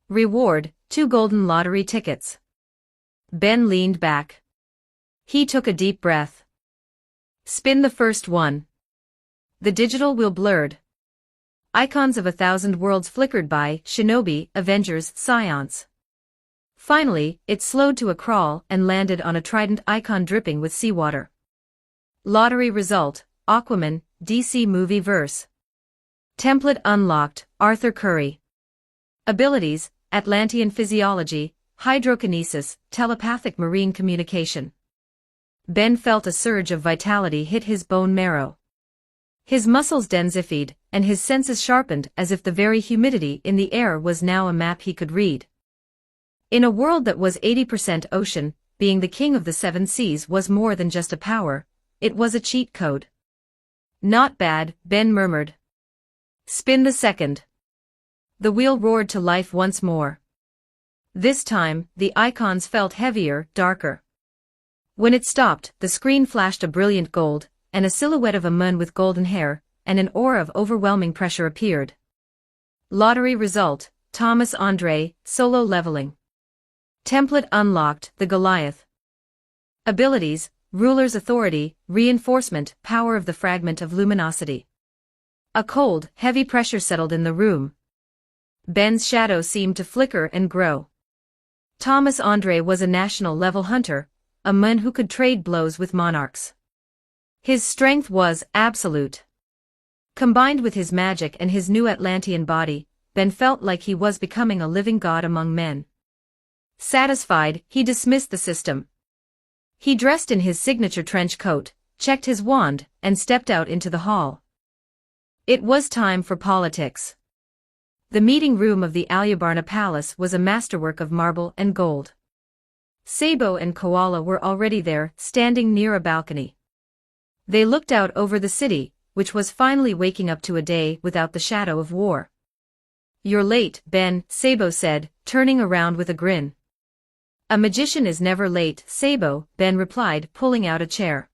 Reward, 2 golden lottery tickets. Ben leaned back. He took a deep breath. Spin the first one. The digital wheel blurred. Icons of 1,000 worlds flickered by, Shinobi, Avengers, Scions. Finally, it slowed to a crawl and landed on a trident icon dripping with seawater. Lottery result, Aquaman, DC movie verse. Template unlocked, Arthur Curry. Abilities, Atlantean physiology, hydrokinesis, telepathic marine communication. Ben felt a surge of vitality hit his bone marrow. His muscles densified, and his senses sharpened as if the very humidity in the air was now a map he could read. In a world that was 80% ocean, being the king of the 7 seas was more than just a power, it was a cheat code. Not bad, Ben murmured. Spin the second. The wheel roared to life once more. This time, the icons felt heavier, darker. When it stopped, the screen flashed a brilliant gold, and a silhouette of a man with golden hair, and an aura of overwhelming pressure appeared. Lottery result, Thomas Andre, solo leveling. Template unlocked, the Goliath. Abilities, ruler's authority, reinforcement, power of the fragment of luminosity. A cold, heavy pressure settled in the room. Ben's shadow seemed to flicker and grow. Thomas Andre was a national-level hunter, a man who could trade blows with monarchs. His strength was absolute. Combined with his magic and his new Atlantean body, Ben felt like he was becoming a living god among men. Satisfied, he dismissed the system. He dressed in his signature trench coat, checked his wand, and stepped out into the hall. It was time for politics. The meeting room of the Alyabarna Palace was a masterwork of marble and gold. Sabo and Koala were already there, standing near a balcony. They looked out over the city, which was finally waking up to a day without the shadow of war. "You're late, Ben," Sabo said, turning around with a grin. "A magician is never late, Sabo," Ben replied, pulling out a chair.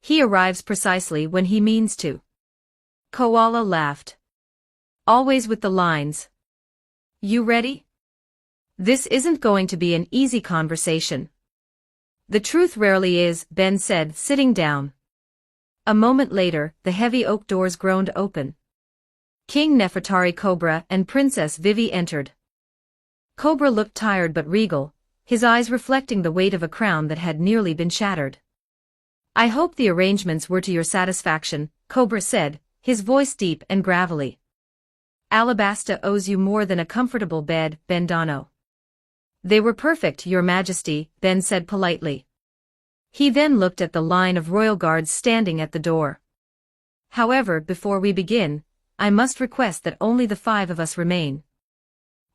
"He arrives precisely when he means to." Koala laughed. "Always with the lines. You ready? This isn't going to be an easy conversation." "The truth rarely is," Ben said, sitting down. A moment later, the heavy oak doors groaned open. King Nefertari Cobra and Princess Vivi entered. Cobra looked tired but regal, his eyes reflecting the weight of a crown that had nearly been shattered. "I hope the arrangements were to your satisfaction," Cobra said, his voice deep and gravelly. "Alabasta owes you more than a comfortable bed, Bendano." "They were perfect, Your Majesty," Ben said politely. He then looked at the line of royal guards standing at the door. "However, before we begin, I must request that only the 5 of us remain.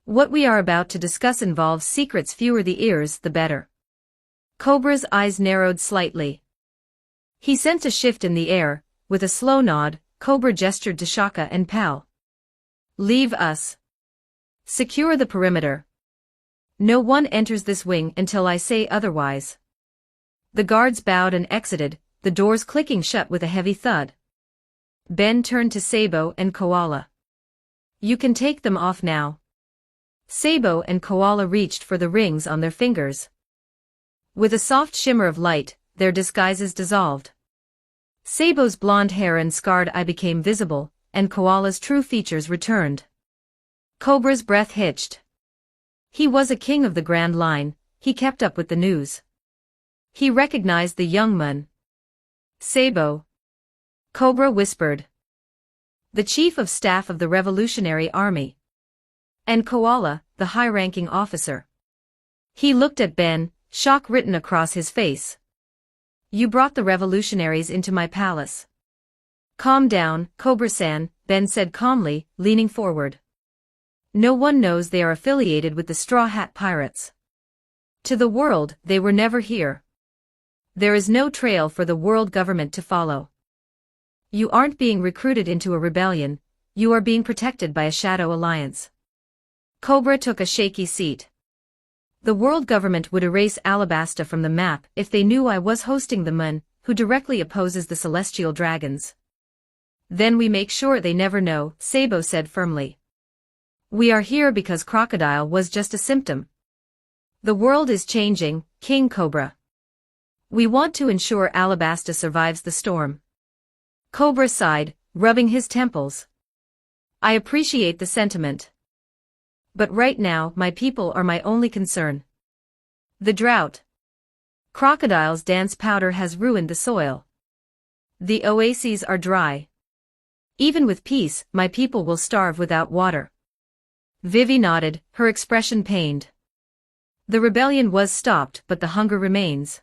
What we are about to discuss involves secrets, fewer the ears, the better." Cobra's eyes narrowed slightly. He sensed a shift in the air. With a slow nod, Cobra gestured to Shaka and Pal. "Leave us. Secure the perimeter. No one enters this wing until I say otherwise." The guards bowed and exited, the doors clicking shut with a heavy thud. Ben turned to Sabo and Koala. "You can take them off now." Sabo and Koala reached for the rings on their fingers. With a soft shimmer of light, their disguises dissolved. Sabo's blonde hair and scarred eye became visible, and Koala's true features returned. Cobra's breath hitched. He was a king of the Grand Line, he kept up with the news. He recognized the young man. "Sabo," Cobra whispered. "The chief of staff of the Revolutionary Army." "And Koala, the high-ranking officer." He looked at Ben, shock written across his face. "You brought the revolutionaries into my palace." "Calm down, Cobra-san," Ben said calmly, leaning forward. "No one knows they are affiliated with the Straw Hat Pirates. To the world, they were never here. There is no trail for the world government to follow. You aren't being recruited into a rebellion, you are being protected by a shadow alliance." Cobra took a shaky seat. "The world government would erase Alabasta from the map if they knew I was hosting the man who directly opposes the celestial dragons." "Then we make sure they never know," Sabo said firmly. "We are here because Crocodile was just a symptom. The world is changing, King Cobra. We want to ensure Alabasta survives the storm." Cobra sighed, rubbing his temples. "I appreciate the sentiment. But right now my people are my only concern. The drought. Crocodile's dance powder has ruined the soil. The oases are dry. Even with peace, my people will starve without water." Vivi nodded, her expression pained. "The rebellion was stopped, but the hunger remains."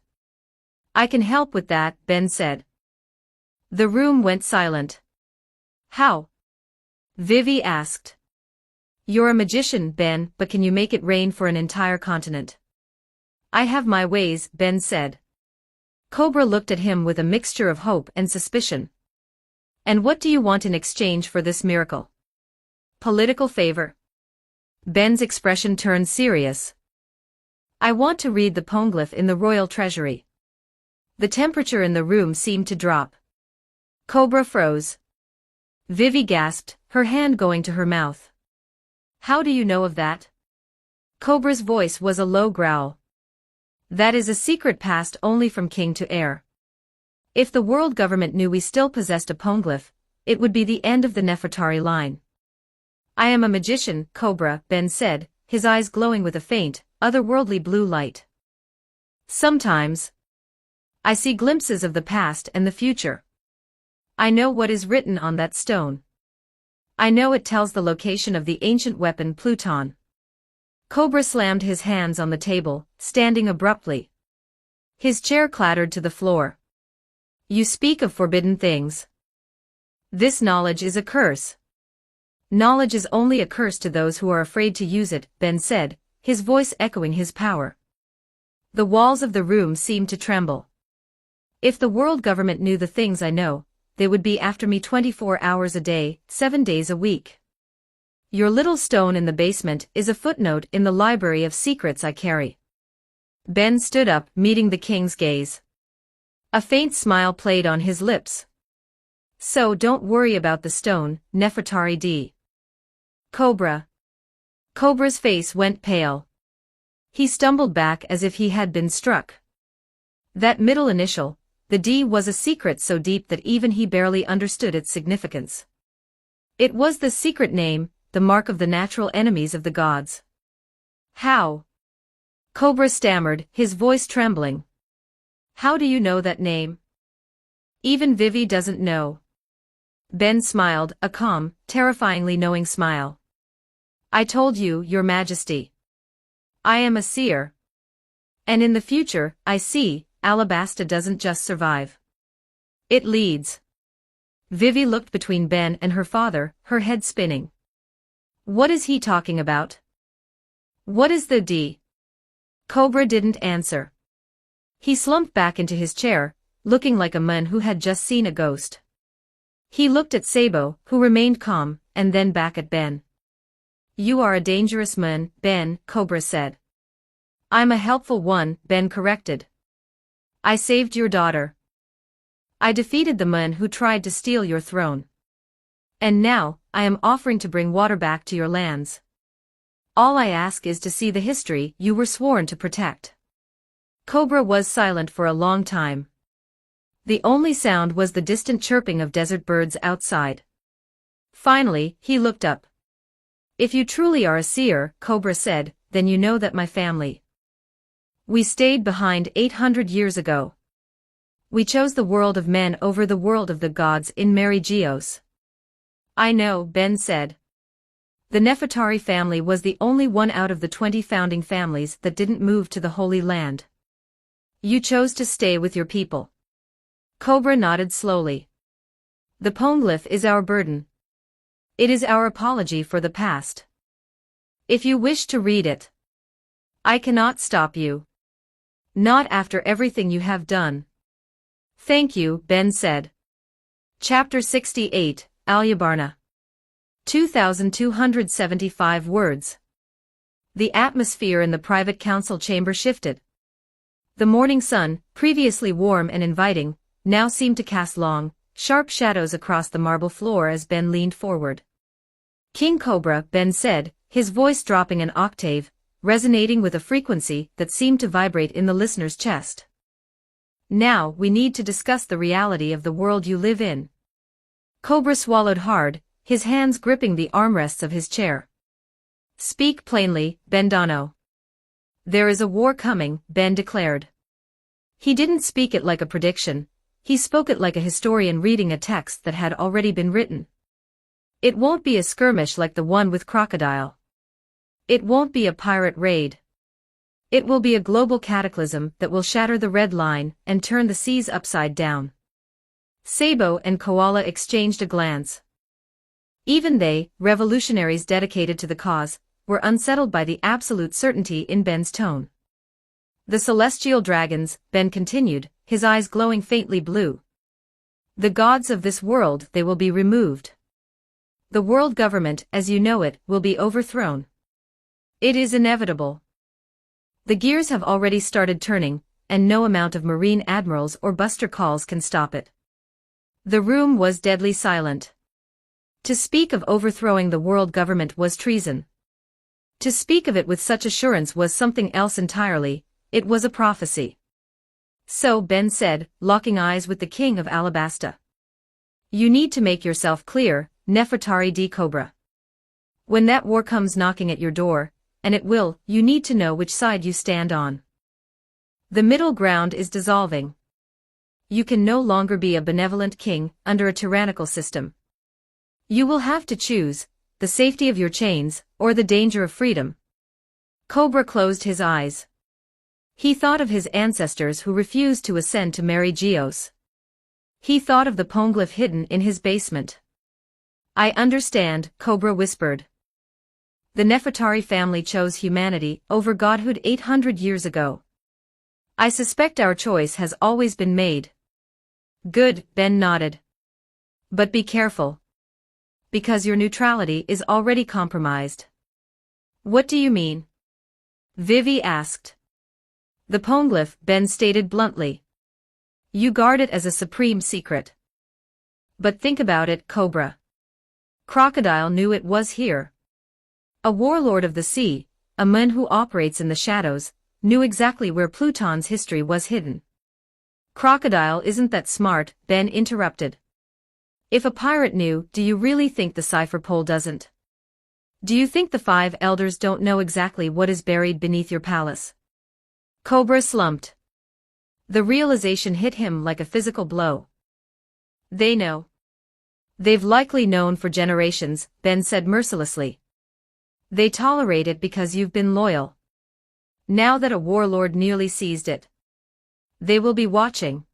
"I can help with that," Ben said. The room went silent. "How?" Vivi asked. "You're a magician, Ben, but can you make it rain for an entire continent?" "I have my ways," Ben said. Cobra looked at him with a mixture of hope and suspicion. "And what do you want in exchange for this miracle?" "Political favor." Ben's expression turned serious. "I want to read the poneglyph in the royal treasury." The temperature in the room seemed to drop. Cobra froze. Vivi gasped, her hand going to her mouth. How do you know of that? Cobra's voice was a low growl. That is a secret passed only from king to heir. If the world government knew we still possessed a poneglyph, it would be the end of the Nefertari line. I am a magician, Cobra, Ben said, his eyes glowing with a faint, otherworldly blue light. Sometimes I see glimpses of the past and the future. I know what is written on that stone. I know it tells the location of the ancient weapon Pluton. Cobra slammed his hands on the table, standing abruptly. His chair clattered to the floor. You speak of forbidden things. This knowledge is a curse. Knowledge is only a curse to those who are afraid to use it, Ben said, his voice echoing his power. The walls of the room seemed to tremble. If the world government knew the things I know, they would be after me 24 hours a day, 7 days a week. Your little stone in the basement is a footnote in the library of secrets I carry. Ben stood up, meeting the king's gaze. A faint smile played on his lips. So don't worry about the stone, Nefertari D. Cobra. Cobra's face went pale. He stumbled back as if he had been struck. That middle initial, the D, was a secret so deep that even he barely understood its significance. It was the secret name, the mark of the natural enemies of the gods. How? Cobra stammered, his voice trembling. How do you know that name? Even Vivi doesn't know. Ben smiled, a calm, terrifyingly knowing smile. I told you, Your Majesty. I am a seer. And in the future, I see, Alabasta doesn't just survive. It leads. Vivi looked between Ben and her father, her head spinning. What is he talking about? What is the D? Cobra didn't answer. He slumped back into his chair, looking like a man who had just seen a ghost. He looked at Sabo, who remained calm, and then back at Ben. You are a dangerous man, Ben, Cobra said. I'm a helpful one, Ben corrected. I saved your daughter. I defeated the man who tried to steal your throne. And now, I am offering to bring water back to your lands. All I ask is to see the history you were sworn to protect. Cobra was silent for a long time. The only sound was the distant chirping of desert birds outside. Finally, he looked up. If you truly are a seer, Cobra said, then you know that my family. We stayed behind 800 years ago. We chose the world of men over the world of the gods in Mary Geos. I know, Ben said. The Nefertari family was the only one out of the 20 founding families that didn't move to the Holy Land. You chose to stay with your people. Cobra nodded slowly. The poneglyph is our burden. It is our apology for the past. If you wish to read it, I cannot stop you. Not after everything you have done. Thank you, Ben said. Chapter 68, Alyabarna. 2,275 words. The atmosphere in the private council chamber shifted. The morning sun, previously warm and inviting, now seemed to cast long, sharp shadows across the marble floor as Ben leaned forward. King Cobra, Ben said, his voice dropping an octave, resonating with a frequency that seemed to vibrate in the listener's chest. Now we need to discuss the reality of the world you live in. Cobra swallowed hard, his hands gripping the armrests of his chair. Speak plainly, Bendano. There is a war coming, Ben declared. He didn't speak it like a prediction, he spoke it like a historian reading a text that had already been written. It won't be a skirmish like the one with Crocodile. It won't be a pirate raid. It will be a global cataclysm that will shatter the red line and turn the seas upside down. Sabo and Koala exchanged a glance. Even they, revolutionaries dedicated to the cause, were unsettled by the absolute certainty in Ben's tone. The celestial dragons, Ben continued, his eyes glowing faintly blue. The gods of this world, they will be removed. The world government, as you know it, will be overthrown. It is inevitable. The gears have already started turning, and no amount of marine admirals or buster calls can stop it. The room was deadly silent. To speak of overthrowing the world government was treason. To speak of it with such assurance was something else entirely. It was a prophecy. So Ben said, locking eyes with the king of Alabasta. You need to make yourself clear, Nefertari di Cobra. When that war comes knocking at your door, and it will, you need to know which side you stand on. The middle ground is dissolving. You can no longer be a benevolent king under a tyrannical system. You will have to choose, the safety of your chains, or the danger of freedom. Cobra closed his eyes. He thought of his ancestors who refused to ascend to Mary Geos. He thought of the poneglyph hidden in his basement. I understand, Cobra whispered. The Nefertari family chose humanity over godhood 800 years ago. I suspect our choice has always been made. Good, Ben nodded. But be careful. Because your neutrality is already compromised. What do you mean? Vivi asked. The poneglyph, Ben stated bluntly. You guard it as a supreme secret. But think about it, Cobra. Crocodile knew it was here. A warlord of the sea, a man who operates in the shadows, knew exactly where Pluton's history was hidden. Crocodile isn't that smart, Ben interrupted. If a pirate knew, do you really think the cipher pole doesn't? Do you think the 5 elders don't know exactly what is buried beneath your palace? Cobra slumped. The realization hit him like a physical blow. They know. They've likely known for generations, Ben said mercilessly. They tolerate it because you've been loyal. Now that a warlord nearly seized it, they will be watching.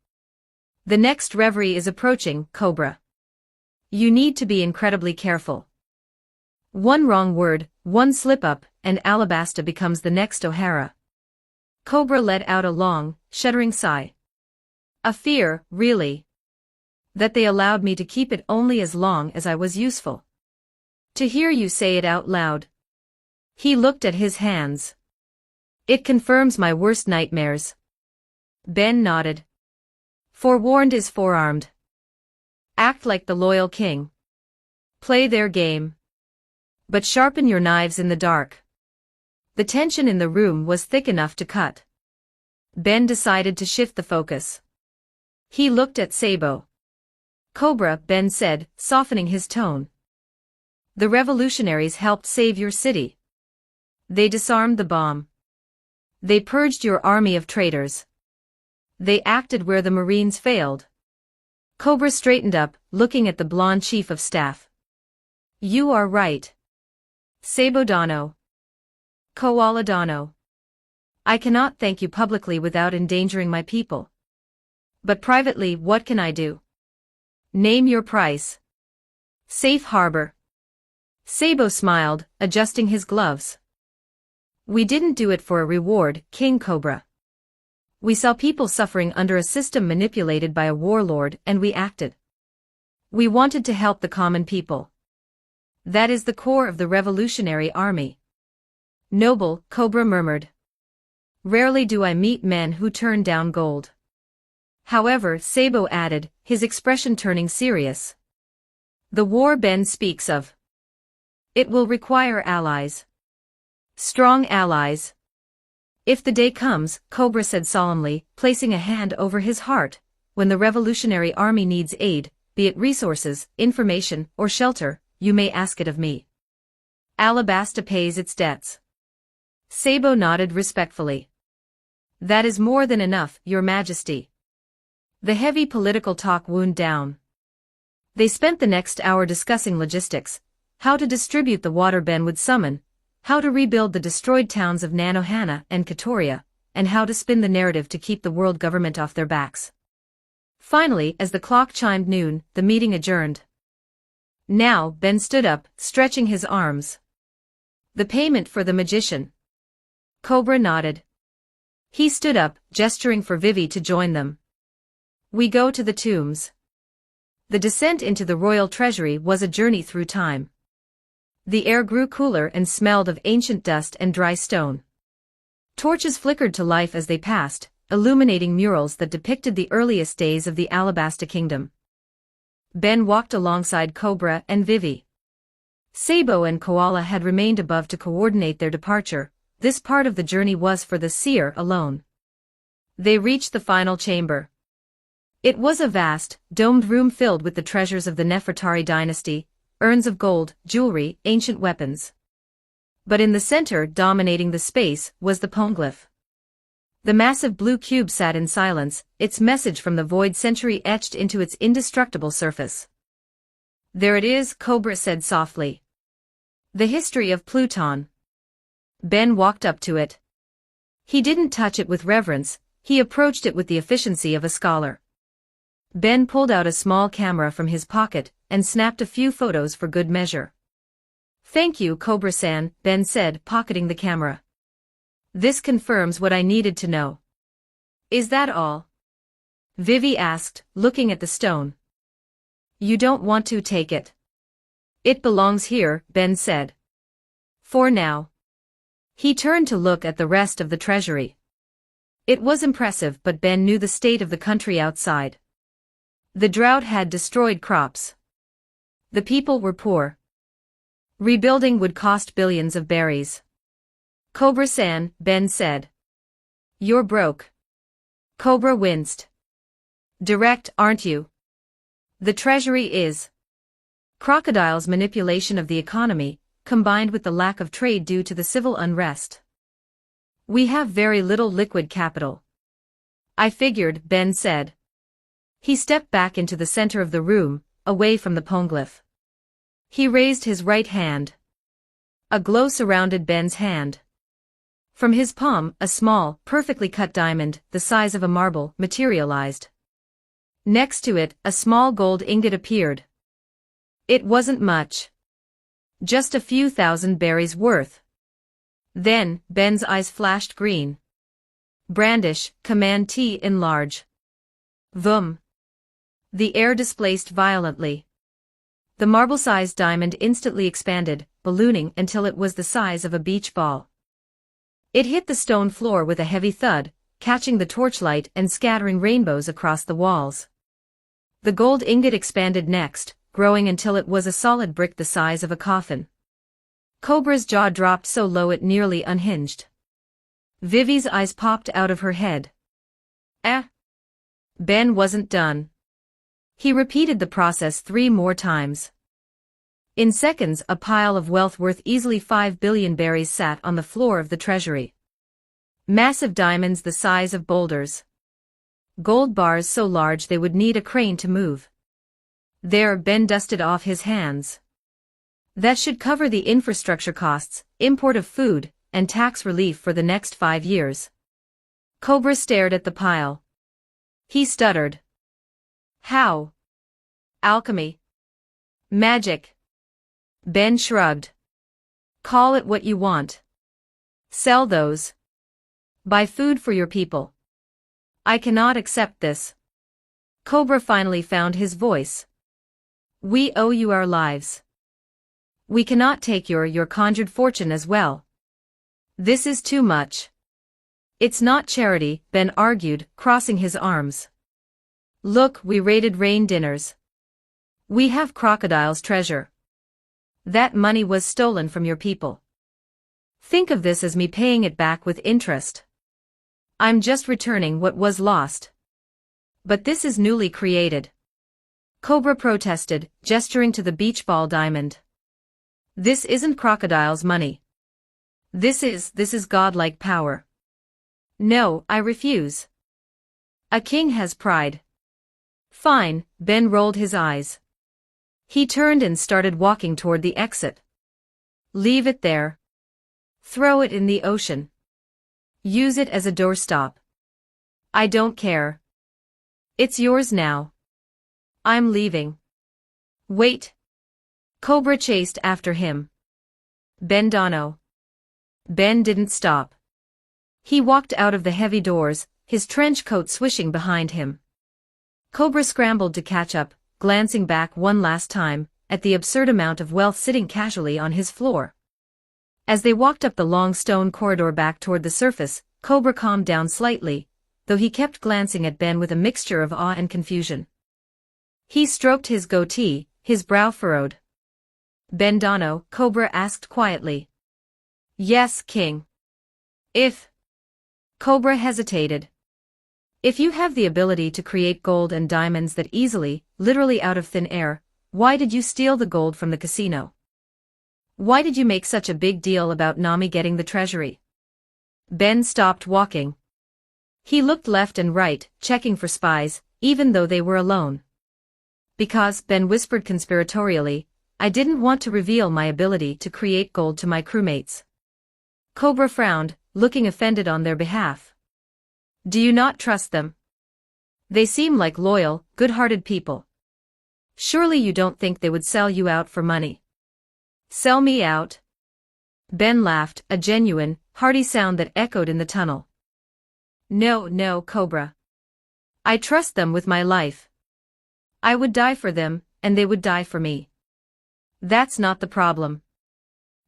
The next reverie is approaching, Cobra. You need to be incredibly careful. One wrong word, one slip-up, and Alabasta becomes the next O'Hara. Cobra let out a long, shuddering sigh. A fear, really. That they allowed me to keep it only as long as I was useful. To hear you say it out loud. He looked at his hands. It confirms my worst nightmares. Ben nodded. Forewarned is forearmed. Act like the loyal king. Play their game. But sharpen your knives in the dark. The tension in the room was thick enough to cut. Ben decided to shift the focus. He looked at Sabo. Cobra, Ben said, softening his tone. The revolutionaries helped save your city. They disarmed the bomb. They purged your army of traitors. They acted where the Marines failed. Cobra straightened up, looking at the blonde chief of staff. You are right. Sabo Dano. Koala Dano. I cannot thank you publicly without endangering my people. But privately, what can I do? Name your price. Safe harbor. Sabo smiled, adjusting his gloves. We didn't do it for a reward, King Cobra. We saw people suffering under a system manipulated by a warlord and we acted. We wanted to help the common people. That is the core of the Revolutionary Army. Noble, Cobra murmured. Rarely do I meet men who turn down gold. However, Sabo added, his expression turning serious. The war Ben speaks of. It will require allies. Strong allies. If the day comes, Cobra said solemnly, placing a hand over his heart, when the Revolutionary Army needs aid, be it resources, information, or shelter, you may ask it of me. Alabasta pays its debts. Sabo nodded respectfully. That is more than enough, Your Majesty. The heavy political talk wound down. They spent the next hour discussing logistics, how to distribute the water Ben would summon, how to rebuild the destroyed towns of Nanohana and Katoria, and how to spin the narrative to keep the world government off their backs. Finally, as the clock chimed noon, the meeting adjourned. Now, Ben stood up, stretching his arms. The payment for the magician. Cobra nodded. He stood up, gesturing for Vivi to join them. We go to the tombs. The descent into the royal treasury was a journey through time. The air grew cooler and smelled of ancient dust and dry stone. Torches flickered to life as they passed, illuminating murals that depicted the earliest days of the Alabasta Kingdom. Ben walked alongside Cobra and Vivi. Sabo and Koala had remained above to coordinate their departure. This part of the journey was for the seer alone. They reached the final chamber. It was a vast, domed room filled with the treasures of the Nefertari dynasty, urns of gold, jewelry, ancient weapons. But in the center, dominating the space, was the poneglyph. The massive blue cube sat in silence, its message from the void century etched into its indestructible surface. There it is, Cobra said softly. The history of Pluton. Ben walked up to it. He didn't touch it with reverence, he approached it with the efficiency of a scholar. Ben pulled out a small camera from his pocket and snapped a few photos for good measure. Thank you, Cobra-san, Ben said, pocketing the camera. This confirms what I needed to know. Is that all? Vivi asked, looking at the stone. You don't want to take it. It belongs here, Ben said. For now. He turned to look at the rest of the treasury. It was impressive, but Ben knew the state of the country outside. The drought had destroyed crops. The people were poor. Rebuilding would cost billions of berries. Cobra-san, Ben said. You're broke. Cobra winced. Direct, aren't you? The treasury is. Crocodile's manipulation of the economy, combined with the lack of trade due to the civil unrest. We have very little liquid capital. I figured, Ben said. He stepped back into the center of the room, away from the poneglyph. He raised his right hand. A glow surrounded Ben's hand. From his palm, a small, perfectly cut diamond, the size of a marble, materialized. Next to it, a small gold ingot appeared. It wasn't much. Just a few thousand berries worth. Then, Ben's eyes flashed green. Brandish, Command T enlarge. Vroom. The air displaced violently. The marble-sized diamond instantly expanded, ballooning until it was the size of a beach ball. It hit the stone floor with a heavy thud, catching the torchlight and scattering rainbows across the walls. The gold ingot expanded next, growing until it was a solid brick the size of a coffin. Cobra's jaw dropped so low it nearly unhinged. Vivi's eyes popped out of her head. Ben wasn't done. He repeated the process 3 more times. In seconds, a pile of wealth worth easily 5 billion berries sat on the floor of the treasury. Massive diamonds the size of boulders. Gold bars so large they would need a crane to move. There, Ben dusted off his hands. That should cover the infrastructure costs, import of food, and tax relief for the next 5 years. Cobra stared at the pile. He stuttered. How? Alchemy. Magic. Ben shrugged. Call it what you want. Sell those. Buy food for your people. I cannot accept this. Cobra finally found his voice. We owe you our lives. We cannot take your conjured fortune as well. This is too much. It's not charity, Ben argued, crossing his arms. Look, we raided rain dinners. We have Crocodile's treasure. That money was stolen from your people. Think of this as me paying it back with interest. I'm just returning what was lost. But this is newly created. Cobra protested, gesturing to the beach ball diamond. This isn't Crocodile's money. This is godlike power. No, I refuse. A king has pride. Fine, Ben rolled his eyes. He turned and started walking toward the exit. Leave it there. Throw it in the ocean. Use it as a doorstop. I don't care. It's yours now. I'm leaving. Wait. Cobra chased after him. Ben Dono. Ben didn't stop. He walked out of the heavy doors, his trench coat swishing behind him. Cobra scrambled to catch up, glancing back one last time, at the absurd amount of wealth sitting casually on his floor. As they walked up the long stone corridor back toward the surface, Cobra calmed down slightly. though he kept glancing at Ben with a mixture of awe and confusion. He stroked his goatee, his brow furrowed. Ben Dono, Cobra asked quietly. Yes, King. If. Cobra hesitated. If you have the ability to create gold and diamonds that easily, literally out of thin air, why did you steal the gold from the casino? Why did you make such a big deal about Nami getting the treasury? Ben stopped walking. He looked left and right, checking for spies, even though they were alone. Because, Ben whispered conspiratorially, I didn't want to reveal my ability to create gold to my crewmates. Cobra frowned, looking offended on their behalf. Do you not trust them? They seem like loyal, good-hearted people. Surely you don't think they would sell you out for money. Sell me out? Ben laughed, a genuine, hearty sound that echoed in the tunnel. No, no, Cobra. I trust them with my life. I would die for them, and they would die for me. That's not the problem.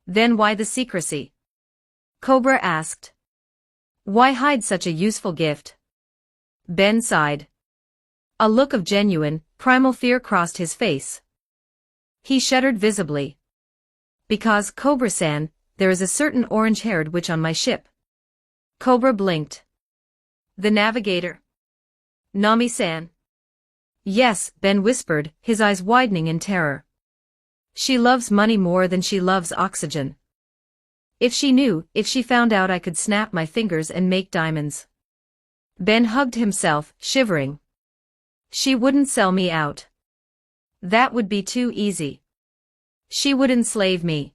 Then why the secrecy? Cobra asked. Why hide such a useful gift? Ben sighed. A look of genuine, primal fear crossed his face. He shuddered visibly. Because, Cobra-san, there is a certain orange-haired witch on my ship. Cobra blinked. The navigator. Nami-san. Yes, Ben whispered, his eyes widening in terror. She loves money more than she loves oxygen. If she found out I could snap my fingers and make diamonds. Ben hugged himself, shivering. She wouldn't sell me out. That would be too easy. She would enslave me.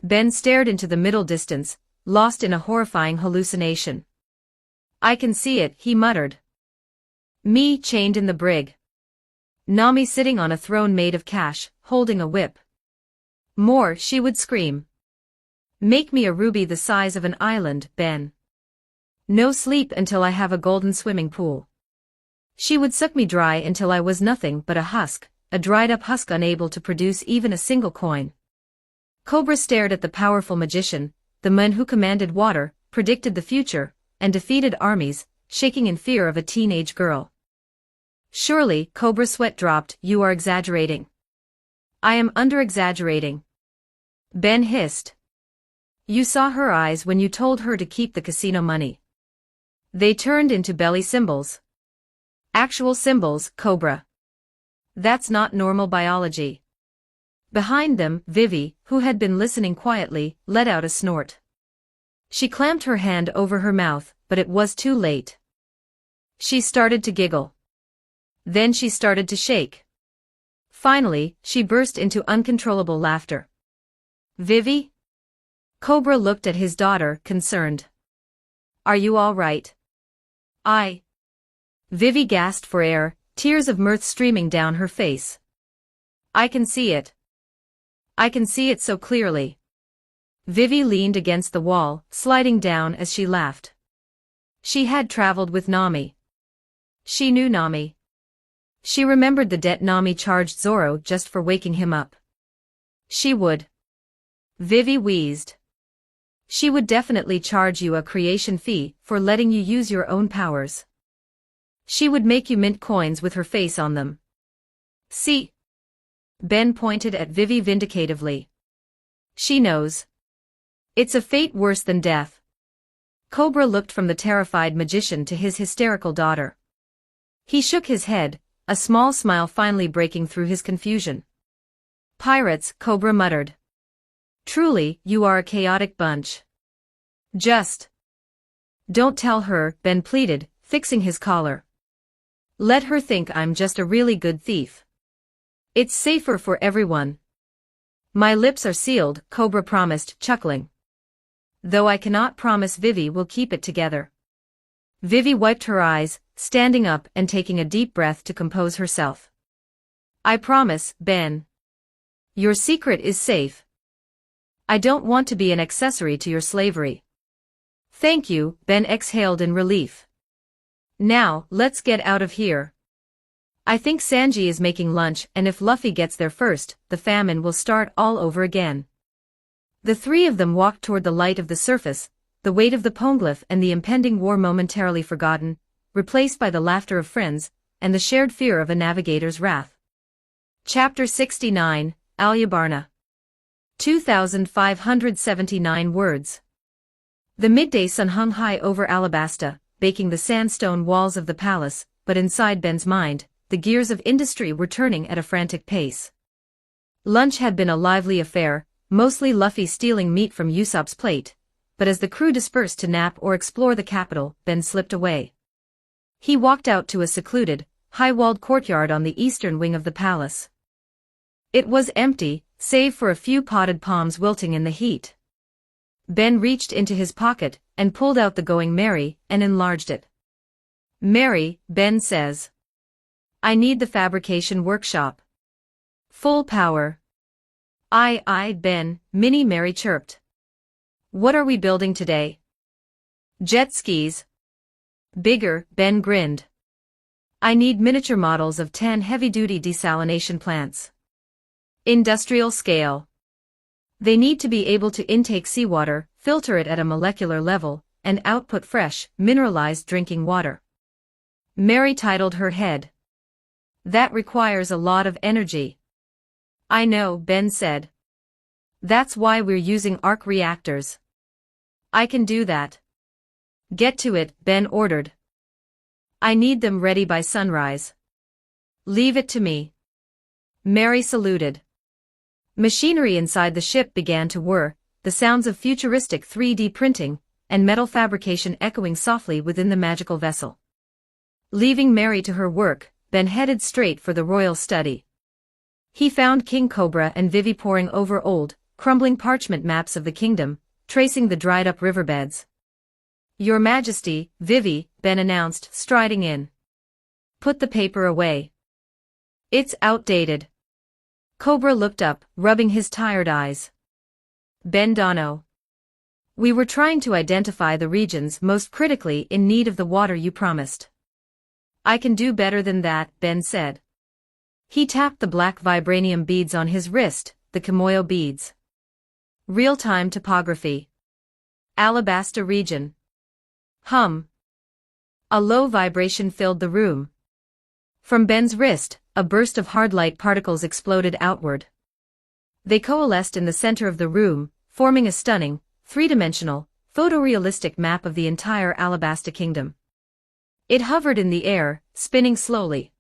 Ben stared into the middle distance, lost in a horrifying hallucination. I can see it, he muttered. Me chained in the brig. Nami sitting on a throne made of cash, holding a whip. More, she would scream. Make me a ruby the size of an island, Ben. No sleep until I have a golden swimming pool. She would suck me dry until I was nothing but a husk, a dried-up husk unable to produce even a single coin. Cobra stared at the powerful magician, the man who commanded water, predicted the future, and defeated armies, shaking in fear of a teenage girl. Surely, Cobra's sweat dropped, you are exaggerating. I am under-exaggerating. Ben hissed. You saw her eyes when you told her to keep the casino money. They turned into belly symbols. Actual symbols, Cobra. That's not normal biology. Behind them, Vivi, who had been listening quietly, let out a snort. She clamped her hand over her mouth, but it was too late. She started to giggle. Then she started to shake. Finally, she burst into uncontrollable laughter. Vivi? Cobra looked at his daughter, concerned. Are you all right? Vivi gasped for air, tears of mirth streaming down her face. I can see it. I can see it so clearly. Vivi leaned against the wall, sliding down as she laughed. She had traveled with Nami. She knew Nami. She remembered the debt Nami charged Zoro just for waking him up. She would. Vivi wheezed. She would definitely charge you a creation fee for letting you use your own powers. She would make you mint coins with her face on them. See? Ben pointed at Vivi vindicatively. She knows. It's a fate worse than death. Cobra looked from the terrified magician to his hysterical daughter. He shook his head, a small smile finally breaking through his confusion. Pirates, Cobra muttered. Truly, you are a chaotic bunch. Just. Don't tell her, Ben pleaded, fixing his collar. Let her think I'm just a really good thief. It's safer for everyone. My lips are sealed, Cobra promised, chuckling. Though I cannot promise Vivi will keep it together. Vivi wiped her eyes, standing up and taking a deep breath to compose herself. I promise, Ben. Your secret is safe. I don't want to be an accessory to your slavery. Thank you, Ben exhaled in relief. Now, let's get out of here. I think Sanji is making lunch, and if Luffy gets there first, the famine will start all over again. The three of them walked toward the light of the surface, the weight of the poneglyph and the impending war momentarily forgotten, replaced by the laughter of friends, and the shared fear of a navigator's wrath. Chapter 69, Alyabarna. 2,579 words. The midday sun hung high over Alabasta, baking the sandstone walls of the palace, but inside Ben's mind, the gears of industry were turning at a frantic pace. Lunch had been a lively affair, mostly Luffy stealing meat from Usopp's plate, but as the crew dispersed to nap or explore the capital, Ben slipped away. He walked out to a secluded, high-walled courtyard on the eastern wing of the palace. It was empty, save for a few potted palms wilting in the heat. Ben reached into his pocket and pulled out the Going Merry and enlarged it. "Merry," Ben says. "I need the fabrication workshop. Full power." Aye, Ben," Minnie Mary chirped. "What are we building today?" "Jet skis." "Bigger," Ben grinned. "I need miniature models of 10 heavy-duty desalination plants. Industrial scale. They need to be able to intake seawater, filter it at a molecular level, and output fresh, mineralized drinking water." Mary titled her head. "That requires a lot of energy." "I know," Ben said. "That's why we're using arc reactors." "I can do that." "Get to it," Ben ordered. "I need them ready by sunrise." "Leave it to me." Mary saluted. Machinery inside the ship began to whir, the sounds of futuristic 3D printing and metal fabrication echoing softly within the magical vessel. Leaving Mary to her work, Ben headed straight for the royal study. He found King Cobra and Vivi poring over old, crumbling parchment maps of the kingdom, tracing the dried-up riverbeds. "Your Majesty," Vivi, Ben announced, striding in. "Put the paper away. It's outdated." Cobra looked up, rubbing his tired eyes. "Ben Dono. We were trying to identify the regions most critically in need of the water you promised." "I can do better than that," Ben said. He tapped the black vibranium beads on his wrist, the Kimoyo beads. "Real-time topography. Alabasta region." Hum. A low vibration filled the room. From Ben's wrist, a burst of hard light particles exploded outward. They coalesced in the center of the room, forming a stunning, three-dimensional, photorealistic map of the entire Alabasta kingdom. It hovered in the air, spinning slowly.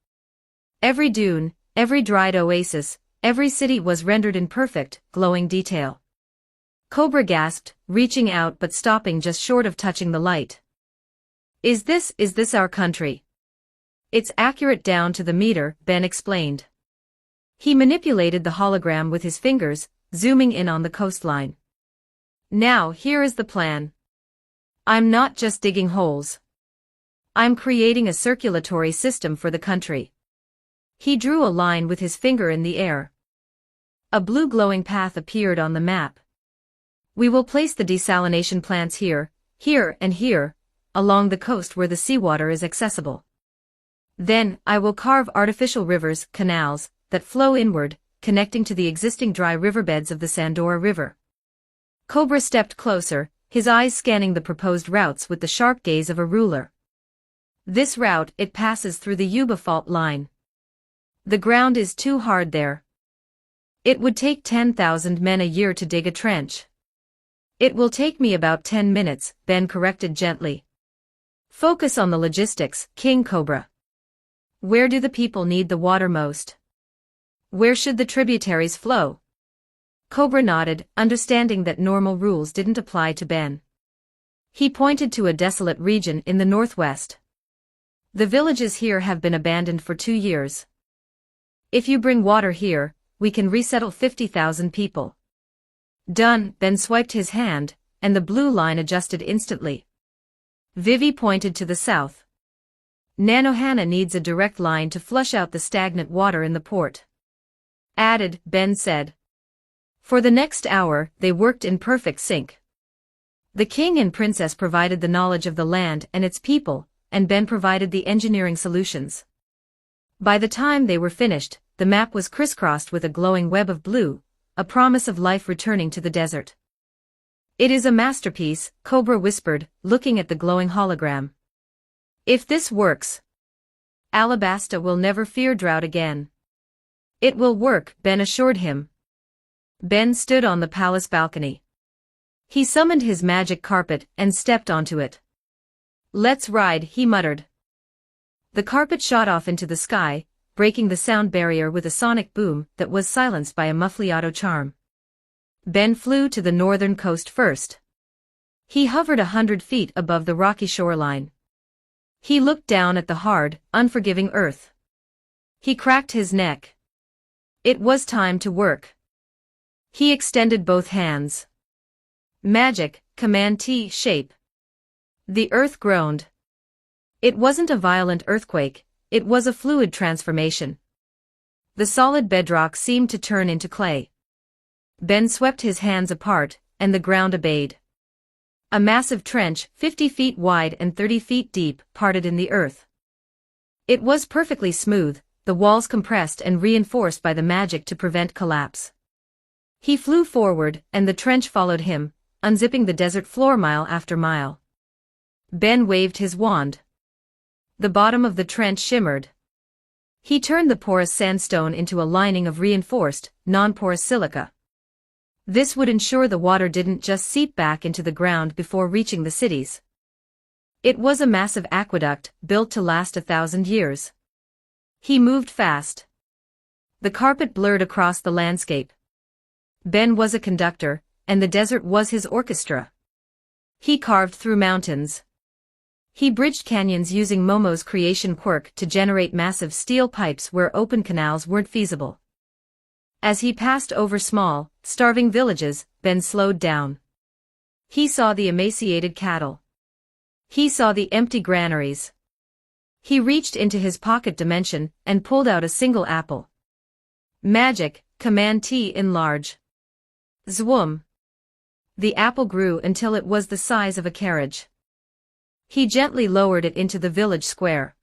Every dune, every dried oasis, every city was rendered in perfect, glowing detail. Cobra gasped, reaching out but stopping just short of touching the light. Is this our country?" "It's accurate down to the meter," Ben explained. He manipulated the hologram with his fingers, zooming in on the coastline. "Now here is the plan. I'm not just digging holes. I'm creating a circulatory system for the country." He drew a line with his finger in the air. A blue glowing path appeared on the map. "We will place the desalination plants here, here and here, along the coast where the seawater is accessible. Then, I will carve artificial rivers, canals, that flow inward, connecting to the existing dry riverbeds of the Sandora River." Cobra stepped closer, his eyes scanning the proposed routes with the sharp gaze of a ruler. "This route, it passes through the Yuba fault line. The ground is too hard there. It would take 10,000 men a year to dig a trench." "It will take me about 10 minutes, Ben corrected gently. "Focus on the logistics, King Cobra. Where do the people need the water most? Where should the tributaries flow?" Cobra nodded, understanding that normal rules didn't apply to Ben. He pointed to a desolate region in the northwest. "The villages here have been abandoned for 2 years. If you bring water here, we can resettle 50,000 people." "Done." Ben swiped his hand, and the blue line adjusted instantly. Vivi pointed to the south. "Nanohana needs a direct line to flush out the stagnant water in the port." "Added," Ben said. For the next hour, they worked in perfect sync. The king and princess provided the knowledge of the land and its people, and Ben provided the engineering solutions. By the time they were finished, the map was crisscrossed with a glowing web of blue, a promise of life returning to the desert. "It is a masterpiece," Cobra whispered, looking at the glowing hologram. If this works, Alabasta will never fear drought again. It will work, Ben assured him. Ben stood on the palace balcony. He summoned his magic carpet and stepped onto it. Let's ride, he muttered. The carpet shot off into the sky, breaking the sound barrier with a sonic boom that was silenced by a muffliato charm. Ben flew to the northern coast first. He hovered 100 feet above the rocky shoreline. He looked down at the hard, unforgiving earth. He cracked his neck. It was time to work. He extended both hands. Magic, Command T shape. The earth groaned. It wasn't a violent earthquake, it was a fluid transformation. The solid bedrock seemed to turn into clay. Ben swept his hands apart, and the ground obeyed. A massive trench, 50 feet wide and 30 feet deep, parted in the earth. It was perfectly smooth, the walls compressed and reinforced by the magic to prevent collapse. He flew forward, and the trench followed him, unzipping the desert floor mile after mile. Ben waved his wand. The bottom of the trench shimmered. He turned the porous sandstone into a lining of reinforced, non-porous silica. This would ensure the water didn't just seep back into the ground before reaching the cities. It was a massive aqueduct, built to last 1,000 years. He moved fast. The carpet blurred across the landscape. Ben was a conductor, and the desert was his orchestra. He carved through mountains. He bridged canyons using Momo's creation quirk to generate massive steel pipes where open canals weren't feasible. As he passed over small, starving villages, Ben slowed down. He saw the emaciated cattle. He saw the empty granaries. He reached into his pocket dimension and pulled out a single apple. Magic, Command T enlarge. Zwoom. The apple grew until it was the size of a carriage. He gently lowered it into the village square.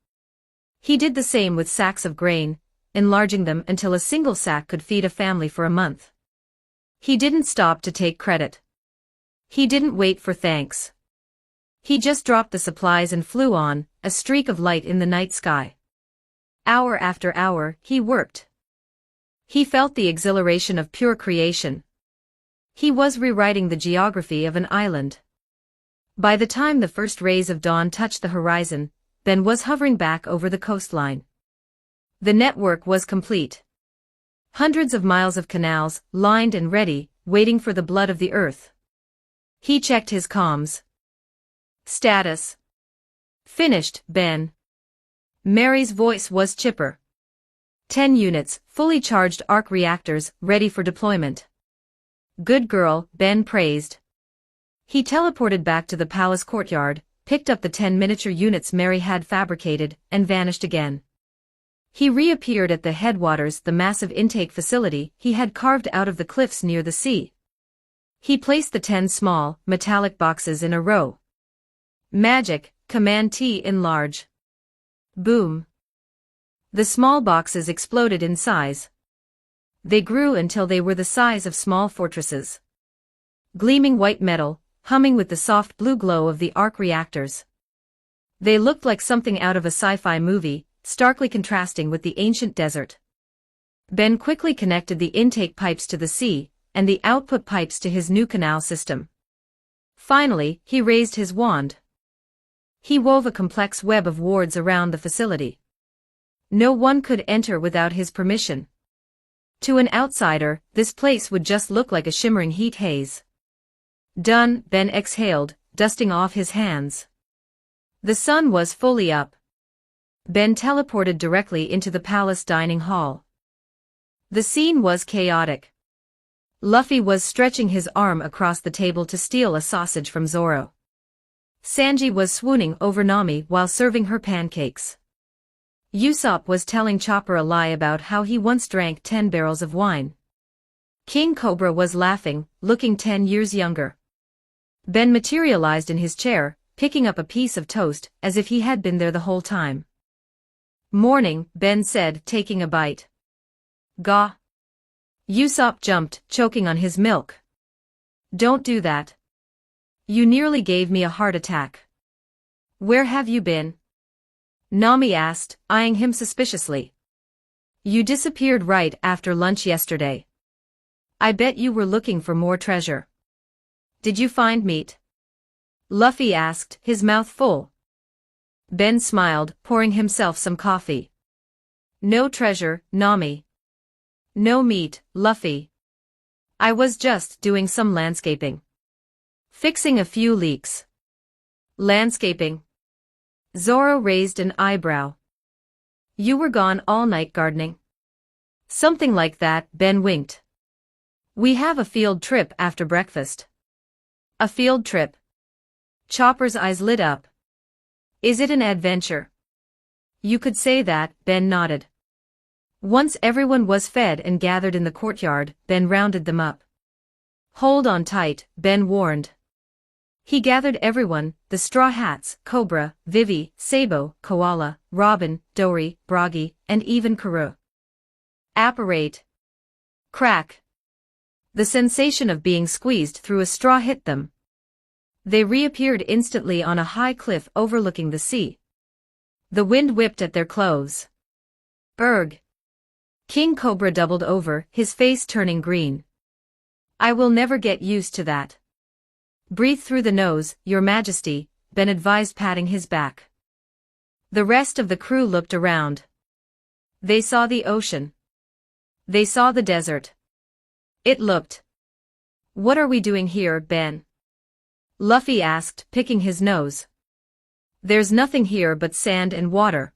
He did the same with sacks of grain, enlarging them until a single sack could feed a family for a month. He didn't stop to take credit. He didn't wait for thanks. He just dropped the supplies and flew on, a streak of light in the night sky. Hour after hour, he worked. He felt the exhilaration of pure creation. He was rewriting the geography of an island. By the time the first rays of dawn touched the horizon, Ben was hovering back over the coastline. The network was complete. Hundreds of miles of canals, lined and ready, waiting for the blood of the earth. He checked his comms. Status. Finished, Ben. Mary's voice was chipper. 10 units, fully charged arc reactors, ready for deployment. Good girl, Ben praised. He teleported back to the palace courtyard, picked up the 10 miniature units Mary had fabricated, and vanished again. He reappeared at the headwaters, the massive intake facility he had carved out of the cliffs near the sea. He placed the 10 small, metallic boxes in a row. Magic, Command T enlarge. Boom. The small boxes exploded in size. They grew until they were the size of small fortresses. Gleaming white metal, humming with the soft blue glow of the arc reactors. They looked like something out of a sci-fi movie, starkly contrasting with the ancient desert. Ben quickly connected the intake pipes to the sea, and the output pipes to his new canal system. Finally, he raised his wand. He wove a complex web of wards around the facility. No one could enter without his permission. To an outsider, this place would just look like a shimmering heat haze. Done, Ben exhaled, dusting off his hands. The sun was fully up. Ben teleported directly into the palace dining hall. The scene was chaotic. Luffy was stretching his arm across the table to steal a sausage from Zoro. Sanji was swooning over Nami while serving her pancakes. Usopp was telling Chopper a lie about how he once drank 10 barrels of wine. King Cobra was laughing, looking 10 years younger. Ben materialized in his chair, picking up a piece of toast, as if he had been there the whole time. Morning, Ben said, taking a bite. Gah. Usopp jumped, choking on his milk. Don't do that. You nearly gave me a heart attack. Where have you been? Nami asked, eyeing him suspiciously. You disappeared right after lunch yesterday. I bet you were looking for more treasure. Did you find meat? Luffy asked, his mouth full. Ben smiled, pouring himself some coffee. No treasure, Nami. No meat, Luffy. I was just doing some landscaping. Fixing a few leaks. Landscaping. Zoro raised an eyebrow. You were gone all night gardening. Something like that, Ben winked. We have a field trip after breakfast. A field trip. Chopper's eyes lit up. Is it an adventure? You could say that, Ben nodded. Once everyone was fed and gathered in the courtyard, Ben rounded them up. Hold on tight, Ben warned. He gathered everyone, the Straw Hats, Cobra, Vivi, Sabo, Koala, Robin, Dory, Broggy, and even Karoo. Apparate. Crack. The sensation of being squeezed through a straw hit them. They reappeared instantly on a high cliff overlooking the sea. The wind whipped at their clothes. Erg. King Cobra doubled over, his face turning green. I will never get used to that. Breathe through the nose, Your Majesty, Ben advised, patting his back. The rest of the crew looked around. They saw the ocean. They saw the desert. It looked. What are we doing here, Ben? Luffy asked, picking his nose. There's nothing here but sand and water.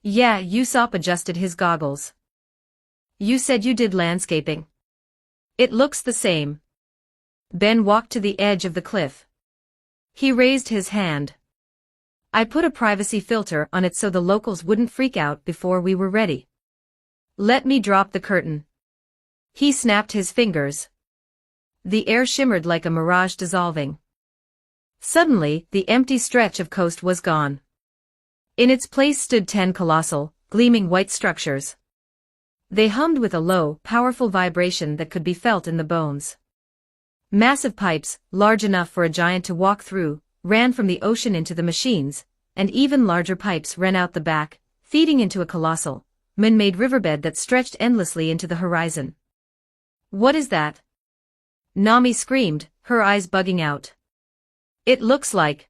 Yeah, Usopp adjusted his goggles. You said you did landscaping. It looks the same. Ben walked to the edge of the cliff. He raised his hand. I put a privacy filter on it so the locals wouldn't freak out before we were ready. Let me drop the curtain. He snapped his fingers. The air shimmered like a mirage dissolving. Suddenly, the empty stretch of coast was gone. In its place stood 10 colossal, gleaming white structures. They hummed with a low, powerful vibration that could be felt in the bones. Massive pipes, large enough for a giant to walk through, ran from the ocean into the machines, and even larger pipes ran out the back, feeding into a colossal, man-made riverbed that stretched endlessly into the horizon. What is that? Nami screamed, her eyes bugging out. It looks like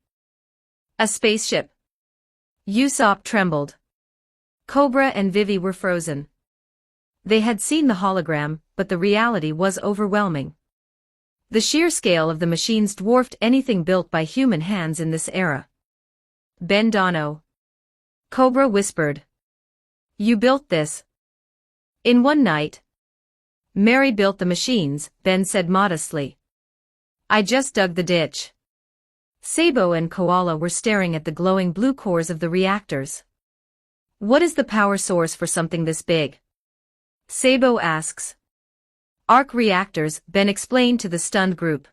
a spaceship. Usopp trembled. Cobra and Vivi were frozen. They had seen the hologram, but the reality was overwhelming. The sheer scale of the machines dwarfed anything built by human hands in this era. Ben Dono. Cobra whispered. You built this? In one night? Mary built the machines, Ben said modestly. I just dug the ditch. Sabo and Koala were staring at the glowing blue cores of the reactors. What is the power source for something this big? Sabo asks. Arc reactors, Ben explained to the stunned group.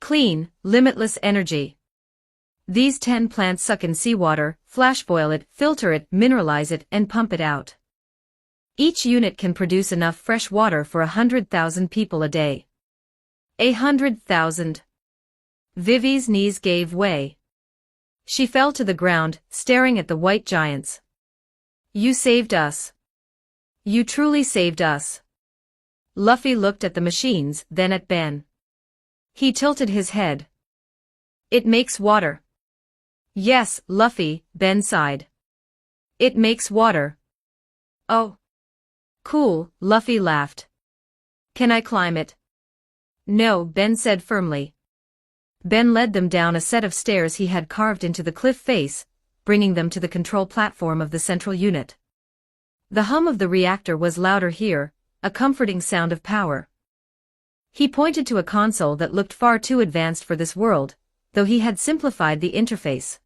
Clean, limitless energy. These 10 plants suck in seawater, flash boil it, filter it, mineralize it, and pump it out. Each unit can produce enough fresh water for 100,000 people a day. 100,000. Vivi's knees gave way. She fell to the ground, staring at the white giants. You saved us. You truly saved us. Luffy looked at the machines, then at Ben. He tilted his head. It makes water. Yes, Luffy, Ben sighed. It makes water. Oh. Cool, Luffy laughed. Can I climb it? No, Ben said firmly. Ben led them down a set of stairs he had carved into the cliff face, bringing them to the control platform of the central unit. The hum of the reactor was louder here, a comforting sound of power. He pointed to a console that looked far too advanced for this world, though he had simplified the interface.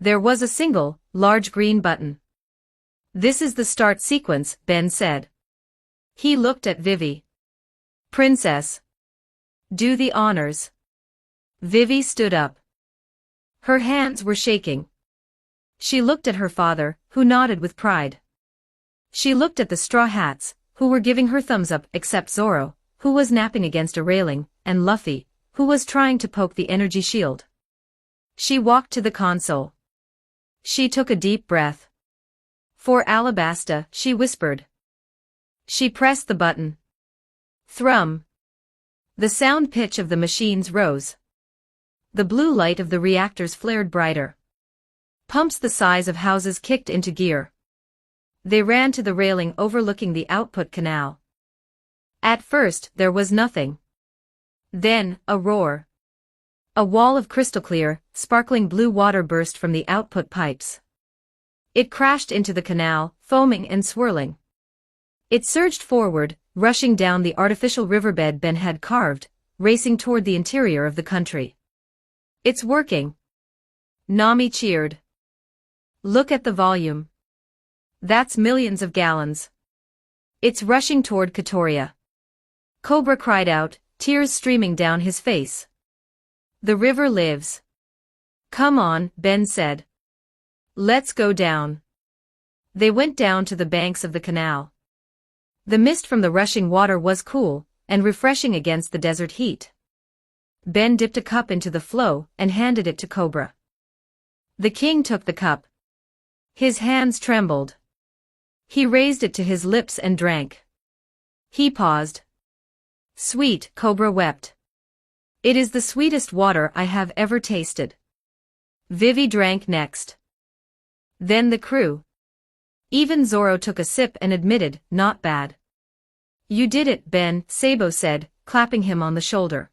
There was a single, large green button. This is the start sequence, Ben said. He looked at Vivi. Princess. Do the honors. Vivi stood up. Her hands were shaking. She looked at her father, who nodded with pride. She looked at the Straw Hats, who were giving her thumbs up except Zoro, who was napping against a railing, and Luffy, who was trying to poke the energy shield. She walked to the console. She took a deep breath. For Alabasta, she whispered. She pressed the button. Thrum. The sound pitch of the machines rose. The blue light of the reactors flared brighter. Pumps the size of houses kicked into gear. They ran to the railing overlooking the output canal. At first, there was nothing. Then, a roar. A wall of crystal-clear, sparkling blue water burst from the output pipes. It crashed into the canal, foaming and swirling. It surged forward, rushing down the artificial riverbed Ben had carved, racing toward the interior of the country. It's working. Nami cheered. Look at the volume. That's millions of gallons. It's rushing toward Katoria. Cobra cried out, tears streaming down his face. The river lives. Come on, Ben said. Let's go down. They went down to the banks of the canal. The mist from the rushing water was cool and refreshing against the desert heat. Ben dipped a cup into the flow and handed it to Cobra. The king took the cup. His hands trembled. He raised it to his lips and drank. He paused. Sweet, Cobra wept. It is the sweetest water I have ever tasted. Vivi drank next. Then the crew. Even Zoro took a sip and admitted, not bad. You did it, Ben, Sabo said, clapping him on the shoulder.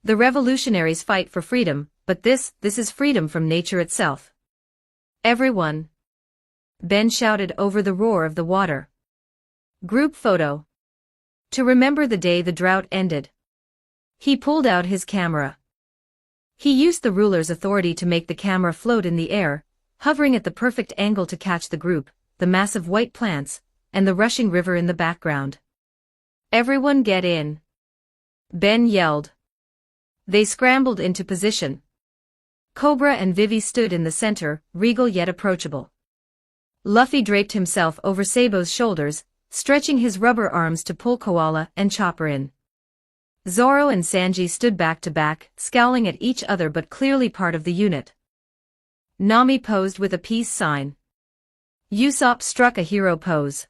The revolutionaries fight for freedom, but this is freedom from nature itself. Everyone. Ben shouted over the roar of the water. Group photo. To remember the day the drought ended. He pulled out his camera. He used the ruler's authority to make the camera float in the air, hovering at the perfect angle to catch the group, the massive white plants, and the rushing river in the background. Everyone get in. Ben yelled. They scrambled into position. Cobra and Vivi stood in the center, regal yet approachable. Luffy draped himself over Sabo's shoulders, stretching his rubber arms to pull Koala and Chopper in. Zoro and Sanji stood back to back, scowling at each other but clearly part of the unit. Nami posed with a peace sign. Usopp struck a hero pose.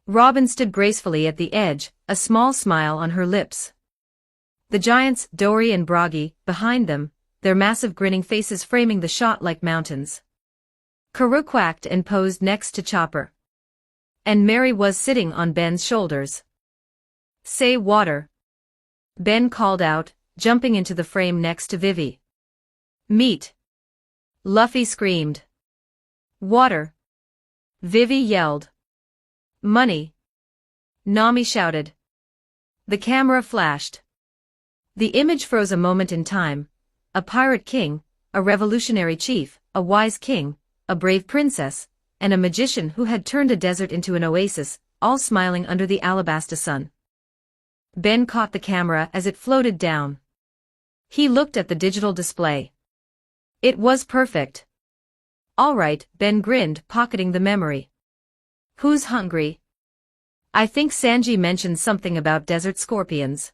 Robin stood gracefully at the edge, a small smile on her lips. The giants, Dory and Bragi, behind them, their massive grinning faces framing the shot like mountains. Karoo quacked and posed next to Chopper. And Mary was sitting on Ben's shoulders. Say water. Ben called out, jumping into the frame next to Vivi. Meat. Luffy screamed. Water. Vivi yelled. Money. Nami shouted. The camera flashed. The image froze a moment in time. A pirate king, a revolutionary chief, a wise king, a brave princess, and a magician who had turned a desert into an oasis, all smiling under the Alabasta sun. Ben caught the camera as it floated down. He looked at the digital display. It was perfect. All right, Ben grinned, pocketing the memory. Who's hungry? I think Sanji mentioned something about desert scorpions.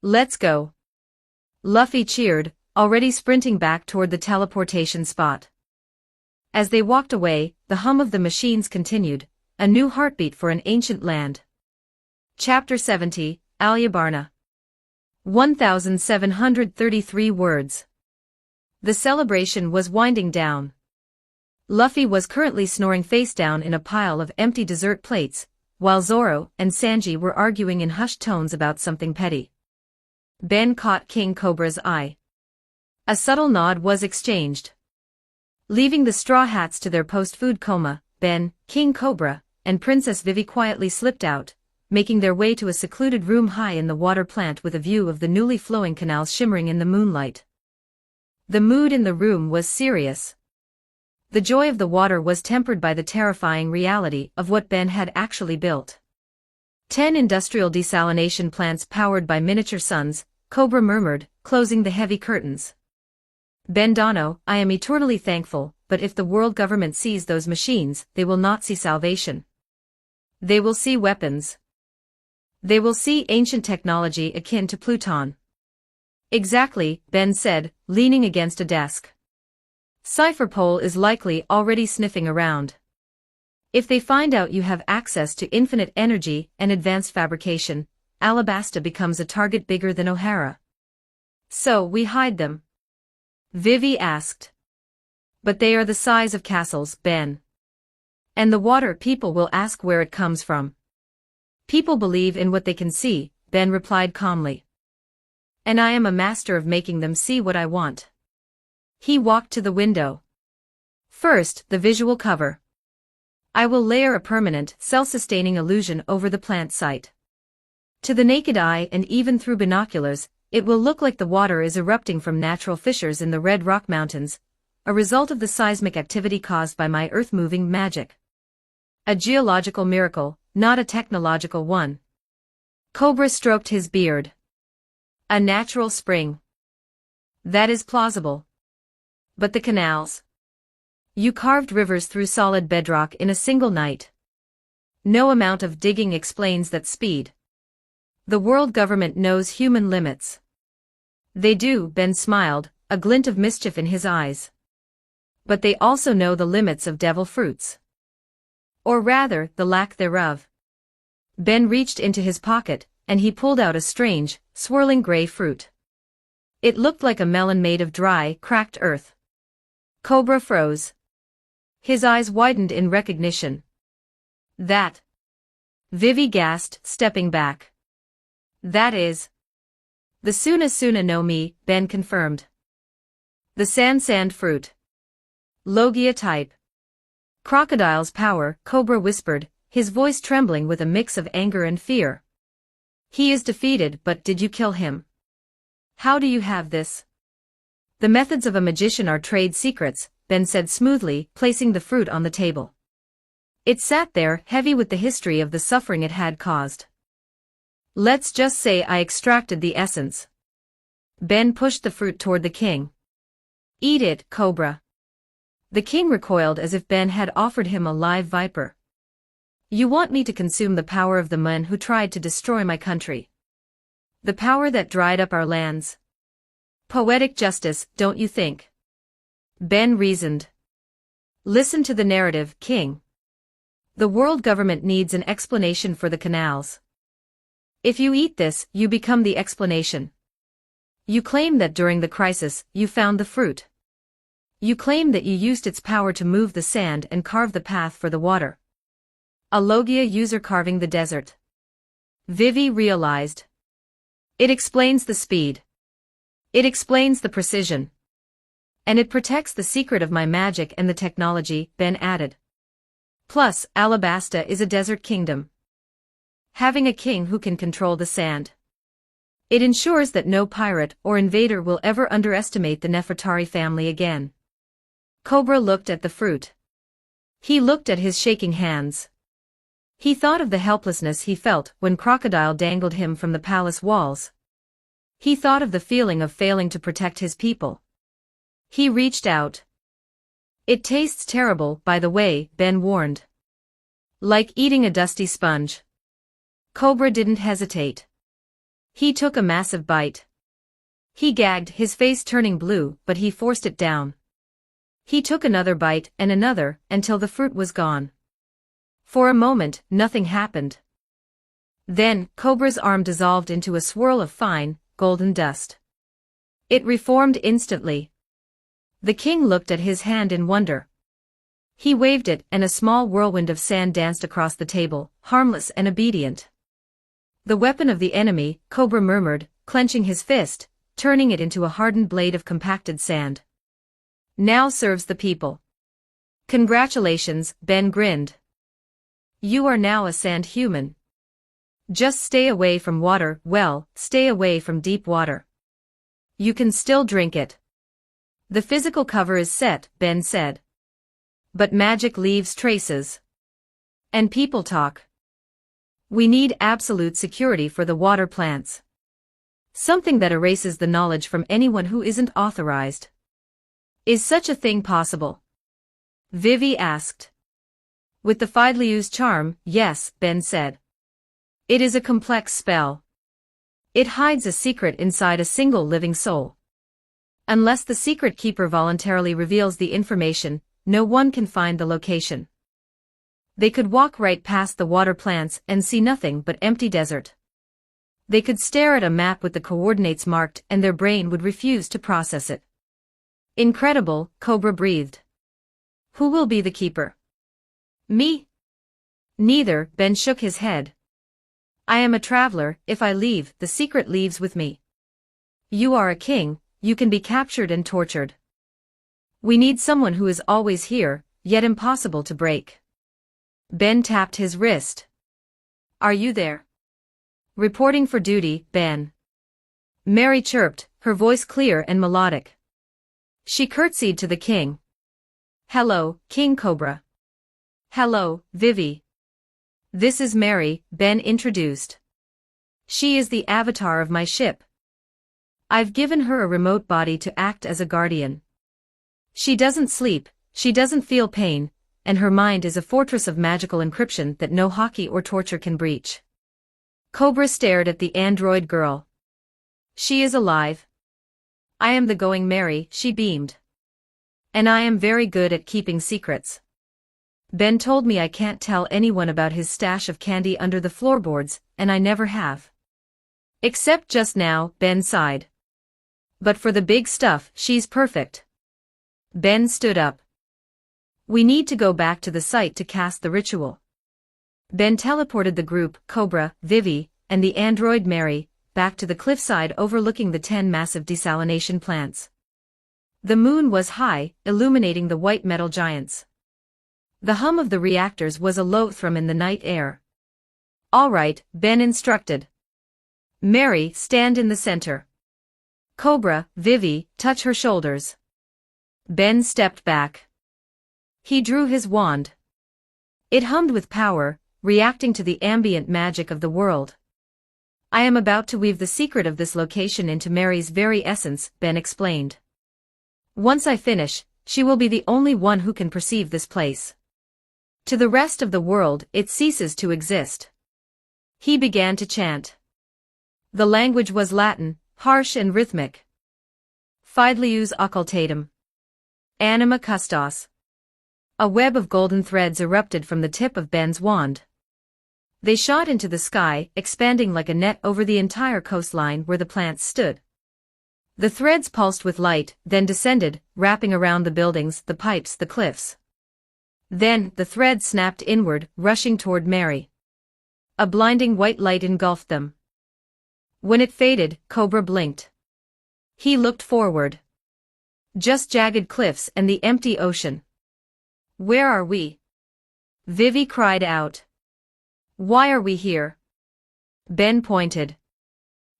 Let's go. Luffy cheered, already sprinting back toward the teleportation spot. As they walked away, the hum of the machines continued, a new heartbeat for an ancient land. Chapter 70, Alyabarna. 1733 words. The celebration was winding down. Luffy was currently snoring face down in a pile of empty dessert plates, while Zoro and Sanji were arguing in hushed tones about something petty. Ben caught King Cobra's eye. A subtle nod was exchanged. Leaving the Straw Hats to their post-food coma, Ben, King Cobra, and Princess Vivi quietly slipped out, making their way to a secluded room high in the water plant with a view of the newly flowing canals shimmering in the moonlight. The mood in the room was serious. The joy of the water was tempered by the terrifying reality of what Ben had actually built. 10 industrial desalination plants powered by miniature suns, Cobra murmured, closing the heavy curtains. Ben Dono, I am eternally thankful, but if the world government sees those machines, they will not see salvation. They will see weapons. They will see ancient technology akin to Pluton. Exactly, Ben said, leaning against a desk. Cypherpole is likely already sniffing around. If they find out you have access to infinite energy and advanced fabrication, Alabasta becomes a target bigger than O'Hara. So we hide them? Vivi asked. But they are the size of castles, Ben. And the water people will ask where it comes from. People believe in what they can see, Ben replied calmly. And I am a master of making them see what I want. He walked to the window. First, the visual cover. I will layer a permanent, self-sustaining illusion over the plant site. To the naked eye and even through binoculars, it will look like the water is erupting from natural fissures in the Red Rock Mountains, a result of the seismic activity caused by my earth-moving magic. A geological miracle, not a technological one. Cobra stroked his beard. A natural spring. That is plausible. But the canals? You carved rivers through solid bedrock in a single night. No amount of digging explains that speed. The world government knows human limits. They do, Ben smiled, a glint of mischief in his eyes. But they also know the limits of devil fruits. Or rather, the lack thereof. Ben reached into his pocket, and he pulled out a strange, swirling gray fruit. It looked like a melon made of dry, cracked earth. Cobra froze. His eyes widened in recognition. That. Vivi gasped, stepping back. That is. The Suna no Mi, Ben confirmed. The sand fruit. Logia type. Crocodile's power, Cobra whispered, his voice trembling with a mix of anger and fear. He is defeated, but did you kill him? How do you have this? The methods of a magician are trade secrets, Ben said smoothly, placing the fruit on the table. It sat there, heavy with the history of the suffering it had caused. Let's just say I extracted the essence. Ben pushed the fruit toward the king. Eat it, Cobra. The king recoiled as if Ben had offered him a live viper. You want me to consume the power of the men who tried to destroy my country? The power that dried up our lands? Poetic justice, don't you think? Ben reasoned. Listen to the narrative, King. The world government needs an explanation for the canals. If you eat this, you become the explanation. You claim that during the crisis, you found the fruit. You claim that you used its power to move the sand and carve the path for the water. A Logia user carving the desert. Vivi realized. It explains the speed. It explains the precision. And it protects the secret of my magic and the technology, Ben added. Plus, Alabasta is a desert kingdom. Having a king who can control the sand. It ensures that no pirate or invader will ever underestimate the Nefertari family again. Cobra looked at the fruit. He looked at his shaking hands. He thought of the helplessness he felt when Crocodile dangled him from the palace walls. He thought of the feeling of failing to protect his people. He reached out. It tastes terrible, by the way, Ben warned. Like eating a dusty sponge. Cobra didn't hesitate. He took a massive bite. He gagged, his face turning blue, but he forced it down. He took another bite and another, until the fruit was gone. For a moment, nothing happened. Then, Cobra's arm dissolved into a swirl of fine, golden dust. It reformed instantly. The king looked at his hand in wonder. He waved it, and a small whirlwind of sand danced across the table, harmless and obedient. The weapon of the enemy, Cobra murmured, clenching his fist, turning it into a hardened blade of compacted sand. Now serves the people. Congratulations, Ben grinned. You are now a sand human. Just stay away from water, well, stay away from deep water. You can still drink it. The physical cover is set, Ben said. But magic leaves traces. And people talk. We need absolute security for the water plants. Something that erases the knowledge from anyone who isn't authorized. Is such a thing possible? Vivi asked. With the Fidliu's charm, yes, Ben said. It is a complex spell. It hides a secret inside a single living soul. Unless the secret keeper voluntarily reveals the information, no one can find the location. They could walk right past the water plants and see nothing but empty desert. They could stare at a map with the coordinates marked and their brain would refuse to process it. Incredible, Cobra breathed. Who will be the keeper? Me? Neither, Ben shook his head. I am a traveler. If I leave, the secret leaves with me. You are a king, you can be captured and tortured. We need someone who is always here, yet impossible to break. Ben tapped his wrist. Are you there? Reporting for duty, Ben. Mary chirped, her voice clear and melodic. She curtsied to the king. Hello, King Cobra. Hello, Vivi. This is Mary, Ben introduced. She is the avatar of my ship. I've given her a remote body to act as a guardian. She doesn't sleep, she doesn't feel pain, and her mind is a fortress of magical encryption that no hockey or torture can breach. Cobra stared at the android girl. She is alive. I am the going Mary, she beamed. And I am very good at keeping secrets. Ben told me I can't tell anyone about his stash of candy under the floorboards, and I never have. Except just now, Ben sighed. But for the big stuff, she's perfect. Ben stood up. We need to go back to the site to cast the ritual. Ben teleported the group, Cobra, Vivi, and the android Mary, back to the cliffside overlooking the 10 massive desalination plants. The moon was high, illuminating the white metal giants. The hum of the reactors was a low thrum in the night air. All right, Ben instructed. Mary, stand in the center. Cobra, Vivi, touch her shoulders. Ben stepped back. He drew his wand. It hummed with power, reacting to the ambient magic of the world. I am about to weave the secret of this location into Mary's very essence, Ben explained. Once I finish, she will be the only one who can perceive this place. To the rest of the world, it ceases to exist. He began to chant. The language was Latin, harsh and rhythmic. Fidelius occultatum. Anima custos. A web of golden threads erupted from the tip of Ben's wand. They shot into the sky, expanding like a net over the entire coastline where the plants stood. The threads pulsed with light, then descended, wrapping around the buildings, the pipes, the cliffs. Then, the thread snapped inward, rushing toward Mary. A blinding white light engulfed them. When it faded, Cobra blinked. He looked forward. Just jagged cliffs and the empty ocean. Where are we? Vivi cried out. Why are we here? Ben pointed.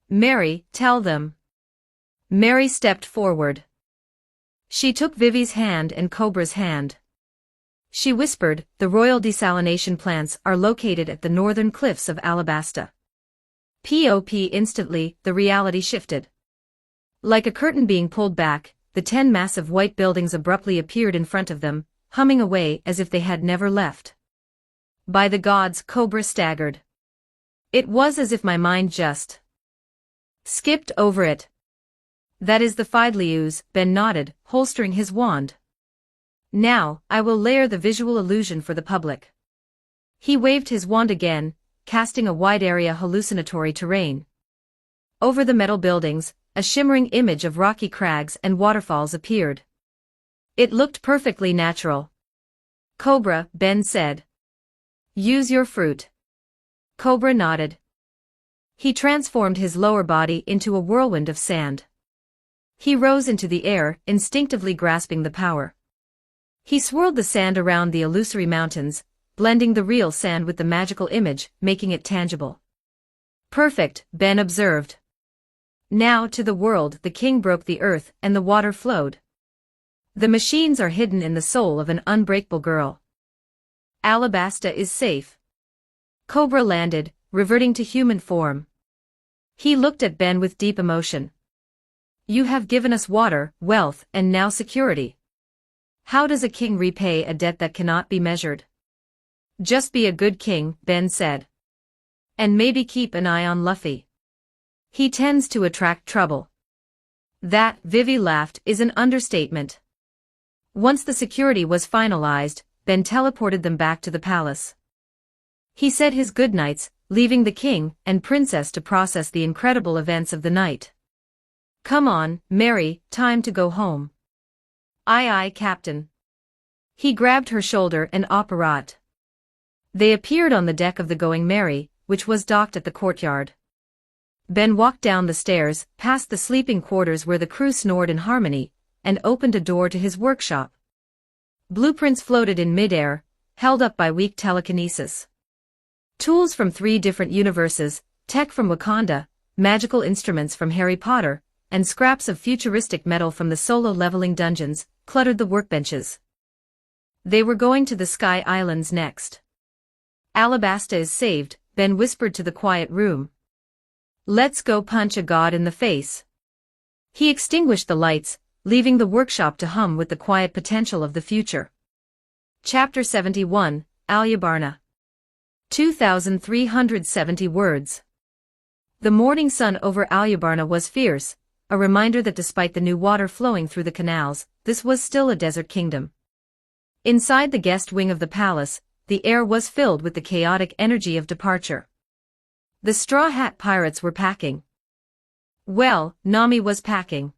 Mary, tell them. Mary stepped forward. She took Vivi's hand and Cobra's hand. She whispered, the royal desalination plants are located at the northern cliffs of Alabasta. Pop instantly, the reality shifted. Like a curtain being pulled back, the 10 massive white buildings abruptly appeared in front of them, humming away as if they had never left. By the gods, Cobra staggered. It was as if my mind just skipped over it. That is the Fidelius, Ben nodded, holstering his wand. Now, I will layer the visual illusion for the public. He waved his wand again, casting a wide area hallucinatory terrain. Over the metal buildings, a shimmering image of rocky crags and waterfalls appeared. It looked perfectly natural. Cobra, Ben said. Use your fruit. Cobra nodded. He transformed his lower body into a whirlwind of sand. He rose into the air, instinctively grasping the power. He swirled the sand around the illusory mountains, blending the real sand with the magical image, making it tangible. Perfect, Ben observed. Now to the world the king broke the earth and the water flowed. The machines are hidden in the soul of an unbreakable girl. Alabasta is safe. Cobra landed, reverting to human form. He looked at Ben with deep emotion. You have given us water, wealth, and now security. How does a king repay a debt that cannot be measured? Just be a good king, Ben said. And maybe keep an eye on Luffy. He tends to attract trouble. That, Vivi laughed, is an understatement. Once the security was finalized, Ben teleported them back to the palace. He said his goodnights, leaving the king and princess to process the incredible events of the night. Come on, Mary, time to go home. Aye aye, Captain. He grabbed her shoulder and apparat. They appeared on the deck of the Going Mary, which was docked at the courtyard. Ben walked down the stairs, past the sleeping quarters where the crew snored in harmony, and opened a door to his workshop. Blueprints floated in midair, held up by weak telekinesis. Tools from 3 different universes, tech from Wakanda, magical instruments from Harry Potter, and scraps of futuristic metal from the solo-leveling dungeons, cluttered the workbenches. They were going to the Sky Islands next. Alabasta is saved, Ben whispered to the quiet room. Let's go punch a god in the face. He extinguished the lights, leaving the workshop to hum with the quiet potential of the future. Chapter 71, Alyabarna. 2,370 words. The morning sun over Alyabarna was fierce, a reminder that despite the new water flowing through the canals, this was still a desert kingdom. Inside the guest wing of the palace, the air was filled with the chaotic energy of departure. The Straw Hat Pirates were packing. Well, Nami was packing.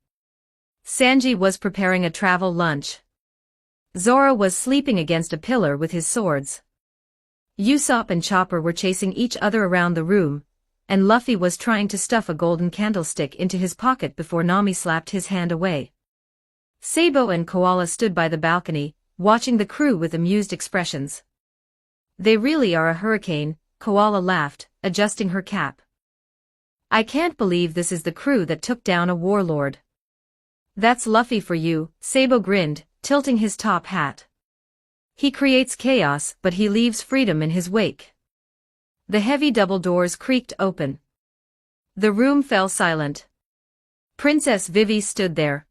Sanji was preparing a travel lunch. Zoro was sleeping against a pillar with his swords. Usopp and Chopper were chasing each other around the room, and Luffy was trying to stuff a golden candlestick into his pocket before Nami slapped his hand away. Sabo and Koala stood by the balcony, watching the crew with amused expressions. They really are a hurricane, Koala laughed, adjusting her cap. I can't believe this is the crew that took down a warlord. That's Luffy for you, Sabo grinned, tilting his top hat. He creates chaos, but he leaves freedom in his wake. The heavy double doors creaked open. The room fell silent. Princess Vivi stood there.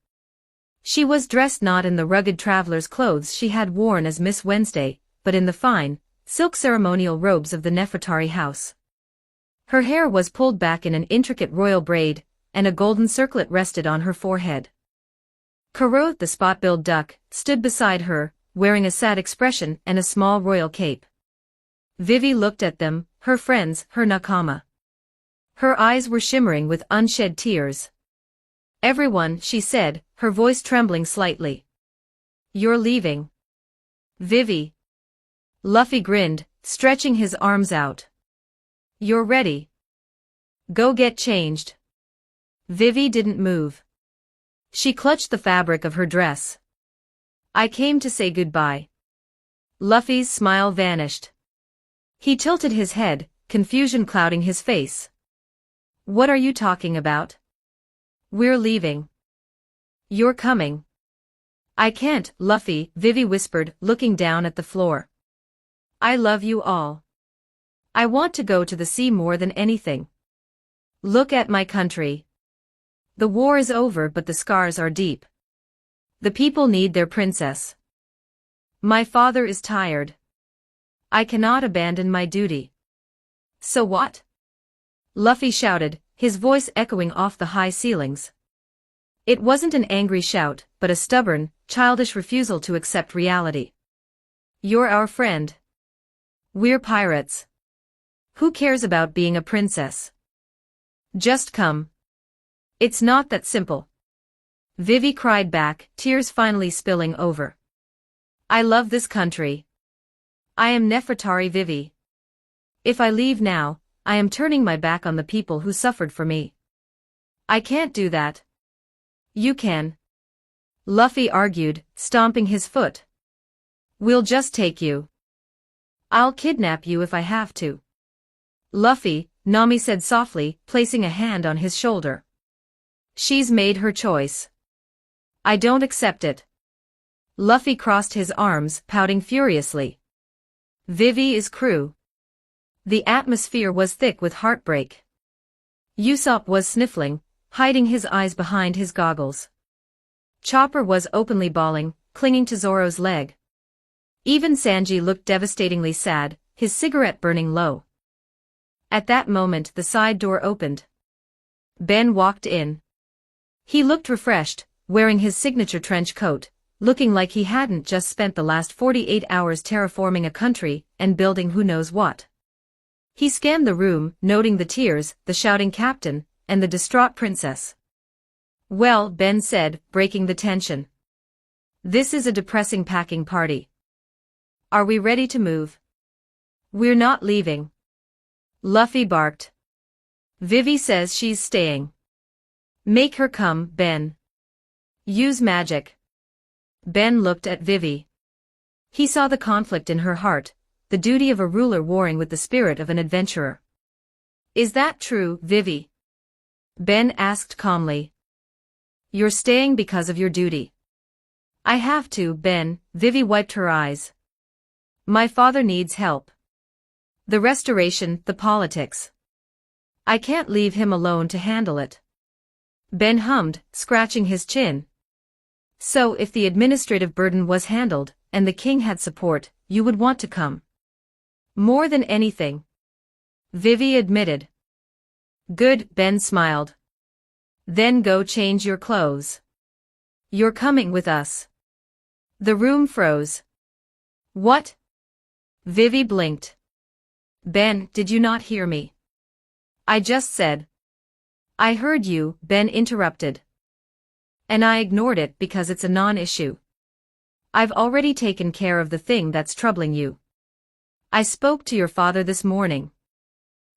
She was dressed not in the rugged traveler's clothes she had worn as Miss Wednesday, but in the fine, silk ceremonial robes of the Nefertari house. Her hair was pulled back in an intricate royal braid, and a golden circlet rested on her forehead. Karot the spot-billed duck stood beside her, wearing a sad expression and a small royal cape. Vivi looked at them, her friends, her nakama. Her eyes were shimmering with unshed tears. Everyone, she said, her voice trembling slightly. You're leaving. Vivi. Luffy grinned, stretching his arms out. You're ready. Go get changed. Vivi didn't move. She clutched the fabric of her dress. I came to say goodbye. Luffy's smile vanished. He tilted his head, confusion clouding his face. What are you talking about? We're leaving. You're coming. I can't, Luffy, Vivi whispered, looking down at the floor. I love you all. I want to go to the sea more than anything. Look at my country. The war is over, but the scars are deep. The people need their princess. My father is tired. I cannot abandon my duty. So what? Luffy shouted, his voice echoing off the high ceilings. It wasn't an angry shout, but a stubborn, childish refusal to accept reality. You're our friend. We're pirates. Who cares about being a princess? Just come. It's not that simple. Vivi cried back, tears finally spilling over. I love this country. I am Nefertari Vivi. If I leave now, I am turning my back on the people who suffered for me. I can't do that. You can. Luffy argued, stomping his foot. We'll just take you. I'll kidnap you if I have to. Luffy, Nami said softly, placing a hand on his shoulder. She's made her choice. I don't accept it. Luffy crossed his arms, pouting furiously. Vivi is crew. The atmosphere was thick with heartbreak. Usopp was sniffling, hiding his eyes behind his goggles. Chopper was openly bawling, clinging to Zoro's leg. Even Sanji looked devastatingly sad, his cigarette burning low. At that moment the side door opened. Ben walked in. He looked refreshed, wearing his signature trench coat, looking like he hadn't just spent the last 48 hours terraforming a country and building who knows what. He scanned the room, noting the tears, the shouting captain, and the distraught princess. "Well," Ben said, breaking the tension. "This is a depressing packing party. Are we ready to move?" "We're not leaving." Luffy barked. "Vivi says she's staying." "Make her come, Ben. Use magic." Ben looked at Vivi. He saw the conflict in her heart, the duty of a ruler warring with the spirit of an adventurer. "Is that true, Vivi?" Ben asked calmly. "You're staying because of your duty." "I have to, Ben," Vivi wiped her eyes. "My father needs help. The restoration, the politics. I can't leave him alone to handle it." Ben hummed, scratching his chin. "So if the administrative burden was handled, and the king had support, you would want to come?" "More than anything," Vivi admitted. "Good," Ben smiled. "Then go change your clothes. You're coming with us." The room froze. "What?" Vivi blinked. "Ben, did you not hear me?" "I just said." "I heard you," Ben interrupted. "And I ignored it because it's a non-issue. I've already taken care of the thing that's troubling you. I spoke to your father this morning.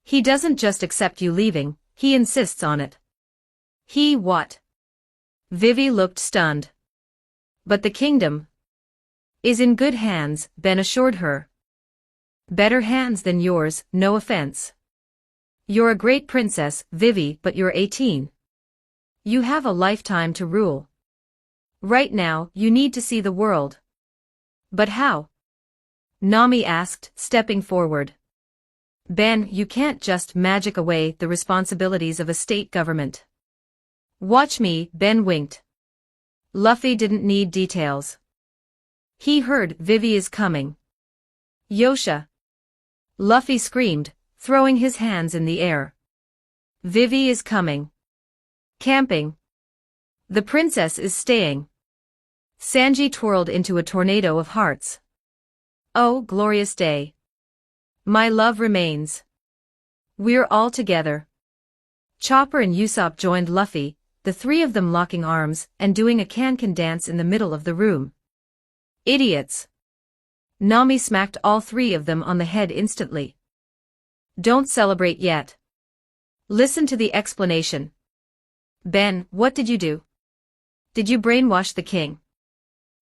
He doesn't just accept you leaving, he insists on it." "He what?" Vivi looked stunned. "But the kingdom is in good hands," Ben assured her. "Better hands than yours, no offense. You're a great princess, Vivi, but you're 18. You have a lifetime to rule. Right now, you need to see the world." "But how?" Nami asked, stepping forward. "Ben, you can't just magic away the responsibilities of a state government." "Watch me," Ben winked. Luffy didn't need details. He heard Vivi is coming. "Yosha!" Luffy screamed, throwing his hands in the air. "Vivi is coming. Camping. The princess is staying." Sanji twirled into a tornado of hearts. "Oh, glorious day. My love remains. We're all together." Chopper and Usopp joined Luffy, the three of them locking arms and doing a can-can dance in the middle of the room. "Idiots." Nami smacked all three of them on the head instantly. "Don't celebrate yet. Listen to the explanation." "Ben, what did you do? Did you brainwash the king?"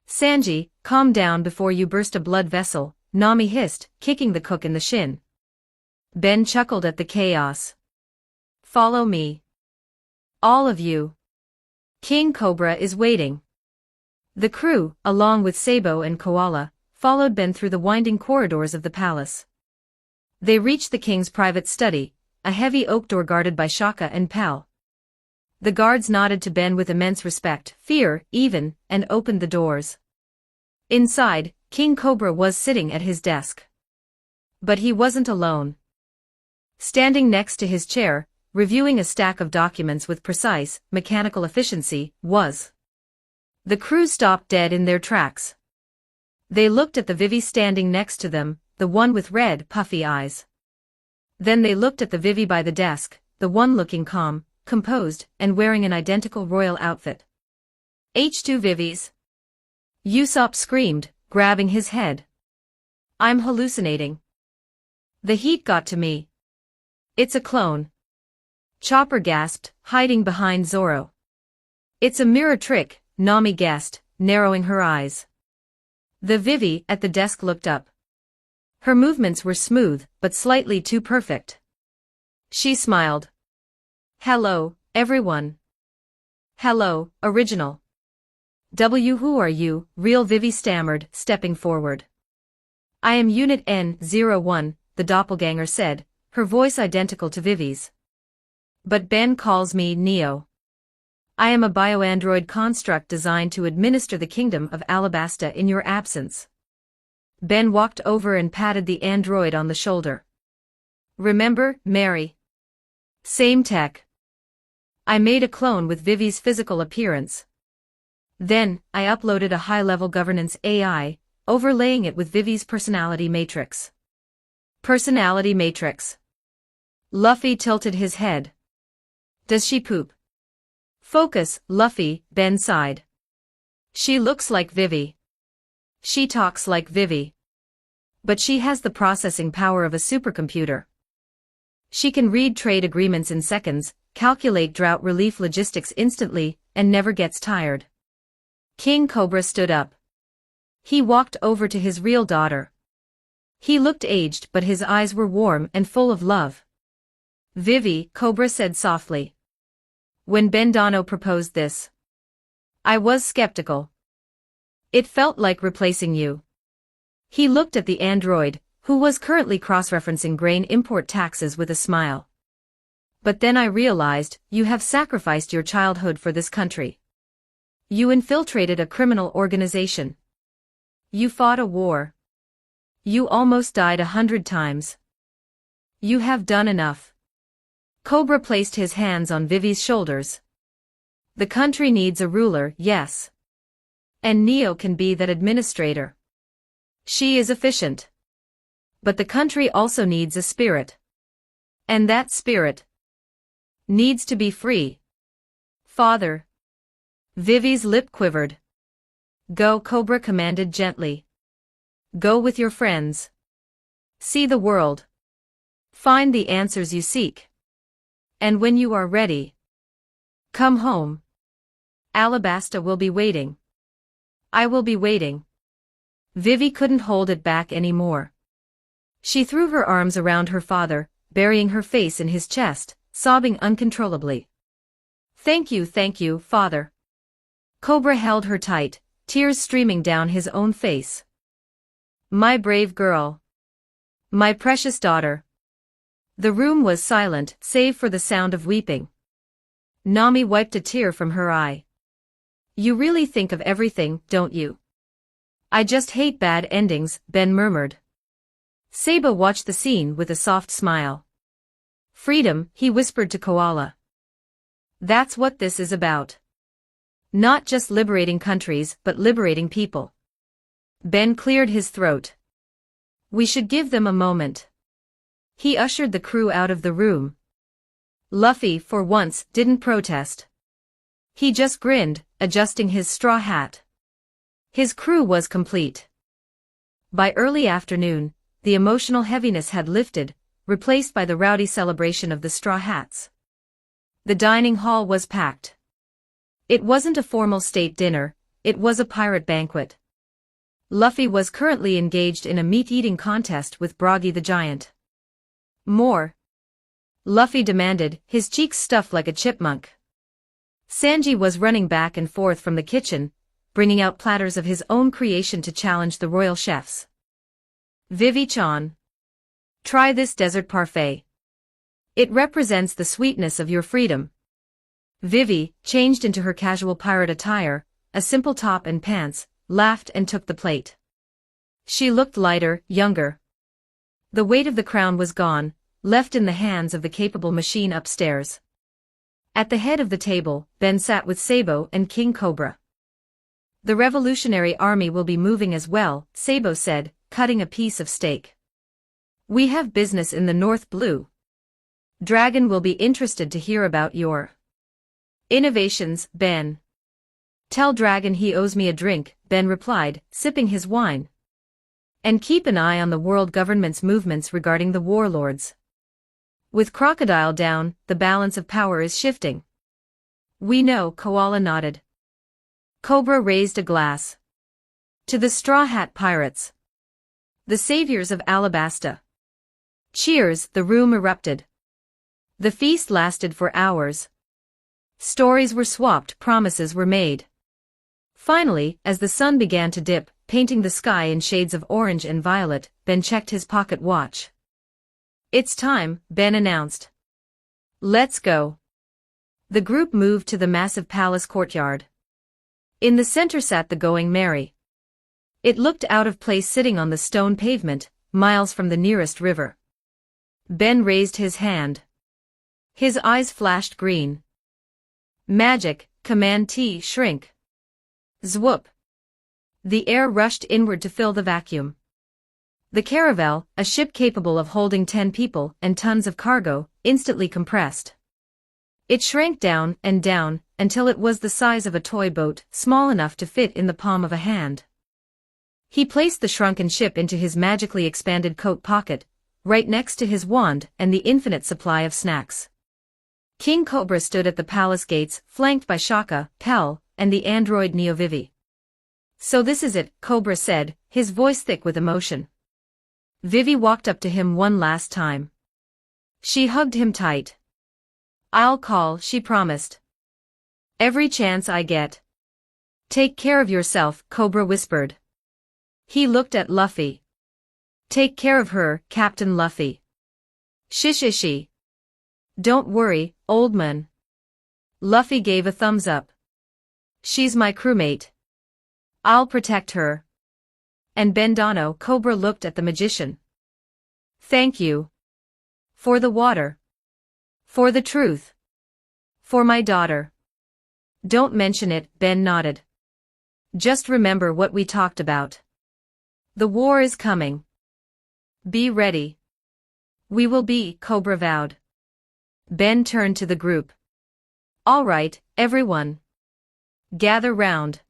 "Sanji, calm down before you burst a blood vessel," Nami hissed, kicking the cook in the shin. Ben chuckled at the chaos. "Follow me. All of you. King Cobra is waiting." The crew, along with Sabo and Koala, followed Ben through the winding corridors of the palace. They reached the king's private study, a heavy oak door guarded by Shaka and Pal. The guards nodded to Ben with immense respect, fear, even, and opened the doors. Inside, King Cobra was sitting at his desk. But he wasn't alone. Standing next to his chair, reviewing a stack of documents with precise, mechanical efficiency, was. The crew stopped dead in their tracks. They looked at the Vivi standing next to them, the one with red, puffy eyes. Then they looked at the Vivi by the desk, the one looking calm, composed, and wearing an identical royal outfit. "H2 Vivis." Usopp screamed, grabbing his head. "I'm hallucinating. The heat got to me. It's a clone." Chopper gasped, hiding behind Zoro. "It's a mirror trick," Nami guessed, narrowing her eyes. The Vivi at the desk looked up. Her movements were smooth, but slightly too perfect. She smiled. "Hello, everyone. Hello, original." Who are you?" Real Vivi stammered, stepping forward. "I am Unit N01, the doppelganger said, her voice identical to Vivi's. "But Ben calls me Neo. I am a bioandroid construct designed to administer the kingdom of Alabasta in your absence." Ben walked over and patted the android on the shoulder. "Remember, Mary? Same tech. I made a clone with Vivi's physical appearance. Then, I uploaded a high-level governance AI, overlaying it with Vivi's personality matrix. Personality matrix. Luffy tilted his head. Does she poop? Focus, Luffy, Ben sighed. She looks like Vivi. She talks like Vivi. But she has the processing power of a supercomputer. She can read trade agreements in seconds, calculate drought relief logistics instantly, and never gets tired. King Cobra stood up. He walked over to his real daughter. He looked aged, but his eyes were warm and full of love. Vivi, Cobra said softly. When Bendano proposed this, I was skeptical. It felt like replacing you. He looked at the android, who was currently cross-referencing grain import taxes with a smile. But then I realized, you have sacrificed your childhood for this country. You infiltrated a criminal organization. You fought a war. You almost died 100 times. You have done enough. Cobra placed his hands on Vivi's shoulders. The country needs a ruler, yes. And Neo can be that administrator. She is efficient. But the country also needs a spirit. And that spirit needs to be free. Father. Vivi's lip quivered. Go, Cobra commanded gently. Go with your friends. See the world. Find the answers you seek. And when you are ready, come home. Alabasta will be waiting. I will be waiting. Vivi couldn't hold it back anymore. She threw her arms around her father, burying her face in his chest, sobbing uncontrollably. Thank you, father. Cobra held her tight, tears streaming down his own face. My brave girl. My precious daughter. The room was silent, save for the sound of weeping. Nami wiped a tear from her eye. You really think of everything, don't you? I just hate bad endings, Ben murmured. Saba watched the scene with a soft smile. Freedom, he whispered to Koala. That's what this is about. Not just liberating countries, but liberating people. Ben cleared his throat. We should give them a moment. He ushered the crew out of the room. Luffy, for once, didn't protest. He just grinned, adjusting his straw hat. His crew was complete. By early afternoon, the emotional heaviness had lifted, replaced by the rowdy celebration of the Straw Hats. The dining hall was packed. It wasn't a formal state dinner, it was a pirate banquet. Luffy was currently engaged in a meat-eating contest with Broggy the Giant. More. Luffy demanded, his cheeks stuffed like a chipmunk. Sanji was running back and forth from the kitchen, bringing out platters of his own creation to challenge the royal chefs. Vivi-chan. Try this desert parfait. It represents the sweetness of your freedom. Vivi, changed into her casual pirate attire, a simple top and pants, laughed and took the plate. She looked lighter, younger. The weight of the crown was gone, left in the hands of the capable machine upstairs. At the head of the table, Ben sat with Sabo and King Cobra. The Revolutionary Army will be moving as well, Sabo said, cutting a piece of steak. We have business in the North Blue. Dragon will be interested to hear about your innovations, Ben. Tell Dragon he owes me a drink, Ben replied, sipping his wine. And keep an eye on the world government's movements regarding the warlords. With Crocodile down, the balance of power is shifting. We know, Koala nodded. Cobra raised a glass. To the Straw Hat Pirates. The saviors of Alabasta. Cheers, the room erupted. The feast lasted for hours. Stories were swapped, promises were made. Finally, as the sun began to dip, painting the sky in shades of orange and violet, Ben checked his pocket watch. It's time, Ben announced. Let's go. The group moved to the massive palace courtyard. In the center sat the Going Merry. It looked out of place sitting on the stone pavement, miles from the nearest river. Ben raised his hand. His eyes flashed green. Magic, Command T, shrink. Zwoop. The air rushed inward to fill the vacuum. The caravel, a ship capable of holding 10 people and tons of cargo, instantly compressed. It shrank down and down, until it was the size of a toy boat, small enough to fit in the palm of a hand. He placed the shrunken ship into his magically expanded coat pocket, right next to his wand and the infinite supply of snacks. King Cobra stood at the palace gates, flanked by Shaka, Pell, and the android Neovivi. "So this is it," Cobra said, his voice thick with emotion. Vivi walked up to him one last time. She hugged him tight. "I'll call," she promised. "Every chance I get." "Take care of yourself," Cobra whispered. He looked at Luffy. "Take care of her, Captain Luffy." "Shishishi. Don't worry, old man." Luffy gave a thumbs up. "She's my crewmate. I'll protect her." And Bendano Cobra looked at the magician. "Thank you. For the water. For the truth. For my daughter." "Don't mention it," Ben nodded. "Just remember what we talked about. The war is coming. Be ready." "We will be," Cobra vowed. Ben turned to the group. "All right, everyone. Gather round.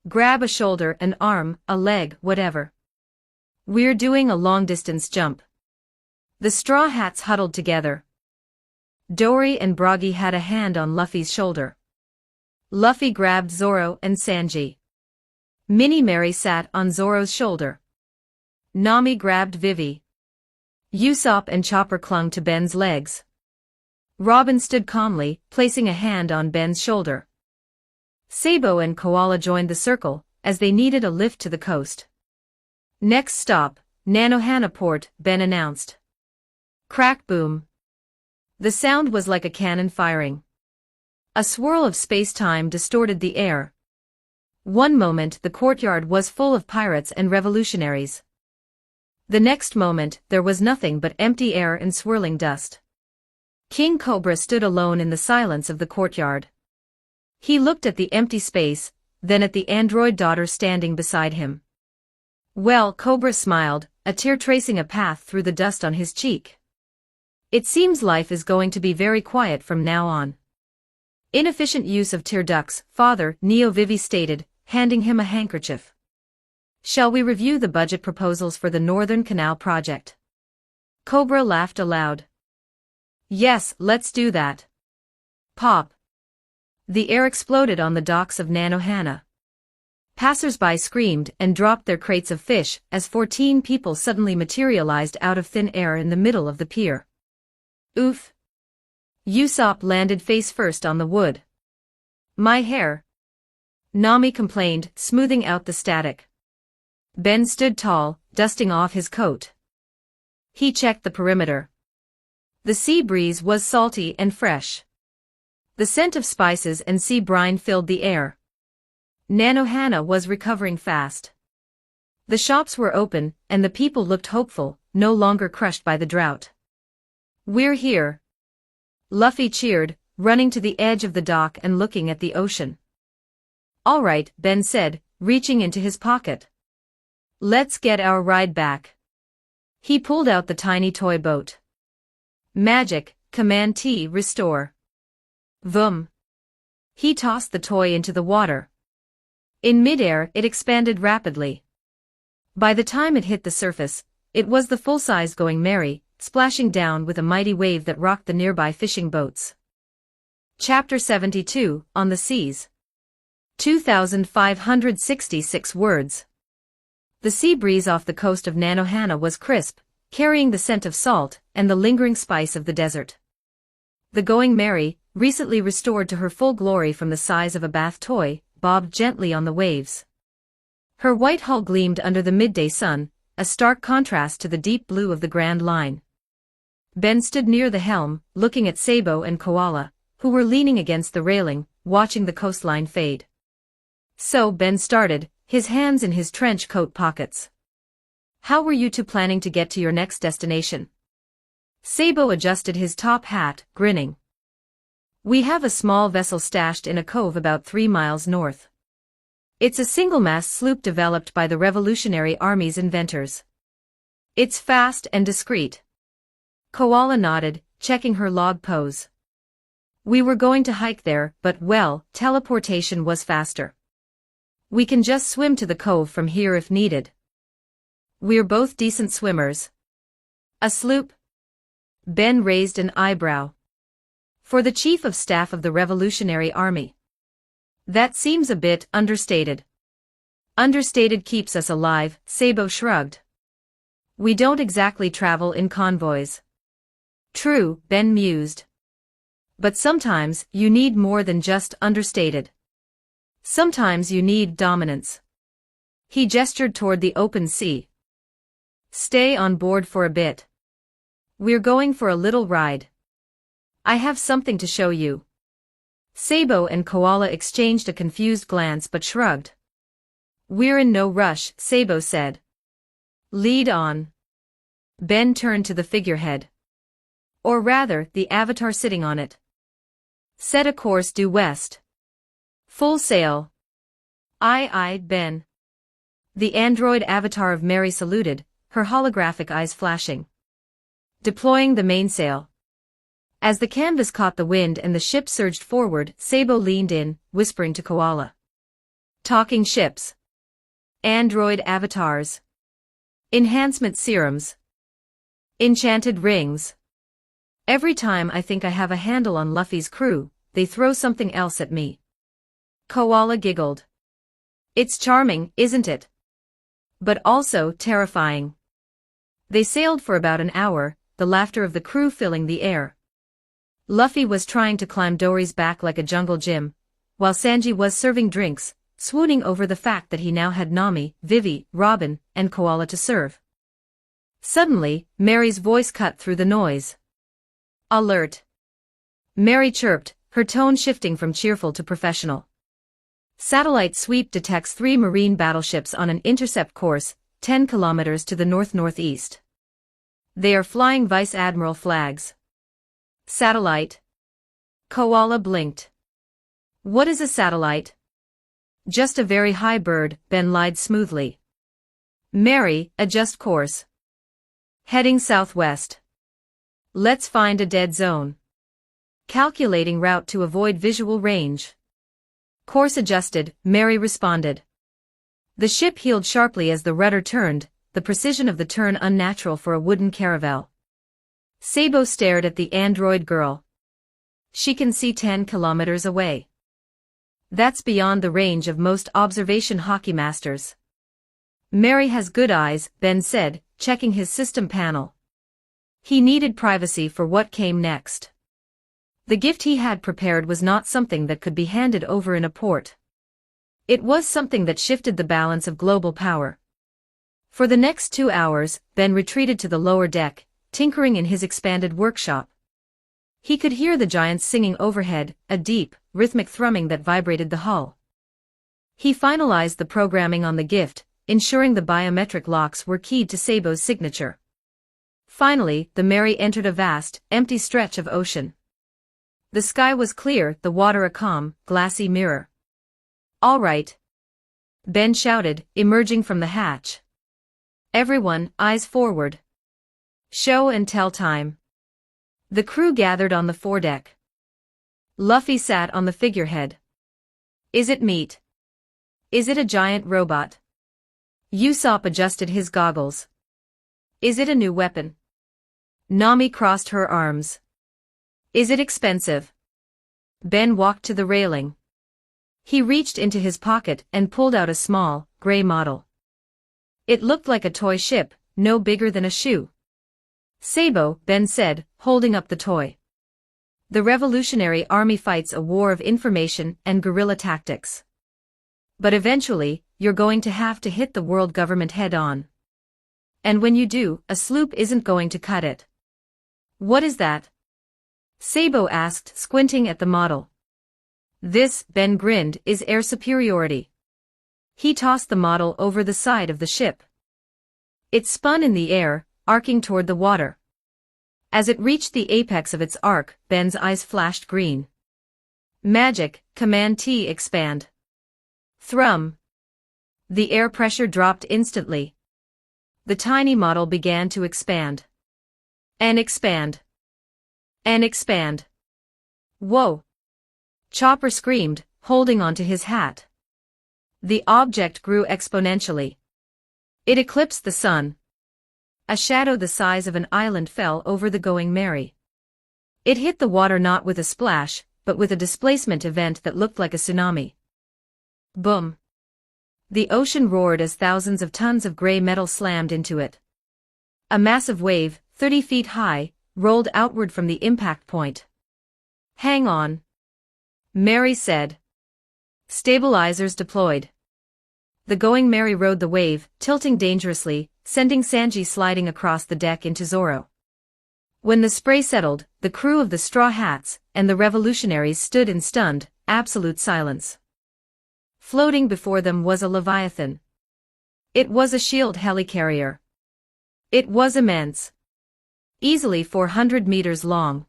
Grab a shoulder, an arm, a leg, whatever. We're doing a long-distance jump." The Straw Hats huddled together. Dory and Broggy had a hand on Luffy's shoulder. Luffy grabbed Zoro and Sanji. Minnie Mary sat on Zoro's shoulder. Nami grabbed Vivi. Usopp and Chopper clung to Ben's legs. Robin stood calmly, placing a hand on Ben's shoulder. Sabo and Koala joined the circle, as they needed a lift to the coast. "Next stop, Nanohana Port," Ben announced. Crack boom. The sound was like a cannon firing. A swirl of space-time distorted the air. One moment the courtyard was full of pirates and revolutionaries. The next moment there was nothing but empty air and swirling dust. King Cobra stood alone in the silence of the courtyard. He looked at the empty space, then at the android daughter standing beside him. "Well," Cobra smiled, a tear tracing a path through the dust on his cheek. "It seems life is going to be very quiet from now on." "Inefficient use of tear ducts, father," Neovivi stated, handing him a handkerchief. "Shall we review the budget proposals for the Northern Canal project?" Cobra laughed aloud. "Yes, let's do that." Pop. The air exploded on the docks of Nanohana. Passers-by screamed and dropped their crates of fish as 14 people suddenly materialized out of thin air in the middle of the pier. "Oof." Usopp landed face first on the wood. "My hair." Nami complained, smoothing out the static. Ben stood tall, dusting off his coat. He checked the perimeter. The sea breeze was salty and fresh. The scent of spices and sea brine filled the air. Nanohana was recovering fast. The shops were open, and the people looked hopeful, no longer crushed by the drought. "We're here." Luffy cheered, running to the edge of the dock and looking at the ocean. "All right," Ben said, reaching into his pocket. "Let's get our ride back." He pulled out the tiny toy boat. Magic, Command T, restore. Vroom. He tossed the toy into the water. In midair, it expanded rapidly. By the time it hit the surface, it was the full-size Going Merry, splashing down with a mighty wave that rocked the nearby fishing boats. Chapter 72, On the Seas. 2,566 words. The sea breeze off the coast of Nanohana was crisp, carrying the scent of salt and the lingering spice of the desert. The Going Merry, recently restored to her full glory from the size of a bath toy, bobbed gently on the waves. Her white hull gleamed under the midday sun, a stark contrast to the deep blue of the Grand Line. Ben stood near the helm, looking at Sabo and Koala, who were leaning against the railing, watching the coastline fade. "So," Ben started, his hands in his trench coat pockets. "How were you two planning to get to your next destination?" Sabo adjusted his top hat, grinning. We have a small vessel stashed in a cove about 3 miles north. It's a single-mast sloop developed by the Revolutionary Army's inventors. It's fast and discreet. Koala nodded, checking her log pose. We were going to hike there, but well, teleportation was faster. We can just swim to the cove from here if needed. We're both decent swimmers. A sloop? Ben raised an eyebrow. For the Chief of Staff of the Revolutionary Army. That seems a bit understated. Understated keeps us alive, Sabo shrugged. We don't exactly travel in convoys. True, Ben mused. But sometimes you need more than just understated. Sometimes you need dominance. He gestured toward the open sea. Stay on board for a bit. We're going for a little ride. I have something to show you. Sabo and Koala exchanged a confused glance but shrugged. We're in no rush, Sabo said. Lead on. Ben turned to the figurehead. Or rather, the avatar sitting on it. Set a course due west. Full sail. Aye aye, Ben. The android avatar of Mary saluted, her holographic eyes flashing. Deploying the mainsail. As the canvas caught the wind and the ship surged forward, Sabo leaned in, whispering to Koala. Talking ships. Android avatars. Enhancement serums. Enchanted rings. Every time I think I have a handle on Luffy's crew, they throw something else at me. Koala giggled. It's charming, isn't it? But also terrifying. They sailed for about an hour, the laughter of the crew filling the air. Luffy was trying to climb Dory's back like a jungle gym, while Sanji was serving drinks, swooning over the fact that he now had Nami, Vivi, Robin, and Koala to serve. Suddenly, Mary's voice cut through the noise. Alert! Mary chirped, her tone shifting from cheerful to professional. Satellite sweep detects 3 marine battleships on an intercept course, 10 kilometers to the north-northeast. They are flying Vice Admiral flags. Satellite. Koala blinked. What is a satellite? Just a very high bird, Ben lied smoothly. Mary, adjust course. Heading southwest. Let's find a dead zone. Calculating route to avoid visual range. Course adjusted, Mary responded. The ship heeled sharply as the rudder turned, the precision of the turn unnatural for a wooden caravel. Sabo stared at the android girl. She can see 10 kilometers away. That's beyond the range of most observation hockey masters. Mary has good eyes, Ben said, checking his system panel. He needed privacy for what came next. The gift he had prepared was not something that could be handed over in a port. It was something that shifted the balance of global power. For the next 2 hours, Ben retreated to the lower deck, tinkering in his expanded workshop. He could hear the giants singing overhead, a deep, rhythmic thrumming that vibrated the hull. He finalized the programming on the gift, ensuring the biometric locks were keyed to Sabo's signature. Finally, the Mary entered a vast, empty stretch of ocean. The sky was clear, the water a calm, glassy mirror. All right. Ben shouted, emerging from the hatch. Everyone, eyes forward. Show and tell time. The crew gathered on the foredeck. Luffy sat on the figurehead. Is it meat? Is it a giant robot? Usopp adjusted his goggles. Is it a new weapon? Nami crossed her arms. Is it expensive? Ben walked to the railing. He reached into his pocket and pulled out a small, gray model. It looked like a toy ship, no bigger than a shoe. Sabo, Ben said, holding up the toy. The Revolutionary Army fights a war of information and guerrilla tactics. But eventually, you're going to have to hit the world government head-on. And when you do, a sloop isn't going to cut it. What is that? Sabo asked, squinting at the model. This, Ben grinned, is air superiority. He tossed the model over the side of the ship. It spun in the air, arcing toward the water. As it reached the apex of its arc, Ben's eyes flashed green. Magic, Command T expand. Thrum. The air pressure dropped instantly. The tiny model began to expand. And expand. And expand. Whoa! Chopper screamed, holding onto his hat. The object grew exponentially. It eclipsed the sun. A shadow the size of an island fell over the Going Merry. It hit the water not with a splash, but with a displacement event that looked like a tsunami. Boom! The ocean roared as thousands of tons of gray metal slammed into it. A massive wave, 30 feet high, rolled outward from the impact point. Hang on, Mary said. Stabilizers deployed. The Going Merry rode the wave, tilting dangerously, sending Sanji sliding across the deck into Zoro. When the spray settled, the crew of the Straw Hats and the revolutionaries stood in stunned, absolute silence. Floating before them was a Leviathan. It was a shield helicarrier. It was immense. Easily 400 meters long.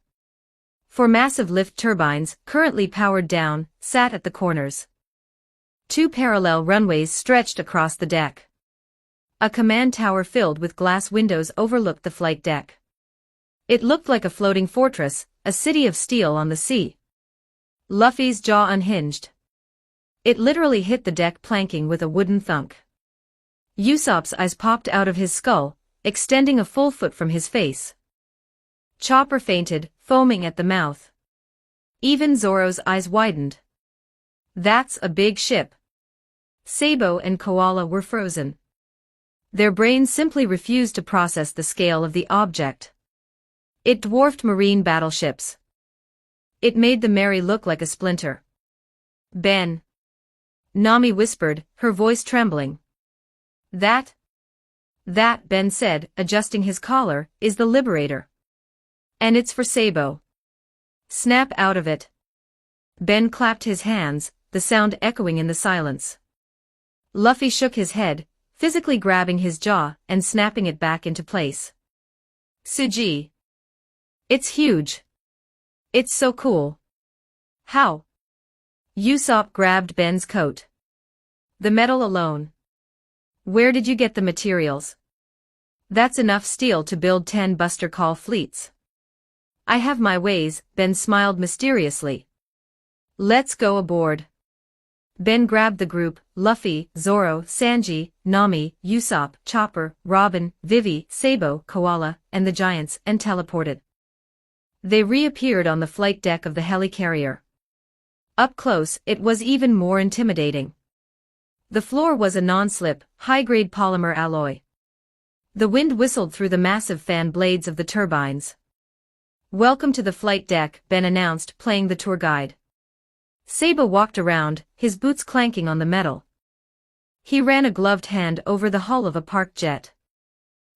Four massive lift turbines, currently powered down, sat at the corners. Two parallel runways stretched across the deck. A command tower filled with glass windows overlooked the flight deck. It looked like a floating fortress, a city of steel on the sea. Luffy's jaw unhinged. It literally hit the deck planking with a wooden thunk. Usopp's eyes popped out of his skull, extending a full foot from his face. Chopper fainted, foaming at the mouth. Even Zoro's eyes widened. That's a big ship. Sabo and Koala were frozen. Their brains simply refused to process the scale of the object. It dwarfed marine battleships. It made the Merry look like a splinter. Ben. Nami whispered, her voice trembling. That, Ben said, adjusting his collar, is the Liberator. And it's for Sabo. Snap out of it. Ben clapped his hands, the sound echoing in the silence. Luffy shook his head, physically grabbing his jaw and snapping it back into place. Suji. It's huge. It's so cool. How? Usopp grabbed Ben's coat. The metal alone. Where did you get the materials? That's enough steel to build 10 Buster Call fleets. I have my ways, Ben smiled mysteriously. Let's go aboard. Ben grabbed the group, Luffy, Zoro, Sanji, Nami, Usopp, Chopper, Robin, Vivi, Sabo, Koala, and the Giants, and teleported. They reappeared on the flight deck of the helicarrier. Up close, it was even more intimidating. The floor was a non-slip, high-grade polymer alloy. The wind whistled through the massive fan blades of the turbines. Welcome to the flight deck, Ben announced, playing the tour guide. Sabo walked around, his boots clanking on the metal. He ran a gloved hand over the hull of a parked jet.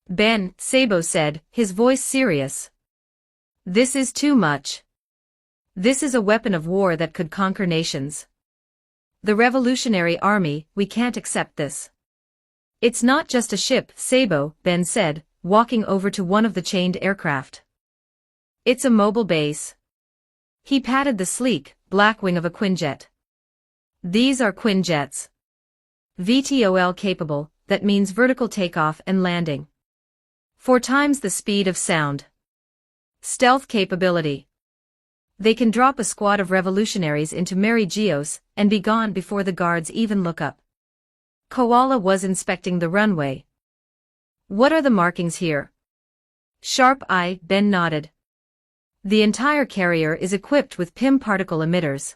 Ben, Sabo said, his voice serious. This is too much. This is a weapon of war that could conquer nations. The Revolutionary Army, we can't accept this. It's not just a ship, Sabo, Ben said, walking over to one of the chained aircraft. It's a mobile base. He patted the sleek, black wing of a Quinjet. These are Quinjets. VTOL capable, that means vertical takeoff and landing. 4 times the speed of sound. Stealth capability. They can drop a squad of revolutionaries into Mary Geos and be gone before the guards even look up. Koala was inspecting the runway. What are the markings here? Sharp eye, Ben nodded. The entire carrier is equipped with PIM particle emitters.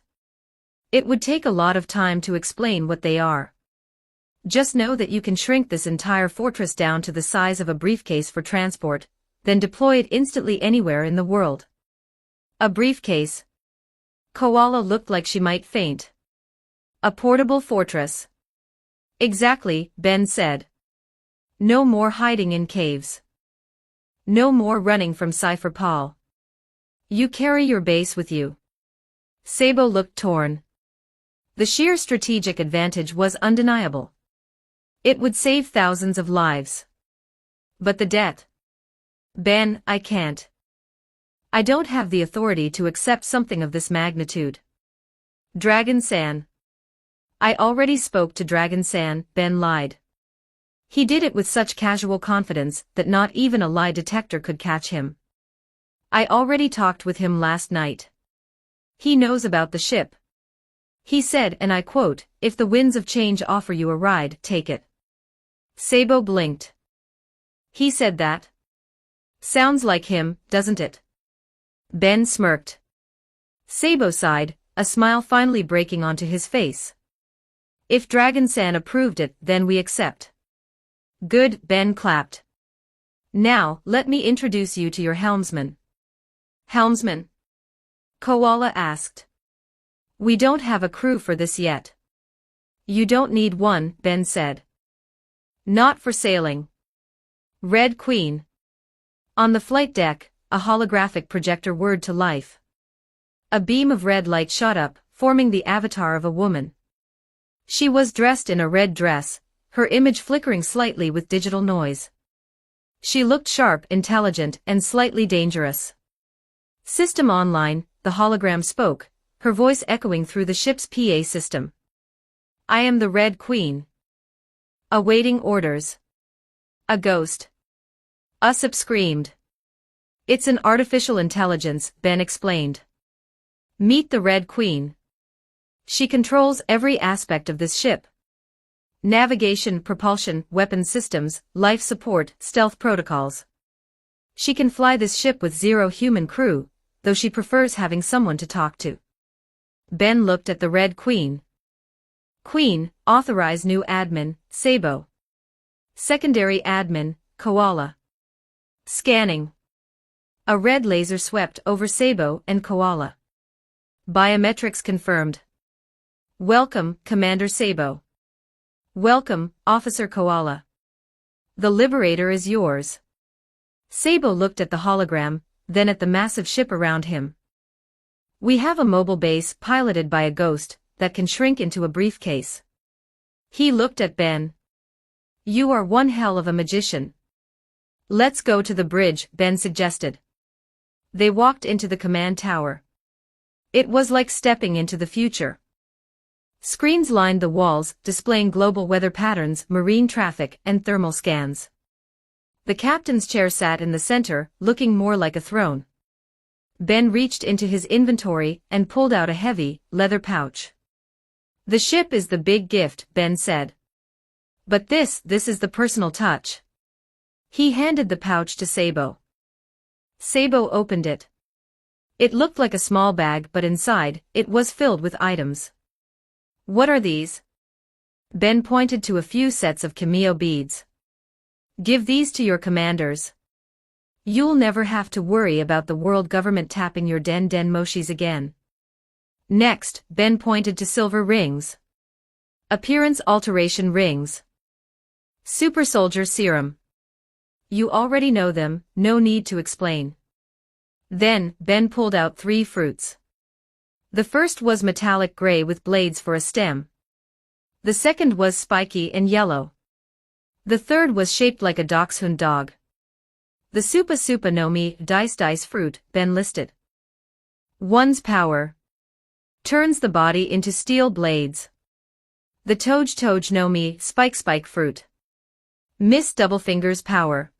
It would take a lot of time to explain what they are. Just know that you can shrink this entire fortress down to the size of a briefcase for transport, then deploy it instantly anywhere in the world. A briefcase. Koala looked like she might faint. A portable fortress. Exactly, Ben said. No more hiding in caves. No more running from Cypher Paul. You carry your base with you. Sabo looked torn. The sheer strategic advantage was undeniable. It would save thousands of lives. But the debt. Ben, I can't. I don't have the authority to accept something of this magnitude. Dragon-san. I already spoke to Dragon-san, Ben lied. He did it with such casual confidence that not even a lie detector could catch him. I already talked with him last night. He knows about the ship. He said, and I quote, "If the winds of change offer you a ride, take it." Sabo blinked. He said that? Sounds like him, doesn't it? Ben smirked. Sabo sighed, a smile finally breaking onto his face. If Dragon-san approved it, then we accept. Good, Ben clapped. Now, let me introduce you to your helmsman. Helmsman? Koala asked. We don't have a crew for this yet. You don't need one, Ben said. Not for sailing. Red Queen. On the flight deck, a holographic projector whirred to life. A beam of red light shot up, forming the avatar of a woman. She was dressed in a red dress, her image flickering slightly with digital noise. She looked sharp, intelligent, and slightly dangerous. System online, the hologram spoke, her voice echoing through the ship's PA system. I am the Red Queen. Awaiting orders. A ghost. Usopp screamed. It's an artificial intelligence, Ben explained. Meet the Red Queen. She controls every aspect of this ship. Navigation, propulsion, weapon systems, life support, stealth protocols. She can fly this ship with zero human crew, though she prefers having someone to talk to. Ben looked at the Red Queen. Queen, authorize new admin, Sabo. Secondary admin, Koala. Scanning. A red laser swept over Sabo and Koala. Biometrics confirmed. Welcome, Commander Sabo. Welcome, Officer Koala. The Liberator is yours. Sabo looked at the hologram, then at the massive ship around him. We have a mobile base piloted by a ghost that can shrink into a briefcase. He looked at Ben. You are one hell of a magician. Let's go to the bridge, Ben suggested. They walked into the command tower. It was like stepping into the future. Screens lined the walls, displaying global weather patterns, marine traffic, and thermal scans. The captain's chair sat in the center, looking more like a throne. Ben reached into his inventory and pulled out a heavy, leather pouch. The ship is the big gift, Ben said. But this is the personal touch. He handed the pouch to Sabo. Sabo opened it. It looked like a small bag, but inside, it was filled with items. What are these? Ben pointed to a few sets of cameo beads. Give these to your commanders. You'll never have to worry about the world government tapping your den moshis again. Next, Ben pointed to silver rings. Appearance alteration rings. Super soldier serum. You already know them, no need to explain. Then, Ben pulled out 3 fruits. The first was metallic gray with blades for a stem. The second was spiky and yellow. The third was shaped like a dachshund dog. The Supa no Mi dice fruit, Ben listed. One's power. Turns the body into steel blades. The Toj no Mi spike fruit. Miss Doublefinger's power.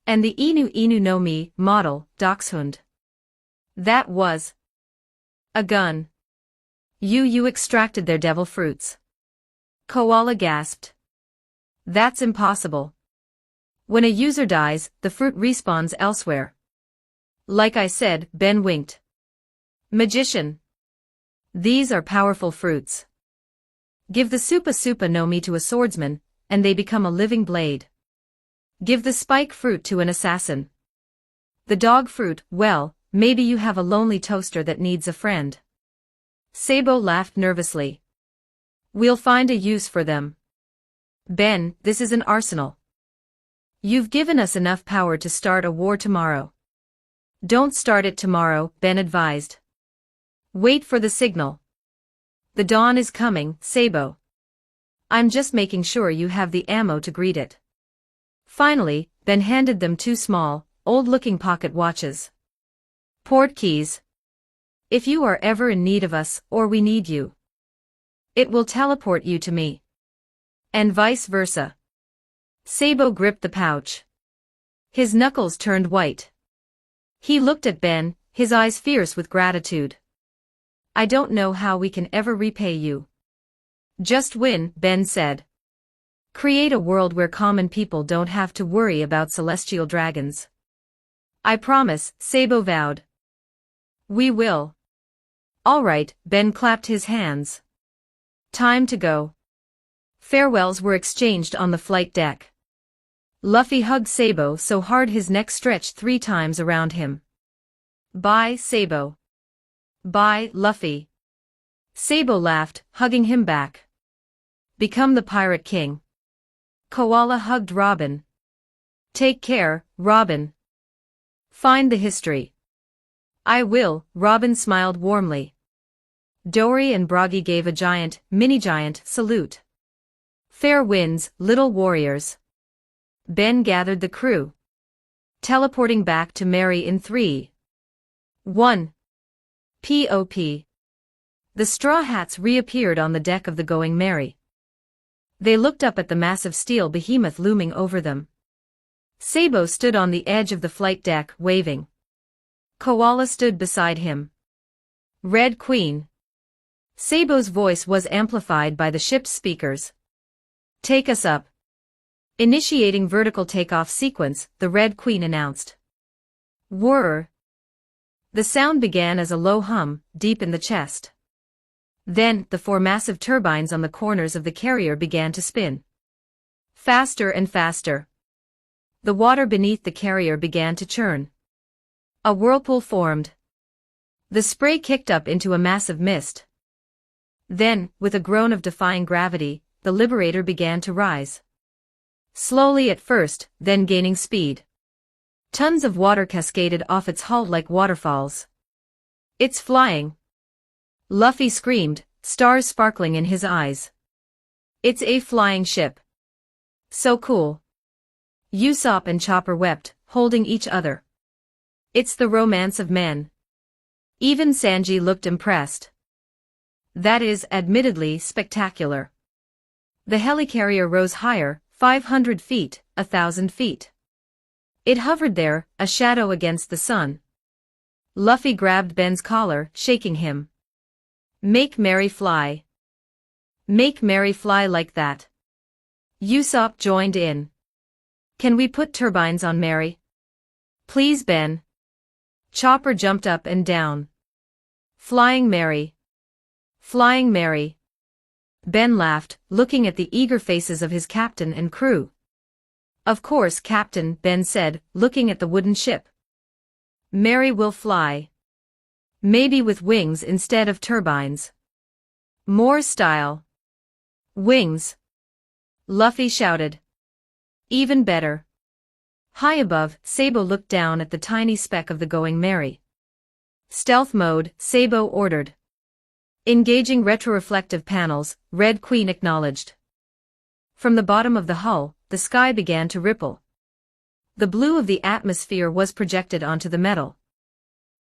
And the Inu no Mi model, dachshund. That was a gun. You extracted their devil fruits. Koala gasped. That's impossible. When a user dies, the fruit respawns elsewhere. Like I said, Ben winked. Magician. These are powerful fruits. Give the Supa no Mi to a swordsman, and they become a living blade. Give the spike fruit to an assassin. The dog fruit, well, maybe you have a lonely toaster that needs a friend. Sabo laughed nervously. We'll find a use for them. Ben, this is an arsenal. You've given us enough power to start a war tomorrow. Don't start it tomorrow, Ben advised. Wait for the signal. The dawn is coming, Sabo. I'm just making sure you have the ammo to greet it. Finally, Ben handed them 2 small, old-looking pocket watches. Port keys. If you are ever in need of us or we need you, it will teleport you to me. And vice versa. Sabo gripped the pouch. His knuckles turned white. He looked at Ben, his eyes fierce with gratitude. I don't know how we can ever repay you. Just win, Ben said. Create a world where common people don't have to worry about celestial dragons. I promise, Sabo vowed. We will. All right, Ben clapped his hands. Time to go. Farewells were exchanged on the flight deck. Luffy hugged Sabo so hard his neck stretched 3 times around him. Bye, Sabo. Bye, Luffy. Sabo laughed, hugging him back. Become the Pirate King. Koala hugged Robin. Take care, Robin. Find the history. I will, Robin smiled warmly. Dory and Broggy gave a giant, mini-giant, salute. Fair winds, little warriors. Ben gathered the crew. Teleporting back to Mary in 3, 1. Pop. The Straw Hats reappeared on the deck of the Going Merry. They looked up at the massive steel behemoth looming over them. Sabo stood on the edge of the flight deck, waving. Koala stood beside him. Red Queen. Sabo's voice was amplified by the ship's speakers. Take us up. Initiating vertical takeoff sequence, the Red Queen announced. Whirr. The sound began as a low hum, deep in the chest. Then, the 4 massive turbines on the corners of the carrier began to spin. Faster and faster. The water beneath the carrier began to churn. A whirlpool formed. The spray kicked up into a massive mist. Then, with a groan of defying gravity, the Liberator began to rise. Slowly at first, then gaining speed. Tons of water cascaded off its hull like waterfalls. It's flying. Luffy screamed, stars sparkling in his eyes. It's a flying ship. So cool. Usopp and Chopper wept, holding each other. It's the romance of men. Even Sanji looked impressed. That is admittedly spectacular. The helicarrier rose higher, 500 feet, 1,000 feet. It hovered there, a shadow against the sun. Luffy grabbed Ben's collar, shaking him. Make Mary fly. Make Mary fly like that. Usopp joined in. Can we put turbines on Mary? Please, Ben. Chopper jumped up and down. Flying Mary. Flying Mary. Ben laughed, looking at the eager faces of his captain and crew. Of course, Captain, Ben said, looking at the wooden ship. Mary will fly. Maybe with wings instead of turbines. More style. Wings. Luffy shouted. Even better. High above, Sabo looked down at the tiny speck of the Going Merry. Stealth mode, Sabo ordered. Engaging retroreflective panels, Red Queen acknowledged. From the bottom of the hull, the sky began to ripple. The blue of the atmosphere was projected onto the metal.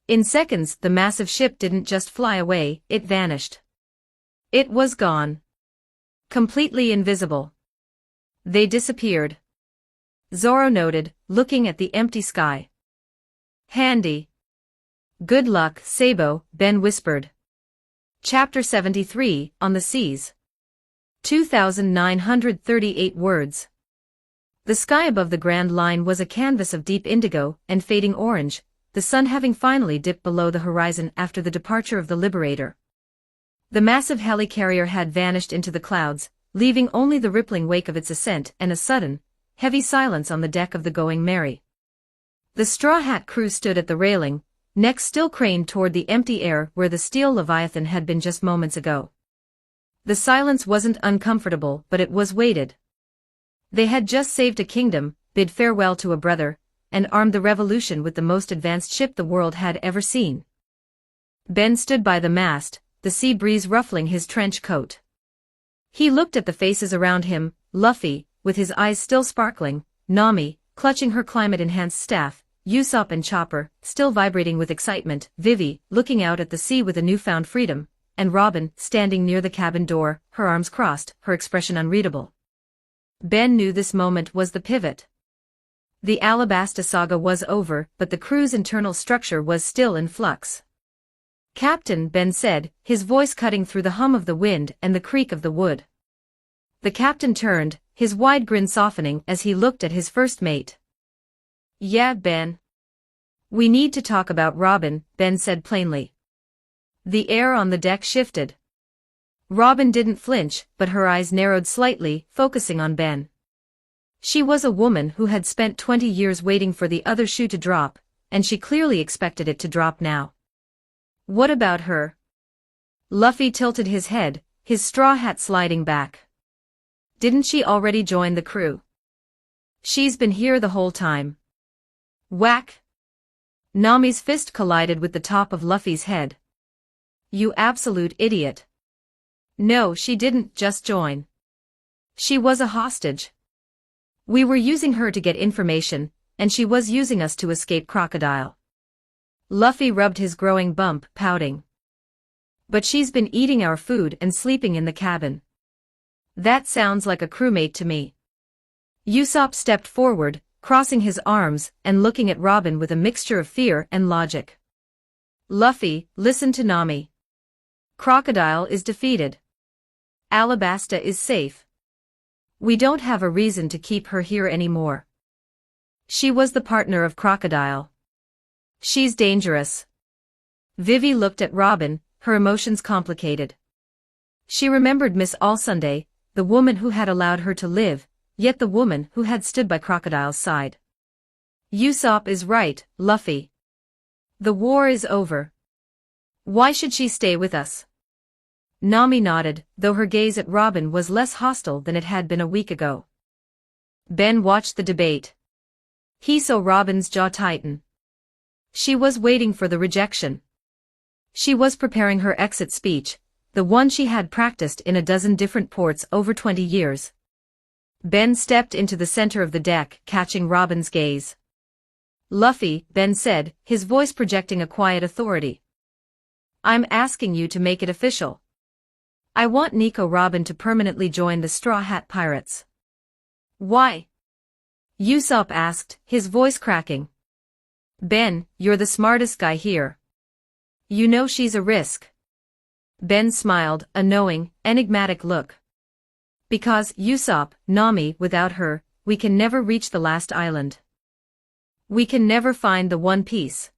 In seconds, the massive ship didn't just fly away, it vanished. It was gone. Completely invisible. They disappeared. Zoro noted, looking at the empty sky. Handy. Good luck, Sabo, Ben whispered. Chapter 73, On the Seas. 2,938 words. The sky above the Grand Line was a canvas of deep indigo and fading orange, the sun having finally dipped below the horizon after the departure of the Liberator. The massive helicarrier had vanished into the clouds, leaving only the rippling wake of its ascent and a sudden, heavy silence on the deck of the Going Merry. The Straw Hat crew stood at the railing, necks still craned toward the empty air where the steel Leviathan had been just moments ago. The silence wasn't uncomfortable, but it was weighted. They had just saved a kingdom, bid farewell to a brother, and armed the revolution with the most advanced ship the world had ever seen. Ben stood by the mast, the sea breeze ruffling his trench coat. He looked at the faces around him, Luffy, with his eyes still sparkling, Nami, clutching her climate-enhanced staff, Usopp and Chopper, still vibrating with excitement, Vivi, looking out at the sea with a newfound freedom, and Robin, standing near the cabin door, her arms crossed, her expression unreadable. Ben knew this moment was the pivot. The Alabasta saga was over, but the crew's internal structure was still in flux. "Captain," Ben said, his voice cutting through the hum of the wind and the creak of the wood. The captain turned, his wide grin softening as he looked at his first mate. "Yeah, Ben. We need to talk about Robin," Ben said plainly. The air on the deck shifted. Robin didn't flinch, but her eyes narrowed slightly, focusing on Ben. She was a woman who had spent 20 years waiting for the other shoe to drop, and she clearly expected it to drop now. "What about her?" Luffy tilted his head, his straw hat sliding back. "Didn't she already join the crew?" "She's been here the whole time." Whack! Nami's fist collided with the top of Luffy's head. "You absolute idiot. No, she didn't just join. She was a hostage. We were using her to get information, and she was using us to escape Crocodile." Luffy rubbed his growing bump, pouting. "But she's been eating our food and sleeping in the cabin." "That sounds like a crewmate to me." Usopp stepped forward, crossing his arms and looking at Robin with a mixture of fear and logic. "Luffy, listen to Nami. Crocodile is defeated. Alabasta is safe. We don't have a reason to keep her here anymore. She was the partner of Crocodile. She's dangerous." Vivi looked at Robin, her emotions complicated. She remembered Miss Allsunday, the woman who had allowed her to live, yet the woman who had stood by Crocodile's side. "Usopp is right, Luffy. The war is over. Why should she stay with us?" Nami nodded, though her gaze at Robin was less hostile than it had been a week ago. Ben watched the debate. He saw Robin's jaw tighten. She was waiting for the rejection. She was preparing her exit speech, the one she had practiced in a dozen different ports over 20 years. Ben stepped into the center of the deck, catching Robin's gaze. "Luffy," Ben said, his voice projecting a quiet authority. "I'm asking you to make it official. I want Nico Robin to permanently join the Straw Hat Pirates." "Why?" Usopp asked, his voice cracking. "Ben, you're the smartest guy here. You know she's a risk." Ben smiled, a knowing, enigmatic look. "Because, Usopp, Nami, without her, we can never reach the last island. We can never find the One Piece."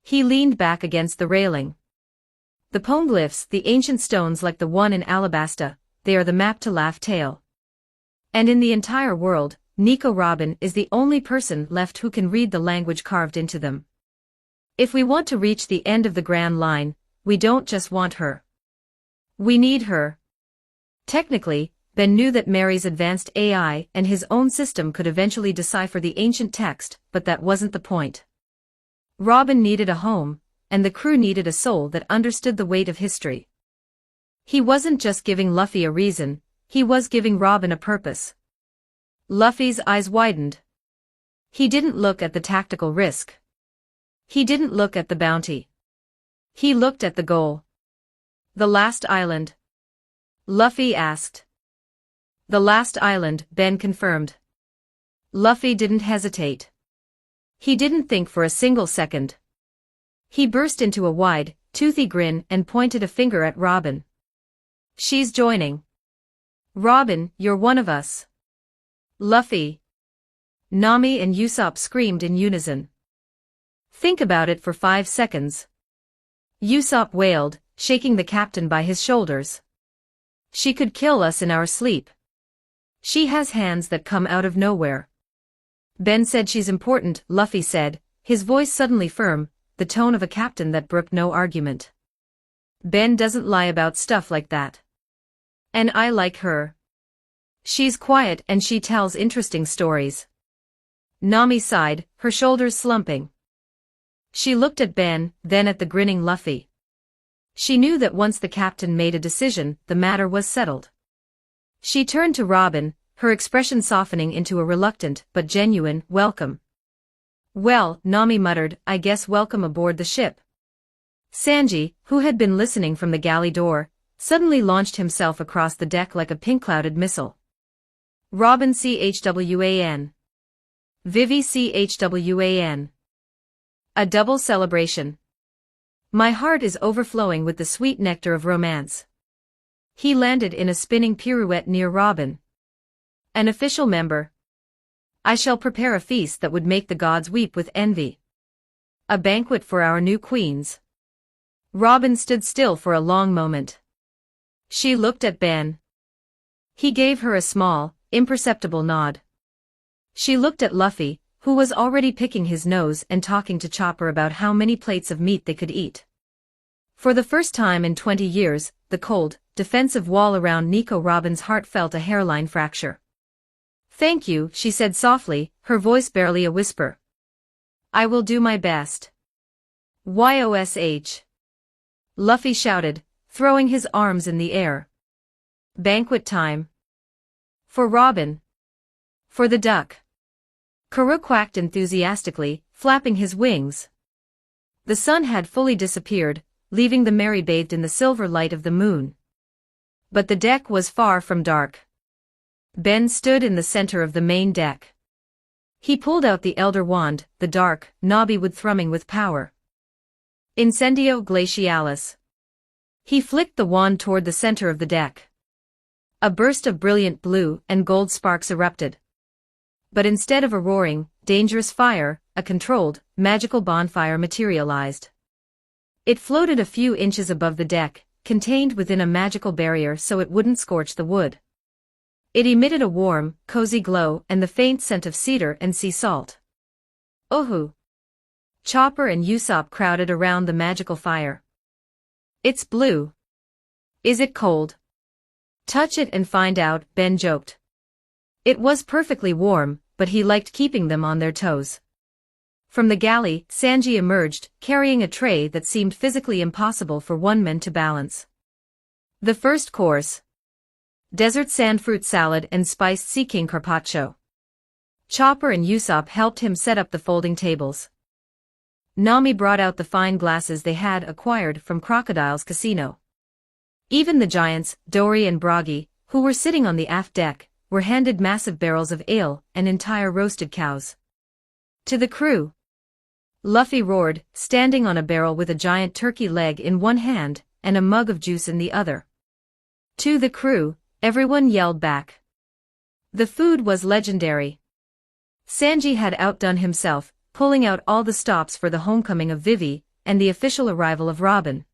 He leaned back against the railing. "The poneglyphs, the ancient stones like the one in Alabasta, they are the map to Laugh Tale. And in the entire world, Nico Robin is the only person left who can read the language carved into them. If we want to reach the end of the Grand Line, we don't just want her. We need her." Technically, Ben knew that Mary's advanced AI and his own system could eventually decipher the ancient text, but that wasn't the point. Robin needed a home, and the crew needed a soul that understood the weight of history. He wasn't just giving Luffy a reason, he was giving Robin a purpose. Luffy's eyes widened. He didn't look at the tactical risk. He didn't look at the bounty. He looked at the goal. "The last island?" Luffy asked. "The last island," Ben confirmed. Luffy didn't hesitate. He didn't think for a single second. He burst into a wide, toothy grin and pointed a finger at Robin. "She's joining. Robin, you're one of us." "Luffy." Nami and Usopp screamed in unison. "Think about it for 5 seconds." Usopp wailed, shaking the captain by his shoulders. "She could kill us in our sleep. She has hands that come out of nowhere." Ben said she's important, Luffy said, his voice suddenly firm, the tone of a captain that brooked no argument. "Ben doesn't lie about stuff like that. And I like her. She's quiet and she tells interesting stories." Nami sighed, her shoulders slumping. She looked at Ben, then at the grinning Luffy. She knew that once the captain made a decision, the matter was settled. She turned to Robin, her expression softening into a reluctant but genuine welcome. Well, Nami muttered, I guess welcome aboard the ship. Sanji, who had been listening from the galley door, suddenly launched himself across the deck like a pink-clouded missile. Robin CHWAN. Vivi CHWAN. A double celebration. My heart is overflowing with the sweet nectar of romance. He landed in a spinning pirouette near Robin. An official member. I shall prepare a feast that would make the gods weep with envy. A banquet for our new queens. Robin stood still for a long moment. She looked at Ben. He gave her a small, imperceptible nod. She looked at Luffy, who was already picking his nose and talking to Chopper about how many plates of meat they could eat. For the first time in 20 years, the cold, defensive wall around Nico Robin's heart felt a hairline fracture. Thank you, she said softly, her voice barely a whisper. I will do my best. YOSH. Luffy shouted, throwing his arms in the air. Banquet time. For Robin. For the duck. Karoo quacked enthusiastically, flapping his wings. The sun had fully disappeared, leaving the Merry bathed in the silver light of the moon. But the deck was far from dark. Ben stood in the center of the main deck. He pulled out the Elder Wand, the dark, knobby wood thrumming with power. Incendio Glacialis. He flicked the wand toward the center of the deck. A burst of brilliant blue and gold sparks erupted. But instead of a roaring, dangerous fire, a controlled, magical bonfire materialized. It floated a few inches above the deck, contained within a magical barrier so it wouldn't scorch the wood. It emitted a warm, cozy glow and the faint scent of cedar and sea salt. Ohu! Chopper and Usopp crowded around the magical fire. It's blue. Is it cold? Touch it and find out, Ben joked. It was perfectly warm, but he liked keeping them on their toes. From the galley, Sanji emerged, carrying a tray that seemed physically impossible for one man to balance. The first course. Desert sand fruit salad and spiced sea king carpaccio. Chopper and Usopp helped him set up the folding tables. Nami brought out the fine glasses they had acquired from Crocodile's casino. Even the giants, Dory and Broggy, who were sitting on the aft deck, were handed massive barrels of ale and entire roasted cows. To the crew. Luffy roared, standing on a barrel with a giant turkey leg in one hand and a mug of juice in the other. To the crew, everyone yelled back. The food was legendary. Sanji had outdone himself, pulling out all the stops for the homecoming of Vivi and the official arrival of Robin.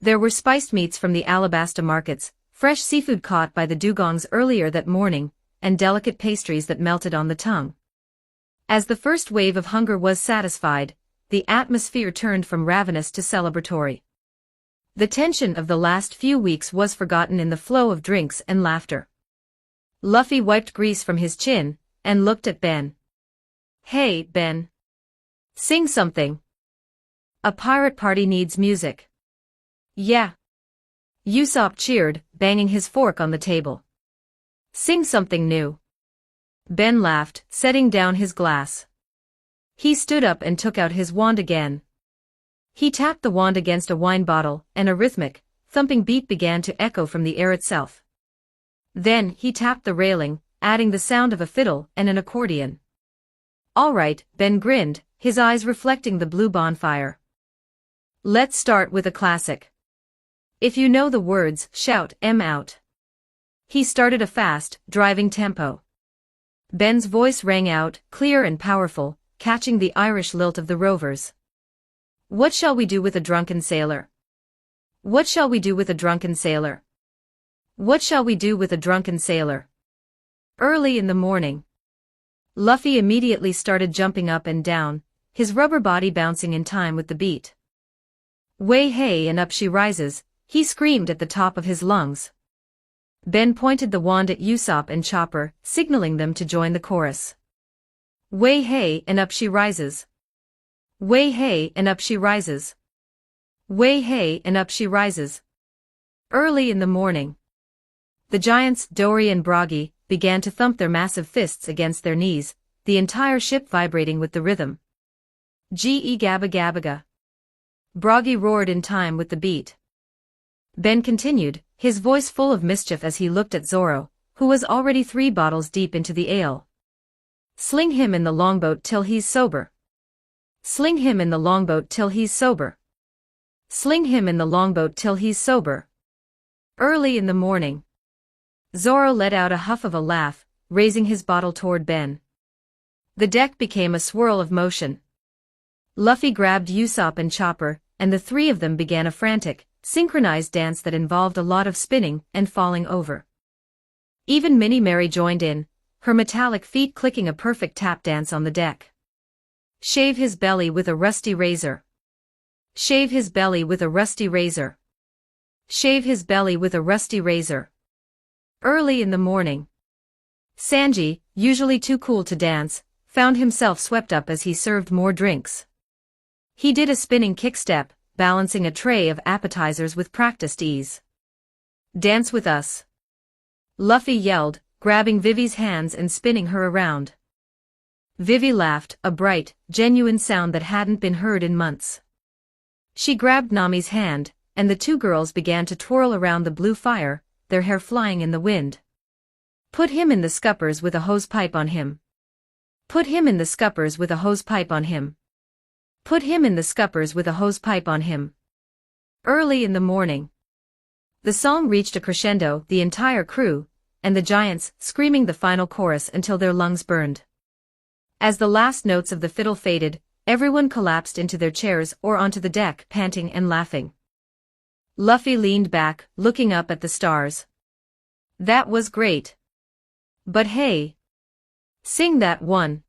There were spiced meats from the Alabasta markets, fresh seafood caught by the dugongs earlier that morning, and delicate pastries that melted on the tongue. As the first wave of hunger was satisfied, the atmosphere turned from ravenous to celebratory. The tension of the last few weeks was forgotten in the flow of drinks and laughter. Luffy wiped grease from his chin and looked at Ben. Hey, Ben. Sing something. A pirate party needs music. Yeah. Usopp cheered, banging his fork on the table. Sing something new. Ben laughed, setting down his glass. He stood up and took out his wand again. He tapped the wand against a wine bottle, and a rhythmic, thumping beat began to echo from the air itself. Then he tapped the railing, adding the sound of a fiddle and an accordion. All right, Ben grinned, his eyes reflecting the blue bonfire. Let's start with a classic. If you know the words, shout 'em out. He started a fast, driving tempo. Ben's voice rang out, clear and powerful, catching the Irish lilt of the Rovers. What shall we do with a drunken sailor? What shall we do with a drunken sailor? What shall we do with a drunken sailor? Early in the morning. Luffy immediately started jumping up and down, his rubber body bouncing in time with the beat. Way hey and up she rises, he screamed at the top of his lungs. Ben pointed the wand at Usopp and Chopper, signaling them to join the chorus. Way hey and up she rises. Way hey and up she rises. Way hey and up she rises. Early in the morning. The giants, Dory and Broggy, began to thump their massive fists against their knees, the entire ship vibrating with the rhythm. Gee gabba gabbaga. Bragi roared in time with the beat. Ben continued, his voice full of mischief as he looked at Zoro, who was already 3 bottles deep into the ale. Sling him in the longboat till he's sober. Sling him in the longboat till he's sober. Sling him in the longboat till he's sober. Early in the morning. Zoro let out a huff of a laugh, raising his bottle toward Ben. The deck became a swirl of motion. Luffy grabbed Usopp and Chopper, and the 3 of them began a frantic, synchronized dance that involved a lot of spinning and falling over. Even Minnie Mary joined in, her metallic feet clicking a perfect tap dance on the deck. Shave his belly with a rusty razor. Shave his belly with a rusty razor. Shave his belly with a rusty razor. Early in the morning. Sanji, usually too cool to dance, found himself swept up as he served more drinks. He did a spinning kickstep, balancing a tray of appetizers with practiced ease. Dance with us. Luffy yelled, grabbing Vivi's hands and spinning her around. Vivi laughed, a bright, genuine sound that hadn't been heard in months. She grabbed Nami's hand, and the 2 girls began to twirl around the blue fire, their hair flying in the wind. Put him in the scuppers with a hose pipe on him. Put him in the scuppers with a hose pipe on him. Put him in the scuppers with a hose pipe on him. Early in the morning. The song reached a crescendo, the entire crew, and the giants, screaming the final chorus until their lungs burned. As the last notes of the fiddle faded, everyone collapsed into their chairs or onto the deck, panting and laughing. Luffy leaned back, looking up at the stars. That was great. But hey. Sing that one.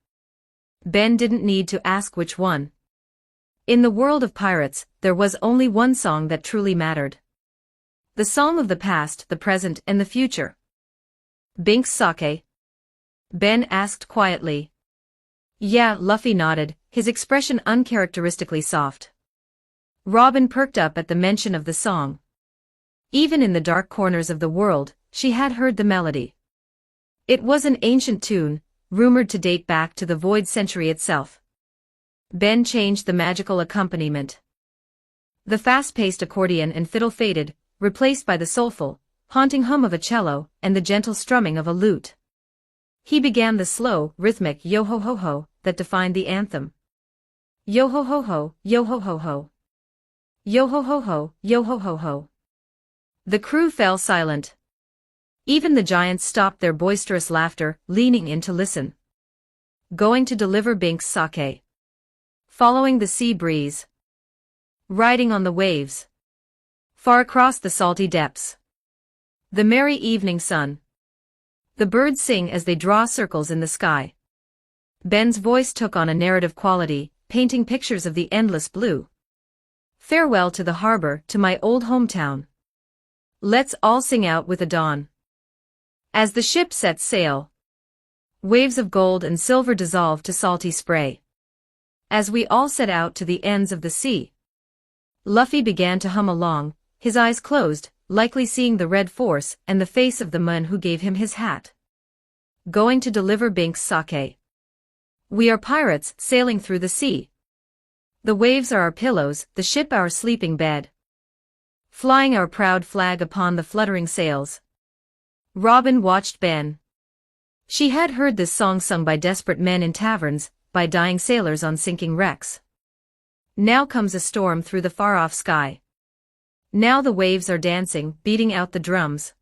Ben didn't need to ask which one. In the world of pirates, there was only one song that truly mattered. The song of the past, the present, and the future. Binks sake? Ben asked quietly. Yeah, Luffy nodded, his expression uncharacteristically soft. Robin perked up at the mention of the song. Even in the dark corners of the world, she had heard the melody. It was an ancient tune, rumored to date back to the Void Century itself. Ben changed the magical accompaniment. The fast-paced accordion and fiddle faded, replaced by the soulful, haunting hum of a cello and the gentle strumming of a lute. He began the slow, rhythmic yo-ho-ho-ho that defined the anthem. Yo-ho-ho-ho, yo-ho-ho-ho. Yo-ho-ho-ho, yo-ho-ho-ho. The crew fell silent. Even the giants stopped their boisterous laughter, leaning in to listen. Going to deliver Binks sake. Following the sea breeze. Riding on the waves. Far across the salty depths. The merry evening sun. The birds sing as they draw circles in the sky. Ben's voice took on a narrative quality, painting pictures of the endless blue. Farewell to the harbor, to my old hometown. Let's all sing out with the dawn. As the ship sets sail. Waves of gold and silver dissolve to salty spray. As we all set out to the ends of the sea. Luffy began to hum along, his eyes closed, likely seeing the red force and the face of the man who gave him his hat. Going to deliver Binks sake. We are pirates sailing through the sea. The waves are our pillows, the ship our sleeping bed. Flying our proud flag upon the fluttering sails. Robin watched Ben. She had heard this song sung by desperate men in taverns, by dying sailors on sinking wrecks. Now comes a storm through the far-off sky. Now the waves are dancing, beating out the drums.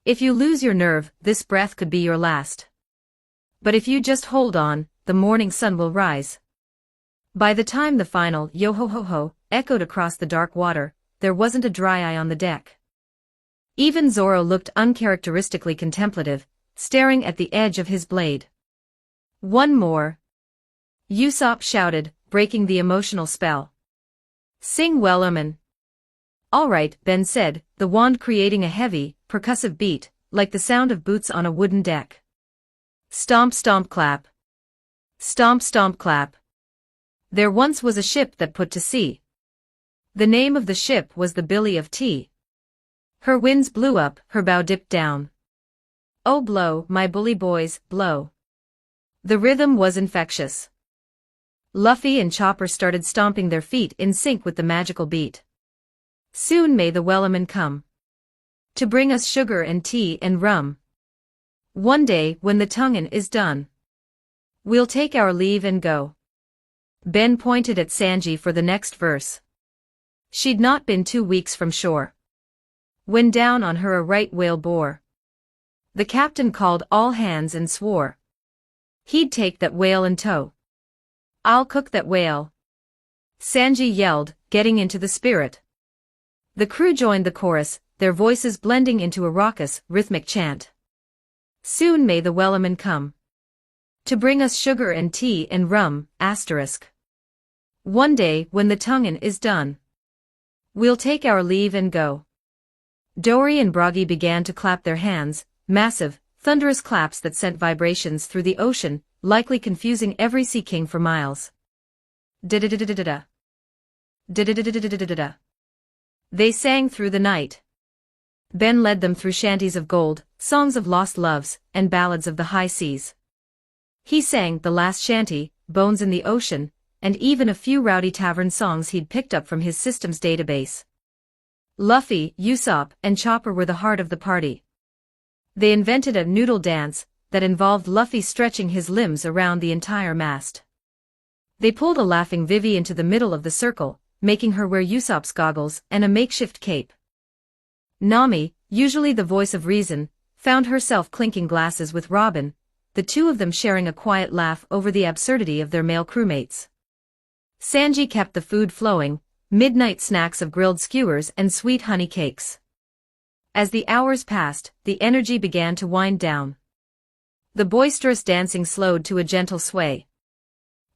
If you lose your nerve, this breath could be your last. But if you just hold on, the morning sun will rise. By the time the final yo-ho-ho-ho echoed across the dark water, there wasn't a dry eye on the deck. Even Zoro looked uncharacteristically contemplative, staring at the edge of his blade. One more. Usopp shouted, breaking the emotional spell. Sing well, Amun. All right, Ben said, the wand creating a heavy, percussive beat, like the sound of boots on a wooden deck. Stomp stomp clap. Stomp stomp clap. There once was a ship that put to sea. The name of the ship was the Billy of Tea. Her winds blew up, her bow dipped down. Oh blow, my bully boys, blow. The rhythm was infectious. Luffy and Chopper started stomping their feet in sync with the magical beat. Soon may the Wellerman come to bring us sugar and tea and rum. One day, when the tonguin is done, we'll take our leave and go. Ben pointed at Sanji for the next verse. She'd not been 2 weeks from shore when down on her a right whale bore. The captain called all hands and swore he'd take that whale in tow. I'll cook that whale, Sanji yelled, getting into the spirit. The crew joined the chorus, their voices blending into a raucous, rhythmic chant. Soon may the Wellerman come to bring us sugar and tea and rum, asterisk. One day, when the tonguin is done, we'll take our leave and go. Dory and Broggy began to clap their hands, massive, thunderous claps that sent vibrations through the ocean, likely confusing every sea king for miles. Da-da-da-da-da-da-da. Da-da-da-da-da-da-da-da. They sang through the night. Ben led them through shanties of gold, songs of lost loves, and ballads of the high seas. He sang The Last Shanty, Bones in the Ocean, and even a few rowdy tavern songs he'd picked up from his system's database. Luffy, Usopp, and Chopper were the heart of the party. They invented a noodle dance that involved Luffy stretching his limbs around the entire mast. They pulled a laughing Vivi into the middle of the circle, making her wear Usopp's goggles and a makeshift cape. Nami, usually the voice of reason, found herself clinking glasses with Robin, the two of them sharing a quiet laugh over the absurdity of their male crewmates. Sanji kept the food flowing, midnight snacks of grilled skewers and sweet honey cakes. As the hours passed, the energy began to wind down. The boisterous dancing slowed to a gentle sway.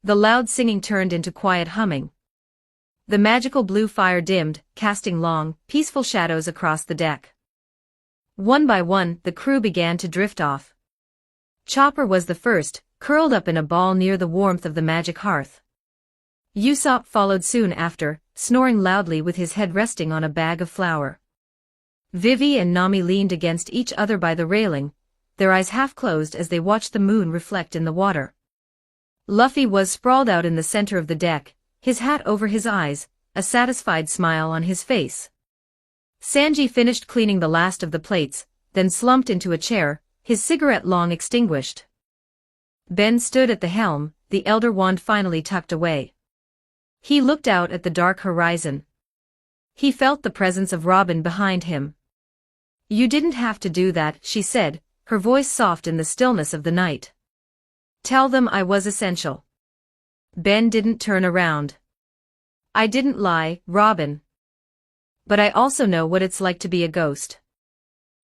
The loud singing turned into quiet humming. The magical blue fire dimmed, casting long, peaceful shadows across the deck. One by one, the crew began to drift off. Chopper was the first, curled up in a ball near the warmth of the magic hearth. Usopp followed soon after, snoring loudly with his head resting on a bag of flour. Vivi and Nami leaned against each other by the railing, their eyes half closed as they watched the moon reflect in the water. Luffy was sprawled out in the center of the deck, his hat over his eyes, a satisfied smile on his face. Sanji finished cleaning the last of the plates, then slumped into a chair, his cigarette long extinguished. Ben stood at the helm, the elder wand finally tucked away. He looked out at the dark horizon. He felt the presence of Robin behind him. "You didn't have to do that," she said, her voice soft in the stillness of the night. "Tell them I was essential." Ben didn't turn around. "I didn't lie, Robin. But I also know what it's like to be a ghost.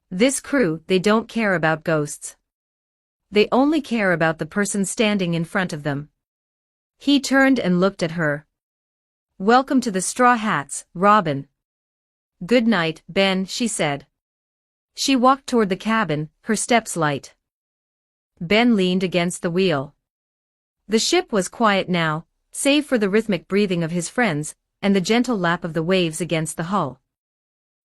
This crew, they don't care about ghosts. They only care about the person standing in front of them." He turned and looked at her. "Welcome to the Straw Hats, Robin." "Good night, Ben," she said. She walked toward the cabin, her steps light. Ben leaned against the wheel. The ship was quiet now, save for the rhythmic breathing of his friends, and the gentle lap of the waves against the hull.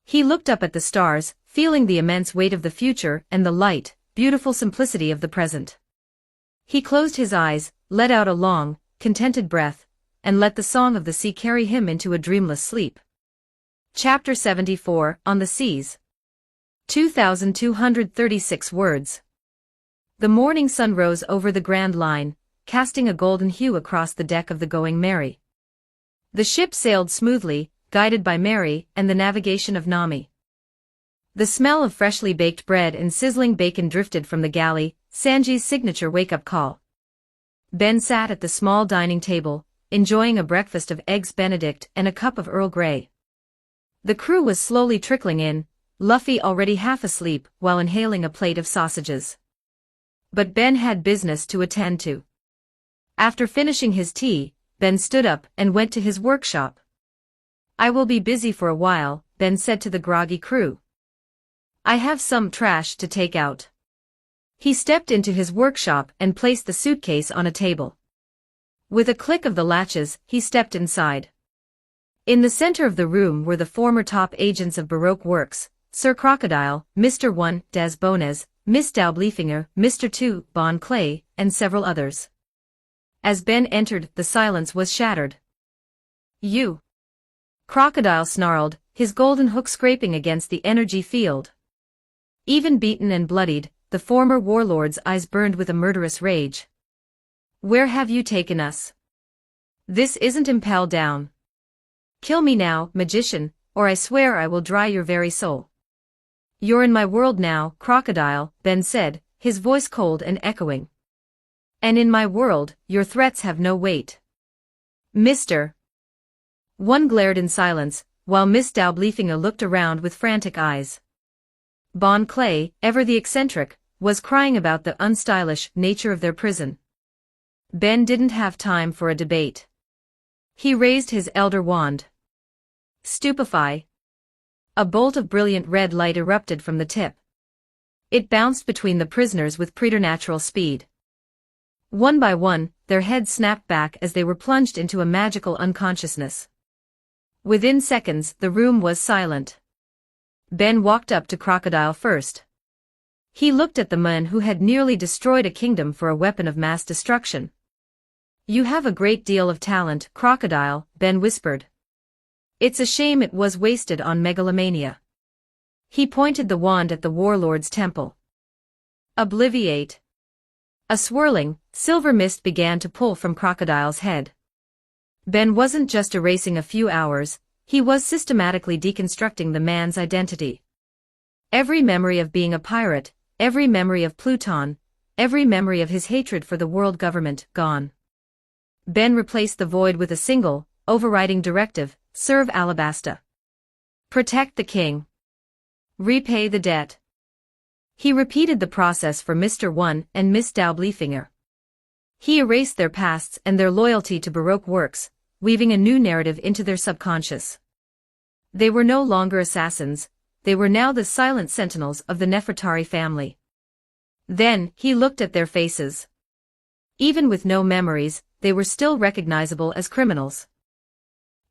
He looked up at the stars, feeling the immense weight of the future and the light, beautiful simplicity of the present. He closed his eyes, let out a long, contented breath, and let the song of the sea carry him into a dreamless sleep. Chapter 74, On the Seas. 2,236 words. The morning sun rose over the Grand Line, casting a golden hue across the deck of the Going Merry. The ship sailed smoothly, guided by Mary and the navigation of Nami. The smell of freshly baked bread and sizzling bacon drifted from the galley, Sanji's signature wake-up call. Ben sat at the small dining table, enjoying a breakfast of eggs Benedict and a cup of Earl Grey. The crew was slowly trickling in, Luffy already half asleep while inhaling a plate of sausages. But Ben had business to attend to. After finishing his tea, Ben stood up and went to his workshop. "I will be busy for a while," Ben said to the groggy crew. "I have some trash to take out." He stepped into his workshop and placed the suitcase on a table. With a click of the latches, he stepped inside. In the center of the room were the former top agents of Baroque Works, Sir Crocodile, Mr. 1, Des Bones, Miss Daublefinger, Mr. 2, Bon Clay, and several others. As Ben entered, the silence was shattered. "You!" Crocodile snarled, his golden hook scraping against the energy field. Even beaten and bloodied, the former warlord's eyes burned with a murderous rage. "Where have you taken us? This isn't Impel Down. Kill me now, magician, or I swear I will dry your very soul." "You're in my world now, Crocodile," Ben said, his voice cold and echoing. "And in my world, your threats have no weight. Mr. One glared in silence, while Miss Daublefinger looked around with frantic eyes. Bon Clay, ever the eccentric, was crying about the unstylish nature of their prison. Ben didn't have time for a debate. He raised his elder wand. Stupefy. A bolt of brilliant red light erupted from the tip. It bounced between the prisoners with preternatural speed. One by one, their heads snapped back as they were plunged into a magical unconsciousness. Within seconds, the room was silent. Ben walked up to Crocodile first. He looked at the man who had nearly destroyed a kingdom for a weapon of mass destruction. "You have a great deal of talent, Crocodile," Ben whispered. "It's a shame it was wasted on megalomania." He pointed the wand at the warlord's temple. "Obliviate." A swirling, silver mist began to pull from Crocodile's head. Ben wasn't just erasing a few hours, he was systematically deconstructing the man's identity. Every memory of being a pirate, every memory of Pluton, every memory of his hatred for the world government, gone. Ben replaced the void with a single, overriding directive: serve Alabasta. Protect the king. Repay the debt. He repeated the process for Mr. One and Miss Daublefinger. He erased their pasts and their loyalty to Baroque works, weaving a new narrative into their subconscious. They were no longer assassins, they were now the silent sentinels of the Nefertari family. Then, he looked at their faces. Even with no memories, they were still recognizable as criminals.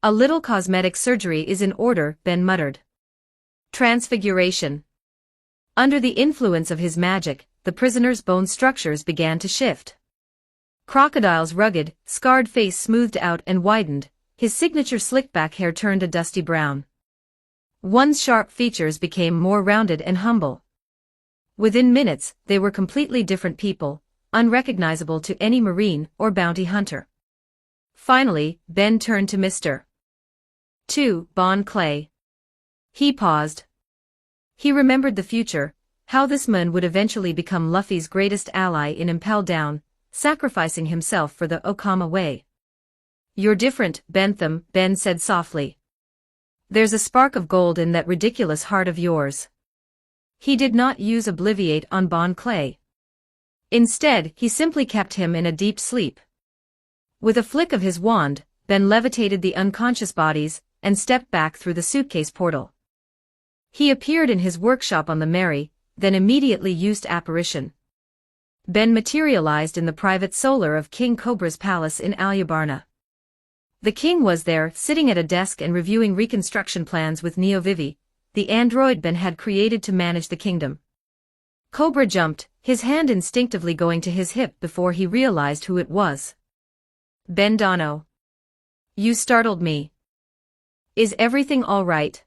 "A little cosmetic surgery is in order," Ben muttered. Transfiguration. Under the influence of his magic, the prisoner's bone structures began to shift. Crocodile's rugged, scarred face smoothed out and widened, his signature slick-back hair turned a dusty brown. One's sharp features became more rounded and humble. Within minutes, they were completely different people, unrecognizable to any marine or bounty hunter. Finally, Ben turned to Mr. 2, Bon Clay. He paused. He remembered the future, how this man would eventually become Luffy's greatest ally in Impel Down, sacrificing himself for the Okama way. "You're different, Bentham," Ben said softly. "There's a spark of gold in that ridiculous heart of yours." He did not use Obliviate on Bon Clay. Instead, he simply kept him in a deep sleep. With a flick of his wand, Ben levitated the unconscious bodies and stepped back through the suitcase portal. He appeared in his workshop on the Mary, then immediately used apparition. Ben materialized in the private solar of King Cobra's palace in Alyabarna. The king was there, sitting at a desk and reviewing reconstruction plans with Neovivi, the android Ben had created to manage the kingdom. Cobra jumped, his hand instinctively going to his hip before he realized who it was. "Ben Dono. You startled me. Is everything all right?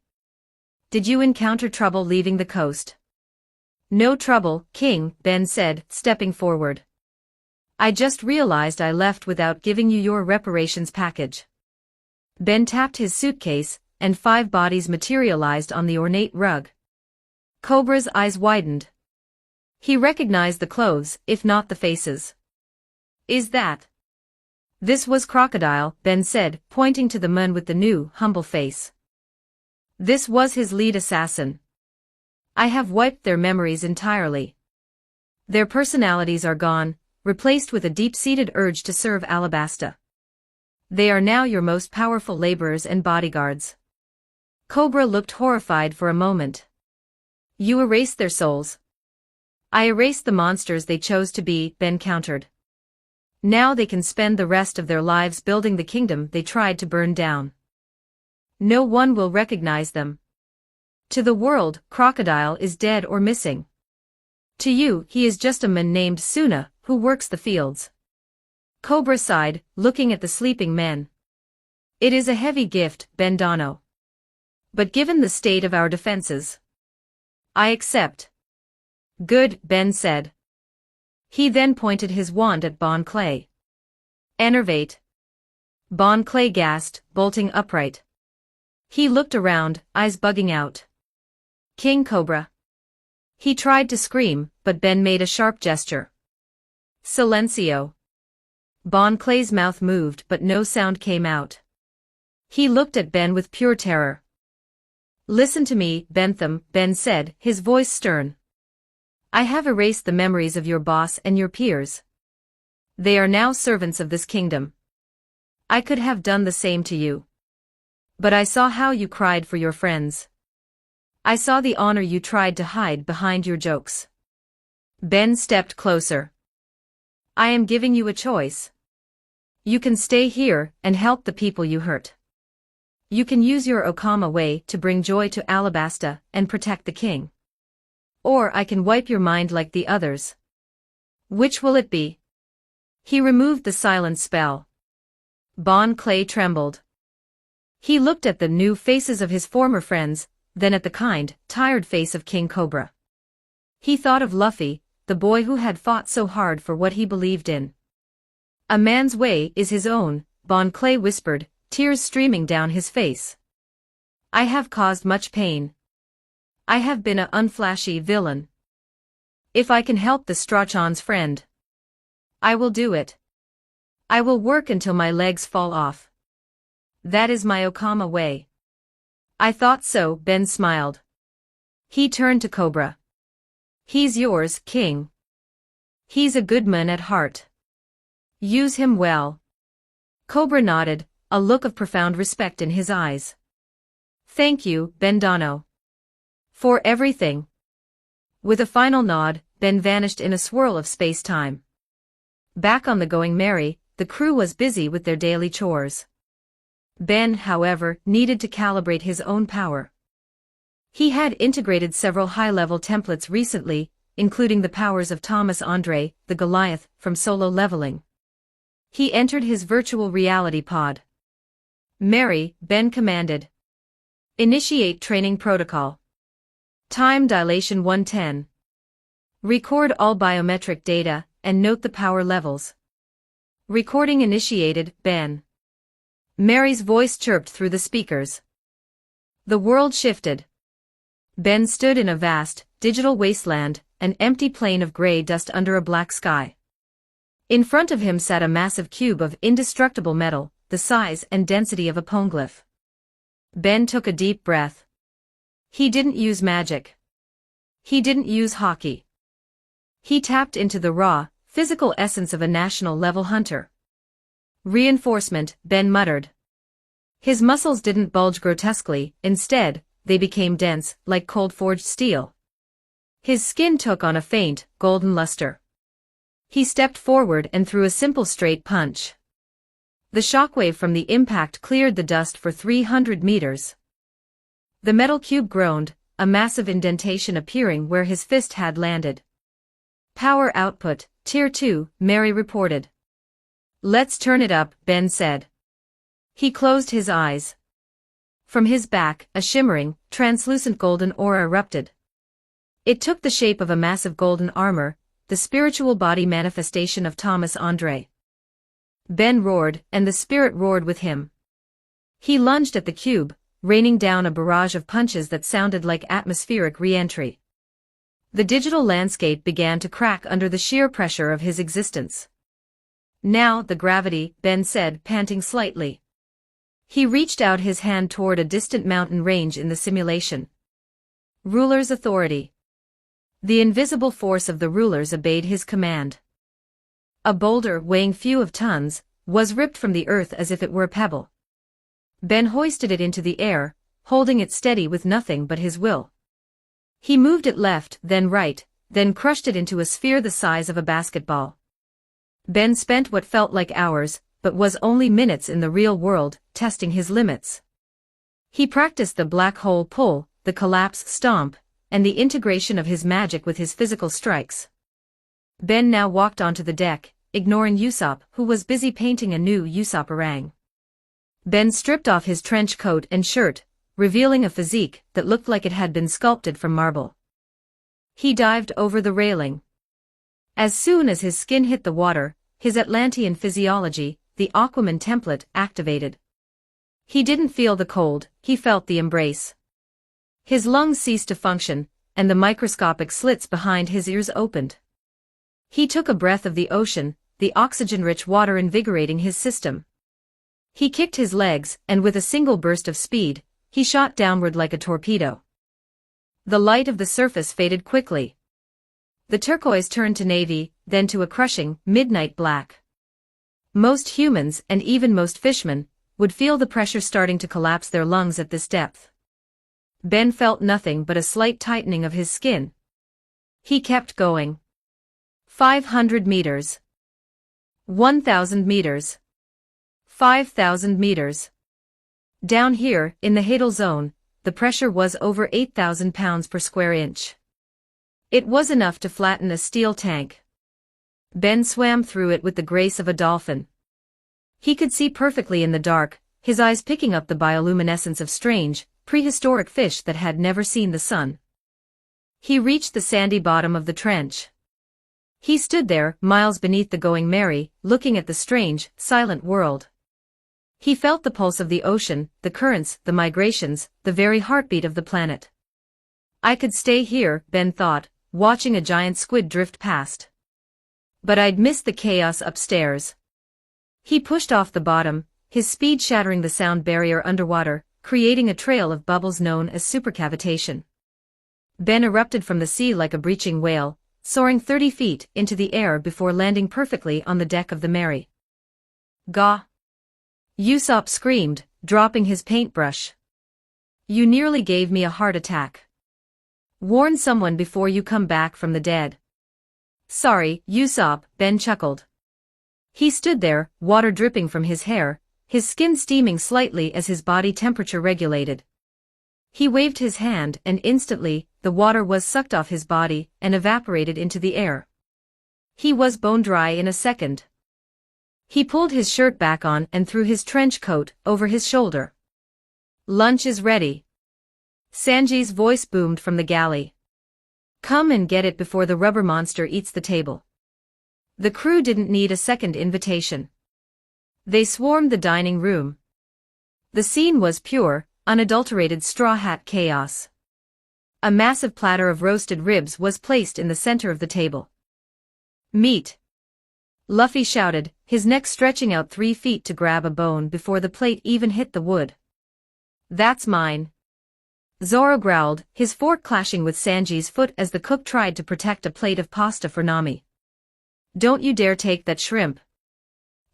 Did you encounter trouble leaving the coast?" "No trouble, King," Ben said, stepping forward. "I just realized I left without giving you your reparations package." Ben tapped his suitcase, and 5 bodies materialized on the ornate rug. Cobra's eyes widened. He recognized the clothes, if not the faces. "Is that?" "This was Crocodile," Ben said, pointing to the man with the new, humble face. "This was his lead assassin. I have wiped their memories entirely. Their personalities are gone, replaced with a deep-seated urge to serve Alabasta. They are now your most powerful laborers and bodyguards." Cobra looked horrified for a moment. "You erased their souls." "I erased the monsters they chose to be," Ben countered. "Now they can spend the rest of their lives building the kingdom they tried to burn down. No one will recognize them. To the world, Crocodile is dead or missing. To you, he is just a man named Suna, who works the fields. Cobra sighed, looking at the sleeping men. It is a heavy gift, Bendano. But given the state of our defenses, I accept. Good, Ben said. He then pointed his wand at Bon Clay. Enervate. Bon Clay gasped, bolting upright. He looked around, eyes bugging out. King Cobra. He tried to scream, but Ben made a sharp gesture. Silencio. Bon Clay's mouth moved but no sound came out. He looked at Ben with pure terror. Listen to me, Bentham, Ben said, his voice stern. I have erased the memories of your boss and your peers. They are now servants of this kingdom. I could have done the same to you. But I saw how you cried for your friends. I saw the honor you tried to hide behind your jokes. Ben stepped closer. I am giving you a choice. You can stay here and help the people you hurt. You can use your Okama way to bring joy to Alabasta and protect the king. Or I can wipe your mind like the others. Which will it be? He removed the silence spell. Bon Clay trembled. He looked at the new faces of his former friends, then at the kind, tired face of King Cobra. He thought of Luffy, the boy who had fought so hard for what he believed in. A man's way is his own, Bon Clay whispered, tears streaming down his face. I have caused much pain. I have been an unflashy villain. If I can help the Strachan's friend, I will do it. I will work until my legs fall off. That is my Okama way. I thought so, Ben smiled. He turned to Cobra. He's yours, King. He's a good man at heart. Use him well. Cobra nodded, a look of profound respect in his eyes. Thank you, Bendano. For everything. With a final nod, Ben vanished in a swirl of space-time. Back on the Going Merry, the crew was busy with their daily chores. Ben, however, needed to calibrate his own power. He had integrated several high-level templates recently, including the powers of Thomas Andre, the Goliath, from Solo Leveling. He entered his virtual reality pod. Mary, Ben commanded. Initiate training protocol. Time dilation 110. Record all biometric data, and note the power levels. Recording initiated, Ben. Mary's voice chirped through the speakers. The world shifted. Ben stood in a vast, digital wasteland, an empty plain of gray dust under a black sky. In front of him sat a massive cube of indestructible metal, the size and density of a poneglyph. Ben took a deep breath. He didn't use magic. He didn't use hockey. He tapped into the raw, physical essence of a national-level hunter. Reinforcement, Ben muttered. His muscles didn't bulge grotesquely, instead, they became dense, like cold-forged steel. His skin took on a faint, golden luster. He stepped forward and threw a simple straight punch. The shockwave from the impact cleared the dust for 300 meters. The metal cube groaned, a massive indentation appearing where his fist had landed. Power output, Tier 2, Mary reported. Let's turn it up, Ben said. He closed his eyes. From his back, a shimmering, translucent golden aura erupted. It took the shape of a massive golden armor, the spiritual body manifestation of Thomas Andre. Ben roared, and the spirit roared with him. He lunged at the cube, raining down a barrage of punches that sounded like atmospheric re-entry. The digital landscape began to crack under the sheer pressure of his existence. Now the gravity, Ben said, panting slightly. He reached out his hand toward a distant mountain range in the simulation. Ruler's authority. The invisible force of the rulers obeyed his command. A boulder weighing few of tons was ripped from the earth as if it were a pebble. Ben hoisted it into the air, holding it steady with nothing but his will. He moved it left, then right, then crushed it into a sphere the size of a basketball. Ben spent what felt like hours, but was only minutes in the real world, testing his limits. He practiced the black hole pull, the collapse stomp, and the integration of his magic with his physical strikes. Ben now walked onto the deck, ignoring Usopp, who was busy painting a new Usopp orang. Ben stripped off his trench coat and shirt, revealing a physique that looked like it had been sculpted from marble. He dived over the railing. As soon as his skin hit the water, his Atlantean physiology, the Aquaman template, activated. He didn't feel the cold, he felt the embrace. His lungs ceased to function, and the microscopic slits behind his ears opened. He took a breath of the ocean, the oxygen-rich water invigorating his system. He kicked his legs, and with a single burst of speed, he shot downward like a torpedo. The light of the surface faded quickly. The turquoise turned to navy, then to a crushing, midnight black. Most humans, and even most fishermen, would feel the pressure starting to collapse their lungs at this depth. Ben felt nothing but a slight tightening of his skin. He kept going. 500 meters. 1,000 meters. 5,000 meters. Down here, in the Hadal zone, the pressure was over 8,000 pounds per square inch. It was enough to flatten a steel tank. Ben swam through it with the grace of a dolphin. He could see perfectly in the dark, his eyes picking up the bioluminescence of strange, prehistoric fish that had never seen the sun. He reached the sandy bottom of the trench. He stood there, miles beneath the Going Merry, looking at the strange, silent world. He felt the pulse of the ocean, the currents, the migrations, the very heartbeat of the planet. I could stay here, Ben thought, watching a giant squid drift past. But I'd miss the chaos upstairs. He pushed off the bottom, his speed shattering the sound barrier underwater, creating a trail of bubbles known as supercavitation. Ben erupted from the sea like a breaching whale, soaring 30 feet into the air before landing perfectly on the deck of the Mary. Gah! Usopp screamed, dropping his paintbrush. You nearly gave me a heart attack. Warn someone before you come back from the dead. Sorry, Usopp, Ben chuckled. He stood there, water dripping from his hair, his skin steaming slightly as his body temperature regulated. He waved his hand and instantly, the water was sucked off his body and evaporated into the air. He was bone dry in a second. He pulled his shirt back on and threw his trench coat over his shoulder. Lunch is ready. Sanji's voice boomed from the galley. Come and get it before the rubber monster eats the table. The crew didn't need a second invitation. They swarmed the dining room. The scene was pure, unadulterated straw hat chaos. A massive platter of roasted ribs was placed in the center of the table. Meat! Luffy shouted, his neck stretching out 3 feet to grab a bone before the plate even hit the wood. That's mine. Zoro growled, his fork clashing with Sanji's foot as the cook tried to protect a plate of pasta for Nami. Don't you dare take that shrimp.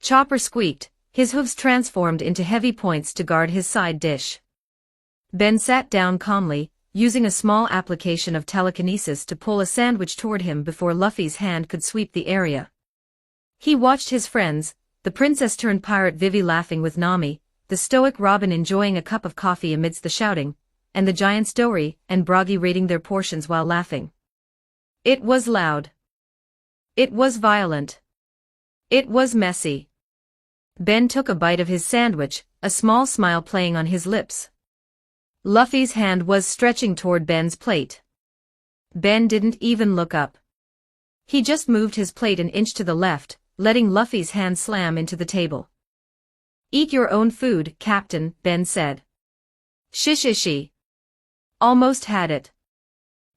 Chopper squeaked, his hooves transformed into heavy points to guard his side dish. Ben sat down calmly, using a small application of telekinesis to pull a sandwich toward him before Luffy's hand could sweep the area. He watched his friends, the princess-turned-pirate Vivi laughing with Nami, the stoic Robin enjoying a cup of coffee amidst the shouting, and the giants Dory and Broggy raiding their portions while laughing. It was loud. It was violent. It was messy. Ben took a bite of his sandwich, a small smile playing on his lips. Luffy's hand was stretching toward Ben's plate. Ben didn't even look up. He just moved his plate an inch to the left, letting Luffy's hand slam into the table. Eat your own food, Captain, Ben said. Shish. Almost had it.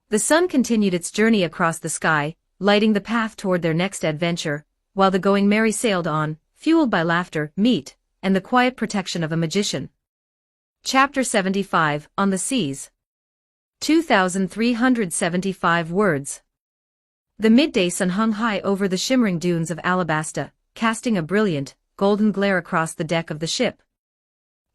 The sun continued its journey across the sky, lighting the path toward their next adventure, while the Going Merry sailed on, fueled by laughter, meat, and the quiet protection of a magician. Chapter 75, On the Seas. 2,375 words. The midday sun hung high over the shimmering dunes of Alabasta, casting a brilliant, golden glare across the deck of the ship.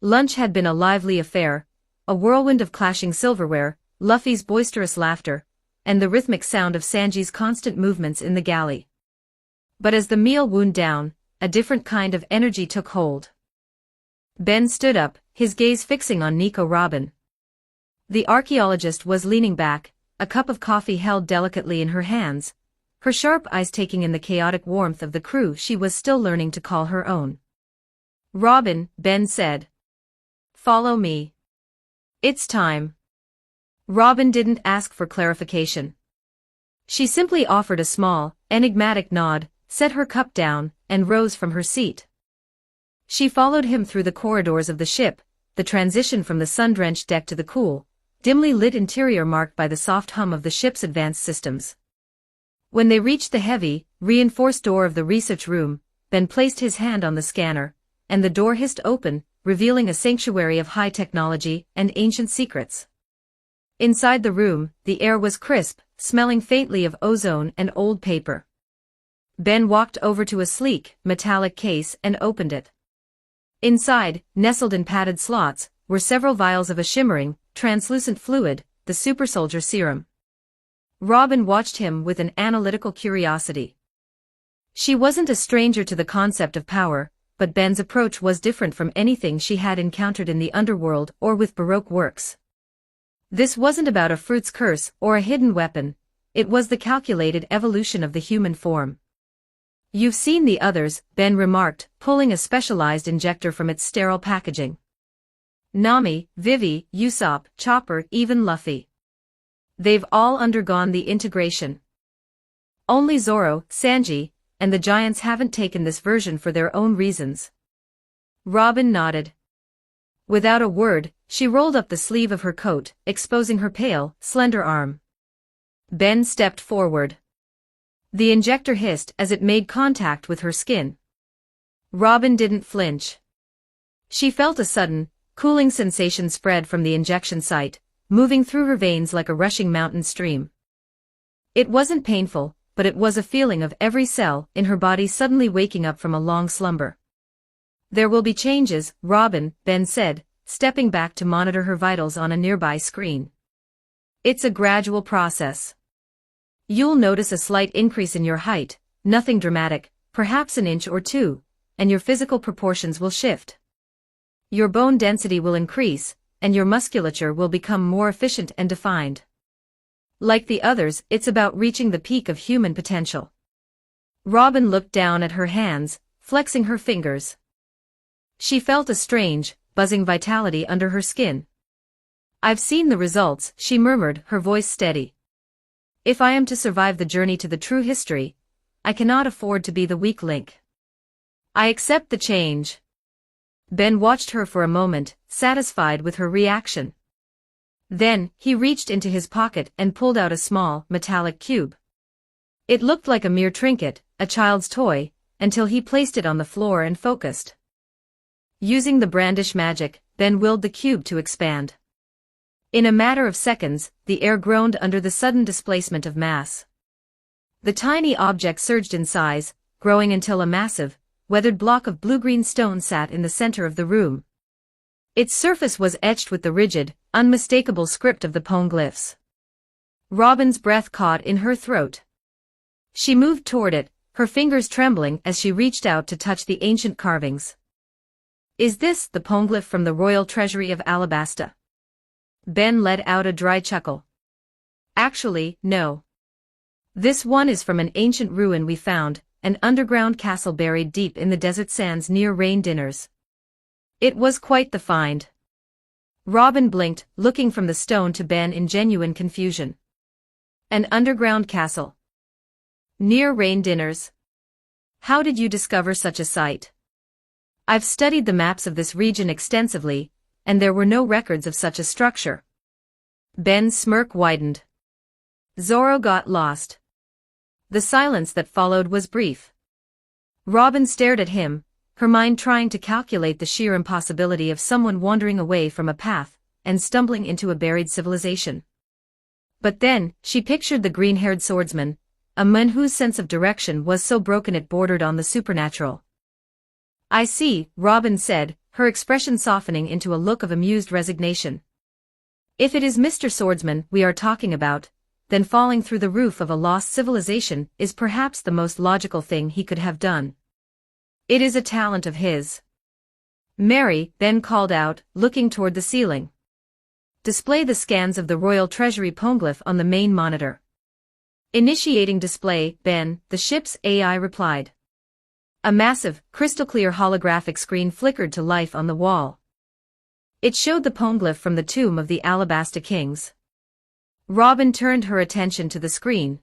Lunch had been a lively affair, a whirlwind of clashing silverware, Luffy's boisterous laughter, and the rhythmic sound of Sanji's constant movements in the galley. But as the meal wound down, a different kind of energy took hold. Ben stood up, his gaze fixing on Nico Robin. The archaeologist was leaning back, a cup of coffee held delicately in her hands, her sharp eyes taking in the chaotic warmth of the crew she was still learning to call her own. "Robin," Ben said. "Follow me. It's time." Robin didn't ask for clarification. She simply offered a small, enigmatic nod, set her cup down, and rose from her seat. She followed him through the corridors of the ship, the transition from the sun-drenched deck to the cool, dimly lit interior marked by the soft hum of the ship's advanced systems. When they reached the heavy, reinforced door of the research room, Ben placed his hand on the scanner, and the door hissed open, revealing a sanctuary of high technology and ancient secrets. Inside the room, the air was crisp, smelling faintly of ozone and old paper. Ben walked over to a sleek, metallic case and opened it. Inside, nestled in padded slots, were several vials of a shimmering, translucent fluid, the supersoldier serum. Robin watched him with an analytical curiosity. She wasn't a stranger to the concept of power, but Ben's approach was different from anything she had encountered in the underworld or with Baroque works. This wasn't about a fruit's curse or a hidden weapon, it was the calculated evolution of the human form. "You've seen the others," Ben remarked, pulling a specialized injector from its sterile packaging. "Nami, Vivi, Usopp, Chopper, even Luffy. They've all undergone the integration. Only Zoro, Sanji, and the giants haven't taken this version for their own reasons." Robin nodded. Without a word, she rolled up the sleeve of her coat, exposing her pale, slender arm. Ben stepped forward. The injector hissed as it made contact with her skin. Robin didn't flinch. She felt a sudden, cooling sensation spread from the injection site, moving through her veins like a rushing mountain stream. It wasn't painful, but it was a feeling of every cell in her body suddenly waking up from a long slumber. "There will be changes, Robin," Ben said, stepping back to monitor her vitals on a nearby screen. "It's a gradual process. You'll notice a slight increase in your height, nothing dramatic, perhaps an inch or two, and your physical proportions will shift. Your bone density will increase, and your musculature will become more efficient and defined. Like the others, it's about reaching the peak of human potential." Robin looked down at her hands, flexing her fingers. She felt a strange, buzzing vitality under her skin. "I've seen the results," she murmured, her voice steady. "If I am to survive the journey to the true history, I cannot afford to be the weak link. I accept the change." Ben watched her for a moment, satisfied with her reaction. Then, he reached into his pocket and pulled out a small, metallic cube. It looked like a mere trinket, a child's toy, until he placed it on the floor and focused. Using the brandish magic, Ben willed the cube to expand. In a matter of seconds, the air groaned under the sudden displacement of mass. The tiny object surged in size, growing until a massive, weathered block of blue-green stone sat in the center of the room. Its surface was etched with the rigid, unmistakable script of the poneglyphs. Robin's breath caught in her throat. She moved toward it, her fingers trembling as she reached out to touch the ancient carvings. "Is this the poneglyph from the royal treasury of Alabasta?" Ben let out a dry chuckle. "Actually, no. This one is from an ancient ruin we found, an underground castle buried deep in the desert sands near Rain Dinners. It was quite the find." Robin blinked, looking from the stone to Ben in genuine confusion. "An underground castle? Near Rain Dinners? How did you discover such a site?" "I've studied the maps of this region extensively, and there were no records of such a structure." Ben's smirk widened. "Zoro got lost." The silence that followed was brief. Robin stared at him, her mind trying to calculate the sheer impossibility of someone wandering away from a path and stumbling into a buried civilization. But then, she pictured the green-haired swordsman, a man whose sense of direction was so broken it bordered on the supernatural. "I see," Robin said, her expression softening into a look of amused resignation. "If it is Mr. Swordsman we are talking about, then falling through the roof of a lost civilization is perhaps the most logical thing he could have done. It is a talent of his." "Mary," Ben called out, looking toward the ceiling. "Display the scans of the royal treasury poneglyph on the main monitor." Initiating display, Ben, the ship's AI replied. A massive, crystal-clear holographic screen flickered to life on the wall. It showed the poneglyph from the tomb of the Alabasta Kings. Robin turned her attention to the screen,